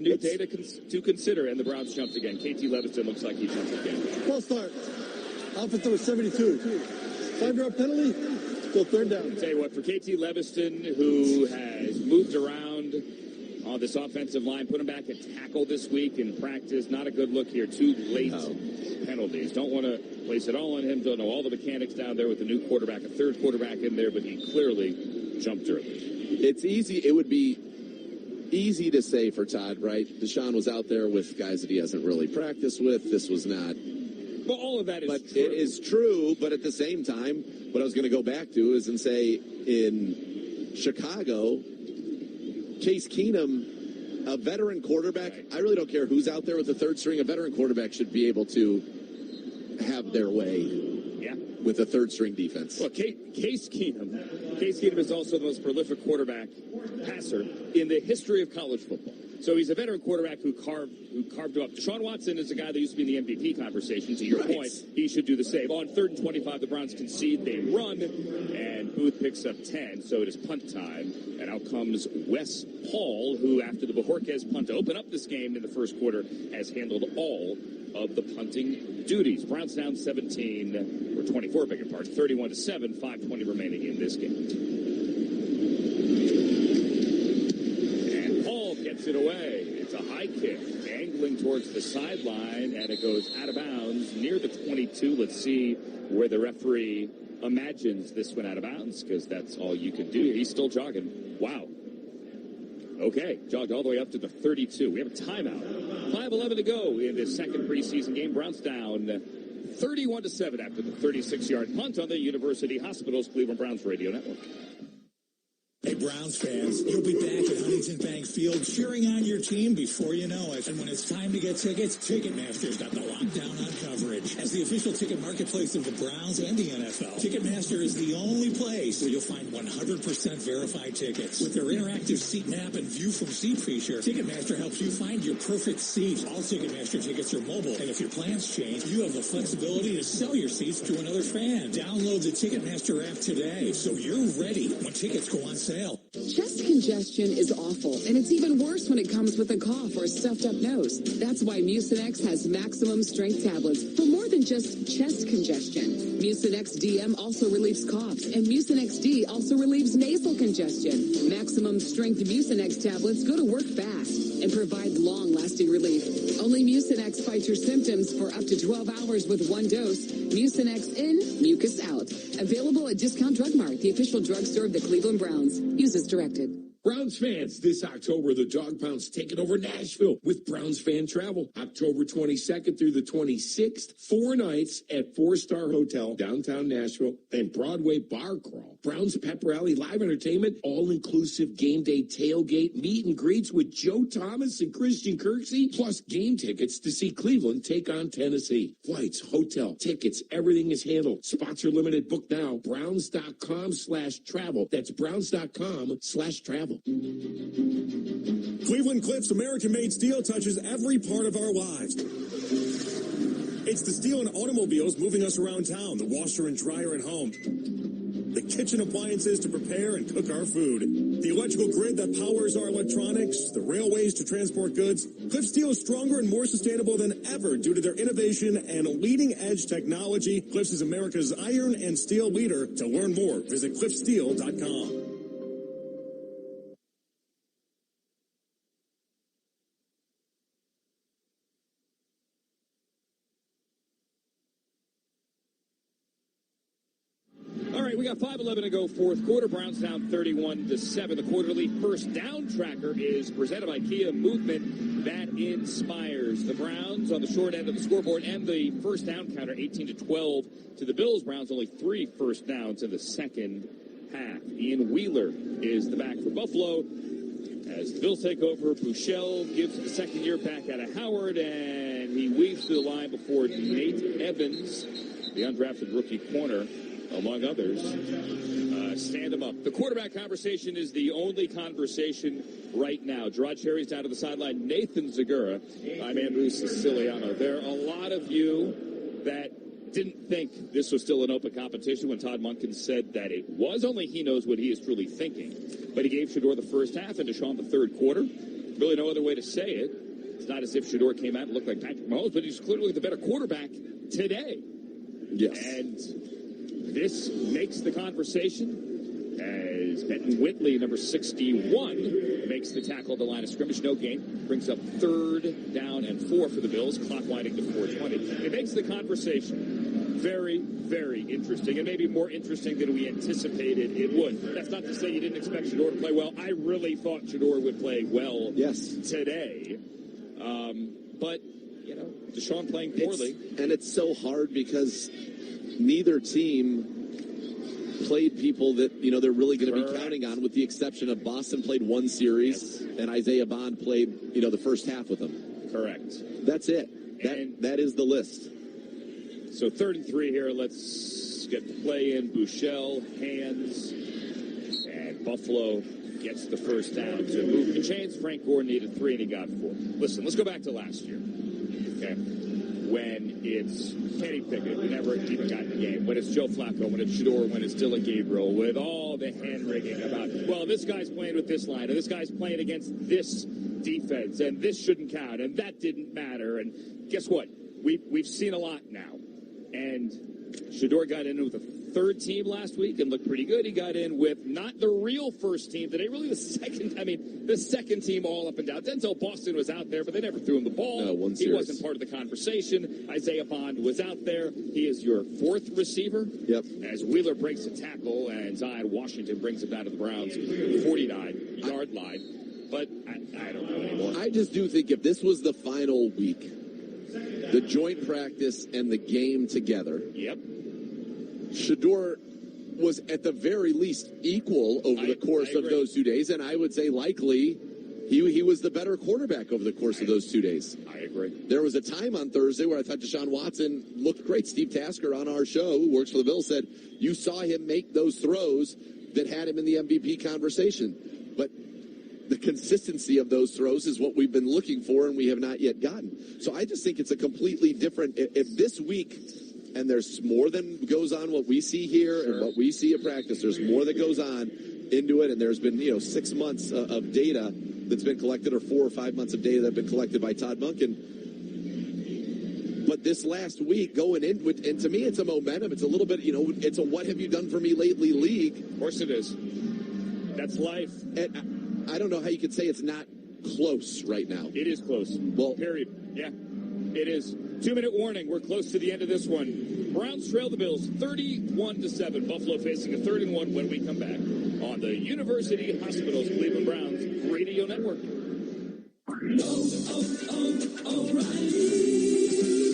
new data to consider, and the Browns jumped again. KT Leviston looks like he jumped again. False start. Offense number 72. 5-yard penalty, still third down. I'll tell you what, for KT Leviston, who has moved around on this offensive line, put him back at tackle this week in practice, not a good look here. 2 late penalties. Don't want to place it all on him. Don't know all the mechanics down there with the new quarterback, a third quarterback in there, but he clearly jumped early. It's easy. It would be easy to say for Todd, right? Deshaun was out there with guys that he hasn't really practiced with. This was not. Well, all of that is true. It is true, but at the same time, what I was going to go back to is and say in Chicago, Case Keenum, a veteran quarterback, I really don't care who's out there with the third string, a veteran quarterback should be able to have their way with a third string defense. Well, Case Keenum is also the most prolific quarterback passer in the history of college football. So he's a veteran quarterback who carved him up. Deshaun Watson is a guy that used to be in the MVP conversation. To your point, he should do the same. On 3rd and 25, the Browns concede. They run, and Booth picks up 10. So it is punt time. And out comes Wes Paul, who, after the Bojorquez punt to open up this game in the first quarter, has handled all of the punting duties. Browns down 17, or 24, beg your pardon, 31-7, 5:20 remaining in this game. Gets it away. It's a high kick, angling towards the sideline, and it goes out of bounds near the 22. Let's see where the referee imagines this went out of bounds, because that's all you can do. He's still jogging. Wow. Okay, jogged all the way up to the 32. We have a timeout. 5:11 to go in this second preseason game. Browns down 31-7 after the 36-yard punt on the University Hospitals Cleveland Browns radio network. Hey, Browns fans, you'll be back at Huntington Bank Field cheering on your team before you know it. And when it's time to get tickets, Ticketmaster's got the lockdown on coverage. As the official ticket marketplace of the Browns and the NFL, Ticketmaster is the only place where you'll find 100% verified tickets. With their interactive seat map and view from seat feature, Ticketmaster helps you find your perfect seat. All Ticketmaster tickets are mobile, and if your plans change, you have the flexibility to sell your seats to another fan. Download the Ticketmaster app today so you're ready when tickets go on sale. Chest congestion is awful, and it's even worse when it comes with a cough or a stuffed-up nose. That's why Mucinex has maximum strength tablets for more than just chest congestion. Mucinex DM also relieves coughs, and Mucinex D also relieves nasal congestion. Maximum strength Mucinex tablets go to work fast and provide long-lasting relief. Only Mucinex fights your symptoms for up to 12 hours with one dose. Mucinex in, mucus out. Available at Discount Drug Mart, the official drugstore of the Cleveland Browns. Use as directed. Browns fans, this October, the Dog Pound's taking over Nashville with Browns Fan Travel. October 22nd through the 26th, 4 nights at 4-Star Hotel, downtown Nashville, and Broadway Bar Crawl. Browns Pep Rally live entertainment, all-inclusive game day tailgate, meet and greets with Joe Thomas and Christian Kirksey, plus game tickets to see Cleveland take on Tennessee. Flights, hotel, tickets, everything is handled. Spots are limited. Book now. Browns.com/travel. That's Browns.com/travel. Cleveland Cliffs American-made steel touches every part of our lives. It's the steel and automobiles moving us around town, the washer and dryer at home, the kitchen appliances to prepare and cook our food, the electrical grid that powers our electronics, the railways to transport goods. Cliff Steel is stronger and more sustainable than ever due to their innovation and leading-edge technology. Cliffs is America's iron and steel leader. To learn more, visit cliffsteel.com. We got 5:11 to go, fourth quarter. Browns down 31-7. The quarterly first down tracker is presented by Kia, movement that inspires. The Browns on the short end of the scoreboard and the first down counter, 18-12 to the Bills. Browns only 3 first downs in the second half. Ian Wheeler is the back for Buffalo. As the Bills take over, Bouchel gives the second year back out of Howard, and he weaves to the line before Nate Evans, the undrafted rookie corner, among others, stand him up. The quarterback conversation is the only conversation right now. Gerard Cherry's down to the sideline. Nathan Zagura. I'm Andrew Siciliano. There are a lot of you that didn't think this was still an open competition when Todd Monken said that it was. Only he knows what he is truly thinking. But he gave Shador the first half and Deshaun the third quarter. Really no other way to say it. It's not as if Shador came out and looked like Patrick Mahomes, but he's clearly the better quarterback today. Yes. And this makes the conversation as Benton Whitley, number 61, makes the tackle at the line of scrimmage. No gain. Brings up 3rd down and 4 for the Bills. Clock winding to 4:20. It makes the conversation very, very interesting, and maybe more interesting than we anticipated it would. That's not to say you didn't expect Shador to play well. I really thought Shador would play well today. But, you know, Deshaun playing poorly. It's so hard because neither team played people that, you know, they're really going to be counting on, with the exception of Boston played one series and Isaiah Bond played, you know, the first half with them. Correct. That's it. That is the list. So 3rd and 3 here. Let's get the play in. Bouchel, hands, and Buffalo gets the first down to move the chains. Frank Gore needed 3, and he got 4. Listen, let's go back to last year. Okay. When it's Kenny Pickett, who never even got in the game, when it's Joe Flacco, when it's Shador, when it's Dylan Gabriel, with all the hand-wringing about, well, this guy's playing with this line, or this guy's playing against this defense, and this shouldn't count, and that didn't matter, and guess what? We've seen a lot now, and Shador got in with a third team last week and looked pretty good. He got in with not the real first team today, really the second team all up and down. Denzel Boston was out there, but they never threw him the ball. No, he wasn't part of the conversation. Isaiah Bond was out there. He is your 4th receiver. Yep. As Wheeler breaks a tackle and Zion Washington brings it down to the Browns 49-yard line. But I don't know anymore. I just do think if this was the final week, the joint practice and the game together. Yep. Shador was at the very least equal over the course of those 2 days, and I would say likely he was the better quarterback over the course of those 2 days. I agree. There was a time on Thursday where I thought Deshaun Watson looked great. Steve Tasker on our show, who works for the Bills, said you saw him make those throws that had him in the MVP conversation. But the consistency of those throws is what we've been looking for, and we have not yet gotten. So I just think it's a completely different. If this week, and there's more than goes on what we see here and what we see at practice, there's more that goes on into it, and there's been 6 months of data that's been collected, or 4 or 5 months of data that have been collected by Todd Monken. But this last week going in with, and to me it's a momentum. It's a little bit, it's a what have you done for me lately league. Of course it is. That's life. And I don't know how you could say it's not close right now. It is close. Well, period. Yeah, it is. 2-minute warning. We're close to the end of this one. Browns trail the Bills 31-7. Buffalo facing a 3rd and 1 when we come back on the University Hospitals Cleveland Browns Radio Network.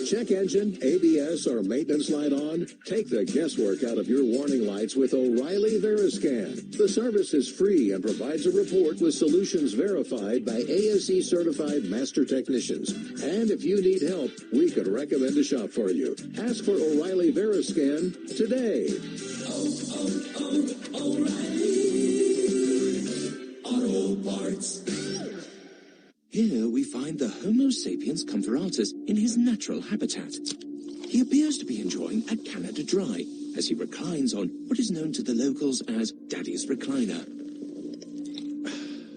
Check engine, ABS, or maintenance light on? Take the guesswork out of your warning lights with O'Reilly Veriscan. The service is free and provides a report with solutions verified by ASE certified master technicians. And if you need help, we could recommend a shop for you. Ask for O'Reilly Veriscan today. O'Reilly Auto Parts. Here we find the Homo sapiens comparatus in his natural habitat. He appears to be enjoying a Canada Dry as he reclines on what is known to the locals as Daddy's Recliner.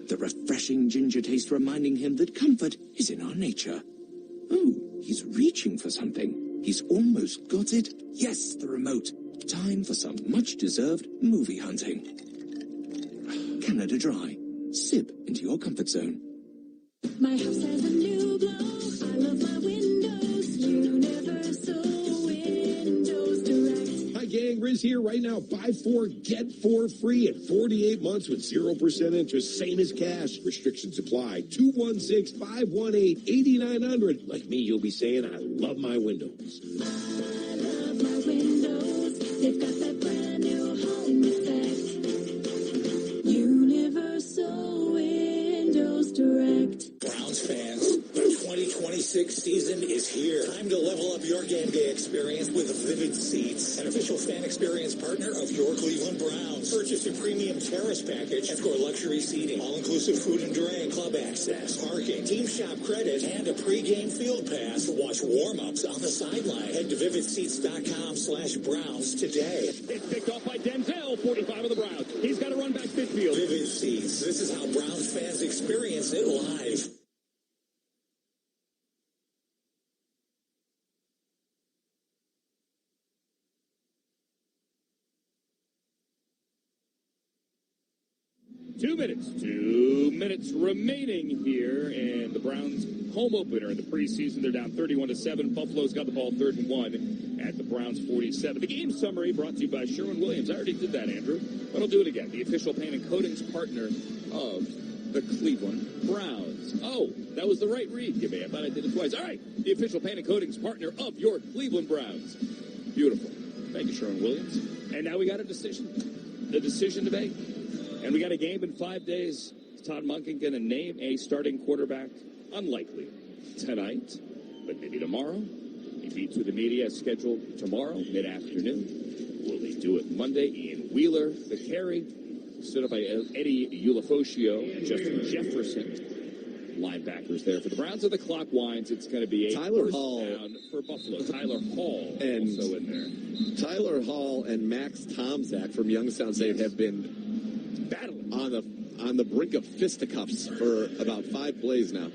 The refreshing ginger taste reminding him that comfort is in our nature. Oh, he's reaching for something. He's almost got it. Yes, the remote. Time for some much-deserved movie hunting. Canada Dry. Sip into your comfort zone. My house has a new glow. I love my windows. Universal Windows Direct. Hi, gang. Riz here. Right now, buy 4, get 4 free at 48 months with 0% interest, same as cash. Restrictions apply. 216-518-8900. Like me, you'll be saying, I love my windows. I love my windows. They've got that brand new home effect. Universal Windows Direct. Browns fans, the 2026 season is here. Time to level up your game day experience with Vivid Seats, an official fan experience partner of your Cleveland Browns. Purchase a premium terrace package and score luxury seating, all-inclusive food and drink, club access, parking, team shop credit, and a pregame field pass to watch warm-ups on the sideline. Head to vividseats.com/Browns today. It's picked off by Denzel, 45 of the Browns. He's got to run back midfield. Vivid Seats. This is how Browns fans experience it live. Two minutes remaining here in the Browns' home opener in the preseason. They're down 31-7. Buffalo's got the ball 3rd and 1 at the Browns' 47. The game summary brought to you by Sherwin-Williams. I already did that, Andrew, but I'll do it again. The official paint and coatings partner of the Cleveland Browns. Oh, that was the right read, Gibby. I thought I did it twice. All right, the official paint and coatings partner of your Cleveland Browns. Beautiful. Thank you, Sherwin-Williams. And now we got a decision. The decision to make. And we got a game in 5 days. Is Todd Monken going to name a starting quarterback? Unlikely tonight, but maybe tomorrow. He meets with the media scheduled tomorrow, mid-afternoon. Will they do it Monday? Ian Wheeler, the carry. stood up by Eddie Ulafoscio and Justin Jefferson. Linebackers there for the Browns. Of the clock winds, it's going to be a Tyler first Hall down for Buffalo. Tyler Hall and also in there. Tyler Hall and Max Tomczak from Youngstown State have been battling on the brink of fisticuffs for about 5 plays now.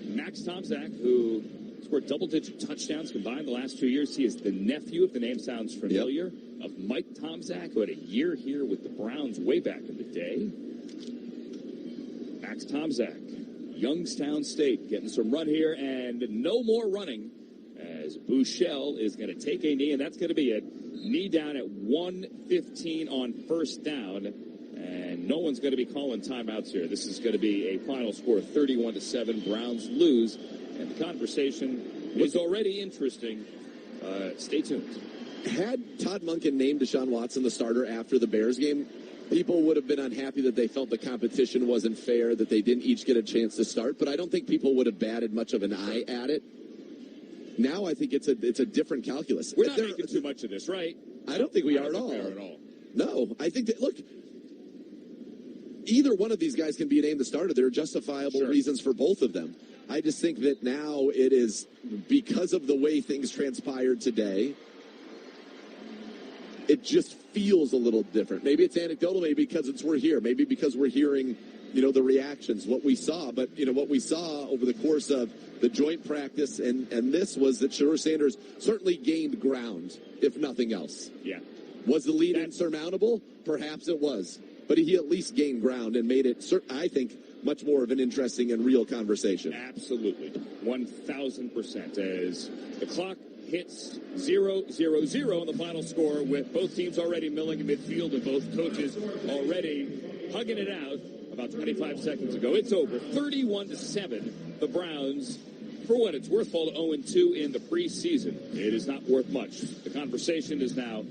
Max Tomczak, who scored double-digit touchdowns combined the last 2 years. He is the nephew, if the name sounds familiar, of Mike Tomczak, who had a year here with the Browns way back in the day. Max Tomczak, Youngstown State, getting some run here, and no more running as Bouchel is going to take a knee, and that's going to be it. Knee down at 1:15 on first down, and no one's going to be calling timeouts here. This is going to be a final score of 31-7. Browns lose, and the conversation is already interesting. Stay tuned. Had Todd Monken named Deshaun Watson the starter after the Bears game, people would have been unhappy that they felt the competition wasn't fair, that they didn't each get a chance to start, but I don't think people would have batted much of an eye at it. Now I think it's a different calculus. We're not making too much of this, right? I don't think we are at all. No, I think that, look, either one of these guys can be named the starter. There are justifiable reasons for both of them. I just think that now it is, because of the way things transpired today, it just feels a little different. Maybe it's anecdotal, maybe because we're here, maybe because we're hearing, the reactions, what we saw. But, what we saw over the course of the joint practice and this was that Shedeur Sanders certainly gained ground, if nothing else. Yeah. Was the lead insurmountable? Perhaps it was. But he at least gained ground and made it, I think, much more of an interesting and real conversation. Absolutely. 1,000%. As the clock hits 0-0-0 in the final score, with both teams already milling in midfield and both coaches already hugging it out about 25 seconds ago. It's over. 31-7. The Browns, for what it's worth, fall to 0-2 in the preseason. It is not worth much. The conversation is now